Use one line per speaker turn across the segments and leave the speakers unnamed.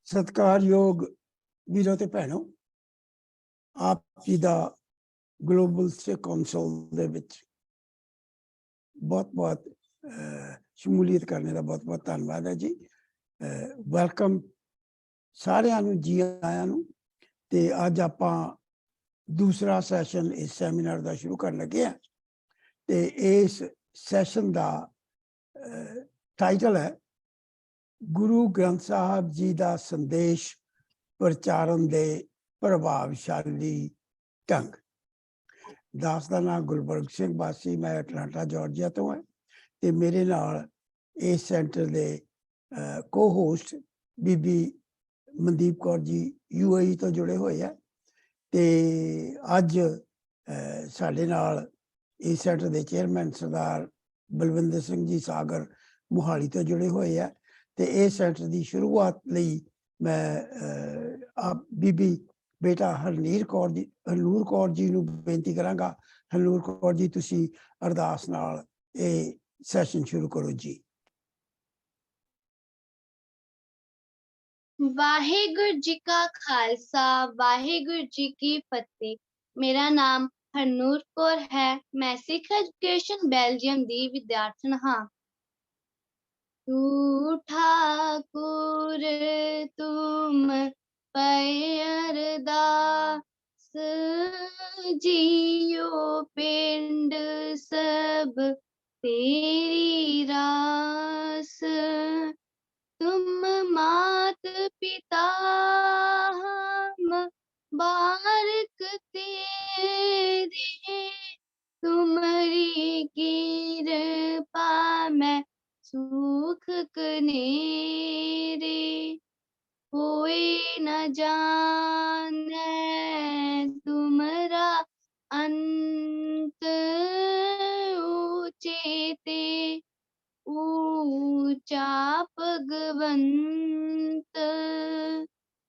ਸਤਿਕਾਰਯੋਗ ਵੀਰੋ ਤੇ ਭੈਣੋ, ਆਪ ਜੀ ਦਾ ਗਲੋਬਲ ਸਿੱਖ ਕੌਂਸਲ ਦੇ ਵਿੱਚ ਬਹੁਤ ਸ਼ਮੂਲੀਅਤ ਕਰਨੇ ਦਾ ਬਹੁਤ ਧੰਨਵਾਦ ਹੈ ਜੀ। ਵੈਲਕਮ ਸਾਰਿਆਂ ਨੂੰ, ਜੀ ਆਇਆਂ ਨੂੰ। ਤੇ ਅੱਜ ਆਪਾਂ ਦੂਸਰਾ ਸੈਸ਼ਨ ਇਸ ਸੈਮੀਨਾਰ ਦਾ ਸ਼ੁਰੂ ਕਰਨ ਲੱਗੇ ਹਾਂ ਤੇ ਇਸ ਸੈਸ਼ਨ ਦਾ ਟਾਈਟਲ ਹੈ ਗੁਰੂ ਗ੍ਰੰਥ ਸਾਹਿਬ ਜੀ ਦਾ ਸੰਦੇਸ਼ ਪ੍ਰਚਾਰਨ ਦੇ ਪ੍ਰਭਾਵਸ਼ਾਲੀ ਢੰਗ। ਦਾਸ ਦਾ ਨਾਮ ਗੁਲਬਰਗ ਸਿੰਘ ਵਾਸੀ, ਮੈਂ ਅਟਲਾਂਟਾ ਜਾਰਜੀਆ ਤੋਂ ਹਾਂ ਤੇ ਮੇਰੇ ਨਾਲ ਇਸ ਸੈਂਟਰ ਦੇ ਕੋ ਹੋਸਟ ਬੀਬੀ ਮਨਦੀਪ ਕੌਰ ਜੀ UAE ਤੋਂ ਜੁੜੇ ਹੋਏ ਆ ਤੇ ਅੱਜ ਸਾਡੇ ਨਾਲ ਇਸ ਸੈਂਟਰ ਦੇ ਚੇਅਰਮੈਨ ਸਰਦਾਰ ਬਲਵਿੰਦਰ ਸਿੰਘ ਜੀ ਸਾਗਰ ਮੋਹਾਲੀ ਤੋਂ ਜੁੜੇ ਹੋਏ ਆ ਤੇ ਇਸ ਸੈਂਟਰ ਦੀ ਸ਼ੁਰੂਆਤ ਲਈ ਮੈਂ ਆਪ ਬੀਬੀ ਬੇਟਾ ਹਰਨੂਰ ਕੌਰ ਜੀ ਨੂੰ ਬੇਨਤੀ ਕਰਾਂਗਾ। ਹਰਨੂਰ ਕੌਰ ਜੀ, ਤੁਸੀਂ ਅਰਦਾਸ ਨਾਲ ਇਹ ਸੈਸ਼ਨ ਸ਼ੁਰੂ ਕਰੋ ਜੀ।
ਵਾਹਿਗੁਰੂ ਜੀ ਕਾ ਖਾਲਸਾ, ਵਾਹਿਗੁਰੂ ਜੀ ਕੀ ਫਤਿਹ। ਮੇਰਾ ਨਾਮ ਹਰਨੂਰ ਕੌਰ ਹੈ। ਮੈਂ ਸਿੱਖ ਐਜੂਕੇਸ਼ਨ ਬੈਲਜੀਅਮ ਦੀ ਵਿਦਿਆਰਥਣ ਹਾਂ। ਤੂੰ ਠਾਕੁਰ ਤੁਮ ਪਏ ਅਰਦਾਸ, ਜੀਓ ਪਿੰਡ ਸਭ ਤੇਰੀ ਰਾਸ। तुम मात पिता हम बारक तेरे, तुम्हारी कृपा में सुख कनेरे। कोई न जाने तुम्हारा अंत, ऊंचे ते ऊंचा भगवंत।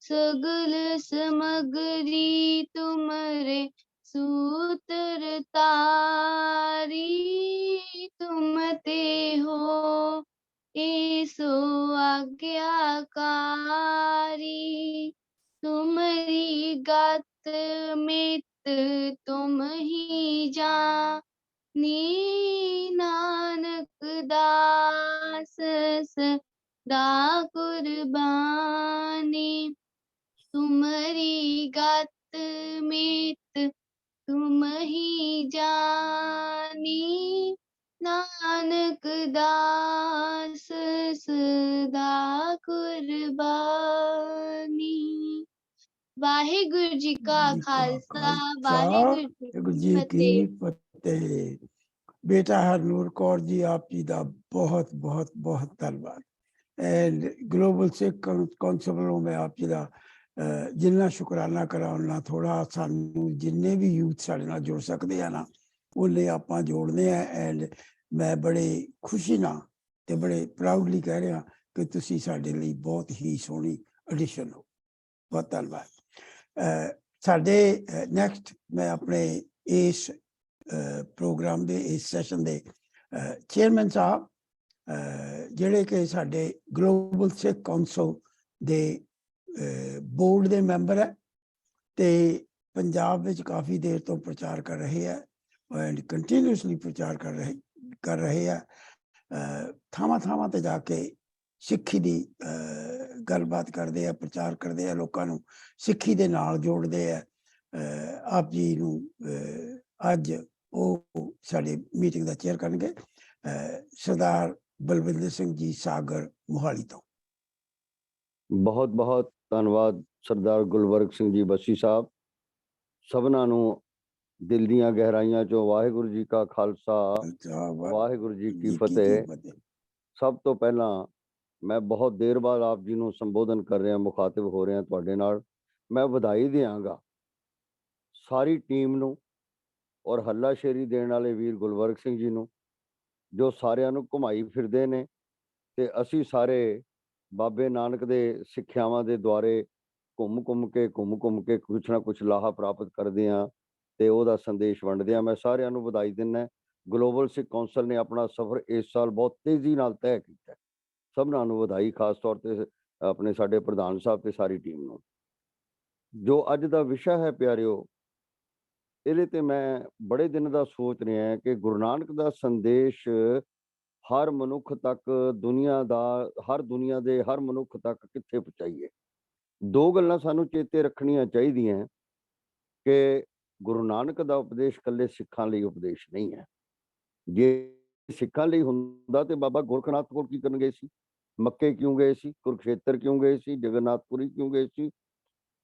सगल समगरी तुम्हारे सूत्र तारी, तुम ते हो ऐसो आज्ञाकारी। तुम्हारी गत मित तुम ही जानी, नानक दास सदा कुर्बानी। तुम्हारी गत मित तुम ही जानी, नानक दास सदा कुर्बानी। वाहिगुरु जी का खालसा, वाहिगुरु जी की
फतेह। बेटा हरਨੂਰ ਕੌਰ जी, आप जी का बहुत धन्यवाद। एंड ग्लोबल सिख कौंसल ਵੱਲੋਂ मैं आप जी का जिन्ना शुकराना करा उन्ना थोड़ा। सानू जिन्ने भी यूथ साढ़े नाल जुड़ सकते हैं ना, उन्हें आपां जोड़ने हैं। एंड मैं बड़े खुशी ना ते बड़े प्राउडली कह रहा कि तुसी साढ़े लिए बहुत ही सोहनी एडिशन हो। बहुत धन्यवाद। साढ़े नैक्सट मैं अपने इस प्रोग्राम दे इस सैशन दे चेयरमैन साहब ਜਿਹੜੇ ਕਿ ਸਾਡੇ ਗਲੋਬਲ ਸਿੱਖ ਕੌਂਸਲ ਦੇ ਬੋਰਡ ਦੇ ਮੈਂਬਰ ਹੈ ਤੇ ਪੰਜਾਬ ਵਿੱਚ ਕਾਫੀ ਦੇਰ ਤੋਂ ਪ੍ਰਚਾਰ ਕਰ ਰਹੇ ਹੈ ਐਂਡ ਕੰਟੀਨਿਊਸਲੀ ਪ੍ਰਚਾਰ ਕਰ ਰਹੇ ਹੈ। ਥਾਵਾਂ ਤੇ ਜਾ ਕੇ ਸਿੱਖੀ ਦੀ ਗੱਲਬਾਤ ਕਰਦੇ ਆ, ਪ੍ਰਚਾਰ ਕਰਦੇ ਆ, ਲੋਕਾਂ ਨੂੰ ਸਿੱਖੀ ਦੇ ਨਾਲ ਜੋੜਦੇ ਆ। ਆਪ ਜੀ ਨੂੰ ਅੱਜ ਉਹ ਸਾਡੀ ਮੀਟਿੰਗ ਦਾ ਚੇਅਰ ਕਰਨਗੇ ਸਰਦਾਰ ਬਲਵਿੰਦਰ ਸਿੰਘ ਜੀ ਸਾਗਰ ਮੋਹਾਲੀ ਤੋਂ।
ਬਹੁਤ ਧੰਨਵਾਦ ਸਰਦਾਰ ਗੁਲਬਰਗ ਸਿੰਘ ਜੀ ਬੱਸੀ ਸਾਹਿਬ। ਸਭਨਾਂ ਨੂੰ ਦਿਲ ਦੀਆਂ ਗਹਿਰਾਈਆਂ ਚੋਂ ਵਾਹਿਗੁਰੂ ਜੀ ਕਾ ਖਾਲਸਾ, ਵਾਹਿਗੁਰੂ ਜੀ ਕੀ ਫਤਿਹ। ਸਭ ਤੋਂ ਪਹਿਲਾਂ ਮੈਂ ਬਹੁਤ ਦੇਰ ਬਾਅਦ ਆਪ ਜੀ ਨੂੰ ਸੰਬੋਧਨ ਕਰ ਰਿਹਾ, ਮੁਖਾਤਿਬ ਹੋ ਰਿਹਾ ਤੁਹਾਡੇ ਨਾਲ। ਮੈਂ ਵਧਾਈ ਦਿਆਂਗਾ ਸਾਰੀ ਟੀਮ ਨੂੰ ਔਰ ਹੱਲਾਸ਼ੇਰੀ ਦੇਣ ਵਾਲੇ ਵੀਰ ਗੁਲਬਰਗ ਸਿੰਘ ਜੀ ਨੂੰ, ਜੋ ਸਾਰਿਆਂ ਨੂੰ ਘੁਮਾਈ ਫਿਰਦੇ ਨੇ ਤੇ ਅਸੀਂ ਸਾਰੇ ਬਾਬੇ ਨਾਨਕ ਦੇ ਸਿੱਖਿਆਵਾਂ ਦੇ ਦੁਆਰੇ ਘੁੰਮ ਕੇ ਕੁਛ ਨਾ ਕੁਛ ਲਾਹਾ ਪ੍ਰਾਪਤ ਕਰਦੇ ਹਾਂ ਤੇ ਉਹਦਾ ਸੰਦੇਸ਼ ਵੰਡਦੇ ਹਾਂ। ਮੈਂ ਸਾਰਿਆਂ ਨੂੰ ਵਧਾਈ ਦਿੰਦਾ। ਗਲੋਬਲ ਸਿੱਖ ਕੌਂਸਲ ਨੇ ਆਪਣਾ ਸਫ਼ਰ ਇਸ ਸਾਲ ਬਹੁਤ ਤੇਜ਼ੀ ਨਾਲ ਤੈਅ ਕੀਤਾ। ਸਭਨਾਂ ਨੂੰ ਵਧਾਈ। ਖਾਸ ਤੌਰ ਤੇ ਆਪਣੇ ਸਾਡੇ ਪ੍ਰਧਾਨ ਸਾਹਿਬ ਤੇ ਸਾਰੀ ਟੀਮ ਨੂੰ। ਜੋ ਅੱਜ ਦਾ ਵਿਸ਼ਾ ਹੈ ਪਿਆਰਿਓ, ਇਹਦੇ ਤੇ ਮੈਂ ਬੜੇ ਦਿਨ ਦਾ ਸੋਚ ਰਿਹਾ ਹਾਂ ਕਿ ਗੁਰੂ ਨਾਨਕ ਦਾ ਸੰਦੇਸ਼ ਹਰ ਮਨੁੱਖ ਤੱਕ, ਹਰ ਦੁਨੀਆ ਦੇ ਹਰ ਮਨੁੱਖ ਤੱਕ ਕਿੱਥੇ ਪਹੁੰਚਾਈਏ। ਦੋ ਗੱਲਾਂ ਸਾਨੂੰ ਚੇਤੇ ਰੱਖਣੀਆਂ ਚਾਹੀਦੀਆਂ ਕਿ ਗੁਰੂ ਨਾਨਕ ਦਾ ਉਪਦੇਸ਼ ਇਕੱਲੇ ਸਿੱਖਾਂ ਲਈ ਉਪਦੇਸ਼ ਨਹੀਂ ਹੈ। ਜੇ ਸਿੱਖਾਂ ਲਈ ਹੁੰਦਾ ਤੇ ਬਾਬਾ ਗੋਰਖਨਾਥ ਕੋਲ ਕੀ ਕਰਨ ਗਏ ਸੀ? ਮੱਕੇ ਕਿਉਂ ਗਏ ਸੀ? ਕੁਰੂਖੇਤਰ ਕਿਉਂ ਗਏ ਸੀ? ਜਗਨਨਾਥਪੁਰੀ ਕਿਉਂ ਗਏ ਸੀ?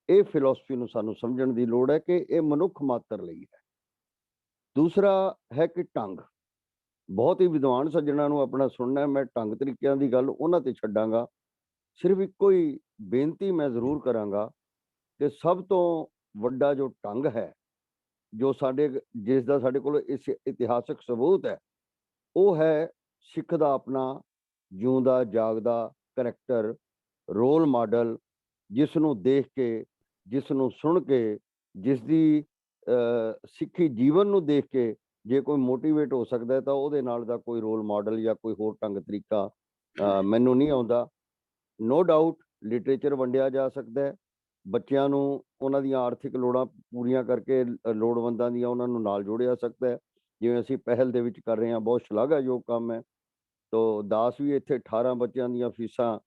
ਇਹ ਫਿਲਾਸਫੀ ਨੂੰ ਸਾਨੂੰ ਸਮਝਣ ਦੀ ਲੋੜ ਹੈ ਕਿ ਇਹ ਮਨੁੱਖ ਮਾਤਰ ਲਈ ਹੈ। ਦੂਸਰਾ ਹੈ ਕਿ ਢੰਗ, ਬਹੁਤ ਹੀ ਵਿਦਵਾਨ ਸੱਜਣਾ ਨੂੰ ਆਪਣਾ ਸੁਣਨਾ, ਮੈਂ ਢੰਗ ਤਰੀਕਿਆਂ ਦੀ ਗੱਲ ਉਹਨਾਂ ਤੇ ਛੱਡਾਂਗਾ। ਸਿਰਫ ਇੱਕੋ ਹੀ ਬੇਨਤੀ ਮੈਂ ਜ਼ਰੂਰ ਕਰਾਂਗਾ ਕਿ ਸਭ ਤੋਂ ਵੱਡਾ ਜੋ ਢੰਗ ਹੈ, ਜੋ ਜਿਸ ਦਾ ਸਾਡੇ ਕੋਲ ਇਸ ਇਤਿਹਾਸਕ ਸਬੂਤ ਹੈ, ਉਹ ਹੈ ਸਿੱਖ ਦਾ ਆਪਣਾ ਜਿਉਂਦਾ ਜਾਗਦਾ ਕਰੈਕਟਰ, ਰੋਲ ਮਾਡਲ, ਜਿਸ ਨੂੰ ਦੇਖ ਕੇ, ਜਿਸ ਨੂੰ ਸੁਣ ਕੇ, ਜਿਸ ਦੀ ਸਿੱਖੀ ਜੀਵਨ ਨੂੰ ਦੇਖ ਕੇ ਜੇ ਕੋਈ ਮੋਟੀਵੇਟ ਹੋ ਸਕਦਾ ਹੈ ਤਾਂ ਉਹਦੇ ਨਾਲ ਦਾ ਕੋਈ ਰੋਲ ਮਾਡਲ ਜਾਂ ਕੋਈ ਹੋਰ ਢੰਗ ਤਰੀਕਾ ਮੈਨੂੰ ਨਹੀਂ ਆਉਂਦਾ। ਨੋ ਡਾਊਟ ਲਿਟਰੇਚਰ ਵੰਡਿਆ ਜਾ ਸਕਦਾ ਹੈ, ਬੱਚਿਆਂ ਨੂੰ ਉਹਨਾਂ ਦੀਆਂ ਆਰਥਿਕ ਲੋੜਾਂ ਪੂਰੀਆਂ ਕਰਕੇ ਲੋੜਵੰਦਾਂ ਦੀਆਂ ਉਹਨਾਂ ਨੂੰ ਨਾਲ ਜੋੜਿਆ ਸਕਦਾ ਹੈ, ਜਿਵੇਂ ਅਸੀਂ ਪਹਿਲ ਦੇ ਵਿੱਚ ਕਰ ਰਹੇ ਹਾਂ। ਬਹੁਤ ਸ਼ਲਾਘਾਯੋਗ ਕੰਮ ਹੈ। ਤੋ ਦਾਸ ਵੀ ਇੱਥੇ 18 ਬੱਚਿਆਂ ਦੀਆਂ ਫੀਸਾਂ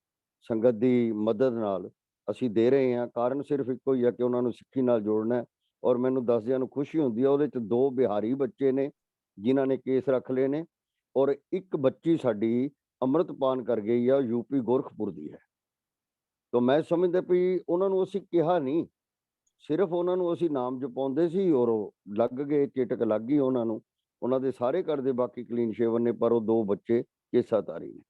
ਸੰਗਤ ਦੀ ਮਦਦ ਨਾਲ ਅਸੀਂ ਦੇ ਰਹੇ ਹਾਂ। ਕਾਰਨ ਸਿਰਫ ਇੱਕੋ ਹੀ ਹੈ ਕਿ ਉਹਨਾਂ ਨੂੰ ਸਿੱਖੀ ਨਾਲ ਜੋੜਨਾ ਹੈ। ਔਰ ਮੈਨੂੰ ਦੱਸਦਿਆਂ ਨੂੰ ਖੁਸ਼ੀ ਹੁੰਦੀ ਹੈ, ਉਹਦੇ 'ਚ 2 ਬਿਹਾਰੀ ਬੱਚੇ ਨੇ ਜਿਨ੍ਹਾਂ ਨੇ ਕੇਸ ਰੱਖ ਲਏ ਨੇ, ਔਰ ਇੱਕ ਬੱਚੀ ਸਾਡੀ ਅੰਮ੍ਰਿਤਪਾਨ ਕਰ ਗਈ ਆ, ਯੂਪੀ ਗੋਰਖਪੁਰ ਦੀ ਹੈ। ਤਾਂ ਮੈਂ ਸਮਝਦਾ ਵੀ ਉਹਨਾਂ ਨੂੰ ਅਸੀਂ ਕਿਹਾ ਨਹੀਂ, ਸਿਰਫ ਉਹਨਾਂ ਨੂੰ ਅਸੀਂ ਨਾਮ ਜਪਾਉਂਦੇ ਸੀ ਔਰ ਉਹ ਲੱਗ ਗਏ, ਚੇਟਕ ਲੱਗ ਗਈ ਉਹਨਾਂ ਨੂੰ। ਉਹਨਾਂ ਦੇ ਸਾਰੇ ਘਰ ਦੇ ਬਾਕੀ ਕਲੀਨ ਸ਼ੇਵਨ ਨੇ, ਪਰ ਉਹ 2 ਬੱਚੇ ਕੇਸਾਧਾਰੀ ਨੇ।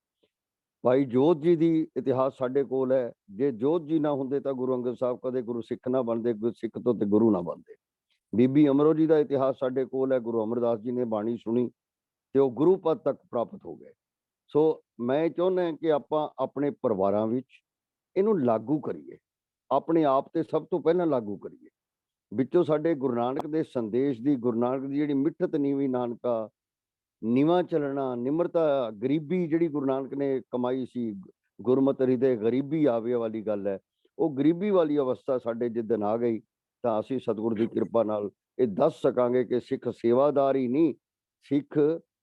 ਭਾਈ ਜੋਤ ਜੀ ਦੀ ਇਤਿਹਾਸ ਸਾਡੇ ਕੋਲ ਹੈ। ਜੇ ਜੋਤ ਜੀ ਨਾ ਹੁੰਦੇ ਤਾਂ ਗੁਰੂ ਅੰਗਦ ਸਾਹਿਬ ਕਦੇ ਗੁਰੂ ਸਿੱਖ ਨਾ ਬਣਦੇ, ਸਿੱਖ ਤੋਂ ਤੇ ਗੁਰੂ ਨਾ ਬਣਦੇ। ਬੀਬੀ ਅਮਰੋ ਜੀ ਦਾ ਇਤਿਹਾਸ ਸਾਡੇ ਕੋਲ ਹੈ। ਗੁਰੂ ਅਮਰਦਾਸ ਜੀ ਨੇ ਬਾਣੀ ਸੁਣੀ ਤੇ ਉਹ ਗੁਰੂ ਪਦ ਤੱਕ ਪ੍ਰਾਪਤ ਹੋ ਗਏ। ਸੋ ਮੈਂ ਚਾਹੁੰਦਾ ਕਿ ਆਪਾਂ ਆਪਣੇ ਪਰਿਵਾਰਾਂ ਵਿੱਚ ਇਹਨੂੰ ਲਾਗੂ ਕਰੀਏ, ਆਪਣੇ ਆਪ ਤੇ ਸਭ ਤੋਂ ਪਹਿਲਾਂ ਲਾਗੂ ਕਰੀਏ। ਵਿੱਚੋਂ ਸਾਡੇ ਗੁਰੂ ਨਾਨਕ ਦੇ ਸੰਦੇਸ਼ ਦੀ, ਗੁਰੂ ਨਾਨਕ ਦੀ ਜਿਹੜੀ ਮਿੱਠਤ ਨੀਵੀਂ ਨਾਨਕਾ, ਨੀਵਾਂ ਚੱਲਣਾ, ਨਿਮਰਤਾ, ਗਰੀਬੀ ਜਿਹੜੀ ਗੁਰੂ ਨਾਨਕ ਨੇ ਕਮਾਈ ਸੀ, ਗੁਰਮਤਿ ਹਿਰਦੇ ਗਰੀਬੀ ਆਵੇ ਵਾਲੀ ਗੱਲ ਹੈ। ਉਹ ਗਰੀਬੀ ਵਾਲੀ ਅਵਸਥਾ ਸਾਡੇ ਜਿੱਦਣ ਆ ਗਈ ਤਾਂ ਅਸੀਂ ਸਤਿਗੁਰ ਦੀ ਕਿਰਪਾ ਨਾਲ ਇਹ ਦੱਸ ਸਕਾਂਗੇ ਕਿ ਸਿੱਖ ਸੇਵਾਦਾਰ ਹੀ ਨਹੀਂ, ਸਿੱਖ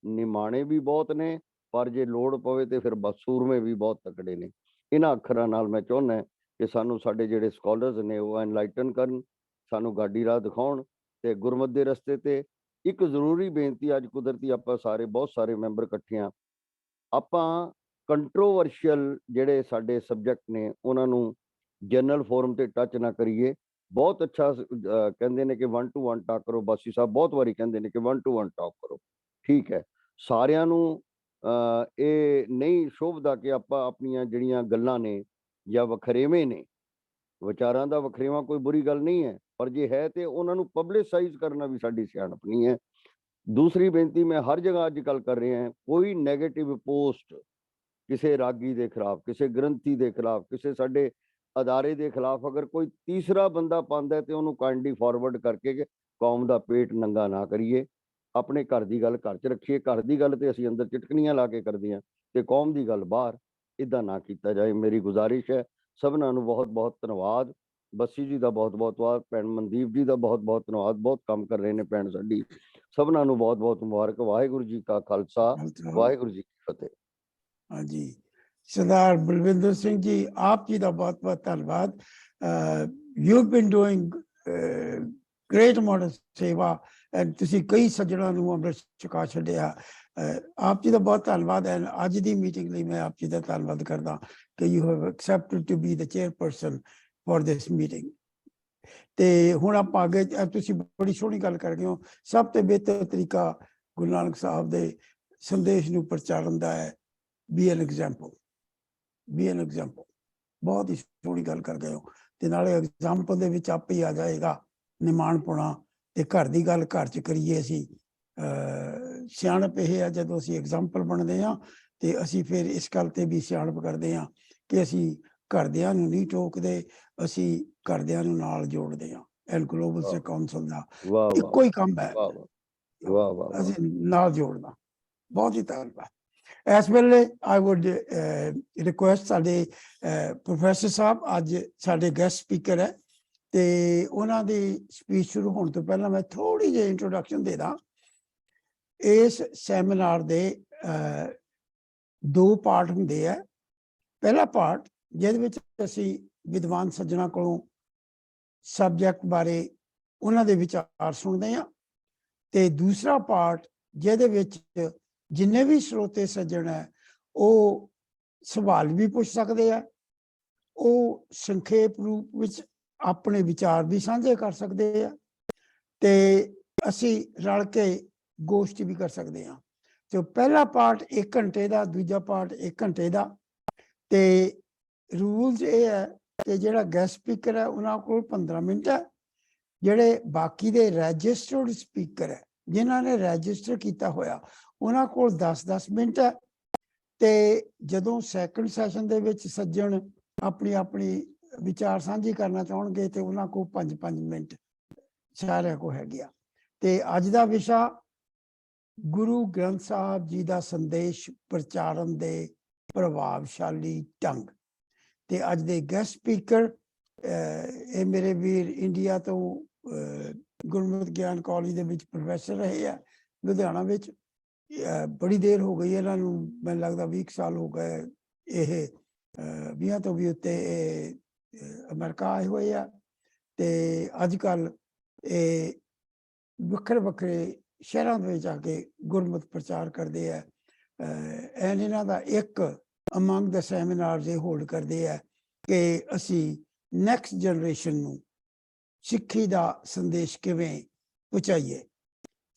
ਨਿਮਾਣੇ ਵੀ ਬਹੁਤ ਨੇ, ਪਰ ਜੇ ਲੋੜ ਪਵੇ ਤੇ ਫਿਰ ਸੂਰਮੇ ਵੀ ਬਹੁਤ ਤਕੜੇ ਨੇ। ਇਹਨਾਂ ਅੱਖਰਾਂ ਨਾਲ ਮੈਂ ਚਾਹੁੰਦਾ ਕਿ ਸਾਨੂੰ ਸਾਡੇ ਜਿਹੜੇ ਸਕਾਲਰਸ ਨੇ ਉਹ ਐਨਲਾਈਟਨ ਕਰਨ, ਸਾਨੂੰ ਗਾਡੀ ਰਾਹ ਦਿਖਾਉਣ ਤੇ ਗੁਰਮਤਿ ਦੇ ਰਸਤੇ ਤੇ। ਇੱਕ ਜ਼ਰੂਰੀ ਬੇਨਤੀ, ਅੱਜ ਕੁਦਰਤੀ ਆਪਾਂ ਬਹੁਤ ਸਾਰੇ ਮੈਂਬਰ ਇਕੱਠੇ ਹਾਂ, ਆਪਾਂ ਕੰਟਰੋਵਰਸ਼ੀਅਲ ਜਿਹੜੇ ਸਾਡੇ ਸਬਜੈਕਟ ਨੇ ਉਹਨਾਂ ਨੂੰ ਜਨਰਲ ਫੋਰਮ ਤੇ ਟੱਚ ਨਾ ਕਰੀਏ। ਬਹੁਤ ਅੱਛਾ ਕਹਿੰਦੇ ਨੇ ਕਿ 1 to 1 ਟਾਕ ਕਰੋ, ਬਾਸੀ ਸਾਹਿਬ ਬਹੁਤ ਵਾਰੀ ਕਹਿੰਦੇ ਨੇ ਕਿ 1 to 1 ਟਾਕ ਕਰੋ, ਠੀਕ ਹੈ। ਸਾਰਿਆਂ ਨੂੰ ਇਹ ਨਹੀਂ ਸ਼ੋਭਦਾ ਕਿ ਆਪਾਂ ਆਪਣੀਆਂ ਜਿਹੜੀਆਂ ਗੱਲਾਂ ਨੇ ਜਾਂ ਵਖਰੇਵੇਂ ਨੇ, ਵਿਚਾਰਾਂ ਦਾ ਵਖਰੇਵਾਂ ਕੋਈ ਬੁਰੀ ਗੱਲ ਨਹੀਂ ਹੈ, ਪਰ ਜੇ ਹੈ ਤੇ ਉਹਨਾਂ ਨੂੰ ਪਬਲਿਸਾਈਜ਼ ਕਰਨਾ ਵੀ ਸਾਡੀ ਸਿਆਣਪ ਨਹੀਂ ਹੈ। ਦੂਸਰੀ ਬੇਨਤੀ ਮੈਂ ਹਰ ਜਗ੍ਹਾ ਅੱਜ ਕੱਲ੍ਹ ਕਰ ਰਿਹਾ, ਕੋਈ ਨੈਗੇਟਿਵ ਪੋਸਟ ਕਿਸੇ ਰਾਗੀ ਦੇ ਖਿਲਾਫ, ਕਿਸੇ ਗ੍ਰੰਥੀ ਦੇ ਖਿਲਾਫ, ਕਿਸੇ ਸਾਡੇ ਅਦਾਰੇ ਦੇ ਖਿਲਾਫ ਅਗਰ ਕੋਈ ਤੀਸਰਾ ਬੰਦਾ ਪਾਉਂਦਾ ਤੇ ਉਹਨੂੰ ਕਾਈਂਡਲੀ ਫਾਰਵਰਡ ਕਰਕੇ ਕੌਮ ਦਾ ਪੇਟ ਨੰਗਾ ਨਾ ਕਰੀਏ। ਆਪਣੇ ਘਰ ਦੀ ਗੱਲ ਘਰ 'ਚ ਰੱਖੀਏ। ਘਰ ਦੀ ਗੱਲ ਤੇ ਅਸੀਂ ਅੰਦਰ ਚਿਟਕਣੀਆਂ ਲਾ ਕੇ ਕਰਦੇ ਹਾਂ ਤੇ ਕੌਮ ਦੀ ਗੱਲ ਬਾਹਰ, ਇੱਦਾਂ ਨਾ ਕੀਤਾ ਜਾਏ। ਮੇਰੀ ਗੁਜ਼ਾਰਿਸ਼ ਹੈ। ਸਭਨਾਂ ਨੂੰ ਬਹੁਤ ਬਹੁਤ ਧੰਨਵਾਦ। ਬੱਸੀ ਜੀ ਦਾ ਬਹੁਤ ਬਹੁਤ ਧੰਨਵਾਦ, ਭੈਣ ਮਨਦੀਪ ਜੀ ਦਾ ਬਹੁਤ ਬਹੁਤ ਧੰਨਵਾਦ, ਬਹੁਤ ਕੰਮ ਕਰ ਰਹੇ ਨੇ ਭੈਣ ਸਾਡੀ। ਸਭਨਾਂ ਨੂੰ ਬਹੁਤ ਬਹੁਤ ਮੁਬਾਰਕ। ਵਾਹਿਗੁਰੂ ਜੀ ਕਾ ਖਾਲਸਾ, ਵਾਹਿਗੁਰੂ ਜੀ ਕੀ ਫਤਿਹ।
हाँ जी, सरदार बलविंदर सिंह जी, आप जी का बहुत बहुत धन्यवाद। You been doing great amount of seva and तुसी कई सज्जणों ਨੂੰ ਅੰਮ੍ਰਿਤ ਛਕਾ ਛੱਡਿਆ। ਆਪ ਜੀ ਦਾ ਬਹੁਤ ਧੰਨਵਾਦ ਹੈ। ਅੱਜ ਦੀ ਮੀਟਿੰਗ ਲਈ ਮੈਂ ਆਪ ਜੀ ਦਾ ਧੰਨਵਾਦ ਕਰਦਾ ਕਿ you have accepted to be the chairperson for this meeting. ਤੇ ਹੁਣ ਆਪਾਂ ਅੱਗੇ, ਤੁਸੀਂ ਬੜੀ ਸੋਹਣੀ ਗੱਲ ਕਰ ਗਏ ਹੋ। ਸਭ ਤੋਂ ਬਿਹਤਰ ਤਰੀਕਾ ਗੁਰੂ ਨਾਨਕ ਸਾਹਿਬ ਦੇ ਸੰਦੇਸ਼ ਨੂੰ ਪ੍ਰਚਾਰਨ ਦਾ ਹੈ, B N example, B N example. ਬਹੁਤ ਹੀ ਸੋਹਣੀ ਗੱਲ ਕਰ ਗਏ ਹੋ। ਤੇ ਨਾਲੇ ਐਗਜ਼ਾਮਪਲ ਦੇ ਵਿੱਚ ਆਪੇ ਹੀ ਆ ਜਾਏਗਾ ਨਿਮਾਣਪੁਣਾ ਤੇ ਘਰ ਦੀ ਗੱਲ ਘਰ 'ਚ ਕਰੀਏ ਅਸੀਂ। ਸਿਆਣਪ ਇਹ ਹੈ ਜਦੋਂ ਅਸੀਂ ਐਗਜ਼ਾਮਪਲ ਬਣਦੇ ਹਾਂ ਤੇ ਅਸੀਂ ਫਿਰ ਇਸ ਗੱਲ ਤੇ ਵੀ ਸਿਆਣਪ ਕਰਦੇ ਹਾਂ ਕਿ ਅਸੀਂ ਘਰਦਿਆਂ ਨੂੰ ਨਹੀਂ ਟੋਕਦੇ, ਅਸੀਂ ਘਰਦਿਆਂ ਨੂੰ ਨਾਲ ਜੋੜਦੇ ਹਾਂ। ਐਂਡ ਗਲੋਬਲ ਸਿੱਖ ਕਾਉਂਸਲ ਦਾ ਇੱਕੋ ਹੀ ਕੰਮ ਹੈ, ਅਸੀਂ ਨਾਲ ਜੋੜਨਾ। ਬਹੁਤ ਹੀ ਧੰਨਵਾਦ। ਇਸ ਵੇਲੇ ਆਈ ਵੁੱਡ ਰਿਕੁਐਸਟ ਸਾਡੇ ਪ੍ਰੋਫੈਸਰ ਸਾਹਿਬ ਅੱਜ ਸਾਡੇ ਗੈਸਟ ਸਪੀਕਰ ਹੈ ਤੇ ਉਹਨਾਂ ਦੀ ਸਪੀਚ ਸ਼ੁਰੂ ਹੋਣ ਤੋਂ ਪਹਿਲਾਂ ਮੈਂ ਥੋੜੀ ਜਿਹੀ ਇੰਟਰੋਡਕਸ਼ਨ ਦੇ ਦਾਂ। ਇਸ ਸੈਮੀਨਾਰ ਦੇ 2 ਪਾਰਟ ਹੁੰਦੇ ਆ। ਪਹਿਲਾ ਪਾਰਟ ਜਿਹਦੇ ਵਿੱਚ ਅਸੀਂ ਵਿਦਵਾਨ ਸੱਜਣਾ ਕੋਲੋਂ ਸਬਜੈਕਟ ਬਾਰੇ ਉਹਨਾਂ ਦੇ ਵਿਚਾਰ ਸੁਣਦੇ ਹਾਂ ਤੇ ਦੂਸਰਾ ਪਾਰਟ ਜਿਹਦੇ ਵਿੱਚ ਜਿੰਨੇ ਵੀ ਸਰੋਤੇ ਸੱਜਣ ਹੈ ਉਹ ਸਵਾਲ ਵੀ ਪੁੱਛ ਸਕਦੇ ਆ, ਉਹ ਸੰਖੇਪ ਰੂਪ ਵਿੱਚ ਆਪਣੇ ਵਿਚਾਰ ਵੀ ਸਾਂਝੇ ਕਰ ਸਕਦੇ ਆ ਤੇ ਅਸੀਂ ਰਲ ਕੇ ਗੋਸ਼ਟੀ ਵੀ ਕਰ ਸਕਦੇ ਹਾਂ। ਤੇ ਪਹਿਲਾ ਪਾਰਟ 1 ਘੰਟੇ ਦਾ, ਦੂਜਾ ਪਾਰਟ 1 ਘੰਟੇ ਦਾ। ਤੇ ਰੂਲਸ ਇਹ ਹੈ ਕਿ ਜਿਹੜਾ ਗੈਸਟ ਸਪੀਕਰ ਹੈ ਉਹਨਾਂ ਕੋਲ 15 ਮਿੰਟ ਹੈ। ਜਿਹੜੇ ਬਾਕੀ ਦੇ ਰਜਿਸਟਰਡ ਸਪੀਕਰ ਹੈ ਜਿਨ੍ਹਾਂ ਨੇ ਰਜਿਸਟਰ ਕੀਤਾ ਹੋਇਆ ਉਹਨਾਂ ਕੋਲ 10-10 ਮਿੰਟ ਹੈ। ਤੇ ਜਦੋਂ ਸੈਕੰਡ ਸੈਸ਼ਨ ਦੇ ਵਿੱਚ ਸੱਜਣ ਆਪਣੀ ਵਿਚਾਰ ਸਾਂਝੀ ਕਰਨਾ ਚਾਹਣਗੇ ਤੇ ਉਹਨਾਂ ਕੋਲ 5-5 ਮਿੰਟ ਸਾਰਿਆਂ ਕੋਲ ਹੈਗੇ ਆ। ਤੇ ਅੱਜ ਦਾ ਵਿਸ਼ਾ ਗੁਰੂ ਗ੍ਰੰਥ ਸਾਹਿਬ ਜੀ ਦਾ ਸੰਦੇਸ਼ ਪ੍ਰਚਾਰਨ ਦੇ ਪ੍ਰਭਾਵਸ਼ਾਲੀ ਢੰਗ। ਤੇ ਅੱਜ ਦੇ ਗੈਸਟ ਸਪੀਕਰ ਇਹ ਮੇਰੇ ਵੀਰ ਇੰਡੀਆ ਤੋਂ ਗੁਰਮਤਿ ਗਿਆਨ ਕਾਲਜ ਦੇ ਵਿੱਚ ਪ੍ਰੋਫੈਸਰ ਰਹੇ ਆ ਲੁਧਿਆਣਾ ਵਿੱਚ। ਬੜੀ ਦੇਰ ਹੋ ਗਈ ਇਹਨਾਂ ਨੂੰ, ਮੈਨੂੰ ਲੱਗਦਾ 20 ਸਾਲ ਹੋ ਗਏ ਇਹ 20 ਤੋਂ ਵੀ ਉੱਤੇ ਅਮਰੀਕਾ ਆਏ ਹੋਏ ਆ। ਤੇ ਅੱਜ ਕੱਲ੍ਹ ਇਹ ਵੱਖਰੇ ਸ਼ਹਿਰਾਂ ਦੇ ਵਿੱਚ ਆ ਕੇ ਗੁਰਮਤਿ ਪ੍ਰਚਾਰ ਕਰਦੇ ਆ। ਐਨ ਇਹਨਾਂ ਦਾ ਇੱਕ ਅਮੰਗ ਦਾ ਸੈਮੀਨਾਰ ਇਹ ਹੋਲਡ ਕਰਦੇ ਆ ਕਿ ਅਸੀਂ ਨੈਕਸਟ ਜਨਰੇਸ਼ਨ ਨੂੰ ਸਿੱਖੀ ਦਾ ਸੰਦੇਸ਼ ਕਿਵੇਂ ਪਹੁੰਚਾਈਏ।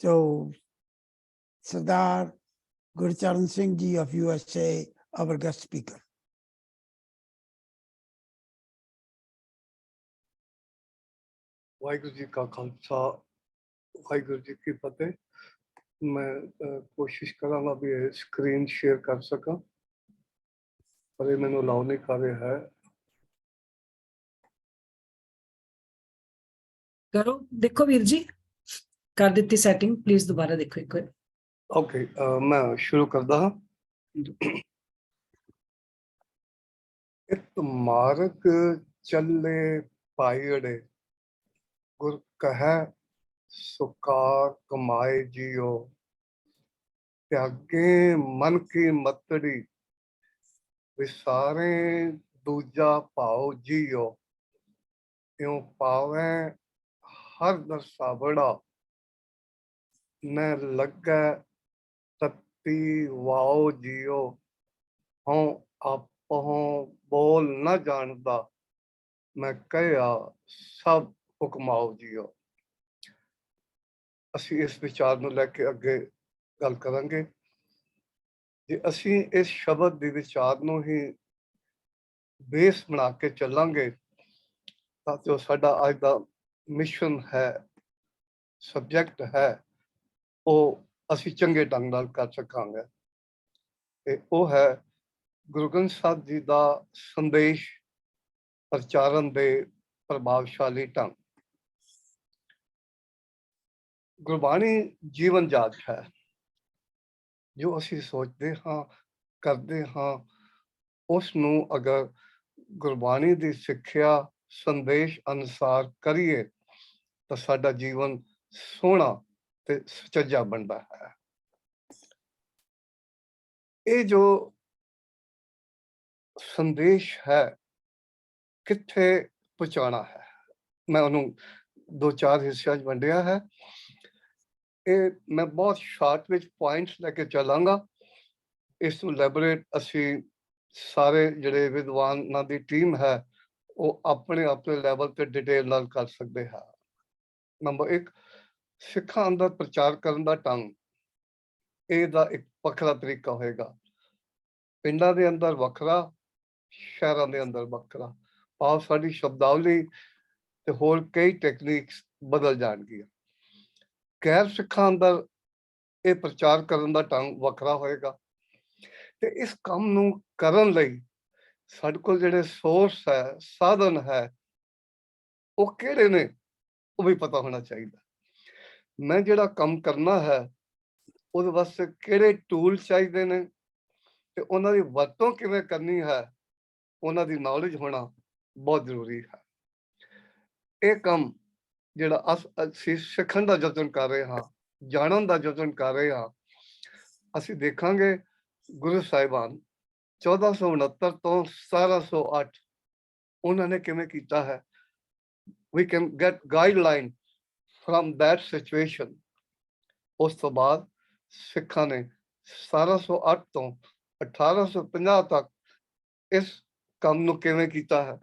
ਸੋ ਸਰਦਾਰ Gurcharan Singh ji of USA, our guest speaker.
Waheguru ji ਕਾ ਖਾਲਸਾ, ਵਾਹਿਗੁਰੂ ਜੀ ਕੀ ਫਤਿਹ। ਮੈਂ ਕੋਸ਼ਿਸ਼ ਕਰਾਂਗਾ ਵੀ ਇਹ ਸਕਰੀਨ ਸ਼ੇਅਰ ਕਰ ਸਕਾਂ, ਪਰ ਇਹ ਮੈਨੂੰ ਅਲਾਉ ਨਹੀਂ ਕਰ ਰਿਹਾ ਹੈ।
ਕਰੋ, ਦੇਖੋ ਵੀਰ ਜੀ ਕਰ ਦਿੱਤੀ ਸੈਟਿੰਗ, ਪਲੀਜ਼ ਦੁਬਾਰਾ ਦੇਖੋ ਇੱਕ ਵਾਰ।
ਓਕੇ, ਮੈਂ ਸ਼ੁਰੂ ਕਰਦਾ ਹਾਂ। ਇੱਕ ਮਾਰਗ ਚੱਲੇ ਪਾਈੜੇ, ਗੁਰ ਕਹੈ ਸੁਕਾਰ ਕਮਾਏ ਜੀਓ, ਤਿਆਗੇ ਮਨ ਕੀ ਮਤੜੀ, ਵਿਸਾਰੇ ਦੂਜਾ ਭਾਉ ਜੀਓ, ਇਉ ਪਾਵੈ ਹਰ ਦਰਸਾਵੜਾ, ਨ ਲੱਗੈ ਤਤੀ ਵਾਓ ਜੀਓ, ਹਉ ਆਪਹੁ ਬੋਲ ਨਾ ਜਾਣਦਾ, ਮੈਂ ਕਹਿਆ ਸਭ ਹੁਕਮਾਓ ਜੀਓ। ਅਸੀਂ ਇਸ ਵਿਚਾਰ ਨੂੰ ਲੈ ਕੇ ਅੱਗੇ ਗੱਲ ਕਰਾਂਗੇ। ਜੇ ਅਸੀਂ ਇਸ ਸ਼ਬਦ ਦੇ ਵਿਚਾਰ ਨੂੰ ਹੀ ਬੇਸ ਬਣਾ ਕੇ ਚੱਲਾਂਗੇ ਤਾਂ ਜੋ ਸਾਡਾ ਅੱਜ ਦਾ ਮਿਸ਼ਨ ਹੈ, ਸਬਜੈਕਟ ਹੈ, ਉਹ ਅਸੀਂ ਚੰਗੇ ਢੰਗ ਨਾਲ ਕਰ ਸਕਾਂਗੇ। ਤੇ ਉਹ ਹੈ ਗੁਰੂ ਗ੍ਰੰਥ ਸਾਹਿਬ ਜੀ ਦਾ ਸੰਦੇਸ਼ ਪ੍ਰਚਾਰਨ ਦੇ ਪ੍ਰਭਾਵਸ਼ਾਲੀ ਢੰਗ। ਗੁਰਬਾਣੀ ਜੀਵਨ ਜਾਚ ਹੈ। ਜੋ ਅਸੀਂ ਸੋਚਦੇ ਹਾਂ, ਕਰਦੇ ਹਾਂ, ਉਸ ਨੂੰ ਅਗਰ ਗੁਰਬਾਣੀ ਦੀ ਸਿੱਖਿਆ ਸੰਦੇਸ਼ ਅਨੁਸਾਰ ਕਰੀਏ ਤਾਂ ਸਾਡਾ ਜੀਵਨ ਸੋਹਣਾ ਤੇ ਸੁਚੱਜਾ ਬਣਦਾ ਹੈ। ਇਹ ਜੋ ਸੰਦੇਸ਼ ਹੈ ਕਿੱਥੇ ਪਹੁੰਚਾਉਣਾ ਹੈ, ਮੈਂ ਉਹਨੂੰ 2-4 ਹਿੱਸਿਆਂ 'ਚ ਵੰਡਿਆ ਹੈ। ਇਹ ਮੈਂ ਬਹੁਤ ਸ਼ਾਰਟ ਵਿੱਚ ਪੁਆਇੰਟਸ ਲੈ ਕੇ ਚੱਲਾਂਗਾ। ਇਸ ਨੂੰ ਲੈਬੋਰੇਟ ਅਸੀਂ ਸਾਰੇ ਜਿਹੜੇ ਵਿਦਵਾਨਾਂ ਦੀ ਟੀਮ ਹੈ ਉਹ ਆਪਣੇ ਲੈਵਲ ਤੇ ਡਿਟੇਲ ਨਾਲ ਕਰ ਸਕਦੇ ਹਾਂ। ਨੰਬਰ 1, ਸਿੱਖਾਂ ਅੰਦਰ ਪ੍ਰਚਾਰ ਕਰਨ ਦਾ ਢੰਗ। ਇਹਦਾ ਇੱਕ ਵੱਖਰਾ ਤਰੀਕਾ ਹੋਏਗਾ। ਪਿੰਡਾਂ ਦੇ ਅੰਦਰ ਵੱਖਰਾ, ਸ਼ਹਿਰਾਂ ਦੇ ਅੰਦਰ ਵੱਖਰਾ। ਭਾਵ ਸਾਡੀ ਸ਼ਬਦਾਵਲੀ ਤੇ ਹੋਰ ਕਈ ਟੈਕਨੀਕਸ ਬਦਲ ਜਾਣਗੀਆਂ। ਗੈਰ ਸਿੱਖਾਂ ਅੰਦਰ ਇਹ ਪ੍ਰਚਾਰ ਕਰਨ ਦਾ ਢੰਗ ਵੱਖਰਾ ਹੋਏਗਾ। ਤੇ ਇਸ ਕੰਮ ਨੂੰ ਕਰਨ ਲਈ ਸਾਡੇ ਕੋਲ ਜਿਹੜੇ ਸੋਰਸ ਹੈ, ਸਾਧਨ ਹੈ, ਉਹ ਕਿਹੜੇ ਨੇ ਉਹ ਵੀ ਪਤਾ ਹੋਣਾ ਚਾਹੀਦਾ। ਮੈਂ ਜਿਹੜਾ ਕੰਮ ਕਰਨਾ ਹੈ ਉਹਦੇ ਵਾਸਤੇ ਕਿਹੜੇ ਟੂਲ ਚਾਹੀਦੇ ਨੇ, ਤੇ ਉਹਨਾਂ ਦੀ ਵਰਤੋਂ ਕਿਵੇਂ ਕਰਨੀ ਹੈ, ਉਹਨਾਂ ਦੀ ਨੌਲੇਜ ਹੋਣਾ ਬਹੁਤ ਜ਼ਰੂਰੀ ਹੈ। ਇਹ ਕੰਮ ਜਿਹੜਾ ਅਸੀਂ ਸਿੱਖਣ ਦਾ ਯਤਨ ਕਰ ਰਹੇ ਹਾਂ, ਜਾਣਨ ਦਾ ਯਤਨ ਕਰ ਰਹੇ ਹਾਂ, ਅਸੀਂ ਦੇਖਾਂਗੇ ਗੁਰੂ ਸਾਹਿਬਾਨ 1469 ਤੋਂ 1708 ਉਹਨਾਂ ਨੇ ਕਿਵੇਂ ਕੀਤਾ ਹੈ। We can get guideline from that situation. ਉਸ ਤੋਂ ਬਾਅਦ ਸਿੱਖਾਂ ਨੇ 1708 ਤੋਂ 1850 ਤੱਕ ਇਸ ਕੰਮ ਨੂੰ ਕਿਵੇਂ ਕੀਤਾ ਹੈ।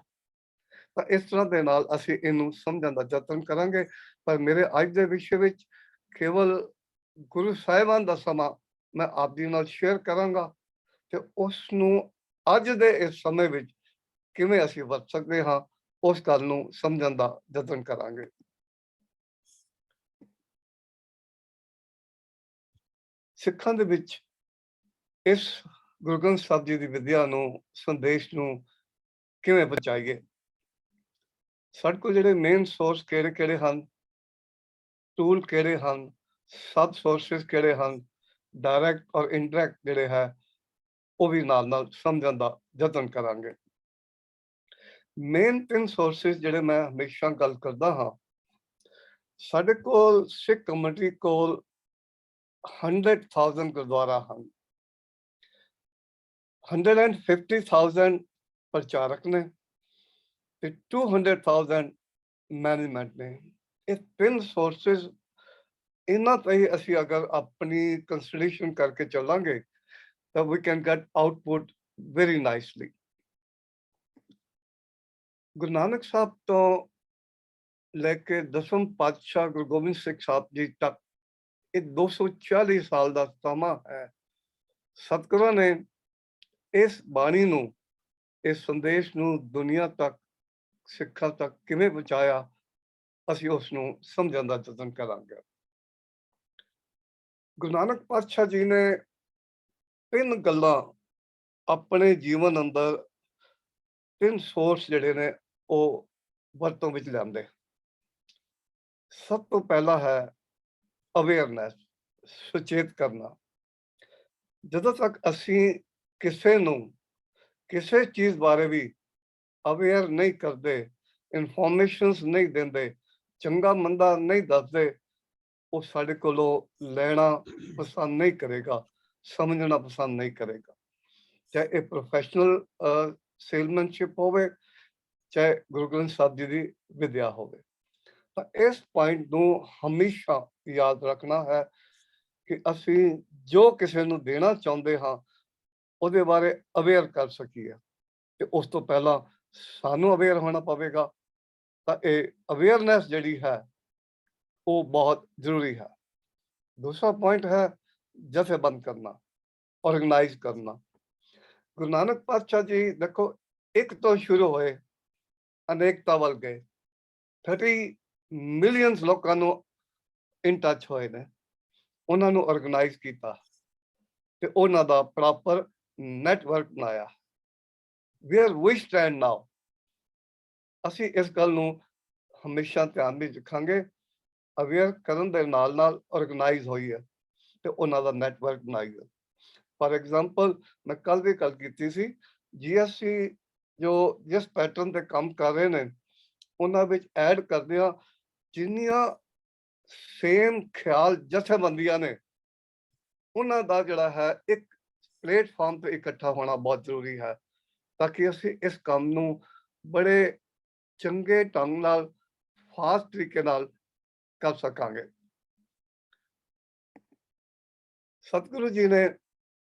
ਤਾਂ ਇਸ ਤਰ੍ਹਾਂ ਦੇ ਨਾਲ ਅਸੀਂ ਇਹਨੂੰ ਸਮਝਣ ਦਾ ਯਤਨ ਕਰਾਂਗੇ। ਪਰ ਮੇਰੇ ਅੱਜ ਦੇ ਵਿਸ਼ੇ ਵਿੱਚ ਕੇਵਲ ਗੁਰੂ ਸਾਹਿਬਾਨ ਦਾ ਸਮਾਂ ਮੈਂ ਆਪ ਜੀ ਨਾਲ ਸ਼ੇਅਰ ਕਰਾਂਗਾ ਤੇ ਉਸ ਨੂੰ ਅੱਜ ਦੇ ਇਸ ਸਮੇਂ ਵਿੱਚ ਕਿਵੇਂ ਅਸੀਂ ਵਰਤ ਸਕਦੇ ਹਾਂ, ਉਸ ਗੱਲ ਨੂੰ ਸਮਝਣ ਦਾ ਯਤਨ ਕਰਾਂਗੇ। ਸਿੱਖਾਂ ਦੇ ਵਿੱਚ ਇਸ ਗੁਰੂ ਗ੍ਰੰਥ ਸਾਹਿਬ ਜੀ ਦੀ ਵਿਦਿਆ ਨੂੰ, ਸੰਦੇਸ਼ ਨੂੰ ਕਿਵੇਂ ਪਹੁੰਚਾਈਏ। ਸਾਡੇ ਕੋਲ ਜਿਹੜੇ ਮੇਨ ਸੋਰਸ ਕਿਹੜੇ ਹਨ, ਟੂਲ ਕਿਹੜੇ ਹਨ, ਸਬ ਸੋਰਸਿਸ ਕਿਹੜੇ ਹਨ, ਡਾਇਰੈਕਟ ਔਰ ਇਨਡਾਇਰੈਕਟ ਜਿਹੜੇ ਹੈ ਉਹ ਵੀ ਨਾਲ ਸਮਝਣ ਦਾ ਯਤਨ ਕਰਾਂਗੇ। ਮੇਨ 3 ਸੋਰਸਿਸ ਜਿਹੜੇ ਮੈਂ ਹਮੇਸ਼ਾ ਗੱਲ ਕਰਦਾ ਹਾਂ, ਸਾਡੇ ਕੋਲ ਸਿੱਖ ਕਮਿਊਨਿਟੀ ਕੋਲ 100,000 ਗੁਰਦੁਆਰਾ ਹਨ, 150,000 ਪ੍ਰਚਾਰਕ ਨੇ ਤੇ 200,000 ਮੈਨੇਜਮੈਂਟ ਨੇ। ਇਹ 3 ਸੋਰਸਿਸ ਇਹਨਾਂ ਤੇ ਹੀ ਅਸੀਂ ਅਗਰ ਆਪਣੀ ਕੰਸੀਡਰੇਸ਼ਨ ਕਰਕੇ ਚੱਲਾਂਗੇ ਤਾਂ we can get output very nicely. Guru Nanak Sahib ਤੋਂ ਲੈ ਕੇ 10ਵੇਂ ਪਾਤਸ਼ਾਹ ਗੁਰੂ ਗੋਬਿੰਦ ਸਿੰਘ ਸਾਹਿਬ ਜੀ ਤੱਕ ਇਹ 240 ਸਾਲ ਦਾ ਸਮਾਂ ਹੈ। ਸਤਿਗੁਰਾਂ ਨੇ ਇਸ ਬਾਣੀ ਨੂੰ, ਇਸ ਸੰਦੇਸ਼ ਨੂੰ ਦੁਨੀਆ ਤੱਕ, ਸਿੱਖਾਂ ਤੱਕ ਕਿਵੇਂ ਪਹੁੰਚਾਇਆ, ਅਸੀਂ ਉਸ ਨੂੰ ਸਮਝਣ ਦਾ ਯਤਨ ਕਰਾਂਗੇ। ਗੁਰੂ ਨਾਨਕ ਪਾਤਸ਼ਾਹ ਜੀ ਨੇ 3 ਗੱਲਾਂ ਆਪਣੇ ਜੀਵਨ ਅੰਦਰ, 3 ਸੋਰਸ ਜਿਹੜੇ ਨੇ ਉਹ ਵਰਤੋਂ ਵਿੱਚ ਲਿਆਂਦੇ। ਸਭ ਤੋਂ ਪਹਿਲਾ ਹੈ ਅਵੇਅਰਨੈਸ, ਸੁਚੇਤ ਕਰਨਾ। ਜਦੋਂ ਤੱਕ ਅਸੀਂ ਕਿਸੇ ਨੂੰ ਕਿਸੇ ਚੀਜ਼ ਬਾਰੇ ਵੀ ਅਵੇਅਰ ਨਹੀਂ ਕਰਦੇ, ਇਨਫੋਰਮੇਸ਼ਨਸ ਨਹੀਂ ਦਿੰਦੇ, ਚੰਗਾ ਮੰਦਾ ਨਹੀਂ ਦੱਸਦੇ, ਉਹ ਸਾਡੇ ਕੋਲੋਂ ਲੈਣਾ ਪਸੰਦ ਨਹੀਂ ਕਰੇਗਾ, ਸਮਝਣਾ ਪਸੰਦ ਨਹੀਂ ਕਰੇਗਾ। ਚਾਹੇ ਇਹ ਪ੍ਰੋਫੈਸ਼ਨਲ ਸੇਲਮੈਨਸ਼ਿਪ ਹੋਵੇ, ਚਾਹੇ ਗੁਰੂ ਗ੍ਰੰਥ ਸਾਹਿਬ ਜੀ ਦੀ ਵਿਦਿਆ ਹੋਵੇ। ਤਾਂ ਇਸ ਪੁਆਇੰਟ ਨੂੰ ਹਮੇਸ਼ਾ ਯਾਦ ਰੱਖਣਾ ਹੈ ਕਿ ਅਸੀਂ ਜੋ ਕਿਸੇ ਨੂੰ ਦੇਣਾ ਚਾਹੁੰਦੇ ਹਾਂ ਉਹਦੇ ਬਾਰੇ ਅਵੇਅਰ ਕਰ ਸਕੀਏ ਤੇ ਉਸ ਤੋਂ ਪਹਿਲਾਂ ਸਾਨੂੰ ਅਵੇਅਰ ਹੋਣਾ ਪਵੇਗਾ। ਤਾਂ ਇਹ ਅਵੇਅਰਨੈਸ ਜਿਹੜੀ ਹੈ ਉਹ ਬਹੁਤ ਜ਼ਰੂਰੀ ਹੈ। ਦੂਸਰਾ ਪੁਆਇੰਟ ਹੈ ਜਥੇਬੰਦ ਕਰਨਾ, ਆਰਗੇਨਾਈਜ਼ ਕਰਨਾ। ਗੁਰੂ ਨਾਨਕ ਪਾਤਸ਼ਾਹ ਜੀ ਦੇਖੋ, ਇੱਕ ਤੋਂ ਸ਼ੁਰੂ ਹੋਏ, ਅਨੇਕਤਾ ਵੱਲ ਗਏ, 30 ਮਿਲੀਅਨ ਲੋਕਾਂ ਨੂੰ ਇਨ ਟੱਚ ਹੋਏ ਨੇ, ਉਹਨਾਂ ਨੂੰ ਆਰਗੇਨਾਈਜ਼ ਕੀਤਾ ਤੇ ਉਹਨਾਂ ਦਾ ਪ੍ਰੋਪਰ ਨੈਟਵਰਕ ਬਣਾਇਆ। ਵੇਅਰ ਵੀ ਸਟੈਂਡ ਨਾਓ, ਅਸੀਂ ਇਸ ਗੱਲ ਨੂੰ ਹਮੇਸ਼ਾ ਧਿਆਨ ਵਿੱਚ ਰੱਖਾਂਗੇ। ਅਵੇਅਰ ਕਰਨ ਦੇ ਨਾਲ ਆਰਗੇਨਾਈਜ਼ ਹੋਈ ਹੈ ਤੇ ਉਹਨਾਂ ਦਾ ਨੈਟਵਰਕ ਬਣਾਈ ਹੈ। ਫਾਰ ਐਗਜ਼ਾਮਪਲ, ਮੈਂ ਕੱਲ ਵੀ ਗੱਲ ਕੀਤੀ ਸੀ, GSC ਜੋ ਜਿਸ ਪੈਟਰਨ ਤੇ ਕੰਮ ਕਰ ਰਹੇ ਨੇ ਉਹਨਾਂ ਵਿੱਚ ਐਡ ਕਰਦੇ ਆ ਜਿੰਨੀਆਂ ਸੇਮ ਖਿਆਲ ਜਥੇਬੰਦੀਆਂ ਨੇ, ਉਹਨਾਂ ਦਾ ਜਿਹੜਾ ਹੈ ਇੱਕ ਪਲੇਟਫਾਰਮ ਤੇ ਇਕੱਠਾ ਹੋਣਾ ਬਹੁਤ ਜ਼ਰੂਰੀ ਹੈ ਤਾਂ ਕਿ ਅਸੀਂ ਇਸ ਕੰਮ ਨੂੰ ਬੜੇ ਚੰਗੇ ਢੰਗ ਨਾਲ, ਫਾਸਟ ਤਰੀਕੇ ਨਾਲ ਕਰ ਸਕਾਂਗੇ। ਸਤਿਗੁਰੂ ਜੀ ਨੇ,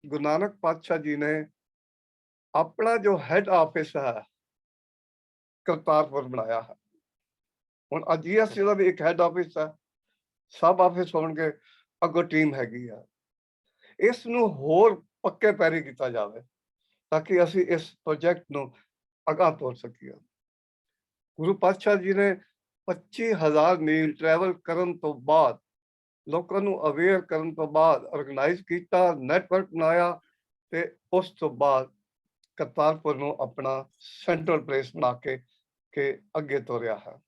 ਗੁਰੂ ਨਾਨਕ ਪਾਤਸ਼ਾਹ ਜੀ ਨੇ ਆਪਣਾ ਜੋ ਹੈਡ ਆਫਿਸ ਹੈ ਕਰਤਾਰਪੁਰ ਬਣਾਇਆ ਹੈ। ਹੁਣ GSC ਦਾ ਵੀ ਇੱਕ ਹੈਡ ਆਫਿਸ ਹੈ, ਸਬ ਆਫਿਸ ਹੋਣਗੇ, ਅੱਗੋਂ ਟੀਮ ਹੈਗੀ ਆ। ਇਸ ਨੂੰ ਹੋਰ ਪੱਕੇ ਪੈਰੀ ਕੀਤਾ ਜਾਵੇ ਤਾਂ ਕਿ ਅਸੀਂ ਇਸ ਪ੍ਰੋਜੈਕਟ ਨੂੰ ਅਗਾਂਹ ਤੋਰ ਸਕੀਏ। ਗੁਰੂ ਪਾਤਸ਼ਾਹ ਜੀ ਨੇ 25,000 ਮੀਲ ਟਰੈਵਲ ਕਰਨ ਤੋਂ ਬਾਅਦ, ਲੋਕਾਂ ਨੂੰ ਅਵੇਅਰ ਕਰਨ ਤੋਂ ਬਾਅਦ ਆਰਗੇਨਾਈਜ਼ ਕੀਤਾ, ਨੈਟਵਰਕ ਬਣਾਇਆ ਤੇ ਉਸ ਤੋਂ ਬਾਅਦ ਕਰਤਾਰਪੁਰ ਨੂੰ ਆਪਣਾ ਸੈਂਟਰਲ ਪਲੇਸ ਬਣਾ ਕੇ ਅੱਗੇ ਤੋਰਿਆ ਹੈ।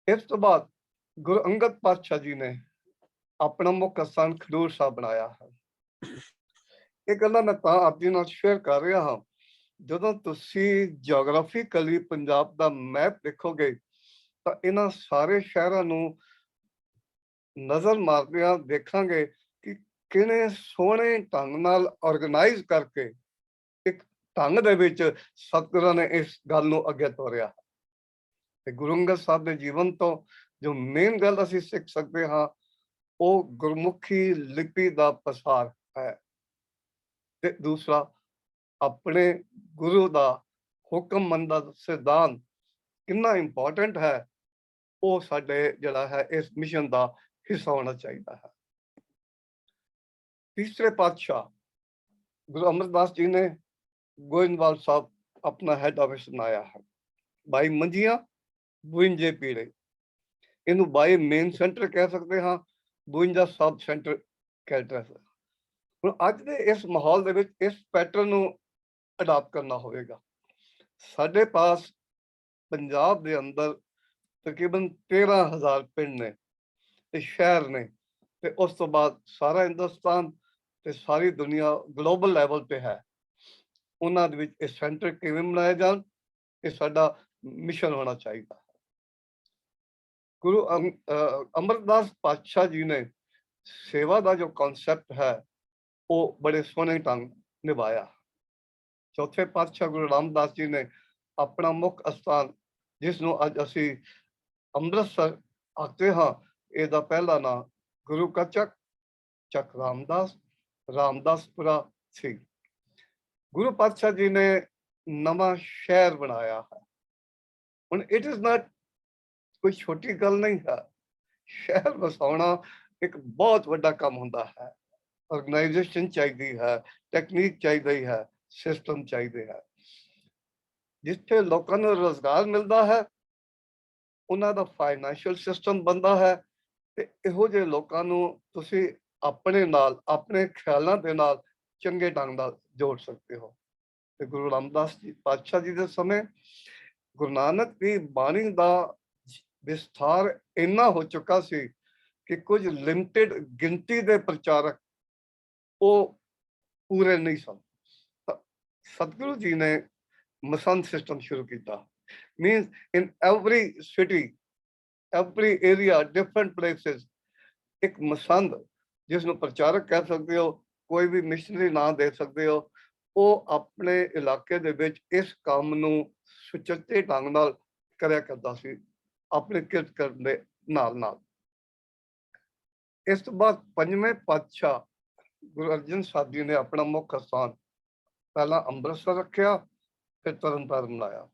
ਇਸ ਤੋਂ ਬਾਅਦ ਗੁਰੂ ਅੰਗਦ ਪਾਤਸ਼ਾਹ ਜੀ ਨੇ ਆਪਣਾ ਮੁੱਖ ਸਥਾਨ ਖਡੂਰ ਸਾਹਿਬ ਬਣਾਇਆ ਹੈ। ਇਹ ਗੱਲਾਂ ਮੈਂ ਤਾਂ ਆਪ ਜੀ ਨਾਲ ਸ਼ੇਅਰ ਕਰ ਰਿਹਾ ਹਾਂ, ਜਦੋਂ ਤੁਸੀਂ ਜਿਓਗ੍ਰਾਫੀਕਲੀ ਪੰਜਾਬ ਦਾ ਮੈਪ ਦੇਖੋਗੇ ਤਾਂ ਇਹਨਾਂ ਸਾਰੇ ਸ਼ਹਿਰਾਂ ਨੂੰ ਨਜ਼ਰ ਮਾਰਦਿਆਂ ਦੇਖਾਂਗੇ ਕਿ ਕਿਹਨੇ ਸੋਹਣੇ ਢੰਗ ਨਾਲ ਆਰਗੇਨਾਈਜ਼ ਕਰਕੇ ਇੱਕ ਢੰਗ ਦੇ ਵਿੱਚ ਸਤਿਗੁਰਾਂ ਨੇ ਇਸ ਗੱਲ ਨੂੰ ਅੱਗੇ ਤੋਰਿਆ। ਤੇ ਗੁਰੂ ਅੰਗਦ ਸਾਹਿਬ ਦੇ ਜੀਵਨ ਤੋਂ ਜੋ ਮੇਨ ਗੱਲ ਅਸੀਂ ਸਿੱਖ ਸਕਦੇ ਹਾਂ ਉਹ ਗੁਰਮੁਖੀ ਲਿਪੀ ਦਾ ਪਸਾਰ ਹੈ, ਤੇ ਦੂਸਰਾ ਆਪਣੇ ਗੁਰੂ ਦਾ ਹੁਕਮ ਮੰਨਦਾ ਸਿਧਾਂਤ ਕਿੰਨਾ ਇੰਪੋਰਟੈਂਟ ਹੈ, ਉਹ ਸਾਡੇ ਜਿਹੜਾ ਹੈ ਇਸ ਮਿਸ਼ਨ ਦਾ ਹਿੱਸਾ ਹੋਣਾ ਚਾਹੀਦਾ ਹੈ। ਤੀਸਰੇ ਪਾਤਸ਼ਾਹ ਗੁਰੂ ਅਮਰਦਾਸ ਜੀ ਨੇ ਗੋਇੰਦਵਾਲ ਸਾਹਿਬ ਆਪਣਾ ਹੈਡ ਆਫਿਸ ਬਣਾਇਆ ਹੈ। 22 ਮੰਜੀਆਂ 52 ਪੀੜੇ, ਇਹਨੂੰ 22 ਮੇਨ ਸੈਂਟਰ ਕਹਿ ਸਕਦੇ ਹਾਂ, 52 ਸਬ ਸੈਂਟਰ ਕਹਿ। ਹੁਣ ਅੱਜ ਦੇ ਇਸ ਮਾਹੌਲ ਦੇ ਵਿੱਚ ਇਸ ਪੈਟਰਨ ਨੂੰ ਅਡਾਪਟ ਕਰਨਾ ਹੋਵੇਗਾ। ਸਾਡੇ ਪਾਸ ਪੰਜਾਬ ਦੇ ਅੰਦਰ ਤਕਰੀਬਨ 13,000 ਪਿੰਡ ਨੇ ਤੇ ਸ਼ਹਿਰ ਨੇ, ਤੇ ਉਸ ਤੋਂ ਬਾਅਦ ਸਾਰਾ ਹਿੰਦੁਸਤਾਨ ਤੇ ਸਾਰੀ ਦੁਨੀਆ ਗਲੋਬਲ ਲੈਵਲ ਤੇ ਹੈ। ਉਹਨਾਂ ਦੇ ਵਿੱਚ ਇਹ ਸੈਂਟਰ ਕਿਵੇਂ ਬਣਾਏ ਜਾਣ, ਇਹ ਸਾਡਾ ਮਿਸ਼ਨ ਹੋਣਾ ਚਾਹੀਦਾ। ਗੁਰੂ ਅਮਰਦਾਸ ਪਾਤਸ਼ਾਹ ਜੀ ਨੇ ਸੇਵਾ ਦਾ ਜੋ ਕਨਸੈਪਟ ਹੈ ਉਹ ਬੜੇ ਸੋਹਣੇ ਢੰਗ ਨਿਭਾਇਆ। ਚੌਥੇ ਪਾਤਸ਼ਾਹ ਗੁਰੂ ਰਾਮਦਾਸ ਜੀ ਨੇ ਆਪਣਾ ਮੁੱਖ ਅਸਥਾਨ, ਜਿਸ ਨੂੰ ਅੱਜ ਅਸੀਂ ਅੰਮ੍ਰਿਤਸਰ ਆਖਦੇ ਹਾਂ, ਇਹਦਾ ਪਹਿਲਾ ਨਾਂ ਗੁਰੂ ਕਾ ਚੱਕ ਰਾਮਦਾਸਪੁਰਾ ਸੀ। ਗੁਰੂ ਪਾਤਸ਼ਾਹ ਜੀ ਨੇ ਨਵਾਂ ਸ਼ਹਿਰ ਬਣਾਇਆ ਹੈ। ਹੁਣ ਇਟ ਇਜ਼ ਨਾਟ ਕੋਈ ਛੋਟੀ ਗੱਲ ਨਹੀਂ ਹੈ। ਸ਼ਹਿਰ ਵਸਾਉਣਾ ਇੱਕ ਬਹੁਤ ਵੱਡਾ ਕੰਮ ਹੁੰਦਾ ਹੈ। ਆਰਗੇਨਾਈਜੇਸ਼ਨ ਚਾਹੀਦੀ ਹੈ, ਟੈਕਨੀਕ ਚਾਹੀਦੀ ਹੈ, ਸਿਸਟਮ ਚਾਹੀਦੇ ਹੈ। ਜਿੱਥੇ ਲੋਕਾਂ ਨੂੰ ਰੋਜ਼ਗਾਰ ਮਿਲਦਾ ਹੈ, ਉਹਨਾਂ ਦਾ ਫਾਈਨੈਂਸ਼ੀਅਲ ਸਿਸਟਮ ਬਣਦਾ ਹੈ, ਤੇ ਇਹੋ ਜਿਹੇ ਲੋਕਾਂ ਨੂੰ ਤੁਸੀਂ ਆਪਣੇ ਨਾਲ, ਆਪਣੇ ਖਿਆਲਾਂ ਦੇ ਨਾਲ ਚੰਗੇ ਢੰਗ ਨਾਲ ਜੋੜ ਸਕਦੇ ਹੋ। ਤੇ ਗੁਰੂ ਰਾਮਦਾਸ ਜੀ ਪਾਤਸ਼ਾਹ ਜੀ ਦੇ ਸਮੇਂ ਗੁਰੂ ਨਾਨਕ ਦੀ ਬਾਣੀ ਦਾ ਵਿਸਥਾਰ ਇੰਨਾ ਹੋ ਚੁੱਕਾ ਸੀ ਕਿ ਕੁਝ ਲਿਮਟਿਡ ਗਿਣਤੀ ਦੇ ਪ੍ਰਚਾਰਕ ਉਹ ਪੂਰੇ ਨਹੀਂ ਸਨ। ਸਤਿਗੁਰੂ ਜੀ ਨੇ ਮਿਸ਼ਨ ਸਿਸਟਮ ਸ਼ੁਰੂ ਕੀਤਾ। ਮੀਨਸ ਇਨ every city, every area, different places ਇੱਕ ਮਸੰਦ, ਜਿਸ ਨੂੰ ਪ੍ਰਚਾਰਕ ਕਹਿ ਸਕਦੇ ਹੋ, ਕੋਈ ਵੀ ਮਿਸ਼ਨਰੀ ਨਾਂ ਦੇ ਸਕਦੇ ਹੋ, ਉਹ ਆਪਣੇ ਇਲਾਕੇ ਦੇ ਵਿੱਚ ਇਸ ਕੰਮ ਨੂੰ ਸੁਚੱਜੇ ਢੰਗ ਨਾਲ ਕਰਿਆ ਕਰਦਾ ਸੀ, ਆਪਣੇ ਕਿਰਤ ਕਰਨ ਦੇ ਨਾਲ ਨਾਲ। ਇਸ ਤੋਂ ਬਾਅਦ ਪੰਜਵੇਂ ਪਾਤਸ਼ਾਹ ਗੁਰੂ ਅਰਜਨ ਸਾਹਿਬ ਜੀ ਨੇ ਆਪਣਾ ਮੁੱਖ ਸਥਾਨ ਪਹਿਲਾਂ ਅੰਮ੍ਰਿਤਸਰ ਰੱਖਿਆ, ਫਿਰ ਤਰਨਤਾਰਨ ਲਾਇਆ,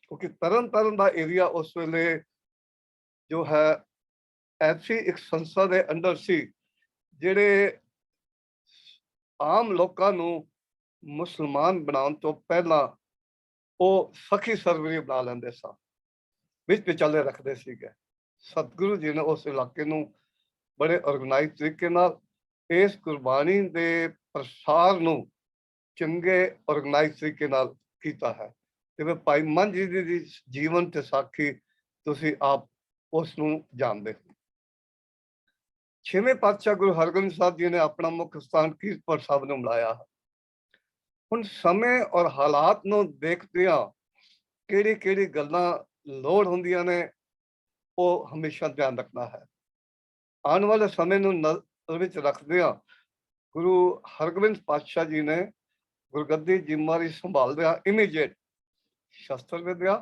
ਕਿਉਂਕਿ ਤਰਨਤਾਰਨ ਦਾ ਏਰੀਆ ਉਸ ਵੇਲੇ ਜੋ ਹੈ ਐਸੀ ਇੱਕ ਸੰਸਥਾ ਦੇ ਅੰਡਰ ਸੀ, ਜਿਹੜੇ ਆਮ ਲੋਕਾਂ ਨੂੰ ਮੁਸਲਮਾਨ ਬਣਾਉਣ ਤੋਂ ਪਹਿਲਾਂ ਉਹ ਸਖੀ ਸਰਵਰੀ ਬਣਾ ਲੈਂਦੇ ਸਨ, ਵਿੱਚ ਵਿਚਾਲੇ ਰੱਖਦੇ ਸੀਗੇ। ਸਤਿਗੁਰੂ ਜੀ ਨੇ ਉਸ ਇਲਾਕੇ ਨੂੰ ਬੜੇ ਆਰਗੇਨਾਈਜ਼ ਤਰੀਕੇ ਨਾਲ ਇਸ ਗੁਰਬਾਣੀ ਦੇ ਪ੍ਰਸਾਰ ਨੂੰ ਚੰਗੇ ਆਰਗੇਨਾਈਜ਼ ਤਰੀਕੇ ਨਾਲ ਕੀਤਾ ਹੈ। ਤੇ ਭਾਈ ਮਨ ਜੀ ਦੀ ਜੀਵਨ ਤੇ ਸਾਖੀ ਤੁਸੀਂ ਆਪ ਉਸ ਨੂੰ ਜਾਣਦੇ ਹੋ। ਛੇਵੇਂ ਪਾਤਸ਼ਾਹ ਗੁਰੂ ਹਰਗੋਬਿੰਦ ਸਾਹਿਬ ਜੀ ਨੇ ਆਪਣਾ ਮੁੱਖ ਸਥਾਨ ਕੀਰਤਪੁਰ ਸਾਹਿਬ ਨੂੰ ਬਣਾਇਆ। ਹੁਣ ਸਮੇਂ ਔਰ ਹਾਲਾਤ ਨੂੰ ਦੇਖਦਿਆਂ ਕਿਹੜੀ ਗੱਲਾਂ ਲੋੜ ਹੁੰਦੀਆਂ ਨੇ, ਉਹ ਹਮੇਸ਼ਾ ਧਿਆਨ ਰੱਖਣਾ ਹੈ। ਆਉਣ ਵਾਲੇ ਸਮੇਂ ਨੂੰ ਨਜ਼ਰ ਵਿੱਚ ਰੱਖਦਿਆਂ ਗੁਰੂ ਹਰਗੋਬਿੰਦ ਪਾਤਸ਼ਾਹ ਜੀ ਨੇ ਗੁਰਗੱਦੀ ਜ਼ਿੰਮੇਵਾਰੀ ਸੰਭਾਲਦਿਆਂ ਇਮੀਡੀਏਟ ਸ਼ਸਤਰ ਵਿਦਿਆ,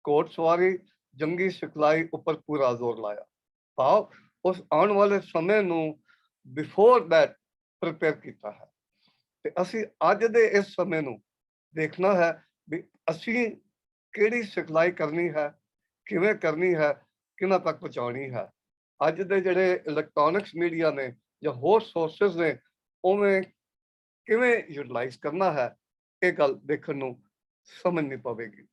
ਘੋੜ ਸਵਾਰੀ, ਜੰਗੀ ਸਿਖਲਾਈ ਉੱਪਰ ਪੂਰਾ ਜ਼ੋਰ ਲਾਇਆ। ਭਾਵ ਉਸ ਆਉਣ ਵਾਲੇ ਸਮੇਂ ਨੂੰ ਬਿਫੋਰ ਦੈਟ ਪ੍ਰਿਪੇਅਰ ਕੀਤਾ ਹੈ। ਤੇ ਅਸੀਂ ਅੱਜ ਦੇ ਇਸ ਸਮੇਂ ਨੂੰ ਦੇਖਣਾ ਹੈ ਵੀ ਅਸੀਂ ਕਿਹੜੀ ਸਿਖਲਾਈ ਕਰਨੀ ਹੈ, ਕਿਵੇਂ ਕਰਨੀ ਹੈ, ਕਿਹਨਾਂ ਤੱਕ ਪਹੁੰਚਾਉਣੀ ਹੈ। ਅੱਜ ਦੇ ਜਿਹੜੇ ਇਲੈਕਟ੍ਰੋਨਿਕਸ ਮੀਡੀਆ ਨੇ ਜਾਂ ਹੋਰ ਸੋਰਸਿਸ ਨੇ, ਉਵੇਂ ਕਿਵੇਂ ਯੂਟਿਲਾਈਜ਼ ਕਰਨਾ ਹੈ, ਇਹ ਗੱਲ ਦੇਖਣ ਨੂੰ ਸਮਝਣੀ ਪਵੇਗੀ।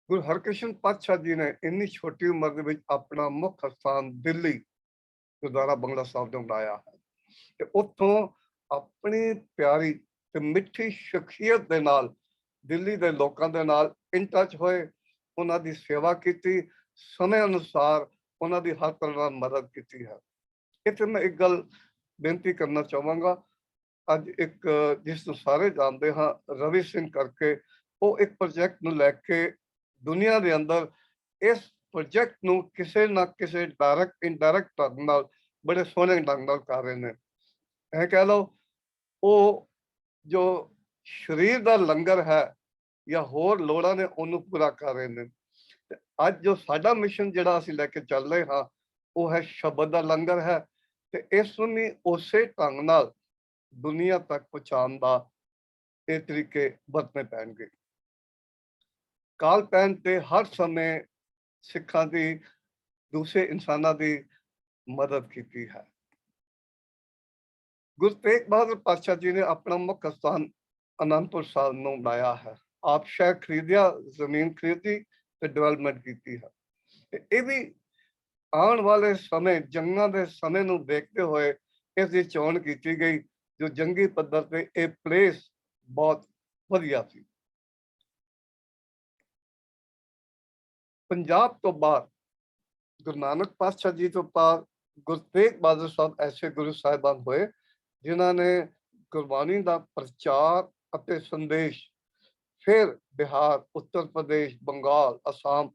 ਗੁਰੂ ਹਰਕ੍ਰਿਸ਼ਨ ਪਾਤਸ਼ਾਹ ਜੀ ਨੇ ਇੰਨੀ ਛੋਟੀ ਉਮਰ ਦੇ ਵਿੱਚ ਆਪਣਾ ਮੁੱਖ ਸਥਾਨ ਦਿੱਲੀ ਗੁਰਦੁਆਰਾ ਬੰਗਲਾ ਸਾਹਿਬ ਤੋਂ ਬਣਾਇਆ ਹੈ, ਤੇ ਉੱਥੋਂ ਆਪਣੀ ਪਿਆਰੀ ਤੇ ਮਿੱਠੀ ਸ਼ਖਸੀਅਤ ਦੇ ਨਾਲ ਦਿੱਲੀ ਦੇ ਲੋਕਾਂ ਦੇ ਨਾਲ ਇਨ ਟੱਚ ਹੋਏ, ਉਹਨਾਂ ਦੀ ਸੇਵਾ ਕੀਤੀ, ਸਮੇਂ ਅਨੁਸਾਰ ਉਹਨਾਂ ਦੀ ਹਰ ਤਰ੍ਹਾਂ ਨਾਲ ਮਦਦ ਕੀਤੀ ਹੈ। ਇੱਥੇ ਮੈਂ ਇੱਕ ਗੱਲ ਬੇਨਤੀ ਕਰਨਾ ਚਾਹਾਂਗਾ। ਅੱਜ ਇੱਕ ਜਿਸ ਨੂੰ ਸਾਰੇ ਜਾਣਦੇ ਹਾਂ ਰਵੀ ਸਿੰਘ ਕਰਕੇ, ਉਹ ਇੱਕ ਪ੍ਰੋਜੈਕਟ ਨੂੰ ਲੈ ਕੇ ਦੁਨੀਆ ਦੇ ਅੰਦਰ ਇਸ ਪ੍ਰੋਜੈਕਟ ਨੂੰ ਕਿਸੇ ਨਾ ਕਿਸੇ ਡਾਇਰੈਕਟ ਇਨਡਾਇਰੈਕਟ ਢੰਗ ਨਾਲ ਬੜੇ ਸੋਹਣੇ ਢੰਗ ਨਾਲ ਕਰ ਰਹੇ ਨੇ। ਇਹ ਕਹਿ ਲਓ ਉਹ ਜੋ ਸਰੀਰ ਦਾ ਲੰਗਰ ਹੈ ਜਾਂ ਹੋਰ ਲੋੜਾਂ ਨੇ ਉਹਨੂੰ ਪੂਰਾ ਕਰ ਰਹੇ ਨੇ। ਤੇ ਅੱਜ ਜੋ ਸਾਡਾ ਮਿਸ਼ਨ ਜਿਹੜਾ ਅਸੀਂ ਲੈ ਕੇ ਚੱਲ ਰਹੇ ਹਾਂ ਉਹ ਹੈ ਸ਼ਬਦ ਦਾ ਲੰਗਰ ਹੈ, ਤੇ ਇਸ ਨੂੰ ਵੀ ਉਸੇ ਢੰਗ ਨਾਲ ਦੁਨੀਆ ਤੱਕ ਪਹੁੰਚਾਉਣ ਦਾ ਇਹ ਤਰੀਕੇ ਵਰਤਣੇ ਪੈਣਗੇ। ਕਾਲ ਪੈਣ ਤੇ ਹਰ ਸਮੇਂ ਸਿੱਖਾਂ ਦੀ ਦੂਸਰੇ ਇਨਸਾਨਾਂ ਦੀ ਮਦਦ ਕੀਤੀ ਹੈ। ਗੁਰੂ ਤੇਗ ਬਹਾਦਰ ਪਾਤਸ਼ਾਹ ਜੀ ਨੇ ਆਪਣਾ ਮੁੱਖ ਸਥਾਨ ਅਨੰਦਪੁਰ ਸਾਹਿਬ ਨੂੰ ਬਣਾਇਆ ਹੈ। ਆਪ ਸ਼ਹਿਰ ਖਰੀਦਿਆ, ਜ਼ਮੀਨ ਖਰੀਦੀ ਤੇ ਡਿਵੈਲਪਮੈਂਟ ਕੀਤੀ ਹੈ। ਤੇ ਇਹ ਵੀ ਆਉਣ ਵਾਲੇ ਸਮੇਂ ਜੰਗਾਂ ਦੇ ਸਮੇਂ ਨੂੰ ਦੇਖਦੇ ਹੋਏ ਇਸ ਦੀ ਚੋਣ ਕੀਤੀ ਗਈ, ਜੋ ਜੰਗੀ ਪੱਧਰ ਤੇ ਇਹ ਪਲੇਸ ਬਹੁਤ ਵਧੀਆ ਸੀ। ਪੰਜਾਬ ਤੋਂ ਬਾਅਦ ਗੁਰੂ ਨਾਨਕ ਪਾਤਸ਼ਾਹ ਜੀ ਤੋਂ ਬਾਅਦ ਗੁਰੂ ਤੇਗ ਬਹਾਦਰ ਸਾਹਿਬ ਐਸੇ ਗੁਰੂ ਸਾਹਿਬਾਨ ਹੋਏ ਜਿਨ੍ਹਾਂ ਨੇ ਗੁਰਬਾਣੀ ਦਾ ਪ੍ਰਚਾਰ ਅਤੇ ਸੰਦੇਸ਼ ਫਿਰ ਬਿਹਾਰ, ਉੱਤਰ ਪ੍ਰਦੇਸ਼, ਬੰਗਾਲ, ਅਸਾਮ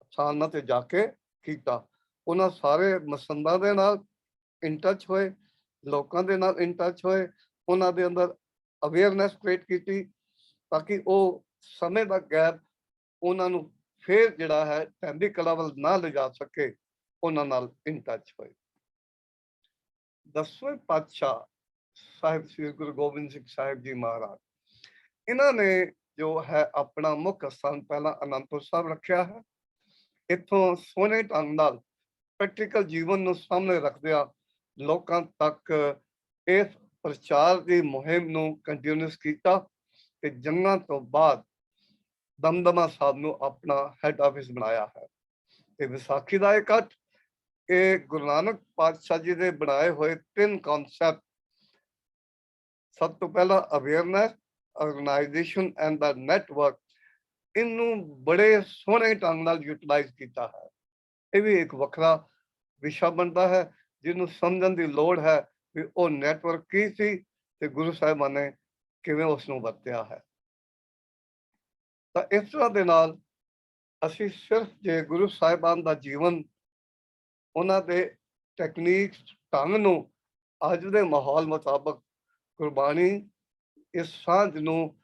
ਸਥਾਨਾਂ ਤੇ ਜਾ ਕੇ ਕੀਤਾ। ਉਹਨਾਂ ਸਾਰੇ ਮਸੰਦਾਂ ਦੇ ਨਾਲ ਇਨ ਟੱਚ ਹੋਏ, ਲੋਕਾਂ ਦੇ ਨਾਲ ਇਨ ਟੱਚ ਹੋਏ, ਉਹਨਾਂ ਦੇ ਅੰਦਰ ਅਵੇਅਰਨੈਸ ਕ੍ਰੀਏਟ ਕੀਤੀ ਤਾਂ ਕਿ ਉਹ ਸਮੇਂ ਦਾ ਗੈਪ ਉਹਨਾਂ ਨੂੰ ਫਿਰ ਜਿਹੜਾ ਹੈ ਟੈਂਦੀ ਕਲਾ ਵੱਲ ਨਾ ਲਿਜਾ ਸਕੇ, ਉਹਨਾਂ ਨਾਲ ਇਨ ਟੱਚ ਹੋਏ। 10ਵੇਂ ਪਾਤਸ਼ਾਹ ਸਾਹਿਬ ਸ੍ਰੀ ਗੁਰੂ ਗੋਬਿੰਦ ਸਿੰਘ ਸਾਹਿਬ ਜੀ ਮਹਾਰਾਜ, ਇਹਨਾਂ ਨੇ ਜੋ ਹੈ ਆਪਣਾ ਮੁੱਖ ਸਥਾਨ ਪਹਿਲਾਂ ਅਨੰਦਪੁਰ ਸਾਹਿਬ ਰੱਖਿਆ ਹੈ। ਇੱਥੋਂ ਸੋਹਣੇ ਢੰਗ ਨਾਲ ਪ੍ਰੈਕਟੀਕਲ ਜੀਵਨ ਨੂੰ ਸਾਹਮਣੇ ਰੱਖਦਿਆਂ ਲੋਕਾਂ ਤੱਕ ਇਸ ਪ੍ਰਚਾਰ ਦੀ ਮੁਹਿੰਮ ਨੂੰ ਕੰਟੀਨਿਊਸ ਕੀਤਾ ਤੇ ਜੰਗਾਂ ਤੋਂ ਬਾਅਦ ਦਮਦਮਾ ਸਾਹਿਬ ਨੂੰ ਆਪਣਾ ਹੈੱਡ ਆਫਿਸ ਬਣਾਇਆ ਹੈ। ਤੇ ਵਿਸਾਖੀ ਦਾ ਇਕੱਠ ਇਹ ਗੁਰੂ ਨਾਨਕ ਪਾਤਸ਼ਾਹ ਜੀ ਦੇ ਬਣਾਏ ਹੋਏ 3 ਕਨਸੈਪਟ, ਸਭ ਤੋਂ ਪਹਿਲਾਂ awareness, organisation and the network, ਇਹਨੂੰ ਬੜੇ ਸੋਹਣੇ ਢੰਗ ਨਾਲ ਯੂਟਿਲਾਈਜ਼ ਕੀਤਾ ਹੈ। ਇਹ ਵੀ ਇੱਕ ਵੱਖਰਾ ਵਿਸ਼ਾ ਬਣਦਾ ਹੈ ਜਿਹਨੂੰ ਸਮਝਣ ਦੀ ਲੋੜ ਹੈ ਵੀ ਉਹ ਨੈਟਵਰਕ ਕੀ ਸੀ ਤੇ ਗੁਰੂ ਸਾਹਿਬਾਂ ਨੇ ਕਿਵੇਂ ਉਸ ਨੂੰ ਵਰਤਿਆ ਹੈ। ਤਾਂ ਇਸ ਤਰ੍ਹਾਂ ਦੇ ਨਾਲ ਅਸੀਂ ਸਿਰਫ ਜੇ ਗੁਰੂ ਸਾਹਿਬਾਨ ਦਾ ਜੀਵਨ, ਉਹਨਾਂ ਦੇ ਟੈਕਨੀਕ ਢੰਗ ਨੂੰ ਅੱਜ ਦੇ ਮਾਹੌਲ ਮੁਤਾਬਕ ਗੁਰਬਾਣੀ ਇਸ ਸਾਂਝ ਨੂੰ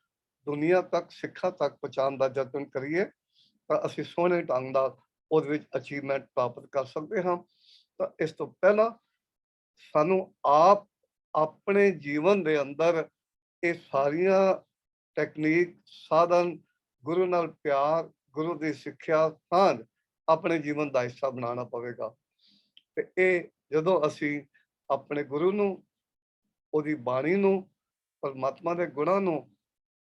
ਦੁਨੀਆ ਤੱਕ, ਸਿੱਖਾਂ ਤੱਕ ਪਹੁੰਚਾਉਣ ਦਾ ਯਤਨ ਕਰੀਏ ਤਾਂ ਅਸੀਂ ਸੋਹਣੇ ਢੰਗ ਨਾਲ ਉਹਦੇ ਵਿੱਚ ਅਚੀਵਮੈਂਟ ਪ੍ਰਾਪਤ ਕਰ ਸਕਦੇ ਹਾਂ। ਤਾਂ ਇਸ ਤੋਂ ਪਹਿਲਾਂ ਸਾਨੂੰ ਆਪ ਆਪਣੇ ਜੀਵਨ ਦੇ ਅੰਦਰ ਇਹ ਸਾਰੀਆਂ ਟੈਕਨੀਕ, ਸਾਧਨ, ਗੁਰੂ ਨਾਲ ਪਿਆਰ, ਗੁਰੂ ਦੀ ਸਿੱਖਿਆ, ਸਾਂਝ ਆਪਣੇ ਜੀਵਨ ਦਾ ਹਿੱਸਾ ਬਣਾਉਣਾ ਪਵੇਗਾ। ਤੇ ਇਹ ਜਦੋਂ ਅਸੀਂ ਆਪਣੇ ਗੁਰੂ ਨੂੰ, ਉਹਦੀ ਬਾਣੀ ਨੂੰ, ਪਰਮਾਤਮਾ ਦੇ ਗੁਣਾਂ ਨੂੰ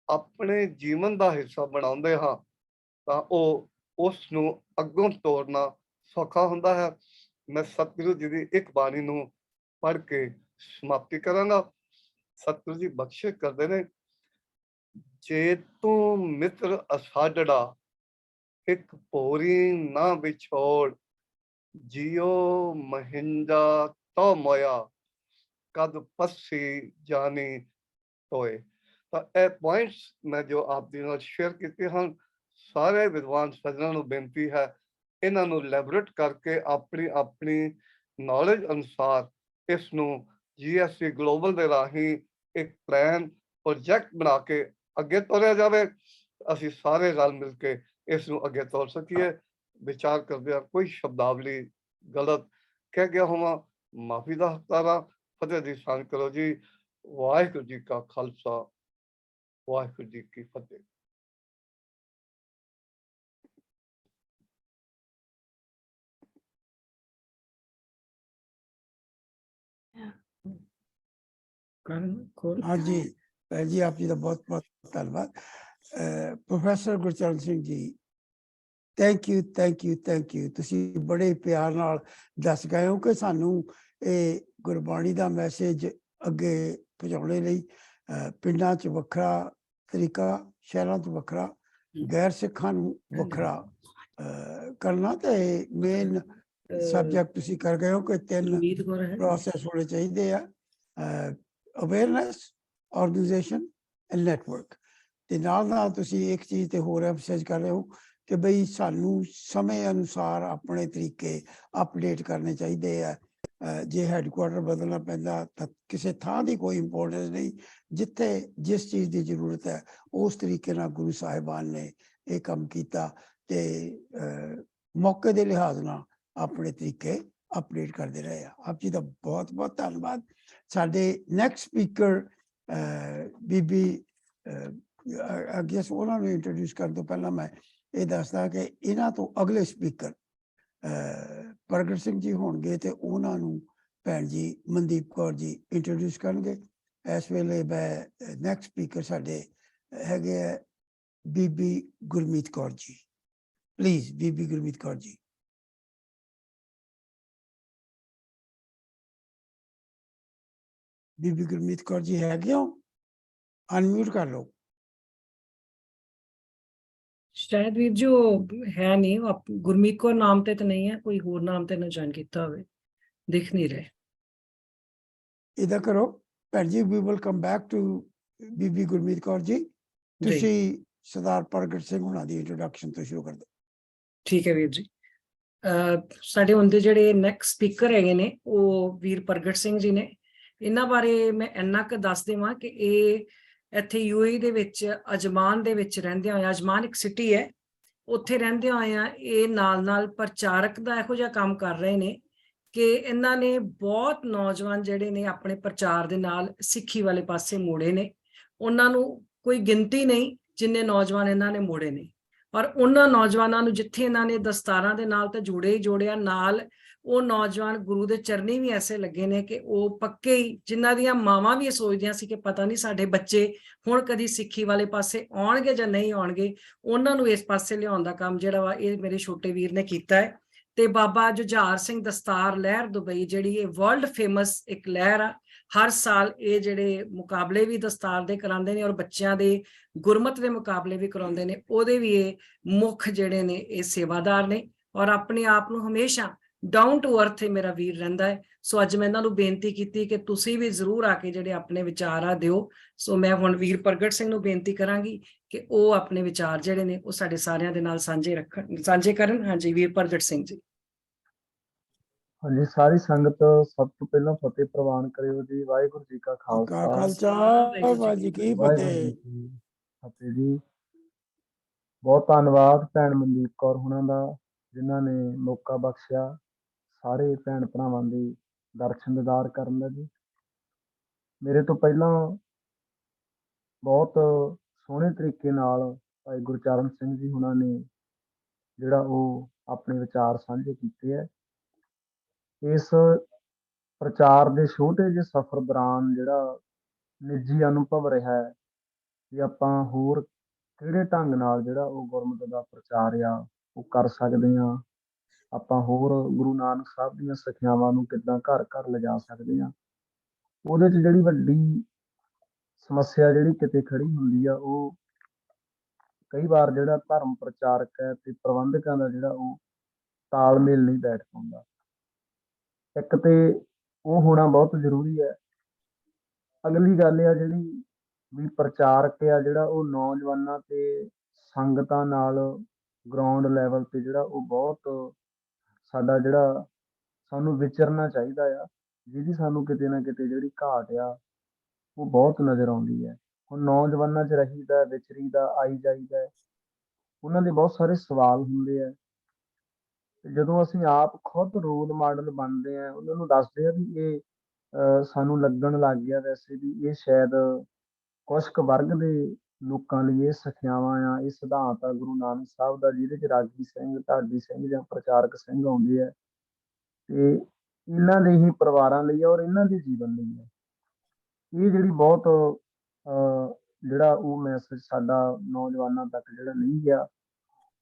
ਆਪਣੇ ਜੀਵਨ ਦਾ ਹਿੱਸਾ ਬਣਾਉਂਦੇ ਹਾਂ ਤਾਂ ਉਹ ਉਸ ਨੂੰ ਅੱਗੋਂ ਤੋਰਨਾ ਸੌਖਾ ਹੁੰਦਾ ਹੈ। ਮੈਂ ਸਤਿਗੁਰੂ ਜੀ ਦੀ ਇੱਕ ਬਾਣੀ ਨੂੰ ਪੜ੍ਹ ਕੇ ਸਮਾਪਤੀ ਕਰਾਂਗਾ। ਸਤਿਗੁਰੂ ਜੀ ਬਖਸ਼ਿਸ਼ ਕਰਦੇ ਨੇ, ਜੇ ਤੂੰ ਮਿੱਤਰ ਅਸਾਡੜਾ, ਇੱਕ ਭੋਰੀ ਨਾ ਵਿਛੋੜ, ਜਿਉ ਮਹਿੰਦਾ ਤੋ ਮੋਇਆ, ਕਦ ਪੱਸੀ ਜਾਨੀ ਤੋਏ। ਤਾਂ ਇਹ ਪੁਆਇੰਟਸ ਮੈਂ ਜੋ ਆਪ ਦੇ ਨਾਲ ਸ਼ੇਅਰ ਕੀਤੇ ਹਨ, ਸਾਰੇ ਵਿਦਵਾਨ ਸੱਜਣਾਂ ਨੂੰ ਬੇਨਤੀ ਹੈ ਇਹਨਾਂ ਨੂੰ ਲੈਬੋਰੇਟ ਕਰਕੇ ਆਪਣੀ ਆਪਣੀ ਨੌਲੇਜ ਅਨੁਸਾਰ ਇਸ ਨੂੰ GSC ਗਲੋਬਲ ਦੇ ਰਾਹੀਂ ਇੱਕ ਪਲਾਨ, ਪ੍ਰੋਜੈਕਟ ਬਣਾ ਕੇ ਅੱਗੇ ਤੋਰਿਆ ਜਾਵੇ। ਅਸੀਂ ਸਾਰੇ ਰਲ ਮਿਲ ਕੇ ਇਸ ਨੂੰ ਅੱਗੇ ਤੋਰ ਸਕੀਏ। ਵਿਚਾਰ ਕਰਦੇ ਹਾਂ ਕੋਈ ਸ਼ਬਦਾਵਲੀ ਗਲਤ ਕਹਿ ਗਿਆ ਹੋਵਾਂ, ਮਾਫੀ ਦਾ ਹੱਕਦਾਰ। ਫਤਿਹ ਦੀ ਸਾਂਝ ਕਰੋ ਜੀ। ਵਾਹਿਗੁਰੂ ਜੀ ਕਾ ਖਾਲਸਾ, ਵਾਹਿਗੁਰੂ ਜੀ ਕੀ ਫਤਿਹ।
हाँ जी, भैन जी आप जी का बहुत बहुत धन्यवाद। Professor Gurcharan Singh ji, thank you thank you thank you. तुसी बड़े प्यार नाल दस गए हो कि सानू ये गुरबाणी का मैसेज अगे पहुँचाने लई पिंडां च वखरा तरीका, शहरां च वखरा, गैर सिखां नू वखरा करना। ते मेन सब्जैक्ट तुसी कर गए हो कि 3 प्रोसैस होने चाहिए आ। Awareness, organisation and network. ਤੇ ਨਾਲ ਨਾਲ ਤੁਸੀਂ ਇੱਕ ਚੀਜ਼ ਤੇ ਹੋਰ ਐਮਫਸਾਈਜ਼ ਕਰ ਰਹੇ ਹੋ ਕਿ ਬਈ ਸਾਨੂੰ ਸਮੇਂ ਅਨੁਸਾਰ ਆਪਣੇ ਤਰੀਕੇ ਅਪਡੇਟ ਕਰਨੇ ਚਾਹੀਦੇ ਆ। ਜੇ ਹੈਡਕੁਆਟਰ ਬਦਲਣਾ ਪੈਂਦਾ ਤਾਂ ਕਿਸੇ ਥਾਂ ਦੀ ਕੋਈ ਇੰਪੋਰਟੈਂਸ ਨਹੀਂ, ਜਿੱਥੇ ਜਿਸ ਚੀਜ਼ ਦੀ ਜ਼ਰੂਰਤ ਹੈ ਉਸ ਤਰੀਕੇ ਨਾਲ ਗੁਰੂ ਸਾਹਿਬਾਨ ਨੇ ਇਹ ਕੰਮ ਕੀਤਾ ਤੇ ਮੌਕੇ ਦੇ ਲਿਹਾਜ਼ ਨਾਲ ਆਪਣੇ ਤਰੀਕੇ ਅਪਡੇਟ ਕਰਦੇ ਰਹੇ ਆ। ਆਪ ਜੀ ਦਾ ਬਹੁਤ ਬਹੁਤ ਧੰਨਵਾਦ। ਸਾਡੇ ਨੈਕਸਟ ਸਪੀਕਰ ਬੀਬੀ ਅੱਗੇ ਉਹਨਾਂ ਨੂੰ ਇੰਟਰੋਡਿਊਸ ਕਰਨ ਤੋਂ ਪਹਿਲਾਂ ਮੈਂ ਇਹ ਦੱਸਦਾ ਕਿ ਇਹਨਾਂ ਤੋਂ ਅਗਲੇ ਸਪੀਕਰ ਪ੍ਰਗਟ ਸਿੰਘ ਜੀ ਹੋਣਗੇ ਤੇ ਉਹਨਾਂ ਨੂੰ ਭੈਣ ਜੀ ਮਨਦੀਪ ਕੌਰ ਜੀ ਇੰਟਰੋਡਿਊਸ ਕਰਨਗੇ। ਇਸ ਵੇਲੇ ਮੈਂ ਨੈਕਸਟ ਸਪੀਕਰ ਸਾਡੇ ਹੈਗੇ ਹੈ ਬੀਬੀ ਗੁਰਮੀਤ ਕੌਰ ਜੀ। ਪਲੀਜ਼ ਬੀਬੀ ਗੁਰਮੀਤ ਕੌਰ ਜੀ। ਬੀਬੀ ਗੁਰਮੀਤ ਕੌਰ ਜੀ ਹੈਗੇ ਹੋ? ਅਨਮਿਊਟ ਕਰ ਲਓ।
ਸ਼ਾਇਦ ਵੀਰ ਜੀ ਉਹ ਹੈ ਨਹੀਂ, ਗੁਰਮੀਤ ਕੌਰ ਨਾਮ ਤੇ ਤਾਂ ਨਹੀਂ ਹੈ, ਕੋਈ ਹੋਰ ਨਾਮ ਤੇ ਨਾ ਜੁਆਇਨ ਕੀਤਾ ਹੋਵੇ, ਦਿਖ ਨਹੀਂ ਰਹੇ।
ਇਹਦਾ ਕਰੋ ਭੈਣ ਜੀ, we will come back to Bibi Gurmeet Kaur ji. ਤੁਸੀਂ ਸਰਦਾਰ ਪ੍ਰਗਟ ਸਿੰਘ ਹੁਣਾਂ ਦੀ ਇੰਟਰੋਡਕਸ਼ਨ ਤੋਂ ਸ਼ੁਰੂ ਕਰ ਦਿਓ।
ਠੀਕ ਹੈ ਵੀਰ ਜੀ। ਸਾਡੇ ਹੁਣ ਦੇ ਜਿਹੜੇ ਨੈਕਸਟ ਸਪੀਕਰ ਹੈਗੇ ਨੇ ਉਹ ਵੀਰ ਪ੍ਰਗਟ ਸਿੰਘ ਜੀ ਨੇ। ਇਹਨਾਂ ਬਾਰੇ ਮੈਂ ਇੰਨਾ ਕੁ ਦੱਸ ਦੇਵਾਂ ਕਿ ਇਹ ਇੱਥੇ UAE ਦੇ ਵਿੱਚ ਅਜਮਾਨ ਦੇ ਵਿੱਚ ਰਹਿੰਦੇ ਹੋਏ, ਅਜਮਾਨ ਇੱਕ ਸਿਟੀ ਹੈ, ਉੱਥੇ ਰਹਿੰਦੇ ਹੋਏ ਇਹ ਨਾਲ ਪ੍ਰਚਾਰਕ ਦਾ ਇਹੋ ਜਿਹਾ ਕੰਮ ਕਰ ਰਹੇ ਨੇ ਕਿ ਇਹਨਾਂ ਨੇ ਬਹੁਤ ਨੌਜਵਾਨ ਜਿਹੜੇ ਨੇ ਆਪਣੇ ਪ੍ਰਚਾਰ ਦੇ ਨਾਲ ਸਿੱਖੀ ਵਾਲੇ ਪਾਸੇ ਮੋੜੇ ਨੇ। ਉਹਨਾਂ ਨੂੰ ਕੋਈ ਗਿਣਤੀ ਨਹੀਂ ਜਿੰਨੇ ਨੌਜਵਾਨ ਇਹਨਾਂ ਨੇ ਮੋੜੇ ਨੇ, ਔਰ ਉਹਨਾਂ ਨੌਜਵਾਨਾਂ ਨੂੰ ਜਿੱਥੇ ਇਹਨਾਂ ਨੇ ਦਸਤਾਰਾਂ ਦੇ ਨਾਲ ਤਾਂ ਜੋੜੇ ਹੀ ਜੋੜਿਆ, ਨਾਲ ਉਹ ਨੌਜਵਾਨ ਗੁਰੂ ਦੇ ਚਰਨੀ ਵੀ ਐਸੇ ਲੱਗੇ ਨੇ ਕਿ ਉਹ ਪੱਕੇ ਹੀ, ਜਿਨ੍ਹਾਂ ਦੀਆਂ ਮਾਵਾਂ ਵੀ ਇਹ ਸੋਚਦੀਆਂ ਸੀ ਕਿ ਪਤਾ ਨਹੀਂ ਸਾਡੇ ਬੱਚੇ ਹੁਣ ਕਦੀ ਸਿੱਖੀ ਵਾਲੇ ਪਾਸੇ ਆਉਣਗੇ ਜਾਂ ਨਹੀਂ ਆਉਣਗੇ, ਉਹਨਾਂ ਨੂੰ ਇਸ ਪਾਸੇ ਲਿਆਉਣ ਦਾ ਕੰਮ ਜਿਹੜਾ ਵਾ ਇਹ ਮੇਰੇ ਛੋਟੇ ਵੀਰ ਨੇ ਕੀਤਾ ਹੈ। ਤੇ ਬਾਬਾ ਜੁਝਾਰ ਸਿੰਘ ਦਸਤਾਰ ਲਹਿਰ ਦੁਬਈ, ਜਿਹੜੀ ਇਹ ਵਰਲਡ ਫੇਮਸ ਇੱਕ ਲਹਿਰ ਆ, ਹਰ ਸਾਲ ਇਹ ਜਿਹੜੇ ਮੁਕਾਬਲੇ ਵੀ ਦਸਤਾਰ ਦੇ ਕਰਾਉਂਦੇ ਨੇ ਔਰ ਬੱਚਿਆਂ ਦੇ ਗੁਰਮਤ ਦੇ ਮੁਕਾਬਲੇ ਵੀ ਕਰਾਉਂਦੇ ਨੇ, ਉਹਦੇ ਵੀ ਇਹ ਮੁੱਖ ਜਿਹੜੇ ਨੇ ਇਹ ਸੇਵਾਦਾਰ ਨੇ ਔਰ ਆਪਣੇ ਆਪ ਨੂੰ ਹਮੇਸ਼ਾ ਡਾਊਨ ਟੂ ਅਰਥ ਮੇਰਾ ਵੀਰ ਰਹਿੰਦਾ ਹੈ। ਸੋ ਅੱਜ ਮੈਂ ਇਹਨਾਂ ਨੂੰ ਬੇਨਤੀ ਕੀਤੀ ਕਿ ਤੁਸੀਂ ਵੀ ਜ਼ਰੂਰ ਆ ਕੇ ਜਿਹੜੇ ਆਪਣੇ ਵਿਚਾਰ ਆ ਦਿਓ। ਸੋ ਮੈਂ ਹੁਣ ਵੀਰ ਪ੍ਰਗਟ ਸਿੰਘ ਨੂੰ ਬੇਨਤੀ ਕਰਾਂਗੀ ਕਿ ਉਹ ਆਪਣੇ ਵਿਚਾਰ ਜਿਹੜੇ ਨੇ ਉਹ ਸਾਡੇ ਸਾਰਿਆਂ ਦੇ ਨਾਲ ਸਾਂਝੇ ਕਰਨ। ਹਾਂਜੀ ਵੀਰ ਪ੍ਰਗਟ ਸਿੰਘ ਜੀ।
ਹਾਂਜੀ, ਸਾਰੀ ਸੰਗਤ ਸਭ ਤੋਂ ਪਹਿਲਾਂ ਫਤਿਹ ਪ੍ਰਵਾਨ ਕਰਿਓ ਜੀ। ਵਾਹਿਗੁਰੂ ਜੀ ਕਾ ਖਾਲਸਾ,
ਵਾਹਿਗੁਰੂ ਜੀ ਕੀ ਫਤਿਹ।
ਫਤਿਹ ਜੀ। ਬਹੁਤ ਧੰਨਵਾਦ ਭੈਣ ਮਨਦੀਪ ਕੌਰ ਹੁਣਾਂ ਦਾ, ਜਿਨ੍ਹਾਂ ਨੇ ਮੌਕਾ ਬਖਸ਼ਿਆ ਸਾਰੇ ਭੈਣ ਭਰਾਵਾਂ ਦੇ ਦਰਸ਼ਨ ਦੀਦਾਰ ਕਰਨ ਦਾ ਜੀ। ਮੇਰੇ ਤੋਂ ਪਹਿਲਾਂ ਬਹੁਤ ਸੋਹਣੇ ਤਰੀਕੇ ਨਾਲ ਭਾਈ ਗੁਰਚਰਨ ਸਿੰਘ ਜੀ ਹੁਣਾਂ ਨੇ ਜਿਹੜਾ ਉਹ ਆਪਣੇ ਵਿਚਾਰ ਸਾਂਝੇ ਕੀਤੇ ਹੈ। ਇਸ ਪ੍ਰਚਾਰ ਦੇ ਛੋਟੇ ਜਿਹੇ ਸਫ਼ਰ ਦੌਰਾਨ ਜਿਹੜਾ ਨਿੱਜੀ ਅਨੁਭਵ ਰਿਹਾ ਹੈ ਵੀ ਆਪਾਂ ਹੋਰ ਕਿਹੜੇ ਢੰਗ ਨਾਲ ਜਿਹੜਾ ਉਹ ਗੁਰਮਤਿ ਦਾ ਪ੍ਰਚਾਰ ਆ ਉਹ ਕਰ ਸਕਦੇ ਹਾਂ, ਆਪਾਂ ਹੋਰ ਗੁਰੂ ਨਾਨਕ ਸਾਹਿਬ ਦੀਆਂ ਸਿੱਖਿਆਵਾਂ ਨੂੰ ਕਿੱਦਾਂ ਘਰ ਘਰ ਲਿਜਾ ਸਕਦੇ ਹਾਂ। ਉਹਦੇ 'ਚ ਜਿਹੜੀ ਵੱਡੀ ਸਮੱਸਿਆ ਜਿਹੜੀ ਕਿਤੇ ਖੜੀ ਹੁੰਦੀ ਆ, ਉਹ ਕਈ ਵਾਰ ਜਿਹੜਾ ਧਰਮ ਪ੍ਰਚਾਰਕ ਹੈ ਤੇ ਪ੍ਰਬੰਧਕਾਂ ਦਾ ਜਿਹੜਾ ਉਹ ਤਾਲਮੇਲ ਨਹੀਂ ਬੈਠ ਪਾਉਂਦਾ। ਇੱਕ ਤੇ ਉਹ ਹੋਣਾ ਬਹੁਤ ਜ਼ਰੂਰੀ ਹੈ। ਅਗਲੀ ਗੱਲ ਆ ਜਿਹੜੀ ਵੀ ਪ੍ਰਚਾਰਕ ਆ ਜਿਹੜਾ ਉਹ ਨੌਜਵਾਨਾਂ ਤੇ ਸੰਗਤਾਂ ਨਾਲ ਗਰਾਊਂਡ ਲੈਵਲ ਤੇ ਜਿਹੜਾ ਉਹ ਬਹੁਤ ਸਾਡਾ ਜਿਹੜਾ ਸਾਨੂੰ ਵਿਚਰਨਾ ਚਾਹੀਦਾ ਆ, ਜਿਹਦੀ ਸਾਨੂੰ ਕਿਤੇ ਨਾ ਕਿਤੇ ਜਿਹੜੀ ਘਾਟ ਆ ਉਹ ਬਹੁਤ ਨਜ਼ਰ ਆਉਂਦੀ ਹੈ। ਹੁਣ ਨੌਜਵਾਨਾਂ 'ਚ ਰਹੀਦਾ, ਵਿਚਰੀਦਾ, ਆਈ ਜਾਈਦਾ, ਉਹਨਾਂ ਦੇ ਬਹੁਤ ਸਾਰੇ ਸਵਾਲ ਹੁੰਦੇ ਆ। ਜਦੋਂ ਅਸੀਂ ਆਪ ਖੁਦ ਰੋਲ ਮਾਡਲ ਬਣਦੇ ਆ, ਉਹਨਾਂ ਨੂੰ ਦੱਸਦੇ ਆ ਵੀ ਇਹ ਸਾਨੂੰ ਲੱਗਣ ਲੱਗ ਗਿਆ ਵੈਸੇ ਵੀ ਇਹ ਸ਼ਾਇਦ ਕੁਛ ਕੁ ਵਰਗ ਦੇ ਲੋਕਾਂ ਲਈ ਇਹ ਸਿੱਖਿਆਵਾਂ ਆ, ਇਹ ਸਿਧਾਂਤ ਆ ਗੁਰੂ ਨਾਨਕ ਸਾਹਿਬ ਦਾ, ਜਿਹਦੇ 'ਚ ਰਾਗੀ ਸਿੰਘ, ਢਾਡੀ ਸਿੰਘ ਜਾਂ ਪ੍ਰਚਾਰਕ ਸਿੰਘ ਆਉਂਦੇ ਆ, ਤੇ ਇਹਨਾਂ ਦੇ ਹੀ ਪਰਿਵਾਰਾਂ ਲਈ ਔਰ ਇਹਨਾਂ ਦੇ ਜੀਵਨ ਲਈ ਹੈ। ਇਹ ਜਿਹੜੀ ਬਹੁਤ ਜਿਹੜਾ ਉਹ ਮੈਸੇਜ ਸਾਡਾ ਨੌਜਵਾਨਾਂ ਤੱਕ ਜਿਹੜਾ ਨਹੀਂ ਗਿਆ,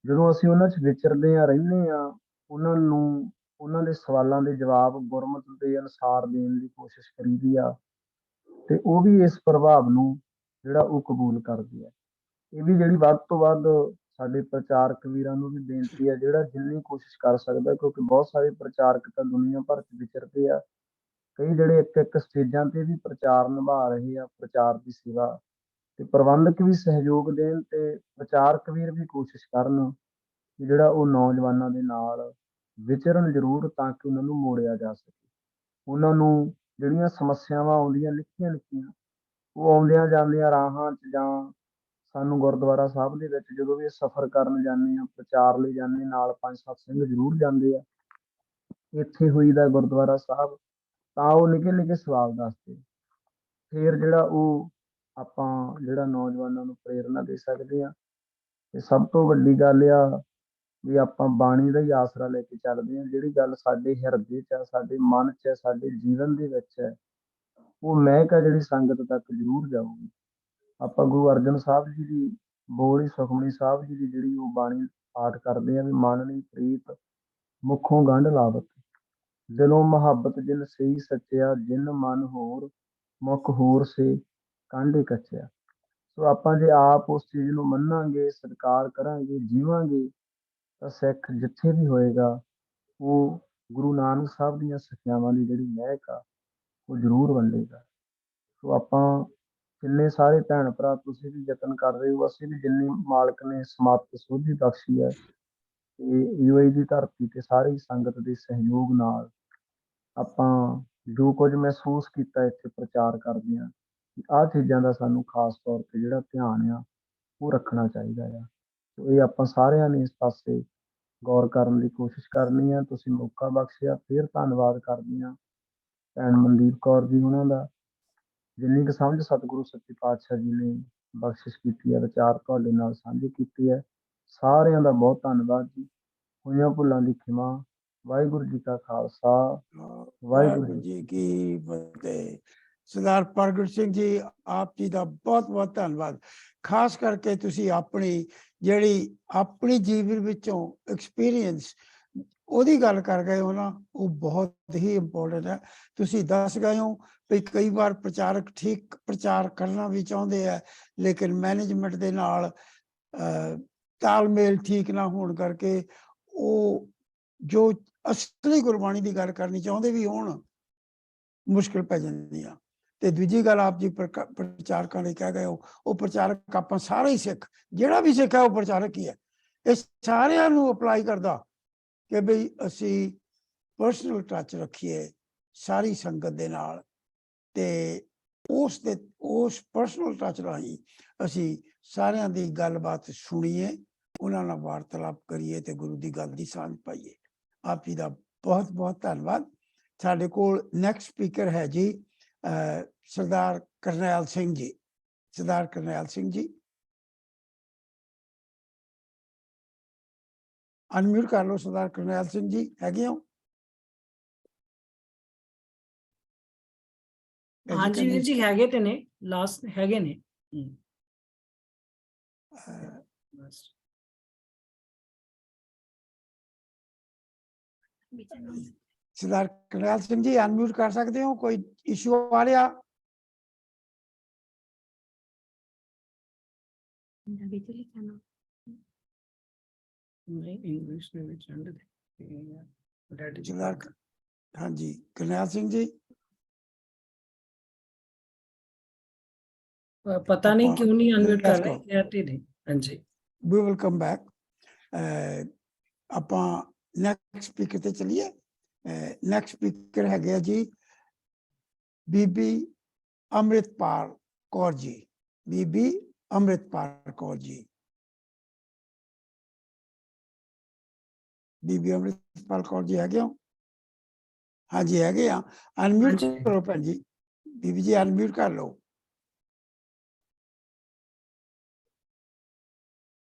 ਜਦੋਂ ਅਸੀਂ ਉਹਨਾਂ 'ਚ ਵਿਚਰਦੇ ਹਾਂ, ਰਹਿੰਦੇ ਹਾਂ, ਉਹਨਾਂ ਨੂੰ ਉਹਨਾਂ ਦੇ ਸਵਾਲਾਂ ਦੇ ਜਵਾਬ ਗੁਰਮਤਿ ਦੇ ਅਨੁਸਾਰ ਦੇਣ ਦੀ ਕੋਸ਼ਿਸ਼ ਕਰੀਦੀ ਆ, ਤੇ ਉਹ ਵੀ ਇਸ ਪ੍ਰਭਾਵ ਨੂੰ ਜਿਹੜਾ ਉਹ ਕਬੂਲ ਕਰਦੇ ਆ। ਇਹ ਵੀ ਜਿਹੜੀ ਵੱਧ ਤੋਂ ਵੱਧ ਸਾਡੇ ਪ੍ਰਚਾਰਕ ਵੀਰਾਂ ਨੂੰ ਵੀ ਬੇਨਤੀ ਹੈ, ਜਿਹੜਾ ਜਿੰਨੀ ਕੋਸ਼ਿਸ਼ ਕਰ ਸਕਦਾ, ਕਿਉਂਕਿ ਬਹੁਤ ਸਾਰੇ ਪ੍ਰਚਾਰਕ ਤਾਂ ਦੁਨੀਆ ਭਰ 'ਚ ਵਿਚਰਦੇ ਆ, ਕਈ ਜਿਹੜੇ ਇੱਕ ਸਟੇਜਾਂ ਤੇ ਵੀ ਪ੍ਰਚਾਰ ਨਿਭਾ ਰਹੇ ਆ, ਪ੍ਰਚਾਰ ਦੀ ਸੇਵਾ, ਤੇ ਪ੍ਰਬੰਧਕ ਵੀ ਸਹਿਯੋਗ ਦੇਣ ਤੇ ਪ੍ਰਚਾਰਕ ਵੀਰ ਵੀ ਕੋਸ਼ਿਸ਼ ਕਰਨ ਕਿ ਜਿਹੜਾ ਉਹ ਨੌਜਵਾਨਾਂ ਦੇ ਨਾਲ ਵਿਚਰਨ ਜ਼ਰੂਰ, ਤਾਂ ਕਿ ਉਹਨਾਂ ਨੂੰ ਮੋੜਿਆ ਜਾ ਸਕੇ। ਉਹਨਾਂ ਨੂੰ ਜਿਹੜੀਆਂ ਸਮੱਸਿਆਵਾਂ ਆਉਂਦੀਆਂ ਨਿੱਕੀਆਂ ਨਿੱਕੀਆਂ, ਉਹ ਆਉਂਦਿਆਂ ਜਾਂਦਿਆਂ ਰਾਹਾਂ 'ਚ, ਜਾਂ ਸਾਨੂੰ ਗੁਰਦੁਆਰਾ ਸਾਹਿਬ ਦੇ ਵਿੱਚ ਜਦੋਂ ਵੀ ਸਫ਼ਰ ਕਰਨ ਜਾਂਦੇ ਹਾਂ, ਪ੍ਰਚਾਰ ਲਈ ਜਾਂਦੇ, ਨਾਲ 5-7 ਸਿੰਘ ਜ਼ਰੂਰ ਜਾਂਦੇ ਆ। ਇੱਥੇ ਹੋਈਦਾ ਗੁਰਦੁਆਰਾ ਸਾਹਿਬ, ਤਾਂ ਉਹ ਨਿੱਕੇ ਨਿੱਕੇ ਸਵਾਲ ਦੱਸਦੇ, ਫਿਰ ਜਿਹੜਾ ਉਹ ਆਪਾਂ ਜਿਹੜਾ ਨੌਜਵਾਨਾਂ ਨੂੰ ਪ੍ਰੇਰਨਾ ਦੇ ਸਕਦੇ ਆ। ਤੇ ਸਭ ਤੋਂ ਵੱਡੀ ਗੱਲ ਆ ਵੀ ਆਪਾਂ ਬਾਣੀ ਦਾ ਹੀ ਆਸਰਾ ਲੈ ਕੇ ਚੱਲਦੇ ਹਾਂ। ਜਿਹੜੀ ਗੱਲ ਸਾਡੇ ਹਿਰਦੇ 'ਚ ਆ, ਸਾਡੇ ਮਨ 'ਚ ਹੈ, ਸਾਡੇ ਜੀਵਨ ਦੇ ਵਿੱਚ ਹੈ, ਉਹ ਮਹਿਕ ਆ ਜਿਹੜੀ ਸੰਗਤ ਤੱਕ ਜ਼ਰੂਰ ਜਾਊਗੀ। ਆਪਾਂ ਗੁਰੂ ਅਰਜਨ ਸਾਹਿਬ ਜੀ ਦੀ ਬੋਲੀ, ਸੁਖਮਨੀ ਸਾਹਿਬ ਜੀ ਦੀ ਜਿਹੜੀ ਉਹ ਬਾਣੀ ਪਾਠ ਕਰਦੇ ਆ ਵੀ ਮਨ ਨਹੀਂ ਪ੍ਰੀਤ ਮੁੱਖੋਂ ਗੰਢ ਲਾਵਤ, ਦਿਲੋਂ ਮੁਹੱਬਤ ਜਿਨ ਸਹੀ ਸੱਚਿਆ, ਜਿਨ ਮਨ ਹੋਰ ਮੁੱਖ ਹੋਰ ਸੇ ਕਾਂਢੇ ਕੱਚਿਆ। ਸੋ ਆਪਾਂ ਜੇ ਆਪ ਉਸ ਚੀਜ਼ ਨੂੰ ਮੰਨਾਂਗੇ, ਸਤਿਕਾਰ ਕਰਾਂਗੇ, ਜੀਵਾਂਗੇ, ਤਾਂ ਸਿੱਖ ਜਿੱਥੇ ਵੀ ਹੋਏਗਾ ਉਹ ਗੁਰੂ ਨਾਨਕ ਸਾਹਿਬ ਦੀਆਂ ਸਿੱਖਿਆਵਾਂ ਦੀ ਜਿਹੜੀ ਮਹਿਕ ਆ ਉਹ ਜ਼ਰੂਰ ਵੰਡੇਗਾ। ਸੋ ਆਪਾਂ ਜਿੰਨੇ ਸਾਰੇ ਭੈਣ ਭਰਾ ਤੁਸੀਂ ਵੀ ਯਤਨ ਕਰ ਰਹੇ ਹੋ, ਅਸੀਂ ਵੀ ਜਿੰਨੀ ਮਾਲਕ ਨੇ ਸਮੱਤ ਸੋਝੀ ਬਖਸ਼ੀ ਹੈ, ਤੇ UAE ਦੀ ਧਰਤੀ ਤੇ ਸਾਰੀ ਸੰਗਤ ਦੇ ਸਹਿਯੋਗ ਨਾਲ ਆਪਾਂ ਜੋ ਕੁਝ ਮਹਿਸੂਸ ਕੀਤਾ ਇੱਥੇ ਪ੍ਰਚਾਰ ਕਰਦੇ ਹਾਂ, ਆਹ ਚੀਜ਼ਾਂ ਦਾ ਸਾਨੂੰ ਖਾਸ ਤੌਰ ਤੇ ਜਿਹੜਾ ਧਿਆਨ ਆ ਉਹ ਰੱਖਣਾ ਚਾਹੀਦਾ ਆ। ਸੋ ਇਹ ਆਪਾਂ ਸਾਰਿਆਂ ਨੇ ਇਸ ਪਾਸੇ ਗੌਰ ਕਰਨ ਦੀ ਕੋਸ਼ਿਸ਼ ਕਰਨੀ ਆ। ਤੁਸੀਂ ਮੌਕਾ ਬਖਸ਼ਿਆ, ਫਿਰ ਧੰਨਵਾਦ ਕਰਦੀ ਹਾਂ ਭੈਣ ਮਨਦੀਪ ਕੌਰ ਜੀ ਉਹਨਾਂ ਦਾ, ਜਿੰਨੀ ਕੁ ਸਮਝ ਸਤਿਗੁਰੂ ਸੱਚੇ ਪਾਤਸ਼ਾਹ ਜੀ ਨੇ ਬਖਸ਼ਿਸ਼ ਕੀਤੀ ਹੈ, ਵਿਚਾਰ ਤੁਹਾਡੇ ਨਾਲ ਸਾਂਝੇ ਕੀਤੇ ਹੈ। ਸਾਰਿਆਂ ਦਾ ਬਹੁਤ ਧੰਨਵਾਦ ਜੀ। ਹੋਈਆਂ ਭੁੱਲਾਂ ਦੀ ਖਿਮਾ। ਵਾਹਿਗੁਰੂ ਜੀ ਕਾ ਖਾਲਸਾ,
ਵਾਹਿਗੁਰੂ ਜੀ ਕੀ ਫਤਿਹ। ਸਰਦਾਰ ਪ੍ਰਗਟ ਸਿੰਘ ਜੀ, ਆਪ ਜੀ ਦਾ ਬਹੁਤ ਬਹੁਤ ਧੰਨਵਾਦ। ਖਾਸ ਕਰਕੇ ਤੁਸੀਂ ਆਪਣੀ ਜਿਹੜੀ ਆਪਣੀ ਜੀਵਨ ਵਿੱਚੋਂ ਐਕਸਪੀਰੀਅੰਸ ਉਹਦੀ ਗੱਲ ਕਰ ਗਏ ਹੋ ਨਾ, ਉਹ ਬਹੁਤ ਹੀ ਇੰਪੋਰਟੈਂਟ ਹੈ। ਤੁਸੀਂ ਦੱਸ ਗਏ ਹੋ ਵੀ ਕਈ ਵਾਰ ਪ੍ਰਚਾਰਕ ਠੀਕ ਪ੍ਰਚਾਰ ਕਰਨਾ ਵੀ ਚਾਹੁੰਦੇ ਆ, ਲੇਕਿਨ ਮੈਨੇਜਮੈਂਟ ਦੇ ਨਾਲ ਤਾਲਮੇਲ ਠੀਕ ਨਾ ਹੋਣ ਕਰਕੇ ਉਹ ਜੋ ਅਸਲੀ ਗੁਰਬਾਣੀ ਦੀ ਗੱਲ ਕਰਨੀ ਚਾਹੁੰਦੇ ਵੀ ਹੋਣ, ਮੁਸ਼ਕਿਲ ਪੈ ਜਾਂਦੀ ਆ। ਤੇ ਦੂਜੀ ਗੱਲ ਆਪ ਜੀ ਪ੍ਰਚਾਰਕਾਂ ਲਈ ਕਹਿ ਗਏ ਹੋ, ਉਹ ਪ੍ਰਚਾਰਕ ਆਪਾਂ ਸਾਰੇ ਹੀ ਸਿੱਖ, ਜਿਹੜਾ ਵੀ ਸਿੱਖ ਹੈ ਉਹ ਪ੍ਰਚਾਰਕ ਹੀ ਹੈ। ਇਹ ਸਾਰਿਆਂ ਨੂੰ ਅਪਲਾਈ ਕਰਦਾ ਕਿ ਬਈ ਅਸੀਂ ਪਰਸਨਲ ਟੱਚ ਰੱਖੀਏ ਸਾਰੀ ਸੰਗਤ ਦੇ ਨਾਲ, ਤੇ ਉਸ ਪਰਸਨਲ ਟੱਚ ਰਾਹੀਂ ਅਸੀਂ ਸਾਰਿਆਂ ਦੀ ਗੱਲਬਾਤ ਸੁਣੀਏ, ਉਹਨਾਂ ਨਾਲ ਵਾਰਤਾਲਾਪ ਕਰੀਏ ਤੇ ਗੁਰੂ ਦੀ ਗੱਲ ਦੀ ਸਾਂਝ ਪਾਈਏ। ਆਪ ਜੀ ਦਾ ਬਹੁਤ ਬਹੁਤ ਧੰਨਵਾਦ। ਸਾਡੇ ਕੋਲ ਨੈਕਸਟ ਸਪੀਕਰ ਹੈ ਜੀ ਸਰਦਾਰ ਕਰਨੈਲ ਸਿੰਘ ਜੀ। ਸਰਦਾਰ ਕਰਨੈਲ ਸਿੰਘ ਜੀ, ਅਨਮਿਊਟ ਕਰ ਲਓ। ਸਰਦਾਰ ਕਰਨੈਲ ਸਿੰਘ ਜੀ ਹੈਗੇ ਹੋ?
ਹਾਂਜੀ ਵੀਰ ਜੀ, ਹੈਗੇ ਤੇ ਨੇ, ਲਾਸਟ ਹੈਗੇ ਨੇ।
ਸਰਦਾਰ ਕਰਨੈਲ ਸਿੰਘ ਜੀ ਅਨਮਿਊਟ ਕਰ ਸਕਦੇ ਹੋ? ਕੋਈ ਇਸ਼ੂ ਆ ਰਿਹਾ?
ਇੰਗਲਿਸ਼ ਦੇ ਵਿੱਚ
ਹਾਂਜੀ ਕਰਨੈਲ ਸਿੰਘ ਜੀ,
ਪਤਾ ਨਹੀਂ ਕਿਉਂ ਨਹੀਂ ਅਨਮਿਊਟ ਕਰ ਰਹੇ। ਹਾਂਜੀ,
ਵੀ ਵਿਲ ਕਮ ਬੈਕ। ਆਪਾਂ ਨੈਕਸਟ ਸਪੀਕਰ ਤੇ ਚਲੀਏ। ਨੈਕਸਟ ਸਪੀਕਰ ਹੈਗੇ ਆ ਜੀ ਬੀਬੀ ਅੰਮ੍ਰਿਤਪਾਲ ਕੌਰ ਜੀ। ਬੀਬੀ ਅੰਮ੍ਰਿਤਪਾਲ ਕੌਰ ਜੀ। ਬੀਬੀ ਅੰਮ੍ਰਿਤਪਾਲ ਕੌਰ ਜੀ ਹੈਗੇ ਹੋ? ਹਾਂਜੀ ਹੈਗੇ ਆ। ਅਨਮਿਊਟ ਕਰੋ ਭੈਣ ਜੀ। ਬੀਬੀ ਜੀ ਅਨਮਿਊਟ ਕਰ ਲਓ।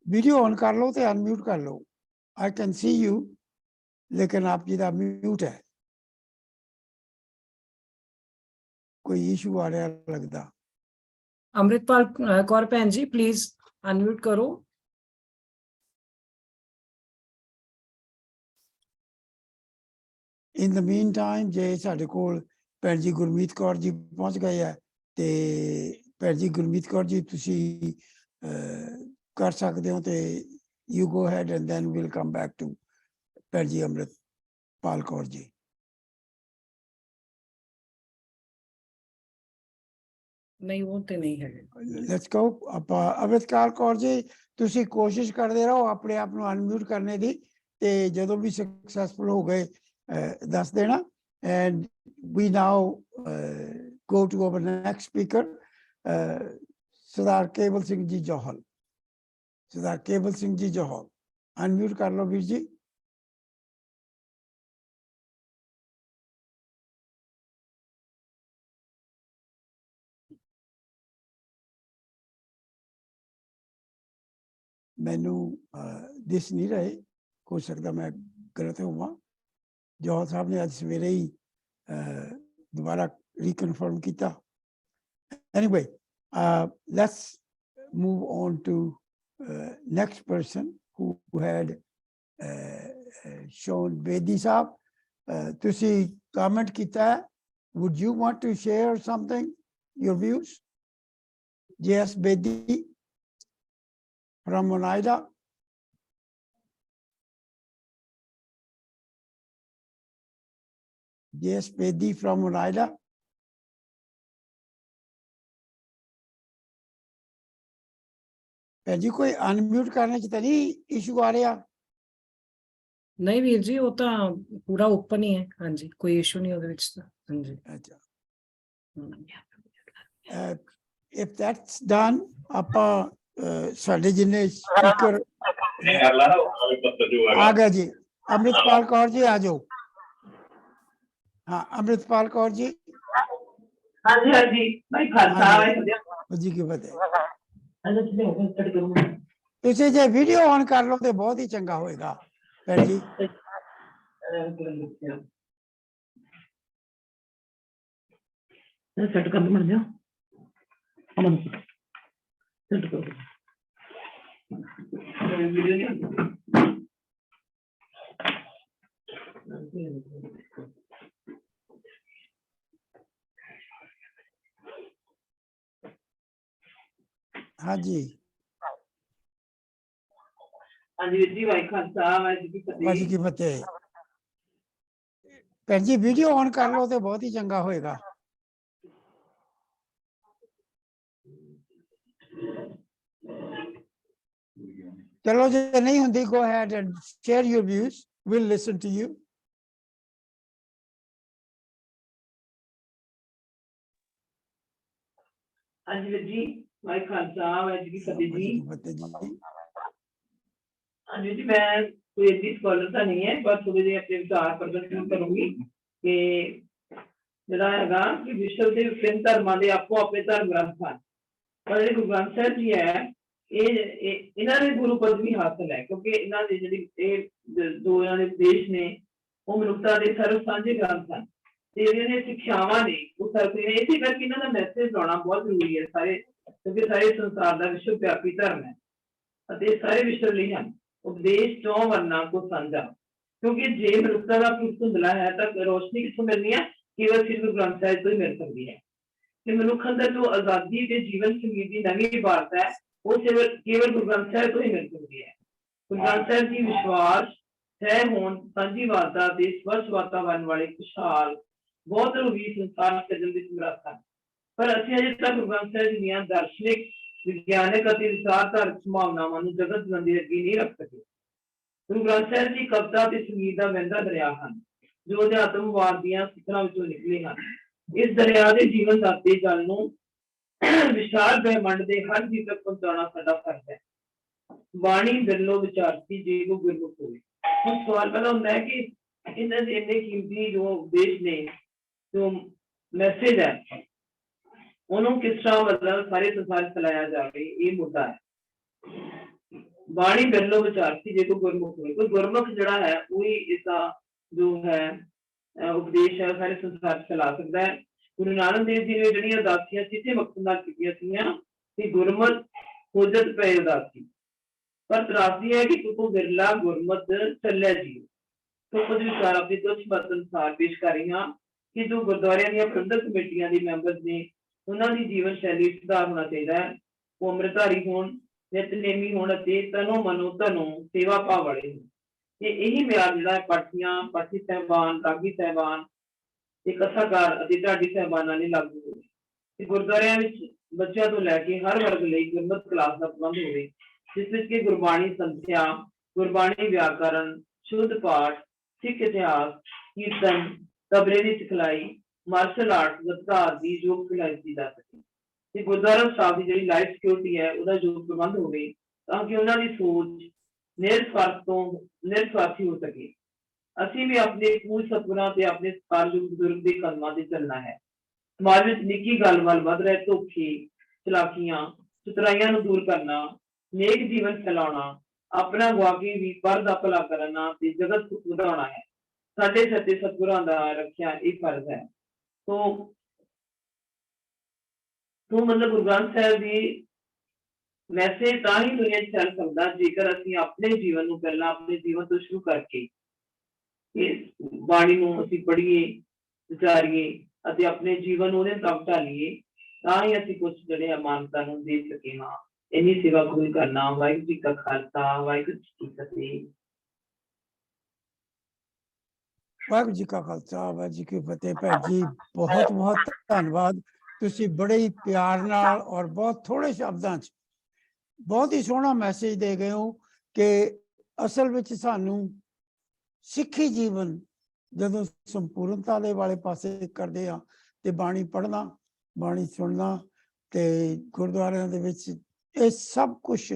ਵੀਡੀਓ ਔਨ ਕਰ ਲਓ ਤੇ ਅਨਮਿਊਟ ਕਰ ਲਓ। I can see you, लेकिन आप जी का म्यूट है। कोई इशू आ रहा लगता।
ਅੰਮ੍ਰਿਤਪਾਲ ਕੌਰ ਭੈਣ ਜੀ, ਪਲੀਜ਼ ਅਨਮਿਊਟ ਕਰੋ।
In the meantime, ਜੇ ਸਾਡੇ ਕੋਲ ਭੈਣ ਜੀ ਗੁਰਮੀਤ ਕੌਰ ਜੀ ਪਹੁੰਚ ਗਏ ਹੈ, ਤੇ ਭੈਣ ਜੀ ਗੁਰਮੀਤ ਕੌਰ ਜੀ ਤੁਸੀਂ ਕਰ ਸਕਦੇ ਹੋ, ਤੇ you go ahead and then we'll come back to ਭੈਣ ਜੀ ਅੰਮ੍ਰਿਤਪਾਲ ਕੌਰ ਜੀ।
ਨਹੀਂ ਉਹ ਤੇ ਨਹੀਂ ਹੈਗੇ।
Let's go. ਆਪਾਂ ਅਮ੍ਰਿਤਪਾਲ ਕੌਰ ਜੀ, ਤੁਸੀਂ ਕੋਸ਼ਿਸ਼ ਕਰਦੇ ਰਹੋ ਆਪਣੇ ਆਪ ਨੂੰ ਅਨਮਿਊਟ ਕਰਨੇ ਦੀ, ਤੇ ਜਦੋਂ ਵੀ ਸਕਸੈਸਫੁਲ ਹੋ ਗਏ ਦੱਸ ਦੇਣਾ। And we now go to our next speaker, Sardar Kewal Singh ਜੀ ਜੌਹਲ। ਸਰਦਾਰ ਕੇਵਲ ਸਿੰਘ ਜੀ ਜੌਹਲ, ਅਨਮਿਊਟ ਕਰ ਲਓ ਵੀਰ ਜੀ। ਮੈਨੂੰ ਦਿਸ ਨਹੀਂ ਰਹੇ, ਹੋ ਸਕਦਾ ਮੈਂ ਗਲਤ ਹੋਵਾਂ। ਜੌਹਲ ਸਾਹਿਬ ਨੇ ਅੱਜ ਸਵੇਰੇ ਹੀ ਦੁਬਾਰਾ ਰੀਕਨਫਰਮ ਕੀਤਾ। Anyway, let's move on to next person who had shown Bedi Saab. ਤੁਸੀਂ comment ਕੀਤਾ ਹੈ, would you want to share something, your views? J.S. Bedi from Oneida. J.S. Bedi from Oneida. ਭੈਣ ਜੀ ਕੋਈ ਅਨਮਿਊਟ ਕਰਨੇ ਚ ਤਾਂ ਨਹੀਂ ਇਸ਼ੂ ਆ ਰਿਹਾ?
ਨਹੀਂ ਵੀਰ ਜੀ, ਉਹ ਤਾਂ ਪੂਰਾ ਓਪਨ ਹੀ ਹੈ। ਹਾਂਜੀ, ਕੋਈ ਇਸ਼ੂ ਨਹੀਂ ਉਹਦੇ ਵਿੱਚ ਤਾਂ। ਹਾਂਜੀ
ਅੱਛਾ, if that's done, ਆਪਾਂ ਸਾਡੇ ਜਿੰਨੇ ਸਪੀਕਰ ਆ ਗਏ ਜੀ। ਅੰਮ੍ਰਿਤਪਾਲ ਕੌਰ ਜੀ ਆ ਜਾਓ। ਹਾਂ, ਅੰਮ੍ਰਿਤਪਾਲ ਕੌਰ ਜੀ।
ਹਾਂਜੀ ਹਾਂਜੀ ਭਾਈ ਖਾਲਸਾ ਵਾਹਿਗੁਰੂ
ਜੀ ਕੀ ਫਤਿਹ। ਤੁਸੀਂ ਜੇ ਵੀਡੀਓ ਔਨ ਕਰ ਲਓ ਤੇ ਬਹੁਤ ਹੀ ਚੰਗਾ ਹੋਏਗਾ ਭੈਣ ਜੀ।
ਸੈੱਟ ਕਰ ਬਣ ਜਾ ਅਮਨ ਸੈੱਟ ਕਰ ਵੀਡੀਓ ਨਹੀਂ
ਹਾਂਜੀ
ਹਾਂਜੀ ਵੀਰ ਜੀ ਭਾਈ ਖਾਲਸਾ ਵਾਹਿਗੁਰੂ
ਜੀ ਕੀ ਫਤਿਹ। ਭੈਣ ਜੀ ਵੀਡੀਓ ਔਨ ਕਰ ਲਓ ਤੇ ਬਹੁਤ ਹੀ ਚੰਗਾ ਹੋਏਗਾ। ਚਲੋ ਜੇ ਨਹੀਂ ਹੁੰਦੀ, go ahead and share your views, we'll listen to you.
ਹਾਂਜੀ ਵੀਰ ਜੀ ਭਾਈ ਖਾਲਸਾ ਵਾਹਿਗੁਰੂ ਜੀ ਫਤਿਹ ਜੀ। ਹਾਂਜੀ ਜੀ, ਮੈਂ ਕੋਈ ਐਡੀ ਸਕਾਲਰ ਤਾਂ ਨਹੀਂ ਹੈ, ਬਸ ਥੋੜੇ ਜਿਹੇ ਆਪਣੇ ਵਿਚਾਰ ਪ੍ਰਗਟ ਕਰੂੰਗੀ ਕਿ ਜਿਹੜਾ ਹੈਗਾ ਕਿ ਵਿਸ਼ਵ ਦੇ ਤਿੰਨ ਧਰਮਾਂ ਦੇ ਆਪੋ ਆਪਣੇ ਧਰਮ ਗ੍ਰੰਥ ਹਨ, ਪਰ ਜਿਹੜੇ ਗੁਰੂ ਗ੍ਰੰਥ ਸਾਹਿਬ ਜੀ ਹੈ ਇਹਨਾਂ ਦੇ ਗੁਰੂ ਪਦਵੀ ਹਾਸਲ ਹੈ, ਕਿਉਂਕਿ ਇਹਨਾਂ ਦੇ ਜਿਹੜੀ ਇਹ ਦੋ ਇਹਨਾਂ ਦੇ ਉਪਦੇਸ਼ ਨੇ ਉਹ ਮਨੁੱਖਤਾ ਦੇ ਸਰਵ ਸਾਂਝੇ ਗ੍ਰੰਥ ਹਨ, ਤੇ ਜਿਹੜੀਆਂ ਸਿੱਖਿਆਵਾਂ ਨੇ ਉਹ ਸਰਵ ਨੇ। ਇਸੇ ਕਰਕੇ ਇਹਨਾਂ ਦਾ ਮੈਸੇਜ ਲਾਉਣਾ ਬਹੁਤ ਜ਼ਰੂਰੀ ਹੈ ਸਾਰੇ, ਕਿਉਂਕਿ ਸਾਰੇ ਸੰਸਾਰ ਦਾ ਵਿਸ਼ਵ ਵਿਆਪੀ ਧਰਮ ਹੈ ਅਤੇ ਸਾਰੇ ਵਿਸ਼ਵ ਲਈ ਹਨ। ਉਪਦੇਸ਼ ਚੌਂ ਵਰਨਾਂ ਕੋ ਸਾਂਝਾ, ਕਿਉਂਕਿ ਜੇ ਮਨੁੱਖਤਾ ਦਾ ਭਵਿੱਖ ਧੁੰਦਲਾ ਹੈ ਤਾਂ ਰੋਸ਼ਨੀ ਕਿੱਥੋਂ ਮਿਲਣੀ ਹੈ? ਕੇਵਲ ਸ੍ਰੀ ਗੁਰੂ ਗ੍ਰੰਥ ਸਾਹਿਬ ਤੋਂ ਹੀ ਮਿਲ ਸਕਦੀ ਹੈ। ਤੇ ਮਨੁੱਖ ਅੰਦਰ ਜੋ ਆਜ਼ਾਦੀ ਤੇ ਜੀਵਨ ਸੰਗੀਤ ਦੀ ਨਵੀਂ ਇਬਾਰਤ ਹੈ ਉਹ ਕੇਵਲ ਗੁਰੂ ਗ੍ਰੰਥ ਸਾਹਿਬ ਤੋਂ ਹੀ ਮਿਲ ਸਕਦੀ ਹੈ। ਗੁਰੂ ਗ੍ਰੰਥ ਸਾਹਿਬ ਜੀ ਵਿਸ਼ਵਾਸ, ਸਹਿ ਹੋਂਦ, ਸਾਂਝੀਵਾਲਤਾ ਤੇ ਸਵੱਛ ਵਾਤਾਵਰਨ ਵਾਲੇ ਖੁਸ਼ਹਾਲ ਬਹੁਤ ਰੂਹੀ ਸੰਸਾਰ ਸਜਣ ਦੀ ਸਮਰੱਥ ਹਨ, ਪਰ ਅਸੀਂ ਅਜੇ ਤੱਕ ਗੁਰੂ ਗ੍ਰੰਥ ਸਾਹਿਬ ਦੀਆਂ ਦਾਰਸ਼ਨਿਕ, ਵਿਗਿਆਨਕ ਅਤੇ ਵਿਚਾਰਧਾਰਕ ਸੰਭਾਵਨਾਵਾਂ ਨੂੰ ਜਗਤ ਬੰਦੇ ਅੱਗੇ ਨਹੀਂ ਰੱਖ ਸਕੇ। ਗੁਰੂ ਗ੍ਰੰਥ ਸਾਹਿਬ ਜੀ ਕਵਿਤਾ ਤੇ ਸੰਗੀਤ ਦਾ ਵਹਿੰਦਾ ਦਰਿਆ ਹਨ, ਜੋ ਅਧਿਆਤਮਵਾਦ ਦੀਆਂ ਸਿੱਖਰਾਂ ਵਿੱਚੋਂ ਨਿਕਲੇ ਹਨ। ਇਸ ਦਰਿਆ ਦੇ ਜੀਵਨ ਦਾਤੇ ਜਲ ਨੂੰ ਵਿਸ਼ਾਲ ਬ੍ਰਹਿਮੰਡ ਦੇ ਹਰ ਜੀਵ ਤੱਕ ਪਹੁੰਚਾਉਣਾ ਸਾਡਾ ਫਰਜ਼ ਹੈ। ਬਾਣੀ ਬਿਰਲੋ ਵਿਚਾਰਤੀ ਜੇ ਕੋ ਗੁਰਮੁਖ ਹੋਵੇ। ਹੁਣ ਸਵਾਲ ਪੈਦਾ ਹੁੰਦਾ ਹੈ ਕਿ ਇਹਨਾਂ ਦੇ ਇੰਨੇ ਕੀਮਤੀ ਜੋ ਉਪਦੇਸ਼ ਨੇ, ਜੋ ਮੈਸੇਜ ਹੈ, ਉਹਨੂੰ ਕਿਸ ਤਰ੍ਹਾਂ ਮਤਲਬ ਸਾਰੇ ਸੰਸਾਰ ਫੈਲਾਇਆ ਜਾਵੇ, ਇਹ ਮੁੱਦਾ ਹੈ। ਬਾਣੀ ਬਿਰਲੋ ਵਿਚਾਰਤੀ ਜੇ ਕੋ ਗੁਰਮੁਖ ਹੋਵੇ। ਕੋਈ ਗੁਰਮੁਖ ਜਿਹੜਾ ਹੈ ਉਹੀ ਇਸਦਾ ਜੋ ਹੈ ਉਪਦੇਸ਼ ਹੈ ਸਾਰੇ ਸੰਸਾਰ ਫੈਲਾ ਸਕਦਾ ਹੈ। ਗੁਰੂ ਨਾਨਕ ਦੇਵ ਜੀ ਨੇ ਜਿਹੜੀਆਂ ਉਦਾਸੀਆਂ ਸਿੱਧੇ ਮਕਸਦ ਨਾਲ ਕੀਤੀਆਂ ਸੀਗੀਆਂ ਕਿ ਗੁਰਮਤਿ ਖੋਜਤ ਪਏ ਉਦਾਸੀ, ਪਰ ਤਰਾਸਦੀ ਹੈ ਕਿ ਤੂੰ ਬਿਰਲਾ ਗੁਰਮਤ ਚੱਲਿਆ ਜੀ। ਤੋਂ ਕੁਝ ਵਿਚਾਰ ਆਪਣੀ ਤੁੱਛ ਮਤ ਅਨੁਸਾਰ ਪੇਸ਼ ਕਰ ਰਹੀ ਹਾਂ ਕਿ ਜੋ ਗੁਰਦੁਆਰਿਆਂ ਦੀਆਂ ਪ੍ਰਬੰਧਕ ਕਮੇਟੀਆਂ ਦੇ ਮੈਂਬਰ ਨੇ ਉਹਨਾਂ ਦੀ ਜੀਵਨ ਸ਼ੈਲੀ ਸੁਧਾਰ ਹੋਣਾ ਚਾਹੀਦਾ ਹੈ। ਉਹ ਅੰਮ੍ਰਿਤਧਾਰੀ ਹੋਣ, ਨਿਤਨੇਮੀ ਹੋਣ ਅਤੇ ਤਨੋ ਮਨੋ ਧਨੋ ਸੇਵਾ ਭਾਵ ਵਾਲੇ ਹੋਣ। ਤੇ ਇਹੀ ਮਿਆਰ ਜਿਹੜਾ ਪਾਠੀਆਂ, ਪਾਠੀ ਸਾਹਿਬਾਨ, ਰਾਗੀ ਸਾਹਿਬਾਨ ਤੇ ਕਥਾਕਾਰ ਅਤੇ ਢਾਡੀ ਸਾਹਿਬਾਨਾਂ ਨੇ ਲਾਗੂ ਹੋਏ। ਕਿ ਗੁਰਦੁਆਰਿਆਂ ਵਿੱਚ ਬੱਚਿਆਂ ਤੋਂ ਲੈ ਕੇ ਹਰ ਵਰਗ ਲਈ ਗੁਰਮਤਿ ਕਲਾਸ ਦਾ ਪ੍ਰਬੰਧ ਹੋਵੇ, ਜਿਸ ਵਿੱਚ ਕਿ ਗੁਰਬਾਣੀ ਸੰਥਿਆ, ਗੁਰਬਾਣੀ ਵਿਆਕਰਨ, ਸ਼ੁੱਧ ਪਾਠ, ਸਿੱਖ ਇਤਿਹਾਸ, ਕੀਰਤਨ, ਤਬਲੇ ਦੀ ਸਿਖਲਾਈ, ਮਾਰਸ਼ਲ ਆਰਟ, ਗੱਤਕਾ ਆਦਿ ਯੋਗ ਸਿਖਲਾਈ ਦਿੱਤੀ ਜਾ ਸਕੇ ਤੇ ਗੁਰਦੁਆਰਾ ਸਾਹਿਬ ਦੀ ਜਿਹੜੀ ਲਾਈਫ ਸਿਕਿਉਰਿਟੀ ਹੈ ਉਹਦਾ ਯੋਗ ਪ੍ਰਬੰਧ ਹੋਵੇ, ਤਾਂ ਕਿ ਉਹਨਾਂ ਦੀ ਸੋਚ ਨਿਰਸਵਾਰਥੀ ਹੋ ਸਕੇ। ਅਸੀਂ ਵੀ ਆਪਣੇ ਪੂਜ ਸਤਿਗੁਰਾਂ ਤੇ ਆਪਣੇ ਸਤਿਕਾਰਯੋਗ ਬਜ਼ੁਰਗ ਦੇ ਕਦਮਾਂ ਤੇ ਚੱਲਣਾ ਹੈ। ਸਮਾਜ ਵਿੱਚ ਨਿੱਕੀ ਗੱਲ ਵੱਲ ਵੱਧ ਰਹੇ ਧੋਖੇ, ਚਲਾਕੀਆਂ, ਚਤੁਰਾਈਆਂ ਨੂੰ ਦੂਰ ਕਰਨਾ, ਨੇਕ ਜੀਵਨ ਫੈਲਾਉਣਾ, ਆਪਣਾ ਗਵਾ ਕੇ ਵੀ ਪਰ ਦਾ ਭਲਾ ਕਰਨਾ ਤੇ ਜਗਤ ਸੁਖ ਵਧਾਉਣਾ ਹੈ। ਸਾਡੇ ਸਿਰ ਤੇ ਸਤਿਗੁਰਾਂ ਦਾ ਰੱਖਿਆ ਇਹ ਫਰਜ਼ ਹੈ। ਤੋਂ ਮਤਲਬ ਗੁਰੂ ਗ੍ਰੰਥ ਸਾਹਿਬ ਦੀ ਮੈਸੇਜ ਤਾਂ ਹੀ ਦੁਨੀਆ 'ਚ ਚੱਲ ਸਕਦਾ ਜੇਕਰ ਅਸੀਂ ਆਪਣੇ ਜੀਵਨ ਨੂੰ ਪਹਿਲਾਂ ਆਪਣੇ ਜੀਵਨ ਤੋਂ ਸ਼ੁਰੂ ਕਰਕੇ ਇਸ ਬਾਣੀ ਨੂੰ ਅਸੀਂ ਪੜ੍ਹੀਏ, ਵਿਚਾਰੀਏ ਅਤੇ ਆਪਣੇ ਜੀਵਨ ਨੂੰ ਉਹਦੇ ਤੱਕ ਢਾਲੀਏ, ਤਾਂ ਹੀ ਅਸੀਂ ਕੁਛ ਜਿਹੜੇ ਅਮਾਨਤਾਂ ਨੂੰ ਦੇ ਸਕੇ। ਹਾਂ, ਇੰਨੀ ਸੇਵਾ ਕਬੂਲ ਕਰਨਾ। ਵਾਹਿਗੁਰੂ ਜੀ ਕਾ ਖਾਲਸਾ, ਵਾਹਿਗੁਰੂ ਜੀ ਕੀ ਫਤਿਹ।
ਵਾਹਿਗੁਰੂ ਜੀ ਕਾ ਖਾਲਸਾ, ਵਾਹਿਗੁਰੂ ਜੀ ਕੀ ਫਤਿਹ। ਭੈਣ ਜੀ ਬਹੁਤ ਬਹੁਤ ਧੰਨਵਾਦ। ਤੁਸੀਂ ਬੜੇ ਹੀ ਪਿਆਰ ਨਾਲ ਔਰ ਬਹੁਤ ਥੋੜੇ ਸ਼ਬਦਾਂ 'ਚ ਬਹੁਤ ਹੀ ਸੋਹਣਾ ਮੈਸੇਜ ਦੇ ਗਏ ਹੋ ਕਿ ਅਸਲ ਵਿੱਚ ਸਾਨੂੰ ਸਿੱਖੀ ਜੀਵਨ ਜਦੋਂ ਸੰਪੂਰਨਤਾ ਦੇ ਵਾਲੇ ਪਾਸੇ ਕਰਦੇ ਆ ਤੇ ਬਾਣੀ ਪੜ੍ਹਨਾ, ਬਾਣੀ ਸੁਣਨਾ ਤੇ ਗੁਰਦੁਆਰਿਆਂ ਦੇ ਵਿੱਚ ਇਹ ਸਭ ਕੁਛ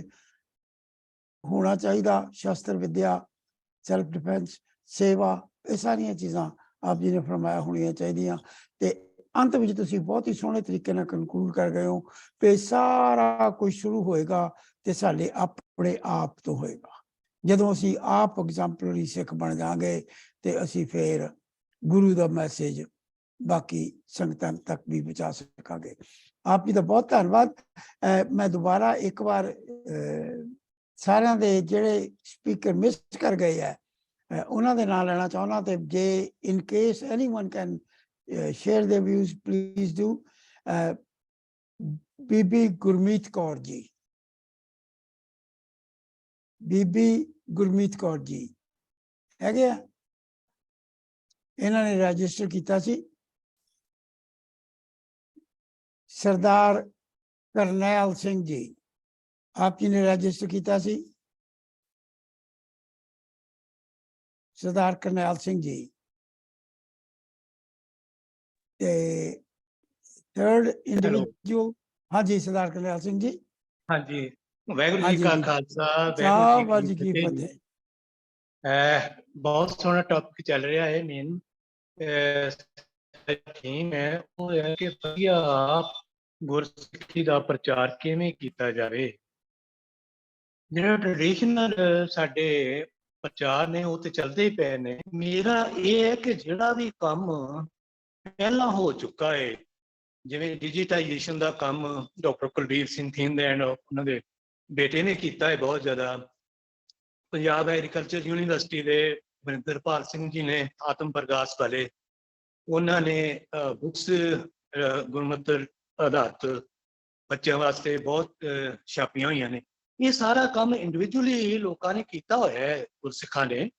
ਹੋਣਾ ਚਾਹੀਦਾ। ਸ਼ਸਤਰ ਵਿਦਿਆ, ਸੈਲਫ ਡਿਫੈਂਸ, ਸੇਵਾ, ਇਹ ਸਾਰੀਆਂ ਚੀਜ਼ਾਂ ਆਪ ਜੀ ਨੇ ਫਰਮਾਇਆ ਹੋਣੀਆਂ ਚਾਹੀਦੀਆਂ। ਤੇ ਅੰਤ ਵਿੱਚ ਤੁਸੀਂ ਬਹੁਤ ਹੀ ਸੋਹਣੇ ਤਰੀਕੇ ਨਾਲ ਕਨਕਲੂਡ ਕਰ ਗਏ ਹੋ ਕਿ ਸਾਰਾ ਕੁਝ ਸ਼ੁਰੂ ਹੋਏਗਾ ਤੇ ਸਾਡੇ ਆਪਣੇ ਆਪ ਤੋਂ ਹੋਏਗਾ। ਜਦੋਂ ਅਸੀਂ ਆਪ ਐਗਜ਼ਾਮਪਲਰੀ ਸਿੱਖ ਬਣ ਜਾਵਾਂਗੇ ਤੇ ਅਸੀਂ ਫਿਰ ਗੁਰੂ ਦਾ ਮੈਸੇਜ ਬਾਕੀ ਸੰਗਤਾਂ ਤੱਕ ਵੀ ਪਹੁੰਚਾ ਸਕਾਂਗੇ। ਆਪ ਜੀ ਦਾ ਬਹੁਤ ਧੰਨਵਾਦ। ਮੈਂ ਦੁਬਾਰਾ ਇੱਕ ਵਾਰ ਸਾਰਿਆਂ ਦੇ ਜਿਹੜੇ ਸਪੀਕਰ ਮਿਸ ਕਰ ਗਏ ਹੈ ਉਹਨਾਂ ਦੇ ਨਾਂ ਲੈਣਾ ਚਾਹੁੰਦਾ ਤੇ ਜੇ in case anyone can share their views, please do. ਬੀਬੀ ਗੁਰਮੀਤ ਕੌਰ ਜੀ, ਬੀਬੀ ਗੁਰਮੀਤ ਕੌਰ ਜੀ ਹੈਗੇ ਆ, ਇਹਨਾਂ ਨੇ ਰਜਿਸਟਰ ਕੀਤਾ ਸੀ। ਸਰਦਾਰ ਕਰਨੈਲ ਸਿੰਘ ਜੀ, ਆਪ ਜੀ ਨੇ ਰਜਿਸਟਰ ਕੀਤਾ ਸੀ। ਸਰਦਾਰ ਕਰਨੈਲ ਸਿੰਘ ਜੀ ਤੇ ਥਰਡ ਇੰਡੀਵਿਜੂਅਲ, ਹਾਂਜੀ ਸਰਦਾਰ ਕਰਨੈਲ ਸਿੰਘ ਜੀ।
ਹਾਂਜੀ, ਵਾਹਿਗੁਰੂ ਜੀ ਕਾ ਖਾਲਸਾ,
ਵਾਹਿਗੁਰੂ ਜੀ ਕੀ ਫਤਿਹ।
ਬਹੁਤ ਸੋਹਣਾ ਟੌਪਿਕ ਚੱਲ ਰਿਹਾ ਹੈ। ਮੇਨ ਥੀਮ ਹੈ ਉਹ ਹੈ ਕਿ ਵਧੀਆ ਗੁਰਸਿੱਖੀ ਦਾ ਪ੍ਰਚਾਰ ਕਿਵੇਂ ਕੀਤਾ ਜਾਵੇ। ਜਿਹੜਾ ਟ੍ਰੈਡੀਸ਼ਨਲ ਸਾਡੇ ਪ੍ਰਚਾਰ ਨੇ ਉਹ ਤੇ ਚੱਲਦੇ ਹੀ ਪਏ ਨੇ। ਮੇਰਾ ਇਹ ਹੈ ਕਿ ਜਿਹੜਾ ਵੀ ਕੰਮ ਪਹਿਲਾਂ ਹੋ ਚੁੱਕਾ ਹੈ, ਜਿਵੇਂ ਡਿਜੀਟਾਈਜੇਸ਼ਨ ਦਾ ਕੰਮ ਡਾਕਟਰ ਕੁਲਬੀਰ ਸਿੰਘ ਥਿੰਦ ਉਹਨਾਂ ਦੇ ਬੇਟੇ ਨੇ ਕੀਤਾ ਹੈ ਬਹੁਤ ਜ਼ਿਆਦਾ। ਪੰਜਾਬ ਐਗਰੀਕਲਚਰ ਯੂਨੀਵਰਸਿਟੀ ਦੇ ਵਰਿੰਦਰਪਾਲ ਸਿੰਘ ਜੀ ਨੇ ਆਤਮ ਪ੍ਰਕਾਸ਼ ਵਾਲੇ, ਉਹਨਾਂ ਨੇ ਬੁੱਕਸ ਗੁਰਮਤਿ ਆਧਾਰਿਤ ਬੱਚਿਆਂ ਵਾਸਤੇ ਬਹੁਤ ਛਾਪੀਆਂ ਹੋਈਆਂ ਨੇ। ਇਹ ਸਾਰਾ ਕੰਮ ਇੰਡੀਵਿਜੂਅਲੀ ਲੋਕਾਂ ਨੇ ਕੀਤਾ ਹੋਇਆ ਹੈ ਗੁਰਸਿੱਖਾਂ ਨੇ,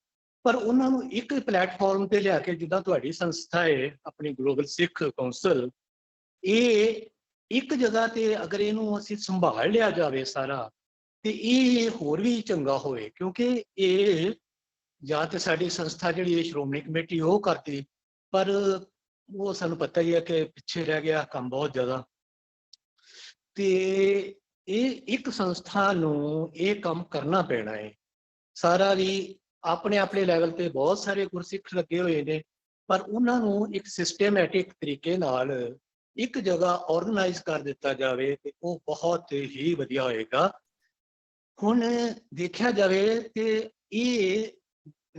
ਪਰ ਉਹਨਾਂ ਨੂੰ ਇੱਕ ਪਲੇਟਫਾਰਮ ਤੇ ਲਿਆ ਕੇ, ਜਿੱਦਾਂ ਤੁਹਾਡੀ ਸੰਸਥਾ ਹੈ ਆਪਣੀ ਗਲੋਬਲ ਸਿੱਖ ਕੌਂਸਲ, ਇਹ ਇੱਕ ਜਗ੍ਹਾ ਤੇ ਅਗਰ ਇਹਨੂੰ ਅਸੀਂ ਸੰਭਾਲ ਲਿਆ ਜਾਵੇ ਸਾਰਾ, ਤੇ ਇਹ ਹੋਰ ਵੀ ਚੰਗਾ ਹੋਵੇ। ਕਿਉਂਕਿ ਇਹ ਜਾਂ ਤੇ ਸਾਡੀ ਸੰਸਥਾ ਜਿਹੜੀ ਹੈ ਸ਼੍ਰੋਮਣੀ ਕਮੇਟੀ ਉਹ ਕਰਦੀ, ਪਰ ਉਹ ਸਾਨੂੰ ਪਤਾ ਹੀ ਹੈ ਕਿ ਪਿੱਛੇ ਰਹਿ ਗਿਆ ਕੰਮ ਬਹੁਤ ਜ਼ਿਆਦਾ। ਤੇ ਇਹ ਇੱਕ ਸੰਸਥਾ ਨੂੰ ਇਹ ਕੰਮ ਕਰਨਾ ਪੈਣਾ ਹੈ ਸਾਰਾ ਵੀ। ਆਪਣੇ ਆਪਣੇ ਲੈਵਲ ਤੇ ਬਹੁਤ ਸਾਰੇ ਗੁਰਸਿੱਖ ਲੱਗੇ ਹੋਏ ਨੇ, ਪਰ ਉਹਨਾਂ ਨੂੰ ਇੱਕ ਸਿਸਟੇਮੈਟਿਕ ਤਰੀਕੇ ਨਾਲ ਇੱਕ ਜਗ੍ਹਾ ਆਰਗੇਨਾਈਜ਼ ਕਰ ਦਿੱਤਾ ਜਾਵੇ ਤੇ ਉਹ ਬਹੁਤ ਹੀ ਵਧੀਆ ਹੋਏਗਾ। ਹੁਣ ਦੇਖਿਆ ਜਾਵੇ ਤੇ ਇਹ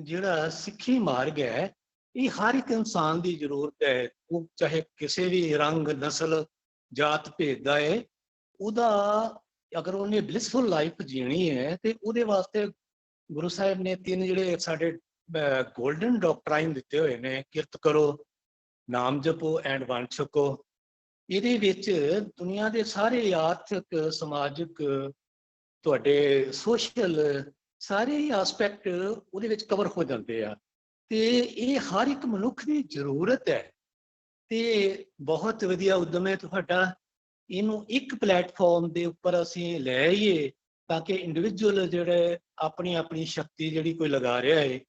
ਜਿਹੜਾ ਸਿੱਖੀ ਮਾਰਗ ਹੈ ਇਹ ਹਰ ਇੱਕ ਇਨਸਾਨ ਦੀ ਜ਼ਰੂਰਤ ਹੈ, ਉਹ ਚਾਹੇ ਕਿਸੇ ਵੀ ਰੰਗ, ਨਸਲ, ਜਾਤ ਭੇਦ ਦਾ ਹੈ। ਉਹਦਾ ਅਗਰ ਉਹਨੇ ਬਲਿਸਫੁਲ ਲਾਈਫ ਜੀਣੀ ਹੈ ਤੇ ਉਹਦੇ ਵਾਸਤੇ ਗੁਰੂ ਸਾਹਿਬ ਨੇ 3 ਜਿਹੜੇ ਸਾਡੇ ਗੋਲਡਨ ਡਾਕਟਰਾਈਨ ਦਿੱਤੇ ਹੋਏ ਨੇ, ਕਿਰਤ ਕਰੋ, ਨਾਮ ਜਪੋ ਐਂਡ ਵੰਡ ਛਕੋ। ਇਹਦੇ ਵਿੱਚ ਦੁਨੀਆ ਦੇ ਸਾਰੇ ਆਰਥਿਕ, ਸਮਾਜਿਕ, ਤੁਹਾਡੇ ਸੋਸ਼ਲ ਸਾਰੇ ਹੀ ਆਸਪੈਕਟ ਉਹਦੇ ਵਿੱਚ ਕਵਰ ਹੋ ਜਾਂਦੇ ਆ। ਤੇ ਇਹ ਹਰ ਇੱਕ ਮਨੁੱਖ ਦੀ ਜ਼ਰੂਰਤ ਹੈ। ਤੇ ਬਹੁਤ ਵਧੀਆ ਉਦਮ ਹੈ ਤੁਹਾਡਾ। ਇਹਨੂੰ ਇੱਕ ਪਲੇਟਫਾਰਮ ਦੇ ਉੱਪਰ ਅਸੀਂ ਲੈ ਆਈਏ ਤਾਂ ਕਿ ਇੰਡੀਵਿਜੂਅਲ ਜਿਹੜੇ ਆਪਣੀ ਆਪਣੀ ਸ਼ਕਤੀ ਜਿਹੜੀ ਕੋਈ ਲਗਾ ਰਿਹਾ ਹੈ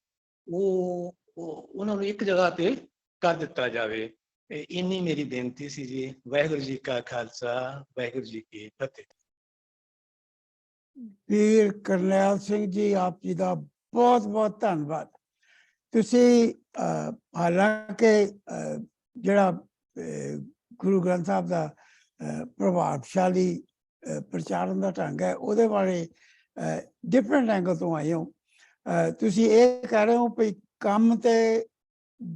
ਉਹ ਉਹਨਾਂ ਨੂੰ ਇੱਕ ਜਗ੍ਹਾ ਤੇ ਕਰ ਦਿੱਤਾ ਜਾਵੇ। ਇੰਨੀ ਮੇਰੀ ਬੇਨਤੀ ਸੀ ਜੀ। ਵਾਹਿਗੁਰੂ ਜੀ ਕਾ ਖਾਲਸਾ, ਵਾਹਿਗੁਰੂ ਜੀ ਕੀ ਫਤਿਹ।
ਵੀਰ ਕਰਨੈਲ ਸਿੰਘ ਜੀ, ਆਪ ਜੀ ਦਾ ਬਹੁਤ ਬਹੁਤ ਧੰਨਵਾਦ। ਤੁਸੀਂ ਹਾਲਾਂਕਿ ਜਿਹੜਾ ਗੁਰੂ ਗ੍ਰੰਥ ਸਾਹਿਬ ਦਾ ਪ੍ਰਭਾਵਸ਼ਾਲੀ ਪ੍ਰਚਾਰਨ ਦਾ ਢੰਗ ਹੈ ਉਹਦੇ ਬਾਰੇ ਡਿਫਰੈਂਟ ਐਂਗਲ ਤੋਂ ਆਏ ਹੋ। ਤੁਸੀਂ ਇਹ ਕਹਿ ਰਹੇ ਹੋ ਵੀ ਕੰਮ ਤੇ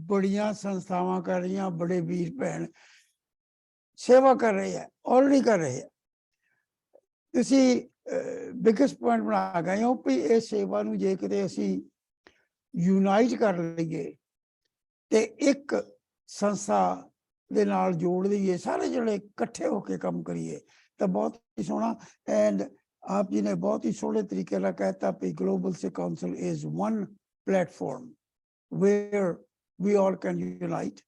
ਬੜੀਆਂ ਸੰਸਥਾਵਾਂ ਕਰ ਰਹੀਆਂ, ਬੜੇ ਵੀਰ ਭੈਣ ਸੇਵਾ ਕਰ ਰਹੇ ਹੈ, ਆਲਰੇਡੀ ਕਰ ਰਹੇ ਹੈ। ਤੁਸੀਂ ਬਿਗੇਸਟ ਪੁਆਇੰਟ ਬਣਾ ਗਏ ਹੋ ਵੀ ਇਹ ਸੇਵਾ ਨੂੰ ਜੇ ਕਿਤੇ ਅਸੀਂ ਯੂਨਾਈਟ ਕਰ ਲਈਏ ਤੇ ਇੱਕ ਸੰਸਥਾ ਦੇ ਨਾਲ ਜੋੜ ਲਈਏ, ਸਾਰੇ ਜਿਹੜੇ ਇਕੱਠੇ ਹੋ ਕੇ ਕੰਮ ਕਰੀਏ ਤਾਂ ਬਹੁਤ ਹੀ ਸੋਹਣਾ। ਐਂਡ ਆਪ ਜੀ ਨੇ ਬਹੁਤ ਹੀ ਸੋਹਣੇ ਤਰੀਕੇ ਨਾਲ ਕਹਿਤਾ ਵੀ global Sikh council is one platform where we all can unite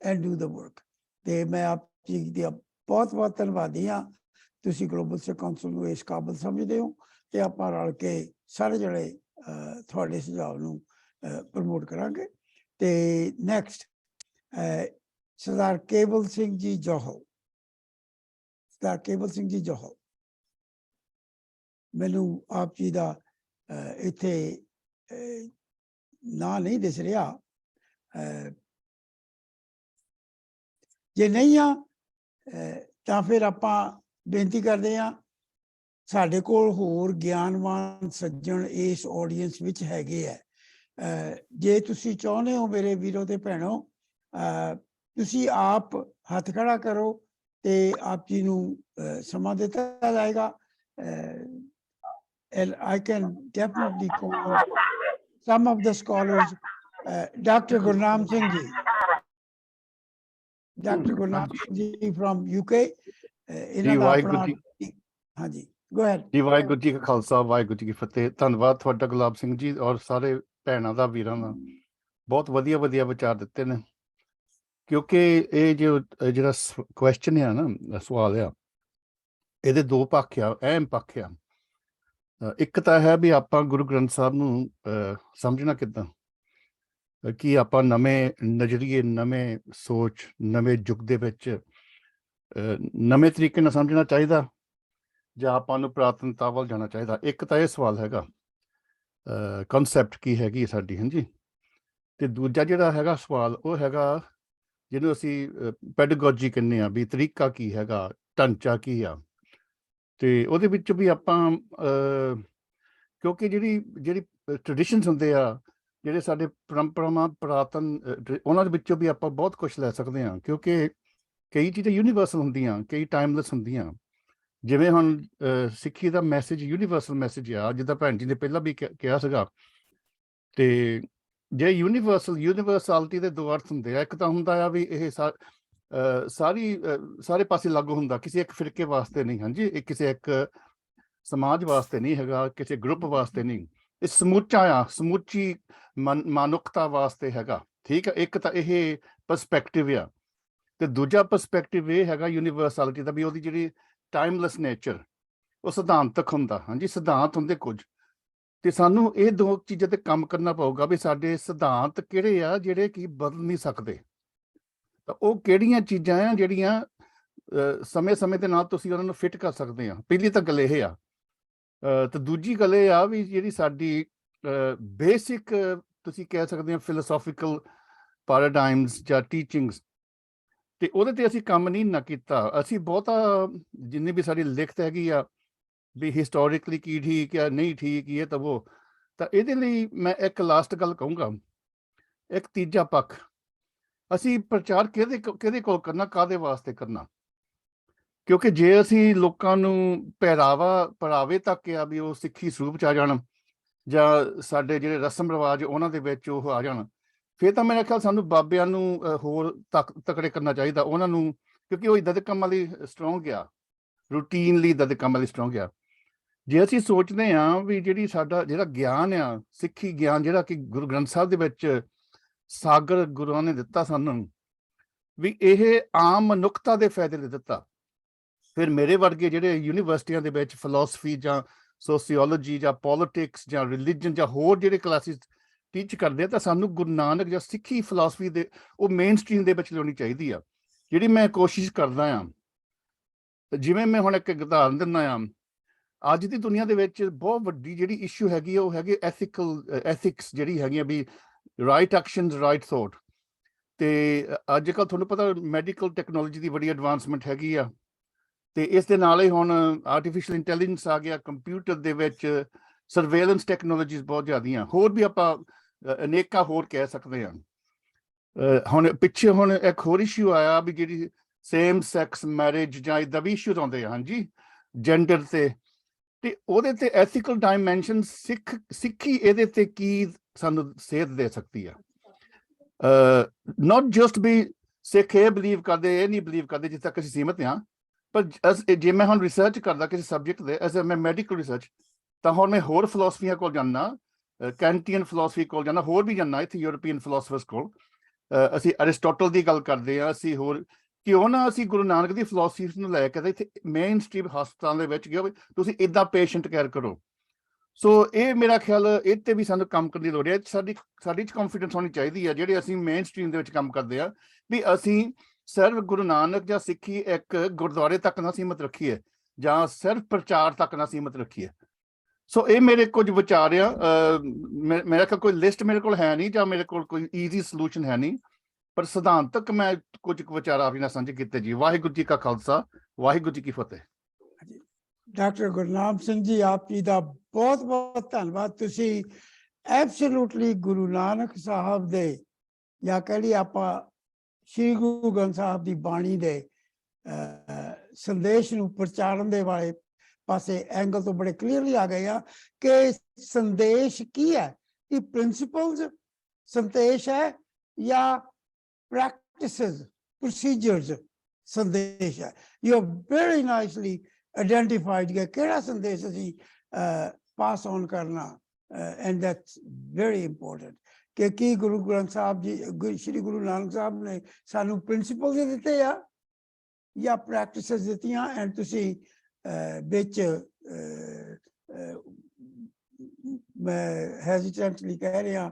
and do the work। ਤੇ ਮੈਂ ਆਪ ਜੀ ਦੀ ਬਹੁਤ ਬਹੁਤ ਧੰਨਵਾਦੀ ਹਾਂ। ਤੁਸੀਂ ਗਲੋਬਲ ਸਿੱਖ ਕਾਉਂਸਲ ਨੂੰ ਇਸ ਕਾਬਲ ਸਮਝਦੇ ਹੋ ਤੇ ਆਪਾਂ ਰਲ ਕੇ ਸਾਰੇ ਜਿਹੜੇ ਤੁਹਾਡੇ ਸੁਝਾਅ ਨੂੰ ਪ੍ਰਮੋਟ ਕਰਾਂਗੇ। ਤੇ ਨੈਕਸਟ ਸਰਦਾਰ ਕੇਵਲ ਸਿੰਘ ਜੀ ਜੋਹਲ। ਸਰਦਾਰ ਕੇਵਲ ਸਿੰਘ ਜੀ ਜੋਹਲ, ਮੈਨੂੰ ਆਪ ਜੀ ਦਾ ਇੱਥੇ ਨਾਂ ਨਹੀਂ ਦਿਸ ਰਿਹਾ। ਜੇ ਨਹੀਂ ਆ ਤਾਂ ਫਿਰ ਆਪਾਂ ਬੇਨਤੀ ਕਰਦੇ ਹਾਂ, ਸਾਡੇ ਕੋਲ ਹੋਰ ਗਿਆਨਵਾਨ ਸੱਜਣ ਇਸ ਆਡੀਅנס ਵਿੱਚ ਹੈਗੇ ਆ। ਜੇ ਤੁਸੀਂ ਚਾਹੁੰਦੇ ਹੋ ਮੇਰੇ ਵੀਰੋ ਤੇ ਭੈਣੋ, ਤੁਸੀਂ ਆਪ ਹੱਥ ਖੜਾ ਕਰੋ ਤੇ ਆਪ ਜੀ ਨੂੰ ਸਮਾਂ ਦਿੱਤਾ ਜਾਏਗਾ। I can definitely call some of the scholars, Dr. Gurnaam Singh ji, Dr. Gurnaam Singh ji from UK। ਇਹਨਾਂ ਦਾ ਆਪਣਾ, ਹਾਂਜੀ, go ahead।
ਜੀ ਵਾਹਿਗੁਰੂ ਜੀ ਕਾ ਖਾਲਸਾ, ਵਾਹਿਗੁਰੂ ਜੀ ਕੀ ਫਤਿਹ। ਧੰਨਵਾਦ ਤੁਹਾਡਾ ਗੁਲਾਬ ਸਿੰਘ ਜੀ ਔਰ ਸਾਰੇ ਭੈਣਾਂ ਦਾ, ਵੀਰਾਂ ਦਾ। ਬਹੁਤ ਵਧੀਆ ਵਧੀਆ ਵਿਚਾਰ ਦਿੱਤੇ ਨੇ। ਕਿਉਂਕਿ ਇਹ ਜਿਹੜਾ ਕੁਐਸਚਨ ਆ ਨਾ, ਸਵਾਲ ਆ, ਇਹਦੇ ਦੋ ਪੱਖ ਆ, ਅਹਿਮ ਪੱਖ ਆ। ਇੱਕ ਤਾਂ ਹੈ ਵੀ ਆਪਾਂ ਗੁਰੂ ਗ੍ਰੰਥ ਸਾਹਿਬ ਨੂੰ ਸਮਝਣਾ ਕਿੱਦਾਂ, ਕਿ ਆਪਾਂ ਨਵੇਂ ਨਜ਼ਰੀਏ, ਨਵੇਂ ਸੋਚ, ਨਵੇਂ ਯੁੱਗ ਦੇ ਵਿੱਚ ਨਵੇਂ ਤਰੀਕੇ ਨਾਲ ਸਮਝਣਾ ਚਾਹੀਦਾ ਜਾਂ ਆਪਾਂ ਨੂੰ ਪੁਰਾਤਨਤਾ ਵੱਲ ਜਾਣਾ ਚਾਹੀਦਾ। ਇੱਕ ਤਾਂ ਇਹ ਸਵਾਲ ਹੈਗਾ ਕਨਸੈਪਟ ਕੀ ਹੈਗੀ ਸਾਡੀ, ਹਾਂਜੀ। ਤੇ ਦੂਜਾ ਜਿਹੜਾ ਹੈਗਾ ਸਵਾਲ ਉਹ ਹੈਗਾ ਜਿਹਨੂੰ ਅਸੀਂ ਪੈਡਾਗੋਜੀ ਕਹਿੰਦੇ ਆ, ਵੀ ਤਰੀਕਾ ਕੀ ਹੈਗਾ, ਢਾਂਚਾ ਕੀ ਆ। ਤੇ ਉਹਦੇ ਵਿੱਚ ਵੀ ਆਪਾਂ ਕਿਉਂਕਿ ਜਿਹੜੀ ਟ੍ਰੈਡੀਸ਼ਨਸ ਹੁੰਦੇ ਆ, ਜਿਹੜੇ ਸਾਡੇ ਪਰੰਪਰਾਵਾਂ ਪੁਰਾਤਨ, ਉਹਨਾਂ ਦੇ ਵਿੱਚੋਂ ਵੀ ਆਪਾਂ ਬਹੁਤ ਕੁਛ ਲੈ ਸਕਦੇ ਹਾਂ। ਕਿਉਂਕਿ ਕਈ ਚੀਜ਼ਾਂ ਯੂਨੀਵਰਸਲ ਹੁੰਦੀਆਂ, ਕਈ ਟਾਈਮਲੈਸ ਹੁੰਦੀਆਂ। ਜਿਵੇਂ ਹੁਣ ਸਿੱਖੀ ਦਾ ਮੈਸੇਜ ਯੂਨੀਵਰਸਲ ਮੈਸੇਜ ਆ, ਜਿੱਦਾਂ ਭੈਣ ਜੀ ਨੇ ਪਹਿਲਾਂ ਵੀ ਕਿਹਾ ਸੀਗਾ। ਤੇ ਜੇ ਯੂਨੀਵਰਸੈਲਿਟੀ ਦੇ ਦੋ ਅਰਥ ਹੁੰਦੇ ਆ। ਇੱਕ ਤਾਂ ਹੁੰਦਾ ਆ ਵੀ ਇਹ ਸਾਰੇ ਪਾਸੇ ਲਾਗੂ ਹੁੰਦਾ, ਕਿਸੇ ਇੱਕ ਫਿਰਕੇ ਵਾਸਤੇ ਨਹੀਂ, ਹਾਂਜੀ, ਇਹ ਕਿਸੇ ਇੱਕ ਸਮਾਜ ਵਾਸਤੇ ਨਹੀਂ ਹੈਗਾ, ਕਿਸੇ ਗਰੁੱਪ ਵਾਸਤੇ ਨਹੀਂ। ਇਹ ਸਮੁੱਚਾ ਆ, ਸਮੁੱਚੀ ਮਨੁੱਖਤਾ ਵਾਸਤੇ ਹੈਗਾ, ਠੀਕ ਆ। ਇੱਕ ਤਾਂ ਇਹ ਪਰਸਪੈਕਟਿਵ ਆ। ਤੇ ਦੂਜਾ ਪਰਸਪੈਕਟਿਵ ਇਹ ਹੈਗਾ ਯੂਨੀਵਰਸੈਲਿਟੀ ਦਾ, ਵੀ ਉਹਦੀ ਜਿਹੜੀ ਟਾਈਮਲੈਸ ਨੇਚਰ, ਉਹ ਸਿਧਾਂਤਕ ਹੁੰਦਾ, ਹਾਂਜੀ, ਸਿਧਾਂਤ ਹੁੰਦੇ ਕੁਝ। ਤੇ ਸਾਨੂੰ ਇਹ ਦੋ ਚੀਜ਼ਾਂ ਤੇ ਕੰਮ ਕਰਨਾ ਪਊਗਾ ਵੀ ਸਾਡੇ ਸਿਧਾਂਤ ਕਿਹੜੇ ਆ ਜਿਹੜੇ ਕਿ ਬਦਲ ਨਹੀਂ ਸਕਦੇ। ਤਾਂ ਉਹ ਕਿਹੜੀਆਂ ਚੀਜ਼ਾਂ ਆ ਜਿਹੜੀਆਂ ਸਮੇਂ ਦੇ ਨਾਲ ਤੁਸੀਂ ਉਹਨਾਂ ਨੂੰ ਫਿੱਟ ਕਰ ਸਕਦੇ ਆ। ਪਹਿਲੀ ਤਾਂ ਗੱਲ ਇਹ ਆ। ਤੇ ਦੂਜੀ ਗੱਲ ਇਹ ਆ ਵੀ ਜਿਹੜੀ ਸਾਡੀ ਬੇਸਿਕ, ਤੁਸੀਂ ਕਹਿ ਸਕਦੇ ਹੋ, ਫਿਲੋਸੋਫੀਕਲ ਪੈਰਾਡਾਈਮਸ ਜਾਂ ਟੀਚਿੰਗਸ, ਤੇ ਉਹਦੇ ਤੇ ਅਸੀਂ ਕੰਮ ਨਹੀਂ ਨਾ ਕੀਤਾ। ਅਸੀਂ ਬਹੁਤਾ ਜਿੰਨੀ ਵੀ ਸਾਡੀ ਲਿਖਤ ਹੈਗੀ ਆ ਵੀ ਹਿਸਟੋਰੀਕਲੀ ਕੀ ਠੀਕ ਆ, ਨਹੀਂ ਠੀਕ, ਇਹ ਤਾਂ ਉਹ। ਤਾਂ ਇਹਦੇ ਲਈ ਮੈਂ ਇੱਕ ਲਾਸਟ ਗੱਲ ਕਹੂੰਗਾ, ਇੱਕ ਤੀਜਾ ਪੱਖ, ਅਸੀਂ ਪ੍ਰਚਾਰ ਕਿਹਦੇ ਕੋਲ ਕਰਨਾ, ਕਾਹਦੇ ਵਾਸਤੇ ਕਰਨਾ। ਕਿਉਂਕਿ ਜੇ ਅਸੀਂ ਲੋਕਾਂ ਨੂੰ ਪਹਿਰਾਵੇ ਤੱਕ ਆ ਵੀ ਉਹ ਸਿੱਖੀ ਸਰੂਪ 'ਚ ਆ ਜਾਣ, ਜਾਂ ਸਾਡੇ ਜਿਹੜੇ ਰਸਮ ਰਿਵਾਜ ਉਹਨਾਂ ਦੇ ਵਿੱਚ ਉਹ ਆ ਜਾਣ, ਫਿਰ ਤਾਂ ਮੇਰੇ ਖਿਆਲ ਸਾਨੂੰ ਬਾਬਿਆਂ ਨੂੰ ਹੋਰ ਤਕੜੇ ਕਰਨਾ ਚਾਹੀਦਾ ਉਹਨਾਂ ਨੂੰ। ਕਿਉਂਕਿ ਉਹ ਇੱਦਾਂ ਦੇ ਕੰਮਾਂ ਲਈ ਸਟਰੋਂਗ ਆ, ਰੂਟੀਨ ਲਈ ਇੱਦਾਂ ਦੇ ਕੰਮਾਂ ਲਈ ਸਟਰੋਂਗ ਆ। ਜੇ ਅਸੀਂ ਸੋਚਦੇ ਹਾਂ ਵੀ ਜਿਹੜੀ ਸਾਡਾ ਜਿਹੜਾ ਗਿਆਨ ਆ, ਸਿੱਖੀ ਗਿਆਨ, ਜਿਹੜਾ ਕਿ ਗੁਰੂ ਗ੍ਰੰਥ ਸਾਹਿਬ ਦੇ ਵਿੱਚ ਸਾਗਰ ਗੁਰੂਆਂ ਨੇ ਦਿੱਤਾ ਸਾਨੂੰ, ਵੀ ਇਹ ਆਮ ਮਨੁੱਖਤਾ ਦੇ ਫਾਇਦੇ ਲਈ ਦਿੱਤਾ। ਫਿਰ ਮੇਰੇ ਵਰਗੇ ਜਿਹੜੇ ਯੂਨੀਵਰਸਿਟੀਆਂ ਦੇ ਵਿੱਚ ਫਿਲਾਸਫੀ ਜਾਂ ਸੋਸੀਓਲੋਜੀ ਜਾਂ ਪੋਲਿਟਿਕਸ ਜਾਂ ਰਿਲੀਜਨ ਜਾਂ ਹੋਰ ਜਿਹੜੇ ਕਲਾਸਿਸ ਟੀਚ ਕਰਦੇ ਆ, ਤਾਂ ਸਾਨੂੰ ਗੁਰੂ ਨਾਨਕ ਜਾਂ ਸਿੱਖੀ ਫਿਲਾਸਫੀ ਦੇ ਉਹ ਮੇਨ ਸਟਰੀਮ ਦੇ ਵਿੱਚ ਲਿਆਉਣੀ ਚਾਹੀਦੀ ਆ, ਜਿਹੜੀ ਮੈਂ ਕੋਸ਼ਿਸ਼ ਕਰਦਾ ਆ। ਜਿਵੇਂ ਮੈਂ ਹੁਣ ਇੱਕ ਉਦਾਹਰਨ ਦਿੰਦਾ ਆ, ਅੱਜ ਦੀ ਦੁਨੀਆ ਦੇ ਵਿੱਚ ਬਹੁਤ ਵੱਡੀ ਜਿਹੜੀ ਇਸ਼ੂ ਹੈਗੀ ਆ ਉਹ ਹੈਗੀ ਐਥਿਕਸ, ਜਿਹੜੀ ਹੈਗੀ ਆ ਵੀ ਰਾਈਟ ਐਕਸ਼ਨਸ ਰਾਈਟ ਥੋਟ। ਤੇ ਅੱਜ ਕੱਲ੍ਹ ਤੁਹਾਨੂੰ ਪਤਾ ਮੈਡੀਕਲ ਟੈਕਨੋਲੋਜੀ ਦੀ ਬੜੀ ਐਡਵਾਂਸਮੈਂਟ ਹੈਗੀ ਆ, ਤੇ ਇਸ ਦੇ ਨਾਲ ਹੀ ਹੁਣ ਆਰਟੀਫਿਸ਼ੀਅਲ ਇੰਟੈਲੀਜੈਂਸ ਆ ਗਿਆ, ਕੰਪਿਊਟਰ ਦੇ ਵਿੱਚ ਸਰਵੇਲੈਂਸ ਟੈਕਨੋਲੋਜੀਜ਼ ਬਹੁਤ ਜ਼ਿਆਦੀਆਂ, ਹੋਰ ਵੀ ਆਪਾਂ ਅਨੇਕਾਂ ਹੋਰ ਕਹਿ ਸਕਦੇ ਹਾਂ। ਹੁਣ ਪਿੱਛੇ ਹੁਣ ਇੱਕ ਹੋਰ ਇਸ਼ੂ ਆਇਆ ਵੀ ਜਿਹੜੀ ਸੇਮ ਸੈਕਸ ਮੈਰਿਜ ਜਾਂ ਇੱਦਾਂ ਵੀ ਇਸ਼ੂ ਆਉਂਦੇ ਆ, ਹਾਂਜੀ, ਜੈਂਡਰ ਤੇ ਉਹਦੇ ਤੇ ਐਥੀਕਲ ਡਾਇਮੈਂਸ਼ਨ ਸਿੱਖੀ ਇਹਦੇ ਤੇ ਕੀ ਸਾਨੂੰ ਸੇਧ ਦੇ ਸਕਦੀ ਆ। ਨਾਟ ਜਸਟ ਵੀ ਸਿੱਖ ਇਹ ਬਲੀਵ ਕਰਦੇ, ਇਹ ਨਹੀਂ ਬਲੀਵ ਕਰਦੇ, ਜਿੱਥੇ ਤੱਕ ਅਸੀਂ ਸੀਮਤ ਹਾਂ। ਪਰ ਜੇ ਮੈਂ ਹੁਣ ਰਿਸਰਚ ਕਰਦਾ ਕਿਸੇ ਸਬਜੈਕਟ ਦੇ, ਐਜ਼ ਮੈਂ ਮੈਡੀਕਲ ਰਿਸਰਚ, ਤਾਂ ਹੁਣ ਮੈਂ ਹੋਰ ਫਿਲਾਸਫੀਆਂ ਕੋਲ ਜਾਂਦਾ, ਕੈਂਟੀਅਨ ਫਿਲਾਸਫੀ ਕੋਲ ਜਾਂਦਾ, ਹੋਰ ਵੀ ਜਾਂਦਾ ਇੱਥੇ ਯੂਰਪੀਅਨ ਫਿਲਾਸਫਰਸ ਕੋਲ। ਅਸੀਂ ਅਰਿਸਟੋਟਲ ਦੀ ਗੱਲ ਕਰਦੇ ਹਾਂ, ਅਸੀਂ ਹੋਰ ਕਿਉਂ ਨਾ ਅਸੀਂ ਗੁਰੂ ਨਾਨਕ ਦੀ ਫਿਲਾਸਫੀ ਨੂੰ ਲੈ ਕੇ ਇੱਥੇ ਮੇਨ ਸਟਰੀਮ ਹਸਪਤਾਲ ਦੇ ਵਿੱਚ ਗਿਆ, ਤੁਸੀਂ ਇੱਦਾਂ ਪੇਸ਼ੈਂਟ ਕੇਅਰ ਕਰੋ। ਸੋ ਇਹ ਮੇਰਾ ਖਿਆਲ ਇਹ ਤੇ ਵੀ ਸਾਨੂੰ ਕੰਮ ਕਰਨ ਦੀ ਲੋੜ ਹੈ। ਸਾਡੀ 'ਚ ਕੌਨਫੀਡੈਂਸ ਹੋਣੀ ਚਾਹੀਦੀ ਹੈ, ਜਿਹੜੇ ਅਸੀਂ ਮੇਨ ਸਟਰੀਮ ਦੇ ਵਿੱਚ ਕੰਮ ਕਰਦੇ ਆ, ਵੀ ਅਸੀਂ ਸਿਰਫ ਗੁਰੂ ਨਾਨਕ ਜਾਂ ਸਿੱਖੀ ਇੱਕ ਗੁਰਦੁਆਰੇ ਤੱਕ ਨਾ ਸੀਮਤ ਰੱਖੀਏ, ਜਾਂ ਸਿਰਫ ਪ੍ਰਚਾਰ ਤੱਕ ਨਾ ਸੀਮਤ ਰੱਖੀਏ। ਸੋ ਇਹ ਮੇਰੇ ਕੁਝ ਵਿਚਾਰ ਆ। ਮੇਰਾ ਕੋਈ ਲਿਸਟ ਮੇਰੇ ਕੋਲ ਹੈ ਨਹੀਂ, ਜਾਂ ਮੇਰੇ ਕੋਲ ਕੋਈ ਈਜ਼ੀ ਸੋਲੂਸ਼ਨ ਹੈ ਨਹੀਂ, ਪਰ ਸਿਧਾਂਤਕ ਮੈਂ ਕੁਝ ਵਿਚਾਰ ਆਪ ਜੀ ਨਾਲ ਸਾਂਝੇ ਕੀਤੇ ਜੀ। ਵਾਹਿਗੁਰੂ ਜੀ ਕਾ ਖਾਲਸਾ, ਵਾਹਿਗੁਰੂ ਜੀ ਕੀ ਫਤਿਹ।
ਡਾਕਟਰ ਗੁਰਨਾਮ ਸਿੰਘ ਜੀ, ਆਪ ਜੀ ਦਾ ਬਹੁਤ ਬਹੁਤ ਧੰਨਵਾਦ। ਤੁਸੀਂ ਐਬਸੋਲੂਟਲੀ ਗੁਰੂ ਨਾਨਕ ਸਾਹਿਬ ਦੇ, ਜਾਂ ਕਹਿ ਲਈਏ ਆਪਾਂ ਸ਼੍ਰੀ ਗੁਰੂ ਗ੍ਰੰਥ ਸਾਹਿਬ ਦੀ ਬਾਣੀ ਦੇ ਸੰਦੇਸ਼ ਨੂੰ ਪ੍ਰਚਾਰਨ ਦੇ ਵਾਲੇ ਪਾਸੇ ਐਂਗਲ ਤੋਂ ਬੜੇ ਕਲੀਅਰਲੀ ਆ ਗਏ ਆ ਕਿ ਸੰਦੇਸ਼ ਕੀ ਹੈ, ਕਿ ਪ੍ਰਿੰਸੀਪਲਸ ਸੰਦੇਸ਼ ਹੈ ਜਾਂ ਪ੍ਰੈਕਟਿਸਿਸ ਪ੍ਰੋਸੀਜਰਸ ਸੰਦੇਸ਼ ਹੈ। ਯੂ ਵੈਰੀ ਨਾਈਸਲੀ ਆਈਡੈਂਟੀਫਾਈਡ ਕਿ ਕਿਹੜਾ ਸੰਦੇਸ਼ ਅਸੀਂ ਪਾਸ ਔਨ ਕਰਨਾ, ਐਂਡ ਦੈਟਸ ਵੈਰੀ ਇੰਪੋਰਟੈਂਟ। ਕਿ ਕੀ ਗੁਰੂ ਗ੍ਰੰਥ ਸਾਹਿਬ ਜੀ, ਸ਼੍ਰੀ ਗੁਰੂ ਨਾਨਕ ਸਾਹਿਬ ਨੇ ਸਾਨੂੰ ਪ੍ਰਿੰਸੀਪਲ ਦਿੱਤੇ ਆ ਜਾਂ ਪ੍ਰੈਕਟਿਸਿਸ ਦਿੱਤੀਆਂ, ਐਂਡ ਤੁਸੀਂ ਵਿੱਚ ਮੈਂ ਹੈਜ਼ੀਟੈਂਟਲੀ ਕਹਿ ਰਿਹਾ,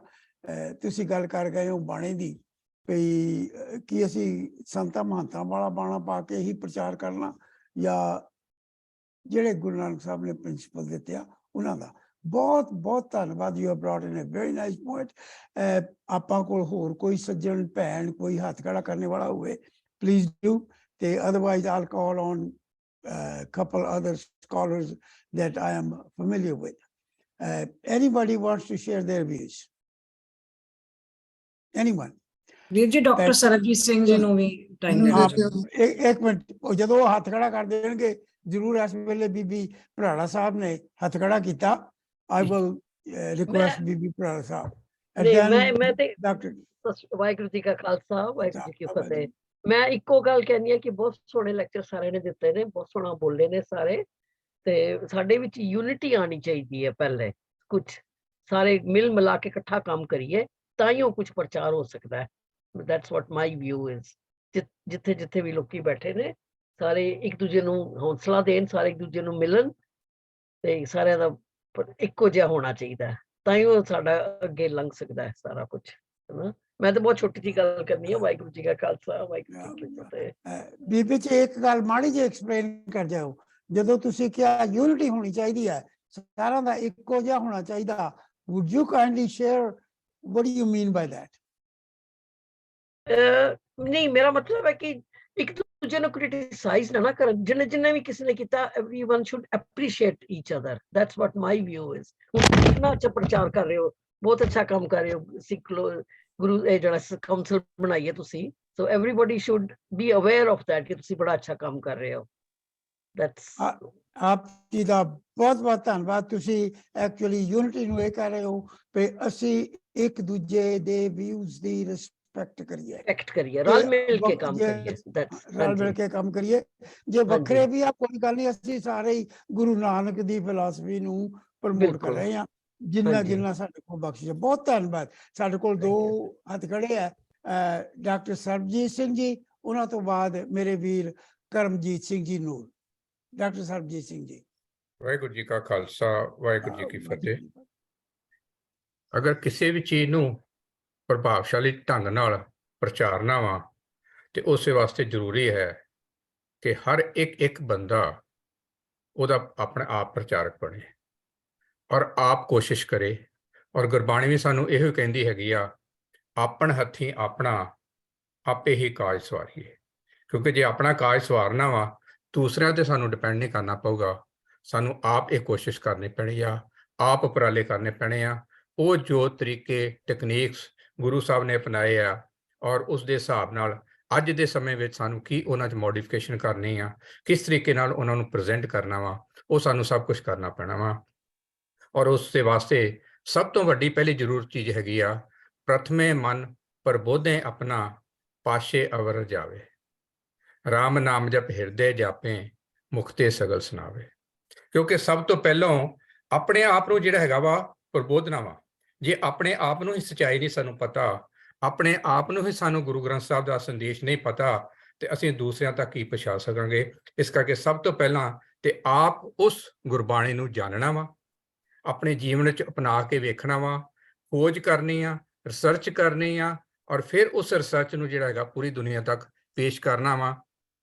ਤੁਸੀਂ ਗੱਲ ਕਰ ਗਏ ਹੋ ਬਾਣੇ ਦੀ, ਵੀ ਕੀ ਅਸੀਂ ਸੰਤਾਂ ਮਹੰਤਾਂ ਵਾਲਾ ਬਾਣਾ ਪਾ ਕੇ ਹੀ ਪ੍ਰਚਾਰ ਕਰਨਾ, ਜਾਂ ਜਿਹੜੇ ਗੁਰੂ ਨਾਨਕ ਸਾਹਿਬ ਨੇ ਪ੍ਰਿੰਸੀਪਲ ਦਿੱਤੇ ਆ ਉਹਨਾਂ ਦਾ। ਬਹੁਤ ਬਹੁਤ ਧੰਨਵਾਦ। You have brought in a very nice point. ਆਪਾਂ ਕੋਲ ਹੋਰ ਕੋਈ ਸੱਜਣ ਭੈਣ ਕੋਈ ਹੱਥ ਖੜਾ ਕਰਨ ਵਾਲਾ ਹੋਵੇ, ਪਲੀਜ਼ ਡੂ, ਤੇ otherwise all call on couple other scholars that I am familiar with. Anybody wants to share their views? Anyone?
ਵੀਰ ਜੀ, ਡਾਕਟਰ ਸਰਬਜੀਤ ਸਿੰਘ ਜੀ ਨੂੰ ਵੀ ਟਾਈਮ ਦੇ ਦਿਓ।
ਇੱਕ ਮਿੰਟ, ਜਦੋਂ ਉਹ ਹੱਥ ਖੜਾ ਕਰ ਦੇਣਗੇ ਜ਼ਰੂਰ। ਇਸ ਵੇਲੇ ਬੀਬੀ ਭਰਾੜਾ ਸਾਹਿਬ ਨੇ ਹੱਥ ਖੜਾ ਕੀਤਾ। I will request ਬੀਬੀ ਭਰਾੜਾ ਸਾਹਿਬ।
ਮੈਂ ਤੇ ਵਾਹਿਗੁਰੂ ਜੀ ਕਾ ਖਾਲਸਾ, ਵਾਹਿਗੁਰੂ ਜੀ ਕੀ ਫਤਿਹ। ਮੈਂ ਇੱਕੋ ਗੱਲ ਕਹਿੰਦੀ ਹਾਂ ਕਿ ਬਹੁਤ ਸੋਹਣੇ ਲੈਕਚਰ ਸਾਰਿਆਂ ਨੇ ਦਿੱਤੇ ਨੇ, ਬਹੁਤ ਸੋਹਣਾ ਬੋਲੇ ਨੇ ਸਾਰੇ, ਤੇ ਸਾਡੇ ਵਿੱਚ ਯੂਨਿਟੀ ਆਣੀ ਚਾਹੀਦੀ ਹੈ। ਪਹਿਲੇ ਕੁਛ ਸਾਰੇ ਮਿਲ ਮਿਲਾ ਕੇ ਇਕੱਠਾ ਕੰਮ ਕਰੀਏ, ਤਾਂ ਹੀ ਉਹ ਕੁਝ ਪ੍ਰਚਾਰ ਹੋ ਸਕਦਾ ਹੈ। That's what my view is. ਜਿੱਥੇ ਜਿੱਥੇ ਵੀ ਲੋਕੀ ਬੈਠੇ ਨੇ, ਸਾਰੇ ਇੱਕ ਦੂਜੇ ਨੂੰ ਹੌਸਲਾ ਦੇਣ, ਸਾਰੇ ਇੱਕ ਦੂਜੇ ਨੂੰ ਮਿਲਣ, ਤੇ ਸਾਰਿਆਂ ਦਾ ਇੱਕੋ ਜਿਹਾ ਹੋਣਾ ਚਾਹੀਦਾ ਹੈ, ਤਾਂ ਹੀ ਉਹ ਸਾਡਾ ਅੱਗੇ ਲੰਘ ਸਕਦਾ ਹੈ ਸਾਰਾ ਕੁਝ, ਹੈ ਨਾ। ਮੈਂ ਤਾਂ ਬਹੁਤ ਛੋਟੀ ਜਿਹੀ ਗੱਲ ਕਰਨੀ ਹੈ। ਵਾਹਿਗੁਰੂ ਜੀ ਕਾ ਖਾਲਸਾ, ਵਾਹਿਗੁਰੂ ਜੀ ਕੀ ਫਤਿਹ।
ਬੀਬੀ ਚ ਇੱਕ ਗੱਲ ਮਾੜੀ ਜਿਹੀ ਐਕਸਪਲੇਨ ਕਰ ਜਾਓ। ਜਦੋਂ ਤੁਸੀਂ ਕਿਹਾ ਯੂਨਿਟੀ ਹੋਣੀ ਚਾਹੀਦੀ ਹੈ, ਸਾਰਿਆਂ ਦਾ ਇੱਕੋ ਜਿਹਾ ਹੋਣਾ ਚਾਹੀਦਾ, would you kindly share what do you mean by that?
ਨਹੀਂ, ਮੇਰਾ ਮਤਲਬ ਹੈ ਕਿ ਇੱਕ ਦੂਜੇ ਨੂੰ ਕ੍ਰਿਟਿਸਾਈਜ਼ ਨਾ ਕਰਨ। ਜਿੰਨੇ ਵੀ ਕਿਸੇ ਨੇ ਕੀਤਾ, everyone should appreciate each other. That's what my view is. ਤੁਸੀਂ ਕਿੰਨਾ ਅੱਛਾ ਪ੍ਰਚਾਰ ਕਰ ਰਹੇ ਹੋ, ਬਹੁਤ ਅੱਛਾ ਕੰਮ ਕਰ ਰਹੇ ਹੋ। ਸਿੱਖ ਲੋ ਗੁਰੂ ਇਹ ਜਿਹੜਾ ਕਾਉਂਸਲ ਬਣਾਈਏ ਤੁਸੀਂ, so everybody should be aware of that ਕਿ ਤੁਸੀਂ ਬੜਾ ਅੱਛਾ ਕੰਮ ਕਰ ਰਹੇ ਹੋ। That's
ਆਪ ਜੀ ਦਾ ਬਹੁਤ ਬਹੁਤ ਧੰਨਵਾਦ। ਤੁਸੀਂ ਐਕਚੁਅਲੀ ਯੂਨਿਟੀ ਨੂੰ ਇਹ ਕਹਿ ਰਹੇ ਹੋ ਕਿ ਅਸੀਂ ਇੱਕ ਦੂਜੇ ਦੇ ਵਿਊਜ਼ ਦੀ ਰਿਸਪੈਕਟ ਕਰੀਏ,
ਰਲ ਮਿਲ ਕੇ ਕੰਮ ਕਰੀਏ,
ਰਲ ਮਿਲ ਕੇ ਕੰਮ ਕਰੀਏ। ਜੇ ਵੱਖਰੇ ਵੀ ਆ ਕੋਈ ਗੱਲ ਨਹੀਂ, ਅਸੀਂ ਸਾਰੇ ਹੀ ਗੁਰੂ ਨਾਨਕ ਦੀ ਫਿਲਾਸਫੀ ਨੂੰ ਪ੍ਰਮੋਟ ਕਰ ਰਹੇ ਹਾਂ, ਜਿੰਨਾ ਸਾਡੇ ਕੋਲ ਬਖਸ਼ਿਸ਼। ਬਹੁਤ ਧੰਨਵਾਦ। ਸਾਡੇ ਕੋਲ ਦੋ ਹੱਥ ਖੜੇ ਆ, ਡਾਕਟਰ ਸਰਬਜੀਤ ਸਿੰਘ ਜੀ ਉਹਨਾਂ ਤੋਂ ਬਾਅਦ ਮੇਰੇ ਵੀਰ ਕਰਮਜੀਤ ਸਿੰਘ ਜੀ ਨੂਰ, ਡਾਕਟਰ ਸਰਬਜੀਤ ਸਿੰਘ ਜੀ।
ਵਾਹਿਗੁਰੂ ਜੀ ਕਾ ਖਾਲਸਾ, ਵਾਹਿਗੁਰੂ ਜੀ ਕੀ ਫਤਿਹ। ਅਗਰ ਕਿਸੇ ਵੀ ਚੀਜ਼ ਨੂੰ ਪ੍ਰਭਾਵਸ਼ਾਲੀ ਢੰਗ ਨਾਲ ਪ੍ਰਚਾਰਨਾ ਵਾ ਤੇ ਉਸੇ ਵਾਸਤੇ ਜ਼ਰੂਰੀ ਹੈ ਕਿ ਹਰ ਇੱਕ ਬੰਦਾ ਉਹਦਾ ਆਪਣਾ ਆਪ ਪ੍ਰਚਾਰਕ ਬਣੇ ਔਰ ਆਪ ਕੋਸ਼ਿਸ਼ ਕਰੇ। ਔਰ ਗੁਰਬਾਣੀ ਵੀ ਸਾਨੂੰ ਇਹੋ ਕਹਿੰਦੀ ਹੈਗੀ ਆ, ਆਪਣ ਹੱਥੀਂ ਆਪਣਾ ਆਪੇ ਹੀ ਕਾਜ ਸਵਾਰੀਏ। ਕਿਉਂਕਿ ਜੇ ਆਪਣਾ ਕਾਜ ਸਵਾਰਨਾ ਵਾ, ਦੂਸਰਿਆਂ ਤੇ ਸਾਨੂੰ ਡਿਪੈਂਡ ਨਹੀਂ ਕਰਨਾ ਪਊਗਾ, ਸਾਨੂੰ ਆਪ ਇਹ ਕੋਸ਼ਿਸ਼ ਕਰਨੀ ਪੈਣੀ ਆ, ਆਪ ਉਪਰਾਲੇ ਕਰਨੇ ਪੈਣੇ ਆ। ਉਹ ਜੋ ਤਰੀਕੇ ਟੈਕਨੀਕਸ ਗੁਰੂ ਸਾਹਿਬ ਨੇ ਅਪਣਾਏ ਆ ਔਰ ਉਸ ਦੇ ਹਿਸਾਬ ਨਾਲ ਅੱਜ ਦੇ ਸਮੇਂ ਵਿੱਚ ਸਾਨੂੰ ਕੀ ਉਹਨਾਂ 'ਚ ਮੋਡੀਫਿਕੇਸ਼ਨ ਕਰਨੀ ਆ, ਕਿਸ ਤਰੀਕੇ ਨਾਲ ਉਹਨਾਂ ਨੂੰ ਪ੍ਰੈਜ਼ੈਂਟ ਕਰਨਾ ਵਾ, ਉਹ ਸਾਨੂੰ ਸਭ ਕੁਝ ਕਰਨਾ ਪੈਣਾ ਵਾ। ਔਰ ਉਸ ਦੇ ਵਾਸਤੇ ਸਭ ਤੋਂ ਵੱਡੀ ਪਹਿਲੀ ਜ਼ਰੂਰਤ ਚੀਜ਼ ਹੈਗੀ ਆ, ਪ੍ਰਥਮੇ ਮਨ ਪ੍ਰਬੋਧੇ ਆਪਣਾ ਪਾਸ਼ੇ ਅਵਰ ਜਾਵੇ, ਰਾਮ ਨਾਮ ਜਪ ਹਿਰਦੇ ਜਾਪੇ ਮੁਖਤੇ ਸਗਲ ਸੁਣਾਵੇ। ਕਿਉਂਕਿ ਸਭ ਤੋਂ ਪਹਿਲਾਂ ਆਪਣੇ ਆਪ ਨੂੰ ਜਿਹੜਾ ਹੈਗਾ ਵਾ ਪ੍ਰਬੋਧਨਾ ਵਾ। ਜੇ ਆਪਣੇ ਆਪ ਨੂੰ ਹੀ ਸੱਚਾਈ ਨਹੀਂ ਸਾਨੂੰ ਪਤਾ, ਆਪਣੇ ਆਪ ਨੂੰ ਹੀ ਸਾਨੂੰ ਗੁਰੂ ਗ੍ਰੰਥ ਸਾਹਿਬ ਦਾ ਸੰਦੇਸ਼ ਨਹੀਂ ਪਤਾ, ਤੇ ਅਸੀਂ ਦੂਸਰਿਆਂ ਤੱਕ ਕੀ ਪਹੁੰਚਾ ਸਕਾਂਗੇ। ਇਸ ਕਰਕੇ ਸਭ ਤੋਂ ਪਹਿਲਾਂ ਤੇ ਆਪ ਉਸ ਗੁਰਬਾਣੀ ਨੂੰ ਜਾਣਨਾ ਵਾ, ਆਪਣੇ ਜੀਵਨ 'ਚ ਅਪਣਾ ਕੇ ਵੇਖਣਾ ਵਾ, ਖੋਜ ਕਰਨੀ ਆ, ਰਿਸਰਚ ਕਰਨੀ ਆ, ਔਰ ਫਿਰ ਉਸ ਰਿਸਰਚ ਨੂੰ ਜਿਹੜਾ ਹੈਗਾ ਪੂਰੀ ਦੁਨੀਆ ਤੱਕ ਪੇਸ਼ ਕਰਨਾ ਵਾ।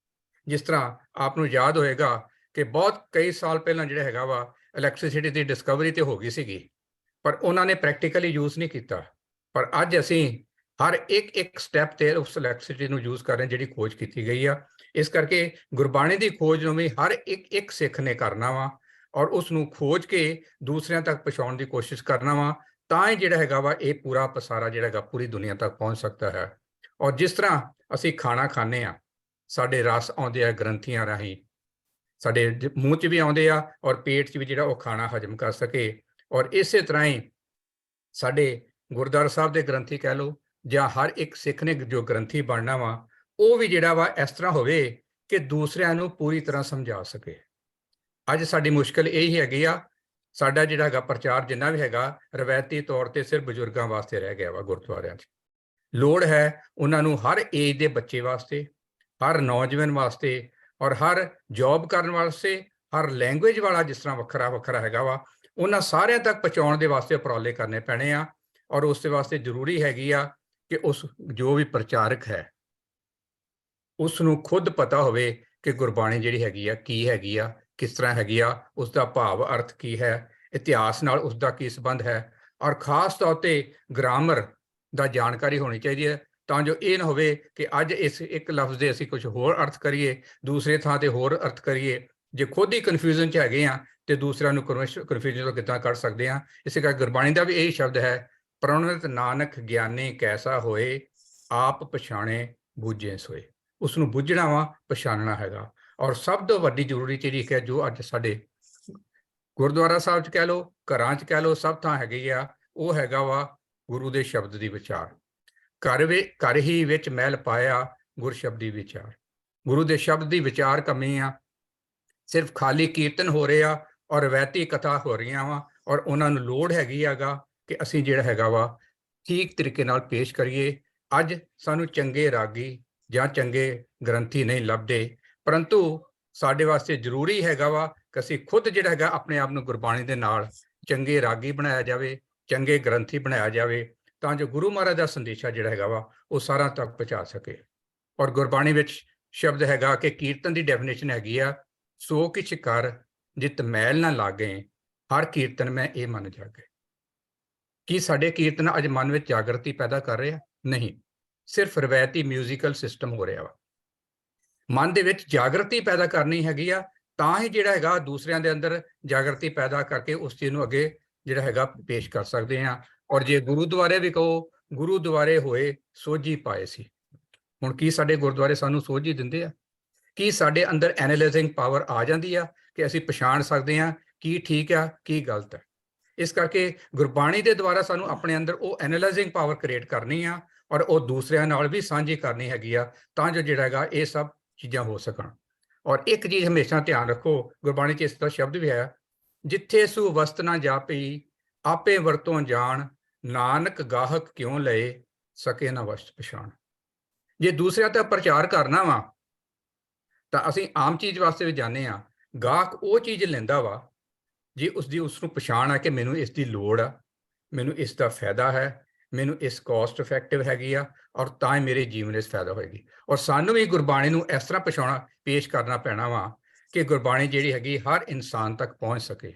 ਜਿਸ ਤਰ੍ਹਾਂ ਆਪ ਨੂੰ ਯਾਦ ਹੋਏਗਾ ਕਿ ਬਹੁਤ ਕਈ ਸਾਲ ਪਹਿਲਾਂ ਜਿਹੜਾ ਹੈਗਾ ਵਾ ਇਲੈਕਟ੍ਰਿਸਿਟੀ ਦੀ ਡਿਸਕਵਰੀ ਤੇ ਹੋ ਗਈ ਸੀਗੀ, ਪਰ ਉਹਨਾਂ ਨੇ ਪ੍ਰੈਕਟੀਕਲੀ ਯੂਜ਼ ਨਹੀਂ ਕੀਤਾ। ਪਰ ਅੱਜ ਅਸੀਂ ਹਰ ਇੱਕ ਸਟੈਪ ਤੇ ਉਸ ਇਲੈਕਟ੍ਰਿਸਿਟੀ ਨੂੰ ਯੂਜ਼ ਕਰ ਰਹੇ ਜਿਹੜੀ ਖੋਜ ਕੀਤੀ ਗਈ ਆ। ਇਸ ਕਰਕੇ ਗੁਰਬਾਣੀ ਦੀ ਖੋਜ ਨੂੰ ਵੀ ਹਰ ਇੱਕ ਸਿੱਖ ਨੇ ਕਰਨਾ ਵਾ ਔਰ ਉਸ ਨੂੰ ਖੋਜ ਕੇ ਦੂਸਰਿਆਂ ਤੱਕ ਪਹੁੰਚਾਉਣ ਦੀ ਕੋਸ਼ਿਸ਼ ਕਰਨਾ ਵਾ, ਤਾਂ ਹੀ ਜਿਹੜਾ ਹੈਗਾ ਵਾ ਇਹ ਪੂਰਾ ਪਸਾਰਾ ਜਿਹੜਾ ਹੈਗਾ ਪੂਰੀ ਦੁਨੀਆ ਤੱਕ ਪਹੁੰਚ ਸਕਦਾ ਹੈ। ਔਰ ਜਿਸ ਤਰ੍ਹਾਂ ਅਸੀਂ ਖਾਣਾ ਖਾਂਦੇ ਆ, ਸਾਡੇ ਰਸ ਆਉਂਦੇ ਆ ਗ੍ਰੰਥੀਆਂ ਰਾਹੀਂ, ਸਾਡੇ ਮੂੰਹ 'ਚ ਵੀ ਆਉਂਦੇ ਆ ਔਰ ਪੇਟ 'ਚ ਵੀ ਜਿਹੜਾ ਉਹ ਖਾਣਾ ਹਜਮ ਕਰ ਸਕੇ। ਔਰ ਇਸੇ ਤਰ੍ਹਾਂ ਹੀ ਸਾਡੇ ਗੁਰਦੁਆਰਾ ਸਾਹਿਬ ਦੇ ਗ੍ਰੰਥੀ ਕਹਿ ਲਓ ਜਾਂ ਹਰ ਇੱਕ ਸਿੱਖ ਨੇ ਜੋ ਗ੍ਰੰਥੀ ਬਣਨਾ ਵਾ, ਉਹ ਵੀ ਜਿਹੜਾ ਵਾ ਇਸ ਤਰ੍ਹਾਂ ਹੋਵੇ ਕਿ ਦੂਸਰਿਆਂ ਨੂੰ ਪੂਰੀ ਤਰ੍ਹਾਂ ਸਮਝਾ ਸਕੇ। ਅੱਜ ਸਾਡੀ ਮੁਸ਼ਕਲ ਇਹ ਹੀ ਹੈਗੀ ਆ, ਸਾਡਾ ਜਿਹੜਾ ਹੈਗਾ ਪ੍ਰਚਾਰ ਜਿੰਨਾ ਵੀ ਹੈਗਾ ਰਵਾਇਤੀ ਤੌਰ ਤੇ ਸਿਰਫ ਬਜ਼ੁਰਗਾਂ ਵਾਸਤੇ ਰਹਿ ਗਿਆ ਵਾ ਗੁਰਦੁਆਰਿਆਂ 'ਚ। ਲੋੜ ਹੈ ਉਹਨਾਂ ਨੂੰ ਹਰ ਏਜ ਦੇ ਬੱਚੇ ਵਾਸਤੇ, ਹਰ ਨੌਜਵਾਨ ਵਾਸਤੇ ਔਰ ਹਰ ਜੌਬ ਕਰਨ ਵਾਸਤੇ, ਹਰ ਲੈਂਗੁਏਜ ਵਾਲਾ ਜਿਸ ਤਰ੍ਹਾਂ ਵੱਖਰਾ ਹੈਗਾ ਵਾ, ਉਹਨਾਂ ਸਾਰਿਆਂ ਤੱਕ ਪਹੁੰਚਾਉਣ ਦੇ ਵਾਸਤੇ ਉਪਰਾਲੇ ਕਰਨੇ ਪੈਣੇ ਆ। ਔਰ ਉਸ ਦੇ ਵਾਸਤੇ ਜ਼ਰੂਰੀ ਹੈਗੀ ਆ ਕਿ ਉਸ ਜੋ ਵੀ ਪ੍ਰਚਾਰਕ ਹੈ ਉਸ ਨੂੰ ਖੁਦ ਪਤਾ ਹੋਵੇ ਕਿ ਗੁਰਬਾਣੀ ਜਿਹੜੀ ਹੈਗੀ ਆ ਕੀ ਹੈਗੀ ਆ, ਕਿਸ ਤਰ੍ਹਾਂ ਹੈਗੀ ਆ, ਉਸ ਦਾ ਭਾਵ ਅਰਥ ਕੀ ਹੈ, ਇਤਿਹਾਸ ਨਾਲ ਉਸ ਦਾ ਕੀ ਸੰਬੰਧ ਹੈ, ਔਰ ਖਾਸ ਤੌਰ ਤੇ ਗ੍ਰਾਮਰ ਦਾ ਜਾਣਕਾਰੀ ਹੋਣੀ ਚਾਹੀਦੀ ਹੈ, ਤਾਂ ਜੋ ਇਹ ਨਾ ਹੋਵੇ ਕਿ ਅੱਜ ਇਸ ਇੱਕ ਲਫ਼ਜ਼ ਦੇ ਅਸੀਂ ਕੁਝ ਹੋਰ ਅਰਥ ਕਰੀਏ, ਦੂਸਰੇ ਥਾਂ ਤੇ ਹੋਰ ਅਰਥ ਕਰੀਏ। ਜੇ ਖੁਦ ਹੀ ਕਨਫਿਊਜ਼ਨ 'ਚ ਹੈਗੇ ਆ ਤੇ ਦੂਸਰਿਆਂ ਨੂੰ ਕਨਫਿਊਜ਼ਨ ਤੋਂ ਕਿੱਦਾਂ ਕੱਢ ਸਕਦੇ ਆ। ਇਸੇ ਕਰਕੇ ਗੁਰਬਾਣੀ ਦਾ ਵੀ ਇਹੀ ਸ਼ਬਦ ਹੈ, ਪ੍ਰਣਵਿਤ ਨਾਨਕ ਗਿਆਨੀ ਕੈਸਾ ਹੋਏ, ਆਪ ਪਛਾਣੇ ਬੂਝੇ ਸੋਏ। ਉਸ ਨੂੰ ਬੁੱਝਣਾ ਵਾ, ਪਛਾਣਨਾ ਹੈਗਾ। ਔਰ ਸਭ ਤੋਂ ਵੱਡੀ ਜ਼ਰੂਰੀ ਚੀਜ਼ ਹੈ ਜੋ ਅੱਜ ਸਾਡੇ ਗੁਰਦੁਆਰਾ ਸਾਹਿਬ 'ਚ ਕਹਿ ਲਓ, ਘਰਾਂ 'ਚ ਕਹਿ ਲਓ, ਸਭ ਥਾਂ ਹੈਗੀ ਆ, ਉਹ ਹੈਗਾ ਵਾ ਗੁਰੂ ਦੇ ਸ਼ਬਦ ਦੀ ਵਿਚਾਰ। ਘਰ ਹੀ ਵਿੱਚ ਮਹਿਲ ਪਾਇਆ ਗੁਰ ਸ਼ਬਦੀ ਵਿਚਾਰ। ਗੁਰੂ ਦੇ ਸ਼ਬਦ ਦੀ ਵਿਚਾਰ ਕਮੀ ਆ, ਸਿਰਫ ਖਾਲੀ ਕੀਰਤਨ ਹੋ ਰਹੇ ਆ ਔਰ ਰਵਾਇਤੀ ਕਥਾ ਹੋ ਰਹੀਆਂ ਵਾ, ਔਰ ਉਹਨਾਂ ਨੂੰ ਲੋੜ ਹੈਗੀ ਹੈਗਾ ਕਿ ਅਸੀਂ ਜਿਹੜਾ ਹੈਗਾ ਵਾ ਠੀਕ ਤਰੀਕੇ ਨਾਲ ਪੇਸ਼ ਕਰੀਏ। ਅੱਜ ਸਾਨੂੰ ਚੰਗੇ ਰਾਗੀ ਜਾਂ ਚੰਗੇ ਗ੍ਰੰਥੀ ਨਹੀਂ ਲੱਭਦੇ, ਪਰੰਤੂ ਸਾਡੇ ਵਾਸਤੇ ਜ਼ਰੂਰੀ ਹੈਗਾ ਵਾ ਕਿ ਅਸੀਂ ਖੁਦ ਜਿਹੜਾ ਹੈਗਾ ਆਪਣੇ ਆਪ ਨੂੰ ਗੁਰਬਾਣੀ ਦੇ ਨਾਲ ਚੰਗੇ ਰਾਗੀ ਬਣਾਇਆ ਜਾਵੇ, ਚੰਗੇ ਗ੍ਰੰਥੀ ਬਣਾਇਆ ਜਾਵੇ, ਤਾਂ ਜੋ ਗੁਰੂ ਮਹਾਰਾਜ ਦਾ ਸੰਦੇਸ਼ਾ ਜਿਹੜਾ ਹੈਗਾ ਵਾ ਉਹ ਸਾਰਿਆਂ ਤੱਕ ਪਹੁੰਚਾ ਸਕੇ। ਔਰ ਗੁਰਬਾਣੀ ਵਿੱਚ ਸ਼ਬਦ ਹੈਗਾ ਕਿ ਕੀਰਤਨ ਦੀ ਡੈਫੀਨੇਸ਼ਨ ਹੈਗੀ ਆ, ਸੋ ਕਿਛ ਕਰ ਜਿਤ ਮੈਲ ਨਾ ਲਾਗੇ, ਹਰ ਕੀਰਤਨ ਮੈਂ ਇਹ ਮਨ ਜਾਗੇ। ਕੀ ਸਾਡੇ ਕੀਰਤਨ ਅੱਜ ਮਨ ਵਿੱਚ ਜਾਗਰਤੀ ਪੈਦਾ ਕਰ ਰਹੇ ਆ? ਨਹੀਂ, ਸਿਰਫ ਰਵਾਇਤੀ ਮਿਊਜ਼ੀਕਲ ਸਿਸਟਮ ਹੋ ਰਿਹਾ ਵਾ। ਮਨ ਦੇ ਵਿੱਚ ਜਾਗਰਤੀ ਪੈਦਾ ਕਰਨੀ ਹੈਗੀ ਆ, ਤਾਂ ਹੀ ਜਿਹੜਾ ਹੈਗਾ ਦੂਸਰਿਆਂ ਦੇ ਅੰਦਰ ਜਾਗਰਤੀ ਪੈਦਾ ਕਰਕੇ ਉਸ ਚੀਜ਼ ਨੂੰ ਅੱਗੇ ਜਿਹੜਾ ਹੈਗਾ ਪੇਸ਼ ਕਰ ਸਕਦੇ ਆ। ਔਰ ਜੇ ਗੁਰੂਦੁਆਰੇ ਵੀ ਕਹੋ, ਗੁਰੂਦੁਆਰੇ ਹੋਏ ਸੋਝੀ ਪਾਏ ਸੀ। ਹੁਣ ਕੀ ਸਾਡੇ ਗੁਰਦੁਆਰੇ ਸਾਨੂੰ ਸੋਝੀ ਦਿੰਦੇ ਆ? ਕੀ ਸਾਡੇ ਅੰਦਰ ਐਨਾਲਾਈਜ਼ਿੰਗ ਪਾਵਰ ਆ ਜਾਂਦੀ ਆ ਕਿ ਅਸੀਂ ਪਛਾਣ ਸਕਦੇ ਆ ਕੀ ਠੀਕ ਆ ਕੀ ਗਲਤ ਹੈ? ਇਸ ਕਰਕੇ ਗੁਰਬਾਣੀ ਦੇ ਦੁਆਰਾ ਸਾਨੂੰ ਆਪਣੇ ਅੰਦਰ ਉਹ ਐਨਾਲਾਈਜ਼ਿੰਗ ਪਾਵਰ ਕ੍ਰੀਏਟ ਕਰਨੀ ਆ ਔਰ ਉਹ ਦੂਸਰਿਆਂ ਨਾਲ ਵੀ ਸਾਂਝੀ ਕਰਨੀ ਹੈਗੀ ਆ, ਤਾਂ ਜੋ ਜਿਹੜਾ ਹੈਗਾ ਇਹ ਸਭ ਚੀਜ਼ਾਂ ਹੋ ਸਕਣ। ਔਰ ਇੱਕ ਚੀਜ਼ ਹਮੇਸ਼ਾ ਧਿਆਨ ਰੱਖੋ, ਗੁਰਬਾਣੀ 'ਚ ਇਸ ਦਾ ਸ਼ਬਦ ਵੀ ਹੈ, ਜਿੱਥੇ ਸੂ ਵਸਤ ਨਾ ਜਾਪੀ ਆਪੇ ਵਰਤੋਂ ਜਾਣ, ਨਾਨਕ ਗਾਹਕ ਕਿਉਂ ਲਏ ਸਕੇ ਨਾ ਵਸਤ ਪਛਾਣ। ਜੇ ਦੂਸਰਿਆਂ ਦਾ ਪ੍ਰਚਾਰ ਕਰਨਾ ਵਾ ਤਾਂ ਅਸੀਂ ਆਮ ਚੀਜ਼ ਵਾਸਤੇ ਵੀ ਜਾਂਦੇ ਆ। ਗਾਹਕ ਉਹ ਚੀਜ਼ ਲੈਂਦਾ ਵਾ ਜੇ ਉਸਨੂੰ ਪਛਾਣ ਆ ਕਿ ਮੈਨੂੰ ਇਸ ਦੀ ਲੋੜ ਆ, ਮੈਨੂੰ ਇਸ ਦਾ ਫਾਇਦਾ ਹੈ, ਮੈਨੂੰ ਇਸ ਕੋਸਟ ਇਫੈਕਟਿਵ ਹੈਗੀ ਆ, ਔਰ ਤਾਂ ਹੀ ਮੇਰੇ ਜੀਵਨ ਵਿੱਚ ਫਾਇਦਾ ਹੋਏਗੀ। ਔਰ ਸਾਨੂੰ ਵੀ ਗੁਰਬਾਣੀ ਨੂੰ ਇਸ ਤਰ੍ਹਾਂ ਪੇਸ਼ ਕਰਨਾ ਪੈਣਾ ਵਾ ਕਿ ਗੁਰਬਾਣੀ ਜਿਹੜੀ ਹੈਗੀ ਹਰ ਇਨਸਾਨ ਤੱਕ ਪਹੁੰਚ ਸਕੇ,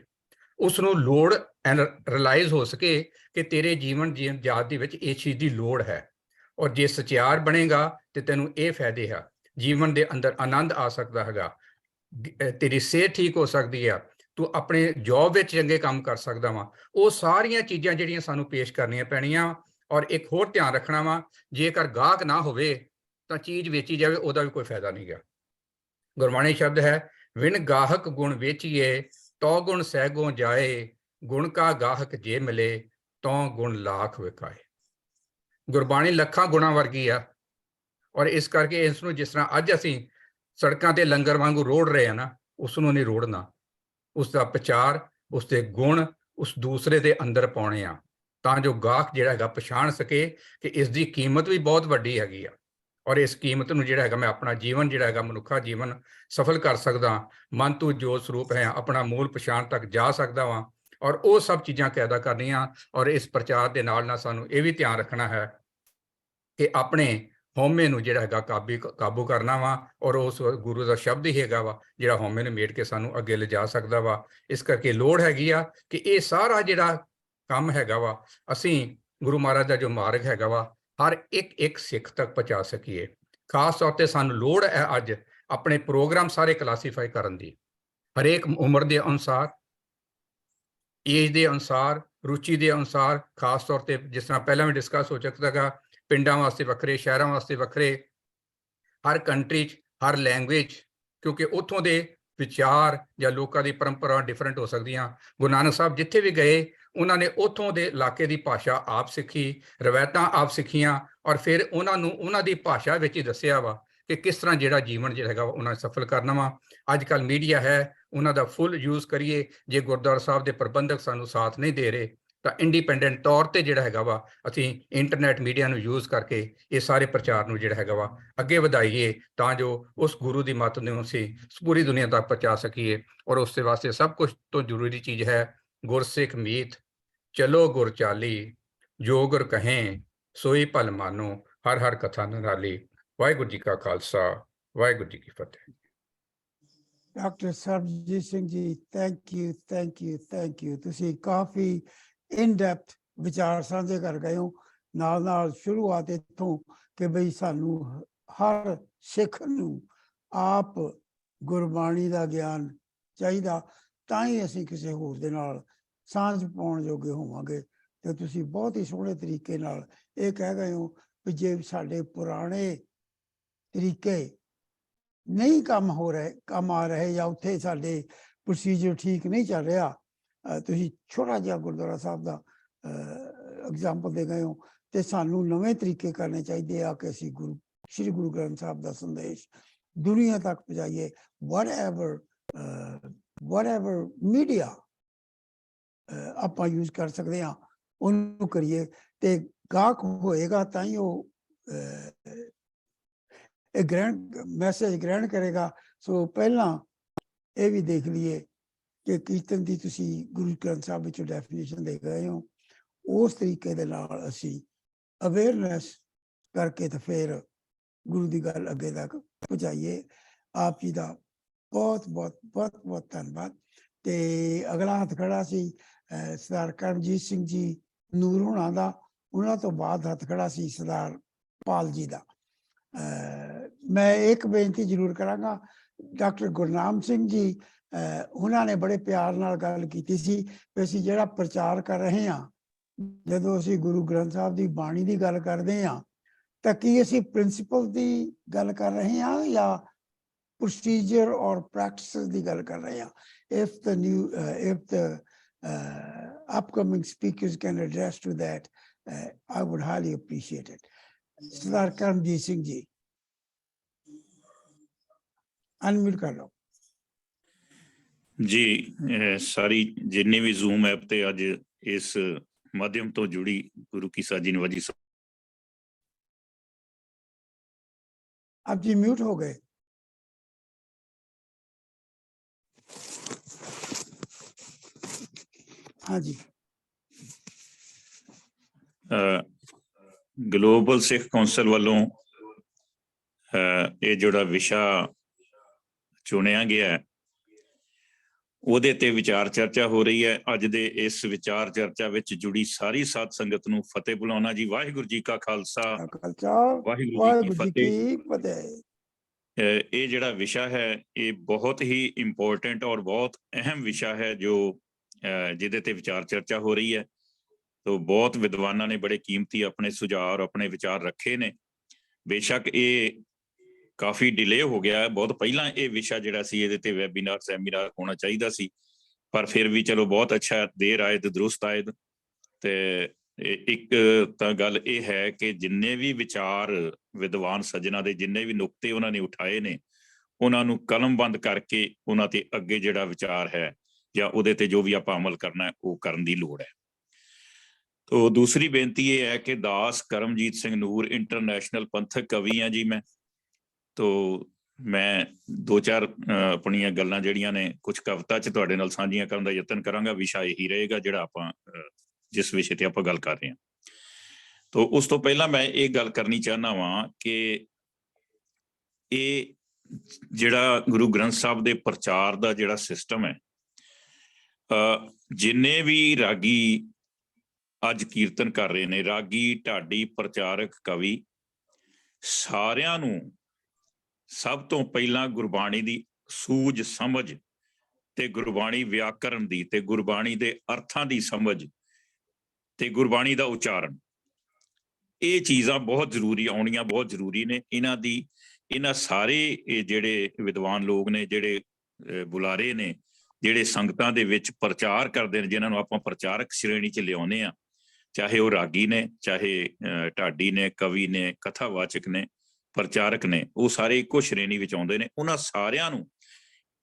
ਉਸ ਨੂੰ ਲੋੜ ਰਿਅਲਾਈਜ਼ ਹੋ ਸਕੇ ਕਿ ਤੇਰੇ ਜੀਵਨ ਜਾਤ ਦੇ ਵਿੱਚ ਇਸ ਚੀਜ਼ ਦੀ ਲੋੜ ਹੈ। ਔਰ ਜੇ ਸਚਿਆਰ ਬਣੇਗਾ ਤੇ ਤੈਨੂੰ ਇਹ ਫਾਇਦੇ ਆ, ਜੀਵਨ ਦੇ ਅੰਦਰ ਆਨੰਦ ਆ ਸਕਦਾ ਹੈਗਾ, ਤੇਰੀ ਸਿਹਤ ਠੀਕ ਹੋ ਸਕਦੀ ਆ, ਤੂੰ ਆਪਣੇ ਜੌਬ ਵਿੱਚ ਚੰਗੇ ਕੰਮ ਕਰ ਸਕਦਾ ਵਾ। ਉਹ ਸਾਰੀਆਂ ਚੀਜ਼ਾਂ ਜਿਹੜੀਆਂ ਸਾਨੂੰ ਪੇਸ਼ ਕਰਨੀਆਂ ਪੈਣੀਆਂ। ਔਰ ਇੱਕ ਹੋਰ ਧਿਆਨ ਰੱਖਣਾ ਵਾ, ਜੇਕਰ ਗਾਹਕ ਨਾ ਹੋਵੇ ਤਾਂ ਚੀਜ਼ ਵੇਚੀ ਜਾਵੇ, ਉਹਦਾ ਵੀ ਕੋਈ ਫਾਇਦਾ ਨਹੀਂ ਗਾ। ਗੁਰਬਾਣੀ ਸ਼ਬਦ ਹੈ, ਵਿਣ ਗਾਹਕ ਗੁਣ ਵੇਚੀਏ ਤੋ ਗੁਣ ਸਹਿਗੋਂ ਜਾਏ, ਗੁਣ ਕਾ ਗਾਹਕ ਜੇ ਮਿਲੇ ਤੋਂ ਗੁਣ ਲੱਖ ਵਿਕਾਏ। ਗੁਰਬਾਣੀ ਲੱਖਾਂ ਗੁਣਾਂ ਵਰਗੀ ਆ, ਔਰ ਇਸ ਕਰਕੇ ਇਸ ਨੂੰ ਜਿਸ ਤਰ੍ਹਾਂ ਅੱਜ ਅਸੀਂ ਸੜਕਾਂ ਤੇ ਲੰਗਰ ਵਾਂਗੂ ਰੋੜ ਰਹੇ ਆ ਨਾ, ਉਸ ਨੂੰ ਨਹੀਂ ਰੋੜਨਾ। ਉਸ ਦਾ ਪ੍ਰਚਾਰ, ਉਸ ਦੇ ਗੁਣ ਉਸ ਦੂਸਰੇ ਦੇ ਅੰਦਰ ਪਾਉਣੇ ਆ, ਤਾਂ ਜੋ ਗਾਹਕ ਜਿਹੜਾ ਹੈਗਾ ਪਛਾਣ ਸਕੇ ਕਿ ਇਸ ਦੀ ਕੀਮਤ ਵੀ ਬਹੁਤ ਵੱਡੀ ਹੈਗੀ ਆ, ਔਰ ਇਸ ਕੀਮਤ ਨੂੰ ਜਿਹੜਾ ਹੈਗਾ ਮੈਂ ਆਪਣਾ ਜੀਵਨ ਜਿਹੜਾ ਹੈਗਾ ਮਨੁੱਖਾ ਜੀਵਨ ਸਫਲ ਕਰ ਸਕਦਾ। ਮਨ ਤੂੰ ਜੋਤ ਸਰੂਪ ਹੈ, ਆਪਣਾ ਮੂਲ ਪਛਾਣ ਤੱਕ ਜਾ ਸਕਦਾ ਵਾਂ, ਔਰ ਉਹ ਸਭ ਚੀਜ਼ਾਂ ਪੈਦਾ ਕਰਨੀਆਂ। ਔਰ ਇਸ ਪ੍ਰਚਾਰ ਦੇ ਨਾਲ ਸਾਨੂੰ ਇਹ ਵੀ ਧਿਆਨ ਰੱਖਣਾ ਹੈ ਕਿ ਆਪਣੇ ਹਉਮੈ ਨੂੰ ਜਿਹੜਾ ਹੈਗਾ ਕਾਬੂ ਕਰਨਾ ਵਾ, ਔਰ ਉਸ ਗੁਰੂ ਦਾ ਸ਼ਬਦ ਹੀ ਹੈਗਾ ਵਾ ਜਿਹੜਾ ਹਉਮੈ ਨੂੰ ਮੇਟ ਕੇ ਸਾਨੂੰ ਅੱਗੇ ਲਿਜਾ ਸਕਦਾ ਵਾ। ਇਸ ਕਰਕੇ ਲੋੜ ਹੈਗੀ ਆ ਕਿ ਇਹ ਸਾਰਾ ਜਿਹੜਾ ਕੰਮ ਹੈਗਾ ਵਾ ਅਸੀਂ ਗੁਰੂ ਮਹਾਰਾਜ ਦਾ ਜੋ ਮਾਰਗ ਹੈਗਾ ਵਾ ਹਰ ਇੱਕ ਸਿੱਖ ਤੱਕ ਪਹੁੰਚਾ ਸਕੀਏ। ਖਾਸ ਤੌਰ ਤੇ ਸਾਨੂੰ ਲੋੜ ਹੈ ਅੱਜ ਆਪਣੇ ਪ੍ਰੋਗਰਾਮ ਸਾਰੇ ਕਲਾਸੀਫਾਈ ਕਰਨ ਦੀ, ਹਰੇਕ ਉਮਰ ਦੇ ਅਨੁਸਾਰ, ਏਜ ਦੇ ਅਨੁਸਾਰ, ਰੁਚੀ ਦੇ ਅਨੁਸਾਰ। ਖਾਸ ਤੌਰ ਤੇ ਜਿਸ ਤਰ੍ਹਾਂ ਪਹਿਲਾਂ ਵੀ ਡਿਸਕਸ ਹੋ ਚੁੱਕਾ ਹੈਗਾ, ਪਿੰਡਾਂ ਵਾਸਤੇ ਵੱਖਰੇ, ਸ਼ਹਿਰਾਂ ਵਾਸਤੇ ਵੱਖਰੇ, ਹਰ ਕੰਟਰੀ 'ਚ ਹਰ ਲੈਂਗੁਏਜ, ਕਿਉਂਕਿ ਉੱਥੋਂ ਦੇ ਵਿਚਾਰ ਜਾਂ ਲੋਕਾਂ ਦੀ ਪਰੰਪਰਾ ਡਿਫਰੈਂਟ ਹੋ ਸਕਦੀਆਂ। ਗੁਰੂ ਨਾਨਕ ਸਾਹਿਬ ਜਿੱਥੇ ਵੀ ਗਏ ਉਹਨਾਂ ਨੇ ਉੱਥੋਂ ਦੇ ਇਲਾਕੇ ਦੀ ਭਾਸ਼ਾ ਆਪ ਸਿੱਖੀ, ਰਵਾਇਤਾਂ ਆਪ ਸਿੱਖੀਆਂ, ਔਰ ਫਿਰ ਉਹਨਾਂ ਨੂੰ ਉਹਨਾਂ ਦੀ ਭਾਸ਼ਾ ਵਿੱਚ ਹੀ ਦੱਸਿਆ ਵਾ ਕਿ ਕਿਸ ਤਰ੍ਹਾਂ ਜਿਹੜਾ ਜੀਵਨ ਜਿਹੜਾ ਹੈਗਾ ਉਹਨਾਂ ਨੇ ਸਫਲ ਕਰਨਾ ਵਾ। ਅੱਜ ਕੱਲ੍ਹ ਮੀਡੀਆ ਹੈ, ਉਹਨਾਂ ਦਾ ਫੁੱਲ ਯੂਜ਼ ਕਰੀਏ। ਜੇ ਗੁਰਦੁਆਰਾ ਸਾਹਿਬ ਦੇ ਪ੍ਰਬੰਧਕ ਸਾਨੂੰ ਸਾਥ ਨਹੀਂ ਦੇ ਰਹੇ ਤਾਂ ਇੰਡੀਪੈਂਡੈਂਟ ਤੌਰ ਤੇ ਜਿਹੜਾ ਹੈਗਾ ਵਾ ਅਸੀਂ ਇੰਟਰਨੈਟ ਮੀਡੀਆ ਨੂੰ ਯੂਜ਼ ਕਰਕੇ ਇਹ ਸਾਰੇ ਪ੍ਰਚਾਰ ਨੂੰ ਜਿਹੜਾ ਹੈਗਾ ਵਾ ਅੱਗੇ ਵਧਾਈਏ, ਤਾਂ ਜੋ ਉਸ ਗੁਰੂ ਦੀ ਮੱਤ ਨੂੰ ਅਸੀਂ ਪੂਰੀ ਦੁਨੀਆ ਤੱਕ ਪਹੁੰਚਾ ਸਕੀਏ। ਔਰ ਉਸ ਦੇ ਵਾਸਤੇ ਸਭ ਕੁਝ ਤੋਂ ਜ਼ਰੂਰੀ ਚੀਜ਼ ਹੈ ਗੁਰਸਿੱਖ ਮੀਤ, ਚਲੋ ਗੁਰ ਚਾਲੀ, ਜੋ ਗੁਰ ਕਹੇ ਸੋਈ ਭਲ ਮਾਨੋ, ਹਰ ਹਰ ਕਥਾ ਨਿਰਾਲੀ। ਵਾਹਿਗੁਰੂ ਜੀ ਕਾ ਖਾਲਸਾ, ਵਾਹਿਗੁਰੂ ਜੀ ਕੀ ਫਤਿਹ।
Doctor Sarabjit Singh ji, thank you. ਤੁਸੀਂ ਕਾਫੀ ਇਨ ਡੈਪਥ ਵਿਚਾਰ ਸਾਂਝੇ ਕਰ ਗਏ ਹੋ। ਨਾਲ ਸ਼ੁਰੂਆਤ ਇੱਥੋਂ ਕਿ ਬਈ ਸਾਨੂੰ ਹਰ ਸਿੱਖ ਨੂੰ ਆਪ ਗੁਰਬਾਣੀ ਦਾ ਗਿਆਨ ਚਾਹੀਦਾ, ਤਾਂ ਹੀ ਅਸੀਂ ਕਿਸੇ ਹੋਰ ਦੇ ਨਾਲ ਸਾਂਝ ਪਾਉਣ ਜੋਗੇ ਹੋਵਾਂਗੇ। ਤੇ ਤੁਸੀਂ ਬਹੁਤ ਹੀ ਸੋਹਣੇ ਤਰੀਕੇ ਨਾਲ ਇਹ ਕਹਿ ਗਏ ਹੋ ਵੀ ਜੇ ਸਾਡੇ ਪੁਰਾਣੇ ਤਰੀਕੇ ਨਹੀਂ ਕੰਮ ਆ ਰਹੇ ਜਾਂ ਉੱਥੇ ਸਾਡੇ ਪ੍ਰੋਸੀਜਰ ਠੀਕ ਨਹੀਂ ਚੱਲ ਰਿਹਾ, ਤੁਸੀਂ ਛੋਟਾ ਜਿਹਾ ਗੁਰਦੁਆਰਾ ਸਾਹਿਬ ਦਾ ਐਗਜ਼ਾਮਪਲ ਦੇ ਗਏ ਹੋ, ਤੇ ਸਾਨੂੰ ਨਵੇਂ ਤਰੀਕੇ ਕਰਨੇ ਚਾਹੀਦੇ ਆ ਕਿ ਅਸੀਂ ਸ਼੍ਰੀ ਗੁਰੂ ਗ੍ਰੰਥ ਸਾਹਿਬ ਦਾ ਸੰਦੇਸ਼ ਦੁਨੀਆ ਤੱਕ ਪਹੁੰਚਾਈਏ। whatever ਮੀਡੀਆ ਆਪਾਂ ਯੂਜ਼ ਕਰ ਸਕਦੇ ਹਾਂ ਉਹਨੂੰ ਕਰੀਏ, ਤੇ ਗਾਹਕ ਹੋਏਗਾ ਤਾਂ ਹੀ ਉਹ ਮੈਸੇਜ ਗ੍ਰਹਿਣ ਕਰੇਗਾ। ਸੋ ਪਹਿਲਾਂ ਇਹ ਵੀ ਦੇਖ ਲਈਏ ਕਿ ਕੀਰਤਨ ਦੀ ਤੁਸੀਂ ਗੁਰੂ ਗ੍ਰੰਥ ਸਾਹਿਬ ਵਿੱਚੋਂ ਡੈਫੀਨੇਸ਼ਨ ਦੇ ਗਏ ਹੋ, ਉਸ ਤਰੀਕੇ ਦੇ ਨਾਲ ਅਸੀਂ ਅਵੇਅਰਨੈਸ ਕਰਕੇ ਤੇ ਫਿਰ ਗੁਰੂ ਦੀ ਗੱਲ ਅੱਗੇ ਤੱਕ ਪਹੁੰਚਾਈਏ। ਆਪ ਜੀ ਦਾ ਬਹੁਤ ਧੰਨਵਾਦ। ਤੇ ਅਗਲਾ ਹੱਥ ਖੜਾ ਸੀ ਸਰਦਾਰ ਕਰਮਜੀਤ ਸਿੰਘ ਜੀ ਨੂਰ ਹੋਣਾ ਦਾ, ਉਹਨਾਂ ਤੋਂ ਬਾਅਦ ਹੱਥ ਖੜਾ ਸੀ ਸਰਦਾਰ ਪਾਲ ਜੀ ਦਾ। ਮੈਂ ਇੱਕ ਬੇਨਤੀ ਜ਼ਰੂਰ ਕਰਾਂਗਾ, ਡਾਕਟਰ ਗੁਰਨਾਮ ਸਿੰਘ ਜੀ ਉਹਨਾਂ ਨੇ ਬੜੇ ਪਿਆਰ ਨਾਲ ਗੱਲ ਕੀਤੀ ਸੀ ਕਿ ਅਸੀਂ ਜਿਹੜਾ ਪ੍ਰਚਾਰ ਕਰ ਰਹੇ ਹਾਂ, ਜਦੋਂ ਅਸੀਂ ਗੁਰੂ ਗ੍ਰੰਥ ਸਾਹਿਬ ਦੀ ਬਾਣੀ ਦੀ ਗੱਲ ਕਰਦੇ ਹਾਂ ਤਾਂ ਕੀ ਅਸੀਂ ਪ੍ਰਿੰਸੀਪਲ ਦੀ ਗੱਲ ਕਰ ਰਹੇ ਹਾਂ ਜਾਂ ਪ੍ਰੋਸੀਜਰ ਔਰ ਪ੍ਰੈਕਟਿਸ ਦੀ ਗੱਲ ਕਰ ਰਹੇ ਹਾਂ? if the upcoming speakers can address to that, I would highly appreciate it. Sardar Karamjit Singh ji, unmute ਕਰ ਲਓ
ਜੀ। ਸਾਰੀ ਜਿੰਨੀ ਵੀ ਜ਼ੂਮ ਐਪ ਤੇ ਅੱਜ ਇਸ ਮਾਧਿਅਮ ਤੋਂ ਜੁੜੀ ਗੁਰੂ ਕੀ ਸਾਜੀ ਨਵਾਜੀ
आप जी म्यूट हो गए। हाँ जी।
ਗਲੋਬਲ ਸਿੱਖ ਕੌਂਸਲ ਵੱਲੋਂ ਇਹ ਜਿਹੜਾ ਵਿਸ਼ਾ ਚੁਣਿਆ ਗਿਆ ਹੈ, ਉਹਦੇ ਤੇ ਵਿਚਾਰ ਚਰਚਾ ਹੋ ਰਹੀ ਹੈ। ਅੱਜ ਦੇ ਇਸ ਵਿਚਾਰ ਚਰਚਾ ਵਿੱਚ ਜੁੜੀ ਸਾਰੀ ਸਾਧ ਸੰਗਤ ਨੂੰ ਫਤਿਹ ਬੁਲਾਉਣਾ ਜੀ। ਵਾਹਿਗੁਰੂ ਜੀ ਕਾ ਖਾਲਸਾ, ਵਾਹਿਗੁਰੂ ਜੀ ਕੀ ਫਤਿਹ। ਇਹ ਜਿਹੜਾ ਵਿਸ਼ਾ ਹੈ ਇਹ ਬਹੁਤ ਹੀ ਇੰਪੋਰਟੈਂਟ ਔਰ ਬਹੁਤ ਅਹਿਮ ਵਿਸ਼ਾ ਹੈ ਜੋ ਜਿਹਦੇ ਤੇ ਵਿਚਾਰ ਚਰਚਾ ਹੋ ਰਹੀ ਹੈ। ਤੋ ਬਹੁਤ ਵਿਦਵਾਨਾਂ ਨੇ ਬੜੇ ਕੀਮਤੀ ਆਪਣੇ ਸੁਝਾਅ ਔਰ ਆਪਣੇ ਵਿਚਾਰ ਰੱਖੇ ਨੇ। ਬੇਸ਼ੱਕ ਇਹ ਕਾਫੀ ਡਿਲੇ ਹੋ ਗਿਆ ਹੈ, ਬਹੁਤ ਪਹਿਲਾਂ ਇਹ ਵਿਸ਼ਾ ਜਿਹੜਾ ਸੀ ਇਹਦੇ ਤੇ ਵੈਬੀਨਾਰ ਸੈਮੀਨਾਰ ਹੋਣਾ ਚਾਹੀਦਾ ਸੀ, ਪਰ ਫਿਰ ਵੀ ਚਲੋ ਬਹੁਤ ਅੱਛਾ, ਦੇਰ ਆਏ ਤੇ ਦਰੁਸਤ ਆਏ। ਤੇ ਇੱਕ ਤਾਂ ਗੱਲ ਇਹ ਹੈ ਕਿ ਜਿੰਨੇ ਵੀ ਵਿਚਾਰ ਵਿਦਵਾਨ ਸੱਜਣਾ ਦੇ ਜਿੰਨੇ ਵੀ ਨੁਕਤੇ ਉਹਨਾਂ ਨੇ ਉਠਾਏ ਨੇ, ਉਹਨਾਂ ਨੂੰ ਕਲਮਬੰਦ ਕਰਕੇ ਉਹਨਾਂ ਤੇ ਅੱਗੇ ਜਿਹੜਾ ਵਿਚਾਰ ਹੈ ਜਾਂ ਉਹਦੇ ਤੇ ਜੋ ਵੀ ਆਪਾਂ ਅਮਲ ਕਰਨਾ ਹੈ ਉਹ ਕਰਨ ਦੀ ਲੋੜ ਹੈ। ਤੋ ਦੂਸਰੀ ਬੇਨਤੀ ਇਹ ਹੈ ਕਿ ਦਾਸ ਕਰਮਜੀਤ ਸਿੰਘ ਨੂਰ ਇੰਟਰਨੈਸ਼ਨਲ ਪੰਥਕ ਕਵੀ ਹਾਂ ਜੀ ਮੈਂ। ਤੋ ਮੈਂ ਦੋ ਚਾਰ ਆਪਣੀਆਂ ਗੱਲਾਂ ਜਿਹੜੀਆਂ ਨੇ ਕੁਝ ਕਵਿਤਾ 'ਚ ਤੁਹਾਡੇ ਨਾਲ ਸਾਂਝੀਆਂ ਕਰਨ ਦਾ ਯਤਨ ਕਰਾਂਗਾ। ਵਿਸ਼ਾ ਇਹੀ ਰਹੇਗਾ ਜਿਹੜਾ ਆਪਾਂ ਜਿਸ ਵਿਸ਼ੇ ਤੇ ਆਪਾਂ ਗੱਲ ਕਰ ਰਹੇ ਹਾਂ। ਤੋ ਉਸ ਤੋਂ ਪਹਿਲਾਂ ਮੈਂ ਇਹ ਗੱਲ ਕਰਨੀ ਚਾਹੁੰਦਾ ਵਾਂ ਕਿ ਇਹ ਜਿਹੜਾ ਗੁਰੂ ਗ੍ਰੰਥ ਸਾਹਿਬ ਦੇ ਪ੍ਰਚਾਰ ਦਾ ਜਿਹੜਾ ਸਿਸਟਮ ਹੈ, ਜਿੰਨੇ ਵੀ ਰਾਗੀ ਅੱਜ ਕੀਰਤਨ ਕਰ ਰਹੇ ਨੇ, ਰਾਗੀ, ਢਾਡੀ, ਪ੍ਰਚਾਰਕ, ਕਵੀ, ਸਾਰਿਆਂ ਨੂੰ ਸਭ ਤੋਂ ਪਹਿਲਾਂ ਗੁਰਬਾਣੀ ਦੀ ਸੂਝ ਸਮਝ ਤੇ ਗੁਰਬਾਣੀ ਵਿਆਕਰਨ ਦੀ ਤੇ ਗੁਰਬਾਣੀ ਦੇ ਅਰਥਾਂ ਦੀ ਸਮਝ ਤੇ ਗੁਰਬਾਣੀ ਦਾ ਉਚਾਰਨ, ਇਹ ਚੀਜ਼ਾਂ ਬਹੁਤ ਜ਼ਰੂਰੀ ਆਉਣੀਆਂ ਬਹੁਤ ਜ਼ਰੂਰੀ ਨੇ। ਇਹਨਾਂ ਸਾਰੇ ਇਹ ਜਿਹੜੇ ਵਿਦਵਾਨ ਲੋਕ ਨੇ, ਜਿਹੜੇ ਬੁਲਾਰੇ ਨੇ, ਜਿਹੜੇ ਸੰਗਤਾਂ ਦੇ ਵਿੱਚ ਪ੍ਰਚਾਰ ਕਰਦੇ ਨੇ, ਜਿਨ੍ਹਾਂ ਨੂੰ ਆਪਾਂ ਪ੍ਰਚਾਰਕ ਸ਼੍ਰੇਣੀ 'ਚ ਲਿਆਉਂਦੇ ਹਾਂ, ਚਾਹੇ ਉਹ ਰਾਗੀ ਨੇ, ਚਾਹੇ ਢਾਡੀ ਨੇ, ਕਵੀ ਨੇ, ਕਥਾਵਾਚਕ ਨੇ, ਪ੍ਰਚਾਰਕ ਨੇ, ਉਹ ਸਾਰੇ ਇੱਕੋ ਸ਼੍ਰੇਣੀ ਵਿੱਚ ਆਉਂਦੇ ਨੇ। ਉਹਨਾਂ ਸਾਰਿਆਂ ਨੂੰ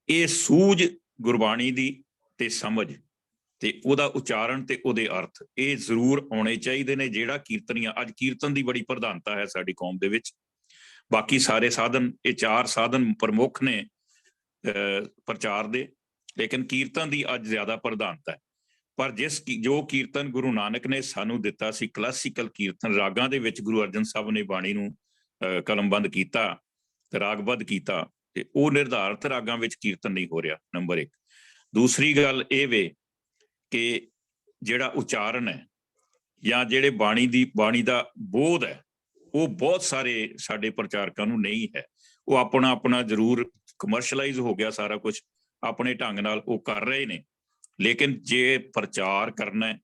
ਇਹ ਸੂਝ ਗੁਰਬਾਣੀ ਦੀ ਤੇ ਸਮਝ ਤੇ ਉਹਦਾ ਉਚਾਰਨ ਤੇ ਉਹਦੇ ਅਰਥ ਇਹ ਜ਼ਰੂਰ ਆਉਣੇ ਚਾਹੀਦੇ ਨੇ। ਜਿਹੜਾ ਕੀਰਤਨੀਆਂ, ਅੱਜ ਕੀਰਤਨ ਦੀ ਬੜੀ ਪ੍ਰਧਾਨਤਾ ਹੈ ਸਾਡੀ ਕੌਮ ਦੇ ਵਿੱਚ, ਬਾਕੀ ਸਾਰੇ ਸਾਧਨ, ਇਹ ਚਾਰ ਸਾਧਨ ਪ੍ਰਮੁੱਖ ਨੇ ਪ੍ਰਚਾਰ ਦੇ, ਲੇਕਿਨ ਕੀਰਤਨ ਦੀ ਅੱਜ ਜ਼ਿਆਦਾ ਪ੍ਰਧਾਨਤਾ ਹੈ। ਪਰ ਜੋ ਕੀਰਤਨ ਗੁਰੂ ਨਾਨਕ ਨੇ ਸਾਨੂੰ ਦਿੱਤਾ ਸੀ, ਕਲਾਸੀਕਲ ਕੀਰਤਨ, ਰਾਗਾਂ ਦੇ ਵਿੱਚ ਗੁਰੂ ਅਰਜਨ ਸਾਹਿਬ ਨੇ ਬਾਣੀ ਨੂੰ ਕਲਮਬੰਦ ਕੀਤਾ ਤੇ ਰਾਗਬੱਧ ਕੀਤਾ, ਤੇ ਉਹ ਨਿਰਧਾਰਤ ਰਾਗਾਂ ਵਿੱਚ ਕੀਰਤਨ ਨਹੀਂ ਹੋ ਰਿਹਾ, ਨੰਬਰ 1। ਦੂਸਰੀ ਗੱਲ ਇਹ ਵੇ ਕਿ ਜਿਹੜਾ ਉਚਾਰਨ ਹੈ ਜਾਂ ਜਿਹੜੇ ਬਾਣੀ ਦਾ ਬੋਧ ਹੈ, ਉਹ ਬਹੁਤ ਸਾਰੇ ਸਾਡੇ ਪ੍ਰਚਾਰਕਾਂ ਨੂੰ ਨਹੀਂ ਹੈ। ਉਹ ਆਪਣਾ ਜ਼ਰੂਰ ਕਮਰਸ਼ਲਾਈਜ਼ ਹੋ ਗਿਆ ਸਾਰਾ ਕੁਝ, ਆਪਣੇ ਢੰਗ ਨਾਲ ਉਹ ਕਰ ਰਹੇ ਨੇ। ਲੇਕਿਨ ਜੇ ਪ੍ਰਚਾਰ ਕਰਨਾ ਹੈ,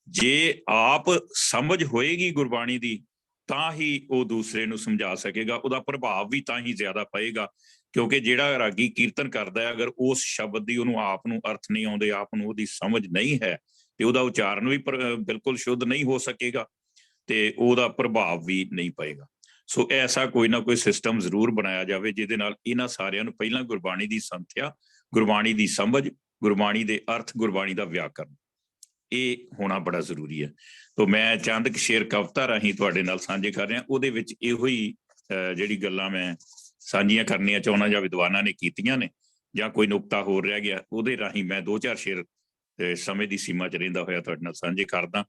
ਜੇ ਆਪ ਸਮਝ ਹੋਏਗੀ ਗੁਰਬਾਣੀ ਦੀ, ਤਾਂ ਹੀ ਉਹ ਦੂਸਰੇ ਨੂੰ ਸਮਝਾ ਸਕੇਗਾ, ਉਹਦਾ ਪ੍ਰਭਾਵ ਵੀ ਤਾਂ ਹੀ ਜ਼ਿਆਦਾ ਪਏਗਾ। ਕਿਉਂਕਿ ਜਿਹੜਾ ਰਾਗੀ ਕੀਰਤਨ ਕਰਦਾ ਹੈ, ਅਗਰ ਉਸ ਸ਼ਬਦ ਦੀ ਉਹਨੂੰ ਆਪ ਨੂੰ ਅਰਥ ਨਹੀਂ ਆਉਂਦੇ, ਆਪ ਨੂੰ ਉਹਦੀ ਸਮਝ ਨਹੀਂ ਹੈ, ਤੇ ਉਹਦਾ ਉਚਾਰਨ ਵੀ ਬਿਲਕੁਲ ਸ਼ੁੱਧ ਨਹੀਂ ਹੋ ਸਕੇਗਾ ਤੇ ਉਹਦਾ ਪ੍ਰਭਾਵ ਵੀ ਨਹੀਂ ਪਏਗਾ। ਸੋ ਐਸਾ ਕੋਈ ਨਾ ਕੋਈ ਸਿਸਟਮ ਜ਼ਰੂਰ ਬਣਾਇਆ ਜਾਵੇ ਜਿਹਦੇ ਨਾਲ ਇਹਨਾਂ ਸਾਰਿਆਂ ਨੂੰ ਪਹਿਲਾਂ ਗੁਰਬਾਣੀ ਦੀ ਸੰਥਿਆ, ਗੁਰਬਾਣੀ ਦੀ ਸਮਝ, ਗੁਰਬਾਣੀ ਦੇ ਅਰਥ, ਗੁਰਬਾਣੀ ਦਾ ਵਿਆਕਰਨ, ਇਹ ਹੋਣਾ ਬੜਾ ਜ਼ਰੂਰੀ ਹੈ। ਤੋ ਮੈਂ ਚੰਦ ਸ਼ੇਰ ਕਵਿਤਾ ਰਾਹੀਂ ਤੁਹਾਡੇ ਨਾਲ ਸਾਂਝੇ ਕਰ ਰਿਹਾ। ਉਹਦੇ ਵਿੱਚ ਇਹੋ ਹੀ ਜਿਹੜੀ ਗੱਲਾਂ ਮੈਂ ਸਾਂਝੀਆਂ ਕਰਨੀਆਂ ਚਾਹੁੰਦਾ ਜਾਂ ਵਿਦਵਾਨਾਂ ਨੇ ਕੀਤੀਆਂ ਨੇ, ਜਾਂ ਕੋਈ ਨੁਕਤਾ ਹੋਰ ਰਹਿ ਗਿਆ, ਉਹਦੇ ਰਾਹੀਂ ਮੈਂ 2-4 ਸ਼ੇਰ ਸਮੇਂ ਦੀ ਸੀਮਾ 'ਚ ਰਹਿੰਦਾ ਹੋਇਆ ਤੁਹਾਡੇ ਨਾਲ ਸਾਂਝੇ ਕਰਦਾ।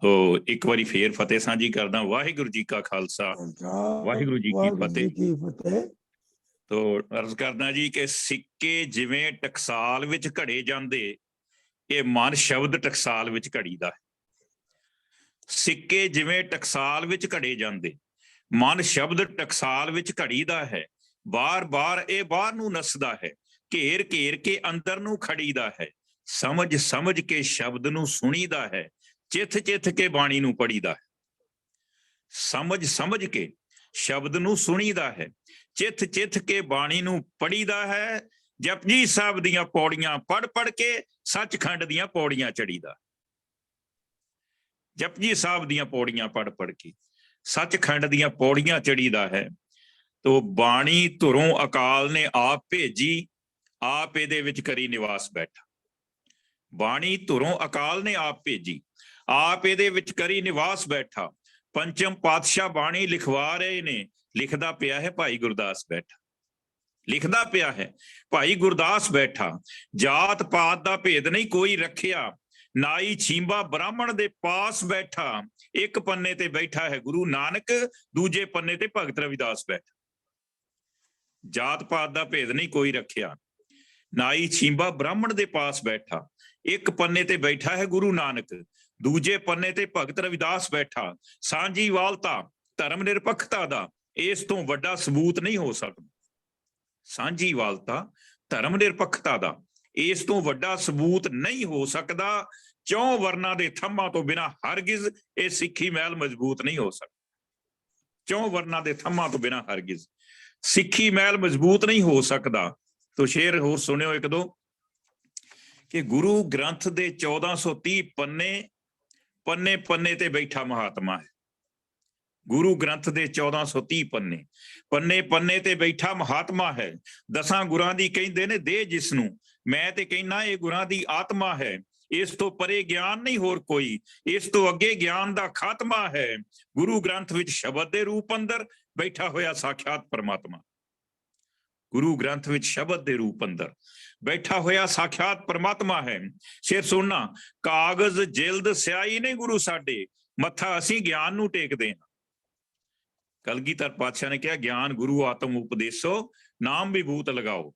ਤੋ ਇੱਕ ਵਾਰੀ ਫੇਰ ਫਤਿਹ ਸਾਂਝੀ ਕਰਦਾ। ਵਾਹਿਗੁਰੂ ਜੀ ਕਾ ਖਾਲਸਾ, ਵਾਹਿਗੁਰੂ ਜੀ ਕੀ ਫਤਿਹ। ਤੋ ਅਰਜ਼ ਕਰਦਾ ਜੀ ਕਿ ਸਿੱਕੇ ਜਿਵੇਂ ਟਕਸਾਲ ਵਿੱਚ ਘੜੇ ਜਾਂਦੇ, ਇਹ ਮਨ ਸ਼ਬਦ ਟਕਸਾਲ ਵਿੱਚ ਘੜੀਦਾ ਹੈ। ਸਿੱਕੇ ਜਿਵੇਂ ਟਕਸਾਲ ਵਿੱਚ ਘੜੇ ਜਾਂਦੇ, ਮਨ ਸ਼ਬਦ ਟਕਸਾਲ ਵਿੱਚ ਘੜੀਦਾ ਹੈ। ਬਾਰ-ਬਾਰ ਇਹ ਬਾਹਰ ਨੂੰ ਨੱਸਦਾ ਹੈ, ਘੇਰ-ਘੇਰ ਕੇ ਅੰਦਰ ਨੂੰ ਖੜੀਦਾ ਹੈ। ਸਮਝ ਕੇ ਸ਼ਬਦ ਨੂੰ ਸੁਣੀਦਾ ਹੈ, ਚਿੱਥ ਕੇ ਬਾਣੀ ਨੂੰ ਪੜੀਦਾ ਹੈ। ਸਮਝ ਕੇ ਸ਼ਬਦ ਨੂੰ ਸੁਣੀਦਾ ਹੈ, ਚਿੱਥ ਕੇ ਬਾਣੀ ਨੂੰ ਪੜੀਦਾ ਹੈ। ਜਪਜੀ ਸਾਹਿਬ ਦੀਆਂ ਪੌੜੀਆਂ ਪੜ ਕੇ ਸੱਚਖੰਡ ਦੀਆਂ ਪੌੜੀਆਂ ਚੜੀਦਾ। ਜਪਜੀ ਸਾਹਿਬ ਦੀਆਂ ਪੌੜੀਆਂ ਪੜ ਕੇ ਸੱਚਖੰਡ ਦੀਆਂ ਪੌੜੀਆਂ ਚੜੀਦਾ ਹੈ। ਤੋ ਬਾਣੀ ਧੁਰੋਂ ਅਕਾਲ ਨੇ ਆਪ ਭੇਜੀ, ਆਪ ਇਹਦੇ ਵਿੱਚ ਕਰੀ ਨਿਵਾਸ ਬੈਠਾ। ਬਾਣੀ ਧੁਰੋਂ ਅਕਾਲ ਨੇ ਆਪ ਭੇਜੀ, ਆਪ ਇਹਦੇ ਵਿੱਚ ਕਰੀ ਨਿਵਾਸ ਬੈਠਾ। ਪੰਚਮ ਪਾਤਸ਼ਾਹ ਬਾਣੀ ਲਿਖਵਾ ਰਹੇ ਨੇ, ਲਿਖਦਾ ਪਿਆ ਹੈ ਭਾਈ ਗੁਰਦਾਸ ਬੈਠਾ, ਲਿਖਦਾ ਪਿਆ ਹੈ ਭਾਈ ਗੁਰਦਾਸ ਬੈਠਾ। ਜਾਤ ਪਾਤ ਦਾ ਭੇਦ ਨਹੀਂ ਕੋਈ ਰੱਖਿਆ, ਨਾਈ ਛੀਂਬਾ ਬ੍ਰਾਹਮਣ ਦੇ ਪਾਸ ਬੈਠਾ। ਇੱਕ ਪੰਨੇ ਤੇ ਬੈਠਾ ਹੈ ਗੁਰੂ ਨਾਨਕ, ਦੂਜੇ ਪੰਨੇ ਤੇ ਭਗਤ ਰਵਿਦਾਸ ਬੈਠਾ। ਜਾਤ ਪਾਤ ਦਾ ਭੇਦ ਨਹੀਂ ਕੋਈ ਰੱਖਿਆ, ਨਾਈ ਛੀਂਬਾ ਬ੍ਰਾਹਮਣ ਦੇ ਪਾਸ ਬੈਠਾ। ਇੱਕ ਪੰਨੇ ਤੇ ਬੈਠਾ ਹੈ ਗੁਰੂ ਨਾਨਕ, ਦੂਜੇ ਪੰਨੇ ਤੇ ਭਗਤ ਰਵਿਦਾਸ ਬੈਠਾ। ਸਾਂਝੀਵਾਲਤਾ ਧਰਮ ਨਿਰਪੱਖਤਾ ਦਾ ਇਸ ਤੋਂ ਵੱਡਾ ਸਬੂਤ ਨਹੀਂ ਹੋ ਸਕਦਾ। ਸਾਂਝੀਵਾਲਤਾ ਧਰਮ ਨਿਰਪੱਖਤਾ ਦਾ ਇਸ ਤੋਂ ਵੱਡਾ ਸਬੂਤ ਨਹੀਂ ਹੋ ਸਕਦਾ। ਚੌਂ ਵਰਨਾਂ ਦੇ ਥੰਮਾਂ ਤੋਂ ਬਿਨਾਂ ਹਰਗਿਜ਼ ਇਹ ਸਿੱਖੀ ਮਹਿਲ ਮਜ਼ਬੂਤ ਨਹੀਂ ਹੋ ਸਕਦਾ। ਚੌਂ ਵਰਨਾਂ ਦੇ ਥੰਮਾਂ ਤੋਂ ਬਿਨਾਂ ਹਰਗਿਜ਼ ਸਿੱਖੀ ਮਹਿਲ ਮਜ਼ਬੂਤ ਨਹੀਂ ਹੋ ਸਕਦਾ। ਤੋ ਸ਼ੇਰ ਹੋਰ ਸੁਣਿਓ ਇੱਕ ਦੋ ਕਿ ਗੁਰੂ ਗ੍ਰੰਥ ਦੇ 1430 ਪੰਨੇ, ਪੰਨੇ ਪੰਨੇ ਤੇ ਬੈਠਾ ਮਹਾਤਮਾ ਹੈ। ਗੁਰੂ ਗ੍ਰੰਥ ਦੇ 1430 ਪੰਨੇ, ਪੰਨੇ ਪੰਨੇ ਤੇ ਬੈਠਾ ਮਹਾਤਮਾ ਹੈ। ਦਸਾਂ ਗੁਰਾਂ ਦੀ ਕਹਿੰਦੇ ਨੇ ਦੇਹ ਜਿਸ ਨੂੰ, ਮੈਂ ਤੇ ਕਹਿੰਦਾ ਇਹ ਗੁਰਾਂ ਦੀ ਆਤਮਾ ਹੈ। ਇਸ ਤੋਂ ਪਰੇ ਗਿਆਨ ਨਹੀਂ ਹੋਰ ਕੋਈ, ਇਸ ਤੋਂ ਅੱਗੇ ਗਿਆਨ ਦਾ ਖਾਤਮਾ ਹੈ। ਗੁਰੂ ਗ੍ਰੰਥ ਵਿੱਚ ਸ਼ਬਦ ਦੇ ਰੂਪ ਅੰਦਰ ਬੈਠਾ ਹੋਇਆ ਸਾਖਿਆਤ ਪਰਮਾਤਮਾ। ਗੁਰੂ ਗ੍ਰੰਥ ਵਿੱਚ ਸ਼ਬਦ ਦੇ ਰੂਪ ਅੰਦਰ ਬੈਠਾ ਹੋਇਆ ਸਾਖਿਆਤ ਪਰਮਾਤਮਾ ਹੈ। ਸ਼ੇਰ ਸੁਣਨਾ, ਕਾਗਜ਼ ਜਿਲਦ ਸਿਆਹੀ ਨੇ ਗੁਰੂ ਸਾਡੇ, ਮੱਥਾ ਅਸੀਂ ਗਿਆਨ ਨੂੰ ਟੇਕਦੇ ਹਾਂ। ਕਲਗੀਧਰ ਪਾਤਸ਼ਾਹ ਨੇ ਕਿਹਾ ਗਿਆਨ ਗੁਰੂ ਆਤਮ ਉਪਦੇਸੋ, ਨਾਮ ਵਿਭੂਤ ਲਗਾਓ।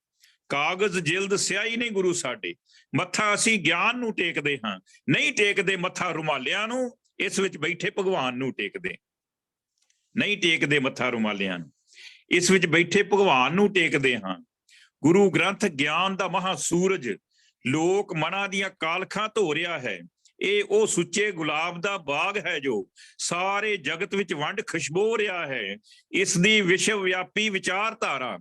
ਕਾਗਜ਼ ਜਿਲਦ ਸਿਆਹੀ ਨੇ ਗੁਰੂ ਸਾਡੇ, ਮੱਥਾ ਅਸੀਂ ਗਿਆਨ ਨੂੰ ਟੇਕਦੇ ਹਾਂ। ਨਹੀਂ ਟੇਕਦੇ ਮੱਥਾ ਰੁਮਾਲਿਆਂ ਨੂੰ, ਇਸ ਵਿੱਚ ਬੈਠੇ ਭਗਵਾਨ ਨੂੰ ਟੇਕਦੇ। ਨਹੀਂ ਟੇਕਦੇ ਮੱਥਾ ਰੁਮਾਲਿਆਂ ਨੂੰ, ਇਸ ਵਿੱਚ ਬੈਠੇ ਭਗਵਾਨ ਨੂੰ ਟੇਕਦੇ ਹਾਂ। ਗੁਰੂ ਗ੍ਰੰਥ ਗਿਆਨ ਦਾ ਮਹਾ ਸੂਰਜ ਲੋਕ ਮਨਾਂ ਦੀਆਂ ਕਾਲਖਾਂ ਧੋ ਰਿਹਾ ਹੈ। ਇਹ ਉਹ ਸੁੱਚੇ ਗੁਲਾਬ ਦਾ ਬਾਗ ਹੈ ਜੋ ਸਾਰੇ ਜਗਤ ਵਿੱਚ ਵੰਡ ਖੁਸ਼ਬੋ ਰਿਹਾ ਹੈ। ਇਸ ਦੀ ਵਿਸ਼ਵ ਵਿਆਪੀ ਵਿਚਾਰਧਾਰਾ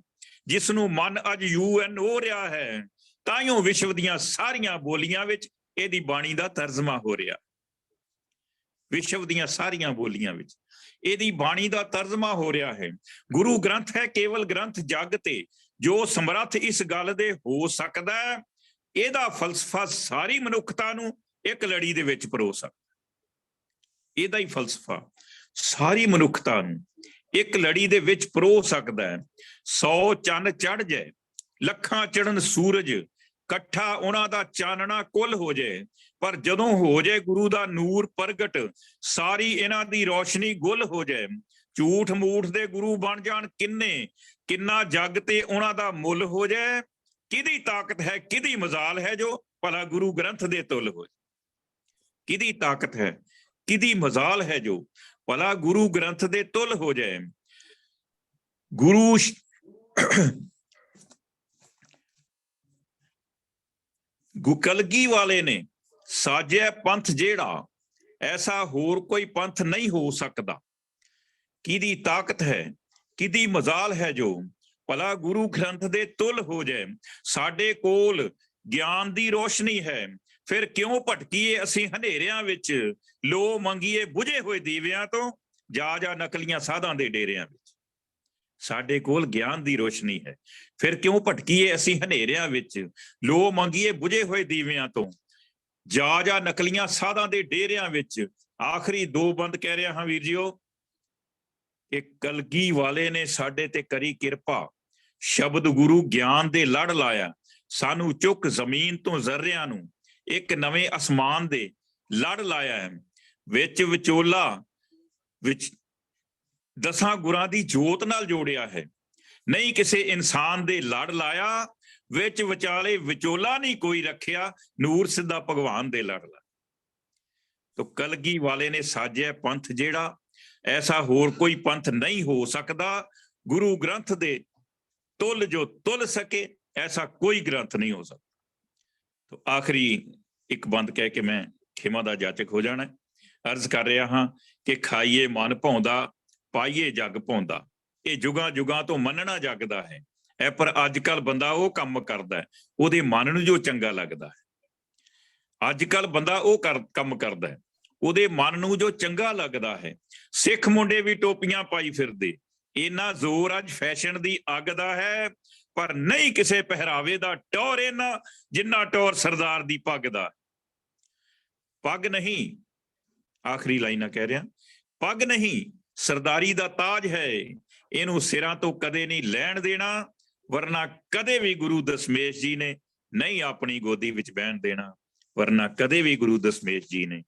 ਜਿਸ ਨੂੰ ਮਨ ਅੱਜ UN ਹੋ ਰਿਹਾ ਹੈ, ਤਾਈਓ ਵਿਸ਼ਵ ਦੀਆਂ ਸਾਰੀਆਂ ਬੋਲੀਆਂ ਵਿੱਚ ਇਹਦੀ ਬਾਣੀ ਦਾ ਤਰਜਮਾ ਹੋ ਰਿਹਾ। ਵਿਸ਼ਵ ਦੀਆਂ ਸਾਰੀਆਂ ਬੋਲੀਆਂ ਵਿੱਚ ਇਹਦੀ ਬਾਣੀ ਦਾ ਤਰਜਮਾ ਹੋ ਰਿਹਾ ਹੈ। ਗੁਰੂ ਗ੍ਰੰਥ ਹੈ ਕੇਵਲ ਗ੍ਰੰਥ ਜਗ ਤੇ ਜੋ ਸਮਰੱਥ ਇਸ ਗੱਲ ਦੇ ਹੋ ਸਕਦਾ ਹੈ। ਇਹਦਾ ਫਲਸਫਾ ਸਾਰੀ ਮਨੁੱਖਤਾ ਨੂੰ ਇੱਕ ਲੜੀ ਦੇ ਵਿੱਚ ਪਰੋ ਸਕਦਾ। ਇਹਦਾ ਹੀ ਫਲਸਫਾ ਸਾਰੀ ਮਨੁੱਖਤਾ ਨੂੰ ਇੱਕ ਲੜੀ ਦੇ ਵਿੱਚ ਪਰੋ ਸਕਦਾ ਹੈ। 100 ਚੰਨ ਚੜ ਜਾਏ, ਲੱਖਾਂ ਚੜਨ ਸੂਰਜ, ਇਕੱਠਾ ਉਹਨਾਂ ਦਾ ਚਾਨਣਾ ਕੁੱਲ ਹੋ ਜਾਏ, ਪਰ ਜਦੋਂ ਹੋ ਜਾਏ ਗੁਰੂ ਦਾ ਨੂਰ ਪ੍ਰਗਟ, ਸਾਰੀ ਇਹਨਾਂ ਦੀ ਰੋਸ਼ਨੀ ਗੁੱਲ ਹੋ ਜਾਏ। ਝੂਠ ਮੂਠ ਦੇ ਗੁਰੂ ਬਣ ਜਾਣ ਕਿੰਨੇ, ਕਿੰਨਾ ਜੱਗ ਤੇ ਉਹਨਾਂ ਦਾ ਮੁੱਲ ਹੋ ਜਾਏ। ਕਿਹਦੀ ਤਾਕਤ ਹੈ, ਕਿਹਦੀ ਮਜ਼ਾਲ ਹੈ ਜੋ ਭਲਾ ਗੁਰੂ ਗ੍ਰੰਥ ਦੇ ਤੁੱਲ ਹੋ ਜਾਏ। ਕਿਹਦੀ ਤਾਕਤ ਹੈ, ਕਿਹਦੀ ਮਜ਼ਾਲ ਹੈ ਜੋ ਭਲਾ ਗੁਰੂ ਗ੍ਰੰਥ ਦੇ ਤੁੱਲ ਹੋ ਜਾਏ। ਗੁਰੂ ਕਲਗੀ ਵਾਲੇ ਨੇ ਸਾਜਿਆ ਪੰਥ ਜਿਹੜਾ, ਐਸਾ ਹੋਰ ਕੋਈ ਪੰਥ ਨਹੀਂ ਹੋ ਸਕਦਾ। ਕਿਹਦੀ ਤਾਕਤ ਹੈ, ਕਿਹਦੀ ਮਜ਼ਾਲ ਹੈ ਜੋ ਭਲਾ ਗੁਰੂ ਗ੍ਰੰਥ ਦੇ ਤੁੱਲ ਹੋ ਜਾਏ। ਸਾਡੇ ਕੋਲ ਗਿਆਨ ਦੀ ਰੋਸ਼ਨੀ ਹੈ, ਫਿਰ ਕਿਉਂ ਭਟਕੀਏ ਅਸੀਂ ਹਨੇਰਿਆਂ ਵਿੱਚ, ਲੋ ਮੰਗੀਏ ਬੁਝੇ ਹੋਏ ਦੀਵਿਆਂ ਤੋਂ, ਜਾ ਨਕਲੀਆਂ ਸਾਧਾਂ ਦੇ ਡੇਰਿਆਂ ਵਿੱਚ। ਸਾਡੇ ਕੋਲ ਗਿਆਨ ਦੀ ਰੋਸ਼ਨੀ ਹੈ, ਫਿਰ ਕਿਉਂ ਭਟਕੀਏ ਅਸੀਂ ਹਨੇਰਿਆਂ ਵਿੱਚ, ਲੋ ਮੰਗੀਏ ਬੁਝੇ ਹੋਏ ਦੀਵਿਆਂ ਤੋਂ, ਜਾ ਨਕਲੀਆਂ ਸਾਧਾਂ ਦੇ ਡੇਰਿਆਂ ਵਿੱਚ। ਆਖਰੀ ਦੋ ਬੰਦ ਕਹਿ ਰਿਹਾ ਹਾਂ ਵੀਰ ਜੀਓ ਕਿ ਕਲਗੀ ਵਾਲੇ ਨੇ ਸਾਡੇ ਤੇ ਕਰੀ ਕਿਰਪਾ, ਸ਼ਬਦ ਗੁਰੂ ਗਿਆਨ ਦੇ ਲੜ ਲਾਇਆ। ਸਾਨੂੰ ਚੁੱਕ ਜ਼ਮੀਨ ਤੋਂ ਜ਼ਰਰਿਆਂ ਨੂੰ ਇੱਕ ਨਵੇਂ ਅਸਮਾਨ ਦੇ ਲੜ ਲਾਇਆ ਹੈ। ਵਿੱਚ ਵਿਚੋਲਾ ਵਿੱਚ ਦਸਾਂ ਗੁਰਾਂ ਦੀ ਜੋਤ ਨਾਲ ਜੋੜਿਆ ਹੈ। ਨਹੀਂ ਕਿਸੇ ਇਨਸਾਨ ਦੇ ਲੜ ਲਾਇਆ, ਵਿੱਚ ਵਿਚਾਲੇ ਵਿਚੋਲਾ ਨਹੀਂ ਕੋਈ ਰੱਖਿਆ, ਨੂਰ ਸਿੱਧਾ ਭਗਵਾਨ ਦੇ ਲੜ ਲਾਇਆ। ਤੋ ਕਲਗੀ ਵਾਲੇ ਨੇ ਸਾਜਿਆ ਪੰਥ ਜਿਹੜਾ, ਐਸਾ ਹੋਰ ਕੋਈ ਪੰਥ ਨਹੀਂ ਹੋ ਸਕਦਾ। ਗੁਰੂ ਗ੍ਰੰਥ ਦੇ ਤੁੱਲ ਜੋ ਤੁੱਲ ਸਕੇ, ਐਸਾ ਕੋਈ ਗ੍ਰੰਥ ਨਹੀਂ ਹੋ ਸਕਦਾ। ਤੋ ਆਖਰੀ ਇੱਕ ਬੰਦ ਕਹਿ ਕੇ ਮੈਂ ਖਿਮਾ ਦਾ ਜਾਚਕ ਹੋ ਜਾਣਾ। ਅਰਜ਼ ਕਰ ਰਿਹਾ ਹਾਂ ਕਿ ਖਾਈਏ ਮਨ ਭਾਉਂਦਾ, ਪਾਈਏ ਜੱਗ ਭਾਉਂਦਾ। ਇਹ ਜੁਗਾਂ ਜੁਗਾਂ ਤੋਂ ਮੰਨਣਾ ਜੱਗਦਾ ਹੈ, ਪਰ ਅੱਜ ਕੱਲ ਬੰਦਾ ਉਹ ਕੰਮ ਕਰਦਾ ਹੈ ਉਹਦੇ ਮਨ ਨੂੰ ਜੋ ਚੰਗਾ ਲੱਗਦਾ ਹੈ। ਅੱਜ ਕੱਲ ਬੰਦਾ ਉਹ ਕੰਮ ਕਰਦਾ ਹੈ ਉਹਦੇ ਮਨ ਨੂੰ ਜੋ ਚੰਗਾ ਲੱਗਦਾ ਹੈ। ਸਿੱਖ ਮੁੰਡੇ ਵੀ ਟੋਪੀਆਂ ਪਾਈ ਫਿਰਦੇ, ਇੰਨਾ ਜ਼ੋਰ ਅੱਜ ਫੈਸ਼ਨ ਦੀ ਅੱਗ ਦਾ ਹੈ, ਪਰ ਨਹੀਂ ਕਿਸੇ ਪਹਿਰਾਵੇ ਦਾ ਟੌਰ ਇੰਨਾ ਜਿੰਨਾ ਟੌਰ ਸਰਦਾਰ ਦੀ ਪੱਗ ਦਾ। ਪੱਗ ਨਹੀਂ, ਆਖਰੀ ਲਾਈਨਾਂ ਕਹਿ ਰਿਹਾ, ਪੱਗ ਨਹੀਂ ਸਰਦਾਰੀ ਦਾ ਤਾਜ ਹੈ। ਇਹਨੂੰ ਸਿਰਾਂ ਤੋਂ ਕਦੇ ਨਹੀਂ ਲੈਣ ਦੇਣਾ, ਵਰਨਾ ਕਦੇ ਵੀ ਗੁਰੂ ਦਸ਼ਮੇਸ਼ ਜੀ ਨੇ ਨਹੀਂ ਆਪਣੀ ਗੋਦੀ ਵਿੱਚ ਬਹਿਣ ਦੇਣਾ, ਵਰਨਾ ਕਦੇ ਵੀ ਗੁਰੂ ਦਸ਼ਮੇਸ਼ ਜੀ ਨੇ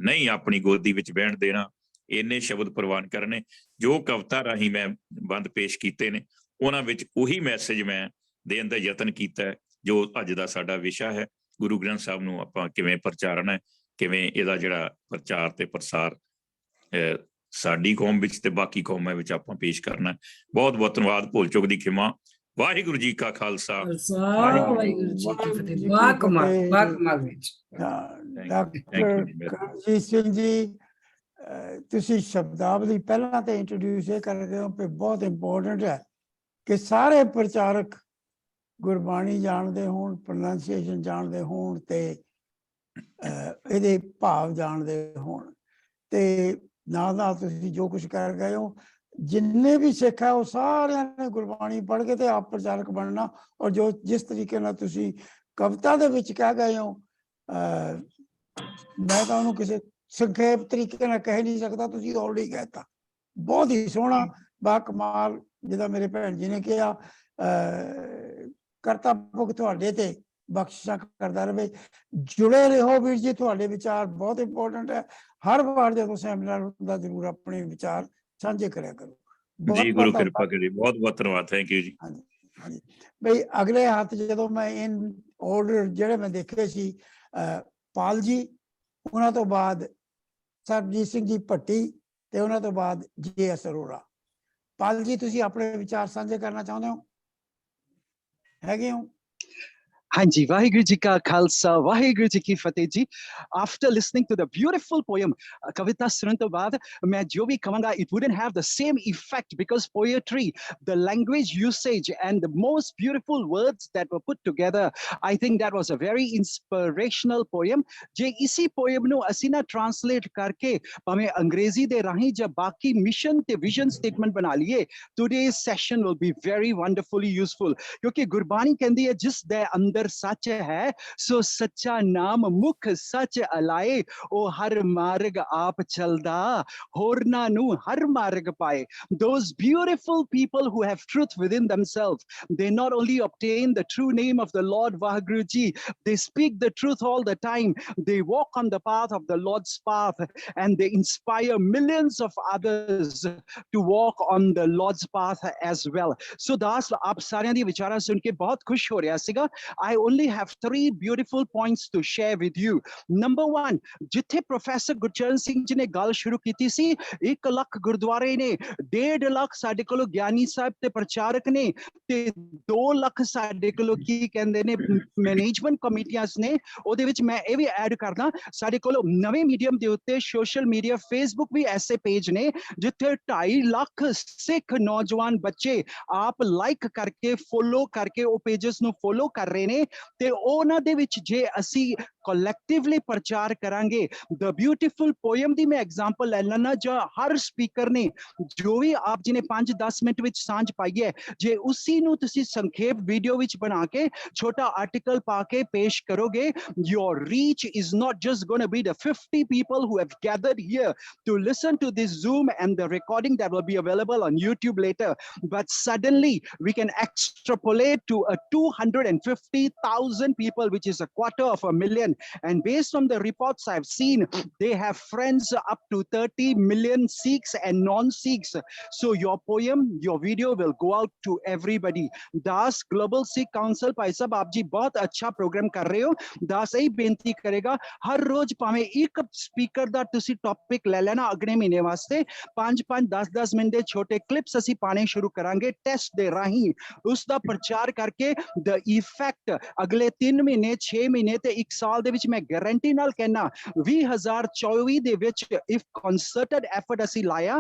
ਨਹੀਂ ਆਪਣੀ ਗੋਦੀ ਵਿੱਚ ਬਹਿਣ ਦੇਣਾ। ਇੰਨੇ ਸ਼ਬਦ ਪ੍ਰਵਾਨ ਕਰਨੇ। ਜੋ ਕਵਿਤਾ ਰਾਹੀਂ ਮੈਂ ਬੰਦ ਪੇਸ਼ ਕੀਤੇ ਨੇ, ਉਹਨਾਂ ਵਿੱਚ ਉਹੀ ਮੈਸੇਜ ਮੈਂ ਦੇਣ ਦਾ ਯਤਨ ਕੀਤਾ ਜੋ ਅੱਜ ਦਾ ਸਾਡਾ ਵਿਸ਼ਾ ਹੈ। ਗੁਰੂ ਗ੍ਰੰਥ ਸਾਹਿਬ ਨੂੰ ਆਪਾਂ ਕਿਵੇਂ ਪ੍ਰਚਾਰਨਾ ਹੈ, ਕਿਵੇਂ ਇਹਦਾ ਜਿਹੜਾ ਪ੍ਰਚਾਰ ਤੇ ਪ੍ਰਸਾਰ ਸਾਡੀ ਕੌਮ ਵਿੱਚ ਤੇ ਬਾਕੀ ਕੌਮਾਂ ਵਿੱਚ ਆਪਾਂ ਪੇਸ਼ ਕਰਨਾ। ਬਹੁਤ ਬਹੁਤ ਧੰਨਵਾਦ। ਭੁੱਲ ਚੁੱਕ ਦੀ ਖਿਮਾ। ਵਾਹਿਗੁਰੂ ਜੀ ਕਾ ਖਾਲਸਾ,
ਵਾਹਿਗੁਰੂ ਜੀ ਕੀ ਫਤਿਹ। ਵਾਹ ਕਮਾਲ, ਵਾਹ ਕਮਾਲ ਵਿੱਚ।
ਡਾਕਟਰ ਕਰਮਜੀਤ ਸਿੰਘ ਜੀ, ਤੁਸੀਂ ਸ਼ਬਦਾਵਲੀ ਪਹਿਲਾਂ ਤੇ ਇੰਟਰੋਡਿਊਸ ਇਹ ਕਰ ਗਏ ਹੋ ਕਿ ਬਹੁਤ ਇੰਪੋਰਟੈਂਟ ਹੈ ਕਿ ਸਾਰੇ ਪ੍ਰਚਾਰਕ ਗੁਰਬਾਣੀ ਜਾਣਦੇ ਹੋਣ, ਪ੍ਰੋਨਾਂਸੀਏਸ਼ਨ ਜਾਣਦੇ ਹੋਣ ਤੇ ਇਹਦੇ ਭਾਵ ਜਾਣਦੇ ਹੋਣ। ਤੇ ਨਾਲ ਤੁਸੀਂ ਜੋ ਕੁਝ ਕਰ ਗਏ ਹੋ, ਜਿੰਨੇ ਵੀ ਸਿੱਖ ਹੈ ਉਹ ਸਾਰਿਆਂ ਨੇ ਗੁਰਬਾਣੀ ਪੜ੍ਹ ਕੇ ਤੇ ਆਪ ਪ੍ਰਚਾਰਕ ਬਣਨਾ। ਔਰ ਜੋ ਜਿਸ ਤਰੀਕੇ ਨਾਲ ਤੁਸੀਂ ਕਵਿਤਾ ਦੇ ਵਿੱਚ ਕਹਿ ਗਏ ਹੋ, ਮੈਂ ਤਾਂ ਉਹਨੂੰ ਕਿਸੇ ਸੰਖੇਪ ਤਰੀਕੇ ਨਾਲ ਕਹਿ ਨਹੀਂ ਸਕਦਾ, ਤੁਸੀਂ ਆਲਰੇਡੀ ਕਹਿਤਾ। ਬਹੁਤ ਹੀ ਸੋਹਣਾ, ਬਾ ਕਮਾਲ। ਜਿੱਦਾਂ ਮੇਰੇ ਭੈਣ ਜੀ ਨੇ ਕਿਹਾ, ਕਰਤਾ ਪੁਰਖ ਤੁਹਾਡੇ ਤੇ ਬਖਸ਼ਿਸ਼ਾਂ ਕਰਦਾ ਰਹੇ। ਜੁੜੇ ਰਹੋ ਵੀਰ ਜੀ, ਤੁਹਾਡੇ ਵਿਚਾਰ ਬਹੁਤ ਇੰਪੋਰਟੈਂਟ ਹੈ। ਹਰ ਵਾਰ ਜਦੋਂ ਸੈਮੀਨਾਰ ਹੁੰਦਾ ਜ਼ਰੂਰ ਆਪਣੇ ਵਿਚਾਰ ਸਾਂਝੇ ਕਰਿਆ ਕਰੋ।
ਜੀ ਗੁਰੂ ਕਿਰਪਾ ਕਰੇ। ਬਹੁਤ ਬਹੁਤ ਧੰਨਵਾਦ। ਥੈਂਕ ਯੂ ਜੀ।
ਹਾਂਜੀ ਹਾਂਜੀ ਬਈ, ਅਗਲੇ ਹੱਥ ਜਦੋਂ ਮੈਂ ਇਨ ਆਰਡਰ ਜਿਹੜੇ ਮੈਂ ਦੇਖੇ ਸੀ, ਪਾਲ ਜੀ, ਉਹਨਾਂ ਤੋਂ ਬਾਅਦ ਸਰਬਜੀਤ ਸਿੰਘ ਜੀ ਭੱਟੀ ਤੇ ਉਹਨਾਂ ਤੋਂ ਬਾਅਦ JS ਅਰੋੜਾ। ਪਾਲ ਜੀ, ਤੁਸੀਂ ਆਪਣੇ ਵਿਚਾਰ ਸਾਂਝੇ ਕਰਨਾ ਚਾਹੁੰਦੇ ਹੋ? ਹੈਗੇ ਹੋ?
Hanji, Vaheguru Ji Ka Khalsa, Vaheguru Ji Ki Fateh Ji. After listening to the beautiful poem, Kavita sunan to baad, main jo bhi kahunga, it wouldn't have the same effect, because poetry, the language usage and the most beautiful words that were put together, I think that was a very inspirational poem. Je isi poem nu assi na translate karke bhave angrezi de rahi ja baki mission te vision statement bana liye, today's session will be very wonderfully useful, kyunki Gurbani kendi hai jis de andar सच है सो सच्चा नाम मुख सच अलाए, ओ हर मार्ग आप चलदा होरना नु हर मार्ग पाए। Those beautiful people who have truth within themselves, they not only obtain the true name of the Lord Vaheguru Ji, they speak the truth all the time. They walk on the path of the Lord's path, and they inspire millions of others to walk on the Lord's path as well. So दास, आप सारियां दी विचारां सुन के बहुत खुश हो रहा सीगा। I only have 3 beautiful points to share with you. Number 1, जिथे professor Gurcharan Singh जी ने गल शुरू की सी, 1 लाख गुरुद्वारे ने, 1.5 लाख साडे कोलों ज्ञानी साहब ते प्रचारक ने, ते 2 लाख साडे कोलों की कहंदे ने मैनेजमेंट कमेटियां ने। ओदे विच मैं ये भी ऐड करदा, साडे कोलों नवे मीडियम दे उत्ते सोशल मीडिया फेसबुक भी ऐसे पेज ने जिथे 2.5 लाख सिख नौजवान बच्चे आप लाइक करके फॉलो करके वो पेजेस नु फॉलो कर रहे ने। ते ਉਹਨਾਂ ਦੇ ਵਿੱਚ ਜੇ ਅਸੀਂ collectively ਪ੍ਰਚਾਰ ਕਰਾਂਗੇ, the beautiful poem ਦੀ ਮੈਂ ਐਗਜ਼ਾਮਪਲ ਲੈ ਲੈਣਾ, ਜੋ ਹਰ ਸਪੀਕਰ ਨੇ ਜੋ ਵੀ ਆਪ ਜੀ ਨੇ 5-10 ਮਿੰਟ ਵਿੱਚ ਸਾਂਝ ਪਾਈ ਹੈ, ਜੇ ਉसी ਨੂੰ ਤੁਸੀਂ ਸੰਖੇਪ ਵੀਡੀਓ ਵਿੱਚ ਬਣਾ ਕੇ ਛੋਟਾ ਆਰਟੀਕਲ ਪਾ ਕੇ ਪੇਸ਼ ਕਰੋਗੇ, your reach is not just going to be the 50 people who have gathered here to listen to this Zoom and the recording that will be available on YouTube later, but suddenly we can extrapolate to a 250,000 people, which is a 250,000. And based on the reports I've seen, they have friends up to 30 million Sikhs and non-Sikhs. So your poem, your video will go out to everybody. Das Global Sikh Council, भाई साहब आप जी बहुत अच्छा programme कर रहे हो। दास यही बेनती करेगा, हर रोज भावें एक स्पीकर दा तुसी टॉपिक ले लेना अगले महीने वास्ते, 5-5 10-10 मिनट दे छोटे क्लिप्स असी पाने शुरू करांगे टेस्ट दे राही, उसका प्रचार करके द इफेक्ट अगले 3 महीने 6 महीने ते 1 साल दे विच मैं गारंटी नाल कहना 2024 दे विच if concerted effort ਅਸੀਂ ਲਾਇਆ,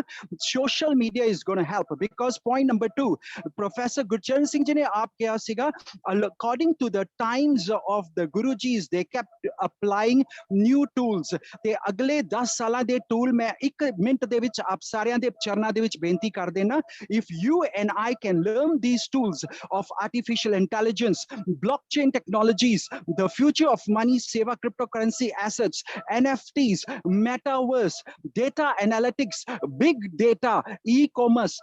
social media is going to help. Because point number 2, Professor Gurcharan Singh ji ਨੇ ਆਪ ਕਿਹਾ ਸੀਗਾ, according to the times of the Gurujis, they kept applying new tools, ਤੇ ਅਗਲੇ 10 ਸਾਲਾਂ ਦੇ ਟੂਲ ਮੈਂ 1 ਮਿੰਟ ਦੇ ਵਿੱਚ ਆਪ ਸਾਰਿਆਂ ਦੇ ਚਰਨਾਂ ਦੇ ਵਿੱਚ ਬੇਨਤੀ ਕਰ ਦੇਣਾ, if you and I can learn these tools of artificial intelligence, blockchain technologies, the future of money Seva cryptocurrency assets, NFTs, metaverse, data analytics, big data, e-commerce,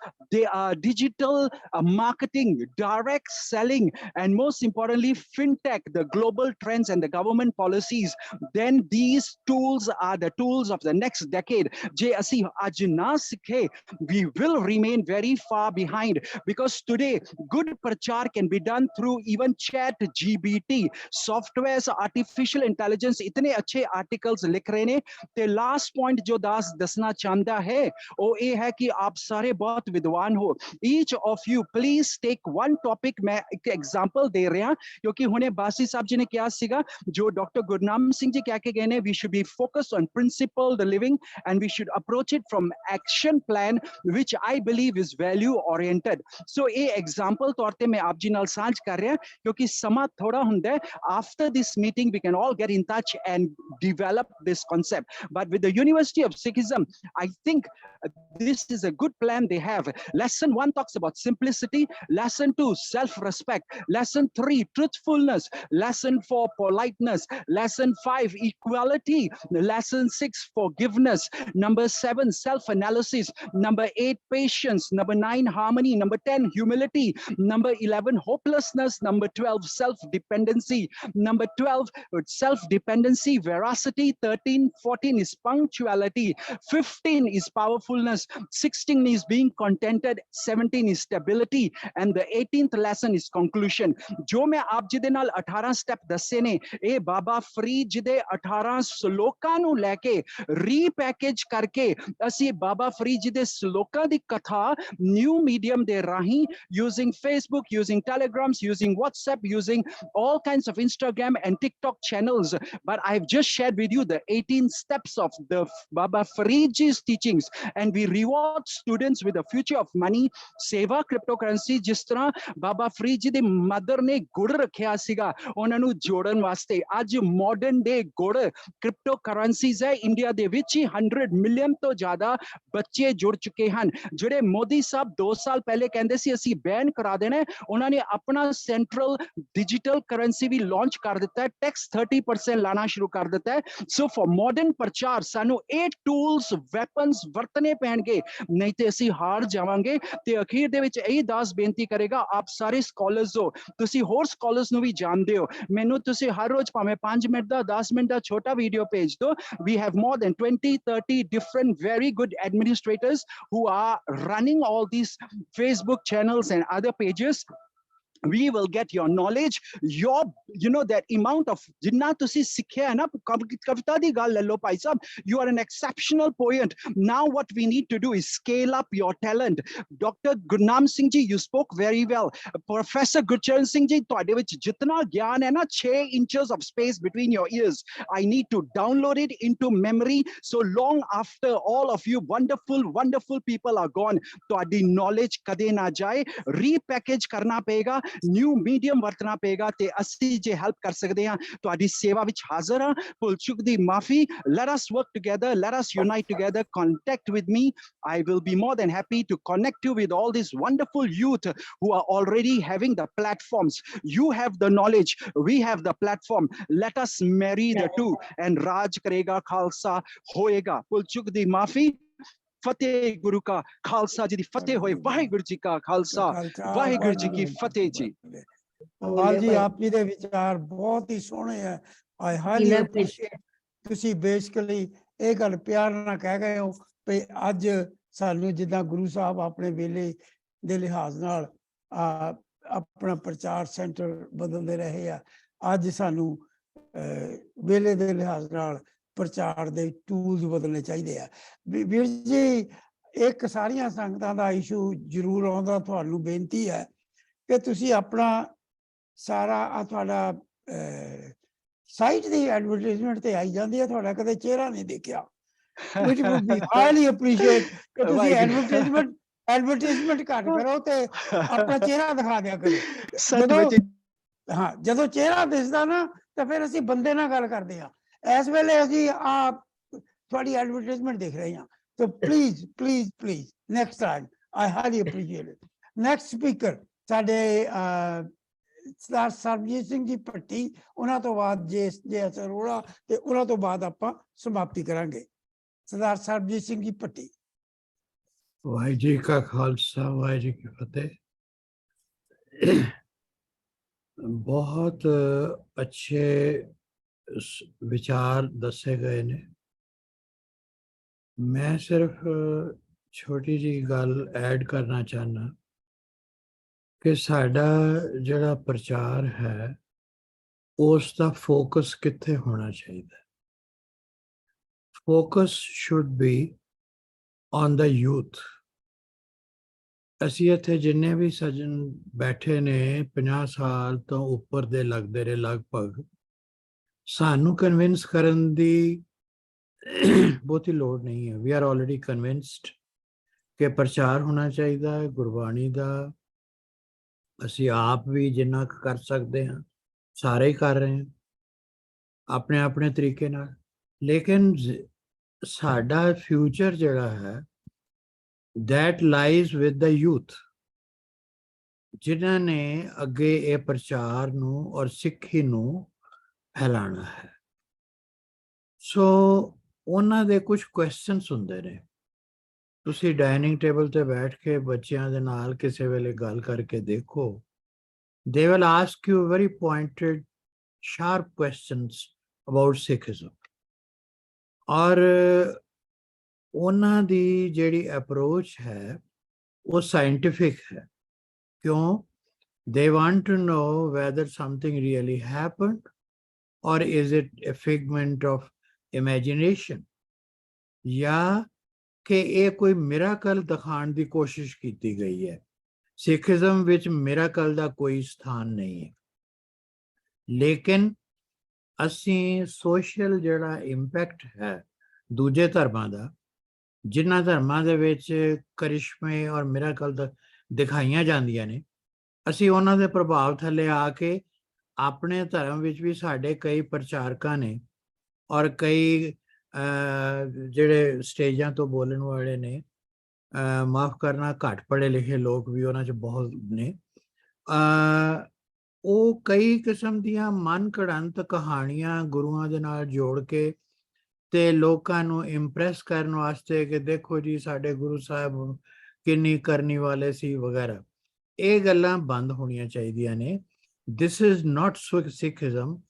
digital marketing, direct selling, and most importantly, fintech, the global trends and the government policies, then these tools are the tools of the next decade. Je asi aaj na sikhe, we will remain very far behind, because today good prachar can be done through even chat GBT softwares, artificial intelligence, itne अच्छे articles लिख रहे ने. ते last point जो दास दसना चाहता है वो ये है कि आप सारे बहुत विद्वान हो. Each of you please take one topic. मैं एक example दे रहा हूं क्योंकि हुने बासी साहब जी ने क्या सीखा, जो डॉक्टर गुरनाम सिंह जी क्या कह गए, we should be focused on principle the living and we should approach it from action plan which I believe is value oriented. So ये example तौर पे मैं आप जी नाल सांझ कर रहा क्योंकि समा थोड़ा हुंदा है. After this meeting we can all get in touch and develop this concept, but with the University of Sikhism I think this is a good plan they have. Lesson 1 talks about simplicity, lesson 2 self-respect, lesson 3 truthfulness, lesson 4 politeness, lesson 5 equality, lesson 6 forgiveness, number 7 self-analysis, number 8 patience, number 9 harmony, number 10 humility, number 11 hopelessness, number 12 self-dependency, number 12 self-dependency, veracity, 13 14 is punctuality, 15 is powerfulness, 16 is being contented, 17 is stability, and the 18th lesson is conclusion. जो मैं आप जी दे नाल 18 step दसे ने, ए बाबा फरीद जी दे 18 श्लोकां नू लेके repackage करके असी बाबा फरीद जी दे श्लोकां दी कथा new medium they Rahi, using Facebook, using Telegrams, using WhatsApp, using all kinds of Instagram and TikTok channels. But I've just shared with you the 18 steps of the Baba Farid ji's teachings, and we reward students with the future of money. Seva cryptocurrency जिस तरह बाबा फरीद जी दे mother ने गुड़ रखिया सीगा उन्हां नू जोड़न वास्ते, आज मॉडर्न डे गुड़ क्रिप्टो करेंसीज है. इंडिया दे विच 100 मिलियन तो ज्यादा बच्चे जुड़ चुके हैं. जेडे मोदी साहब 2 साल पहले कहंदे सी असी बैन करा देना, उन्होंने अपना सेंट्रल डिजिटल करेंसी भी लॉन्च कर दिता है, टैक्स 30% लाना शुरू कर दिता है. सो फॉर मॉडर्न प्रचार सानू 8 टूल्स वेपन्स वरतने पैणगे, नहीं ते असी हार जावांगे. ते अखीर दे विच यही दास बेनती करेगा, आप सारे स्कॉलर्स हो, तुसी होर स्कॉलर्स नु भी जानदे हो, मैनू तुसी हर रोज भाਵੇਂ 5 मिनट दा 10 मिनट दा छोटा वीडियो भेज दो. We have more than 20-30 different very good administrators who are running all these Facebook channels and other pages. We will get your knowledge, your that amount of जिन्ना तुसी सिक्खिया है ना, कविता दी गल ले लो भाई साहब, you are an exceptional poet. Now what we need to do is scale up your talent. Dr. Gurnam Singh ji, you spoke very well. Professor Gurcharan Singh ji, तुहाडे विच जितना ज्ञान है ना, 6 inches of space between your ears, I need to download it into memory, so long after all of you wonderful people are gone, तुहाडी knowledge कदे ना जाए. Repackage करना पेगा, न्यू मीडियम वरतना पेगा, ते असी जे हेल्प कर सकते हैं तुहाडी सेवा विच हाजिर हां. भुल चुक दी माफी. Let us work together, let us unite together. Contact with me, I will be more than happy to connect you with all these wonderful youth who are already having the platforms. You have the knowledge, we have the platform. Let us marry the two and Raj karega, Khalsa hoega. भुल चुक दी माफी. फतेह गुरु का खालसा जी दी फतेह होए. वाहिगुरु जी का खालसा, वाहिगुरु जी की फतेह जी.
पाल जी आप जी दे विचार बहुत ही सोहने है. I highly appreciate ਤੁਸੀਂ ਬੇਸਿਕਲੀ ਇਹ ਗੱਲ ਪਿਆਰ ਨਾਲ ਕਹਿ ਗਏ ਹੋ ਕਿ ਅੱਜ ਸਾਨੂੰ ਜਿੱਦਾਂ ਗੁਰੂ ਸਾਹਿਬ ਆਪਣੇ ਵੇਲੇ ਦੇ ਲਿਹਾਜ਼ ਨਾਲ ਆਪਣਾ ਪ੍ਰਚਾਰ ਸੈਂਟਰ ਬਦਲਦੇ ਰਹੇ ਆ, ਅੱਜ ਸਾਨੂੰ ਵੇਲੇ ਦੇ ਲਿਹਾਜ਼ ਨਾਲ ਪ੍ਰਚਾਰ ਦੇ ਟੂਲਸ ਬਦਲਣੇ ਚਾਹੀਦੇ ਆ. ਵੀਰ ਜੀ ਇੱਕ ਸਾਰੀਆਂ ਸੰਗਤਾਂ ਦਾ ਇਸ਼ੂ ਜ਼ਰੂਰ ਆਉਂਦਾ, ਤੁਹਾਨੂੰ ਬੇਨਤੀ ਹੈ ਕਿ ਤੁਸੀਂ ਆਪਣਾ ਸਾਰਾ ਤੁਹਾਡਾ ਸਾਈਟ ਦੀ ਐਡਵਰਟਾਈਜ਼ਮੈਂਟ ਤੇ ਆਈ ਜਾਂਦੀ ਹੈ, ਤੁਹਾਡਾ ਕਦੇ ਚਿਹਰਾ ਨਹੀਂ ਦੇਖਿਆ. which would be highly appreciate ਕਿ ਤੁਸੀਂ ਐਡਵਰਟਾਈਜ਼ਮੈਂਟ ਘੱਟ ਕਰੋ ਤੇ ਆਪਣਾ ਚਿਹਰਾ ਦਿਖਾ ਦਿਆ ਕਰੋ. ਜਦੋਂ ਚਿਹਰਾ ਦਿਸਦਾ ਨਾ ਤਾਂ ਫਿਰ ਅਸੀਂ ਬੰਦੇ ਨਾਲ ਗੱਲ ਕਰਦੇ ਹਾਂ. ਇਸ ਵੇਲੇ ਅਸੀਂ ਤੁਹਾਡੀ ਐਡਵਰਟਾਈਜ਼ਮੈਂਟ ਦੇਖ ਰਹੇ ਹਾਂ. So please next time I highly appreciate it. Next speaker ਸਾਡੇ ਸਰਦਾਰ ਸਰਬਜੀਤ ਸਿੰਘ ਜੀ ਭੱਟੀ, ਉਹਨਾਂ ਤੋਂ ਬਾਅਦ ਜੇ ਅਰੋੜਾ ਤੇ ਉਹਨਾਂ ਤੋਂ ਬਾਅਦ ਆਪਾਂ ਸਮਾਪਤੀ ਕਰਾਂਗੇ। ਸਰਦਾਰ ਸਰਬਜੀਤ ਸਿੰਘ ਜੀ ਭੱਟੀ।
ਵਾਹਿਗੁਰੂ ਜੀ ਕਾ ਖਾਲਸਾ, ਵਾਹਿਗੁਰੂ ਜੀ ਕੀ ਫਤਿਹ। ਬਹੁਤ ਅੱਛੇ ਵਿਚਾਰ ਦੱਸੇ ਗਏ ਨੇ। ਮੈਂ ਸਿਰਫ ਛੋਟੀ ਜਿਹੀ ਗੱਲ ਐਡ ਕਰਨਾ ਚਾਹੁੰਦਾ ਕਿ ਸਾਡਾ ਜਿਹੜਾ ਪ੍ਰਚਾਰ ਹੈ ਉਸ ਦਾ ਫੋਕਸ ਕਿੱਥੇ ਹੋਣਾ ਚਾਹੀਦਾ। Focus should be on the youth. ਅਸੀਂ ਇੱਥੇ ਜਿੰਨੇ ਵੀ ਸੱਜਣ ਬੈਠੇ ਨੇ 50 ਸਾਲ ਤੋਂ ਉੱਪਰ ਦੇ ਲੱਗਦੇ ਨੇ ਲਗਭਗ, ਸਾਨੂੰ ਕਨਵਿੰਸ ਕਰਨ ਦੀ ਬਹੁਤੀ ਲੋੜ ਨਹੀਂ ਹੈ। ਵੀ ਆਰ ਆਲਰੇਡੀ ਕਨਵਿੰਸਡ ਕਿ ਪ੍ਰਚਾਰ ਹੋਣਾ ਚਾਹੀਦਾ ਹੈ ਗੁਰਬਾਣੀ ਦਾ। ਅਸੀਂ ਆਪ ਵੀ ਜਿੰਨਾ ਕਰ ਸਕਦੇ ਹਾਂ ਸਾਰੇ ਹੀ ਕਰ ਰਹੇ ਹਾਂ ਆਪਣੇ ਆਪਣੇ ਤਰੀਕੇ ਨਾਲ। ਲੇਕਿਨ ਸਾਡਾ ਫਿਊਚਰ ਜਿਹੜਾ ਹੈ that lies with the youth, ਜਿਨ੍ਹਾਂ ਨੇ ਅੱਗੇ ਇਹ ਪ੍ਰਚਾਰ ਨੂੰ ਔਰ ਸਿੱਖੀ ਨੂੰ ਫੈਲਾਣਾ ਹੈ। ਸੋ ਉਹਨਾਂ ਦੇ ਕੁਝ ਕੁਐਸਚਨਸ ਹੁੰਦੇ ਨੇ। ਤੁਸੀਂ ਡਾਈਨਿੰਗ ਟੇਬਲ ਤੇ ਬੈਠ ਕੇ ਬੱਚਿਆਂ ਦੇ ਨਾਲ ਕਿਸੇ ਵੇਲੇ ਗੱਲ ਕਰਕੇ ਦੇਖੋ, they will ask you very pointed sharp questions about Sikhism। ਔਰ ਉਹਨਾਂ ਦੀ ਜਿਹੜੀ ਅਪਰੋਚ ਹੈ ਉਹ ਸਾਇੰਟਿਫਿਕ ਹੈ। ਕਿਉਂ? they want to know whether something really happened or is it a figment of imagination, ਜਾਂ ਕਿ ਇਹ ਕੋਈ ਮਿਰਾਕਲ ਦਿਖਾਉਣ ਦੀ ਕੋਸ਼ਿਸ਼ ਕੀਤੀ ਗਈ ਹੈ। ਸਿੱਖੀਜ਼ਮ ਵਿੱਚ ਮਿਰਾਕਲ ਦਾ ਕੋਈ ਸਥਾਨ ਨਹੀਂ ਹੈ। ਲੇਕਿਨ ਅਸੀਂ ਸੋਸ਼ਲ ਜਿਹੜਾ ਇੰਪੈਕਟ ਹੈ ਦੂਜੇ ਧਰਮਾਂ ਦਾ, ਜਿਨ੍ਹਾਂ ਧਰਮਾਂ ਦੇ ਵਿੱਚ ਕਰਿਸ਼ਮੇ ਔਰ ਮਿਰਾਕਲ ਦਿਖਾਈਆਂ ਜਾਂਦੀਆਂ ਨੇ, ਅਸੀਂ ਉਹਨਾਂ ਦੇ ਪ੍ਰਭਾਵ ਥੱਲੇ ਆ ਕੇ ਆਪਣੇ ਧਰਮ ਵਿੱਚ ਵੀ ਸਾਡੇ ਕਈ ਪ੍ਰਚਾਰਕਾਂ ਨੇ ਔਰ ਕਈ ਜਿਹੜੇ ਸਟੇਜਾਂ ਤੋਂ ਬੋਲਣ ਵਾਲੇ ਨੇ, ਮਾਫ ਕਰਨਾ ਘੱਟ ਪੜ੍ਹੇ ਲਿਖੇ ਲੋਕ ਵੀ ਉਹਨਾਂ 'ਚ ਬਹੁਤ ਨੇ, ਉਹ ਕਈ ਕਿਸਮ ਦੀਆਂ ਮਨ ਘੜੰਤ ਕਹਾਣੀਆਂ ਗੁਰੂਆਂ ਦੇ ਨਾਲ ਜੋੜ ਕੇ ਤੇ ਲੋਕਾਂ ਨੂੰ ਇੰਪ੍ਰੈਸ ਕਰਨ ਵਾਸਤੇ ਕਿ ਦੇਖੋ ਜੀ ਸਾਡੇ ਗੁਰੂ ਸਾਹਿਬ ਕਿੰਨੀ ਕਰਨੀ ਵਾਲੇ ਸੀ ਵਗੈਰਾ, ਇਹ ਗੱਲਾਂ ਬੰਦ ਹੋਣੀਆਂ ਚਾਹੀਦੀਆਂ ਨੇ। This is not Sikhism.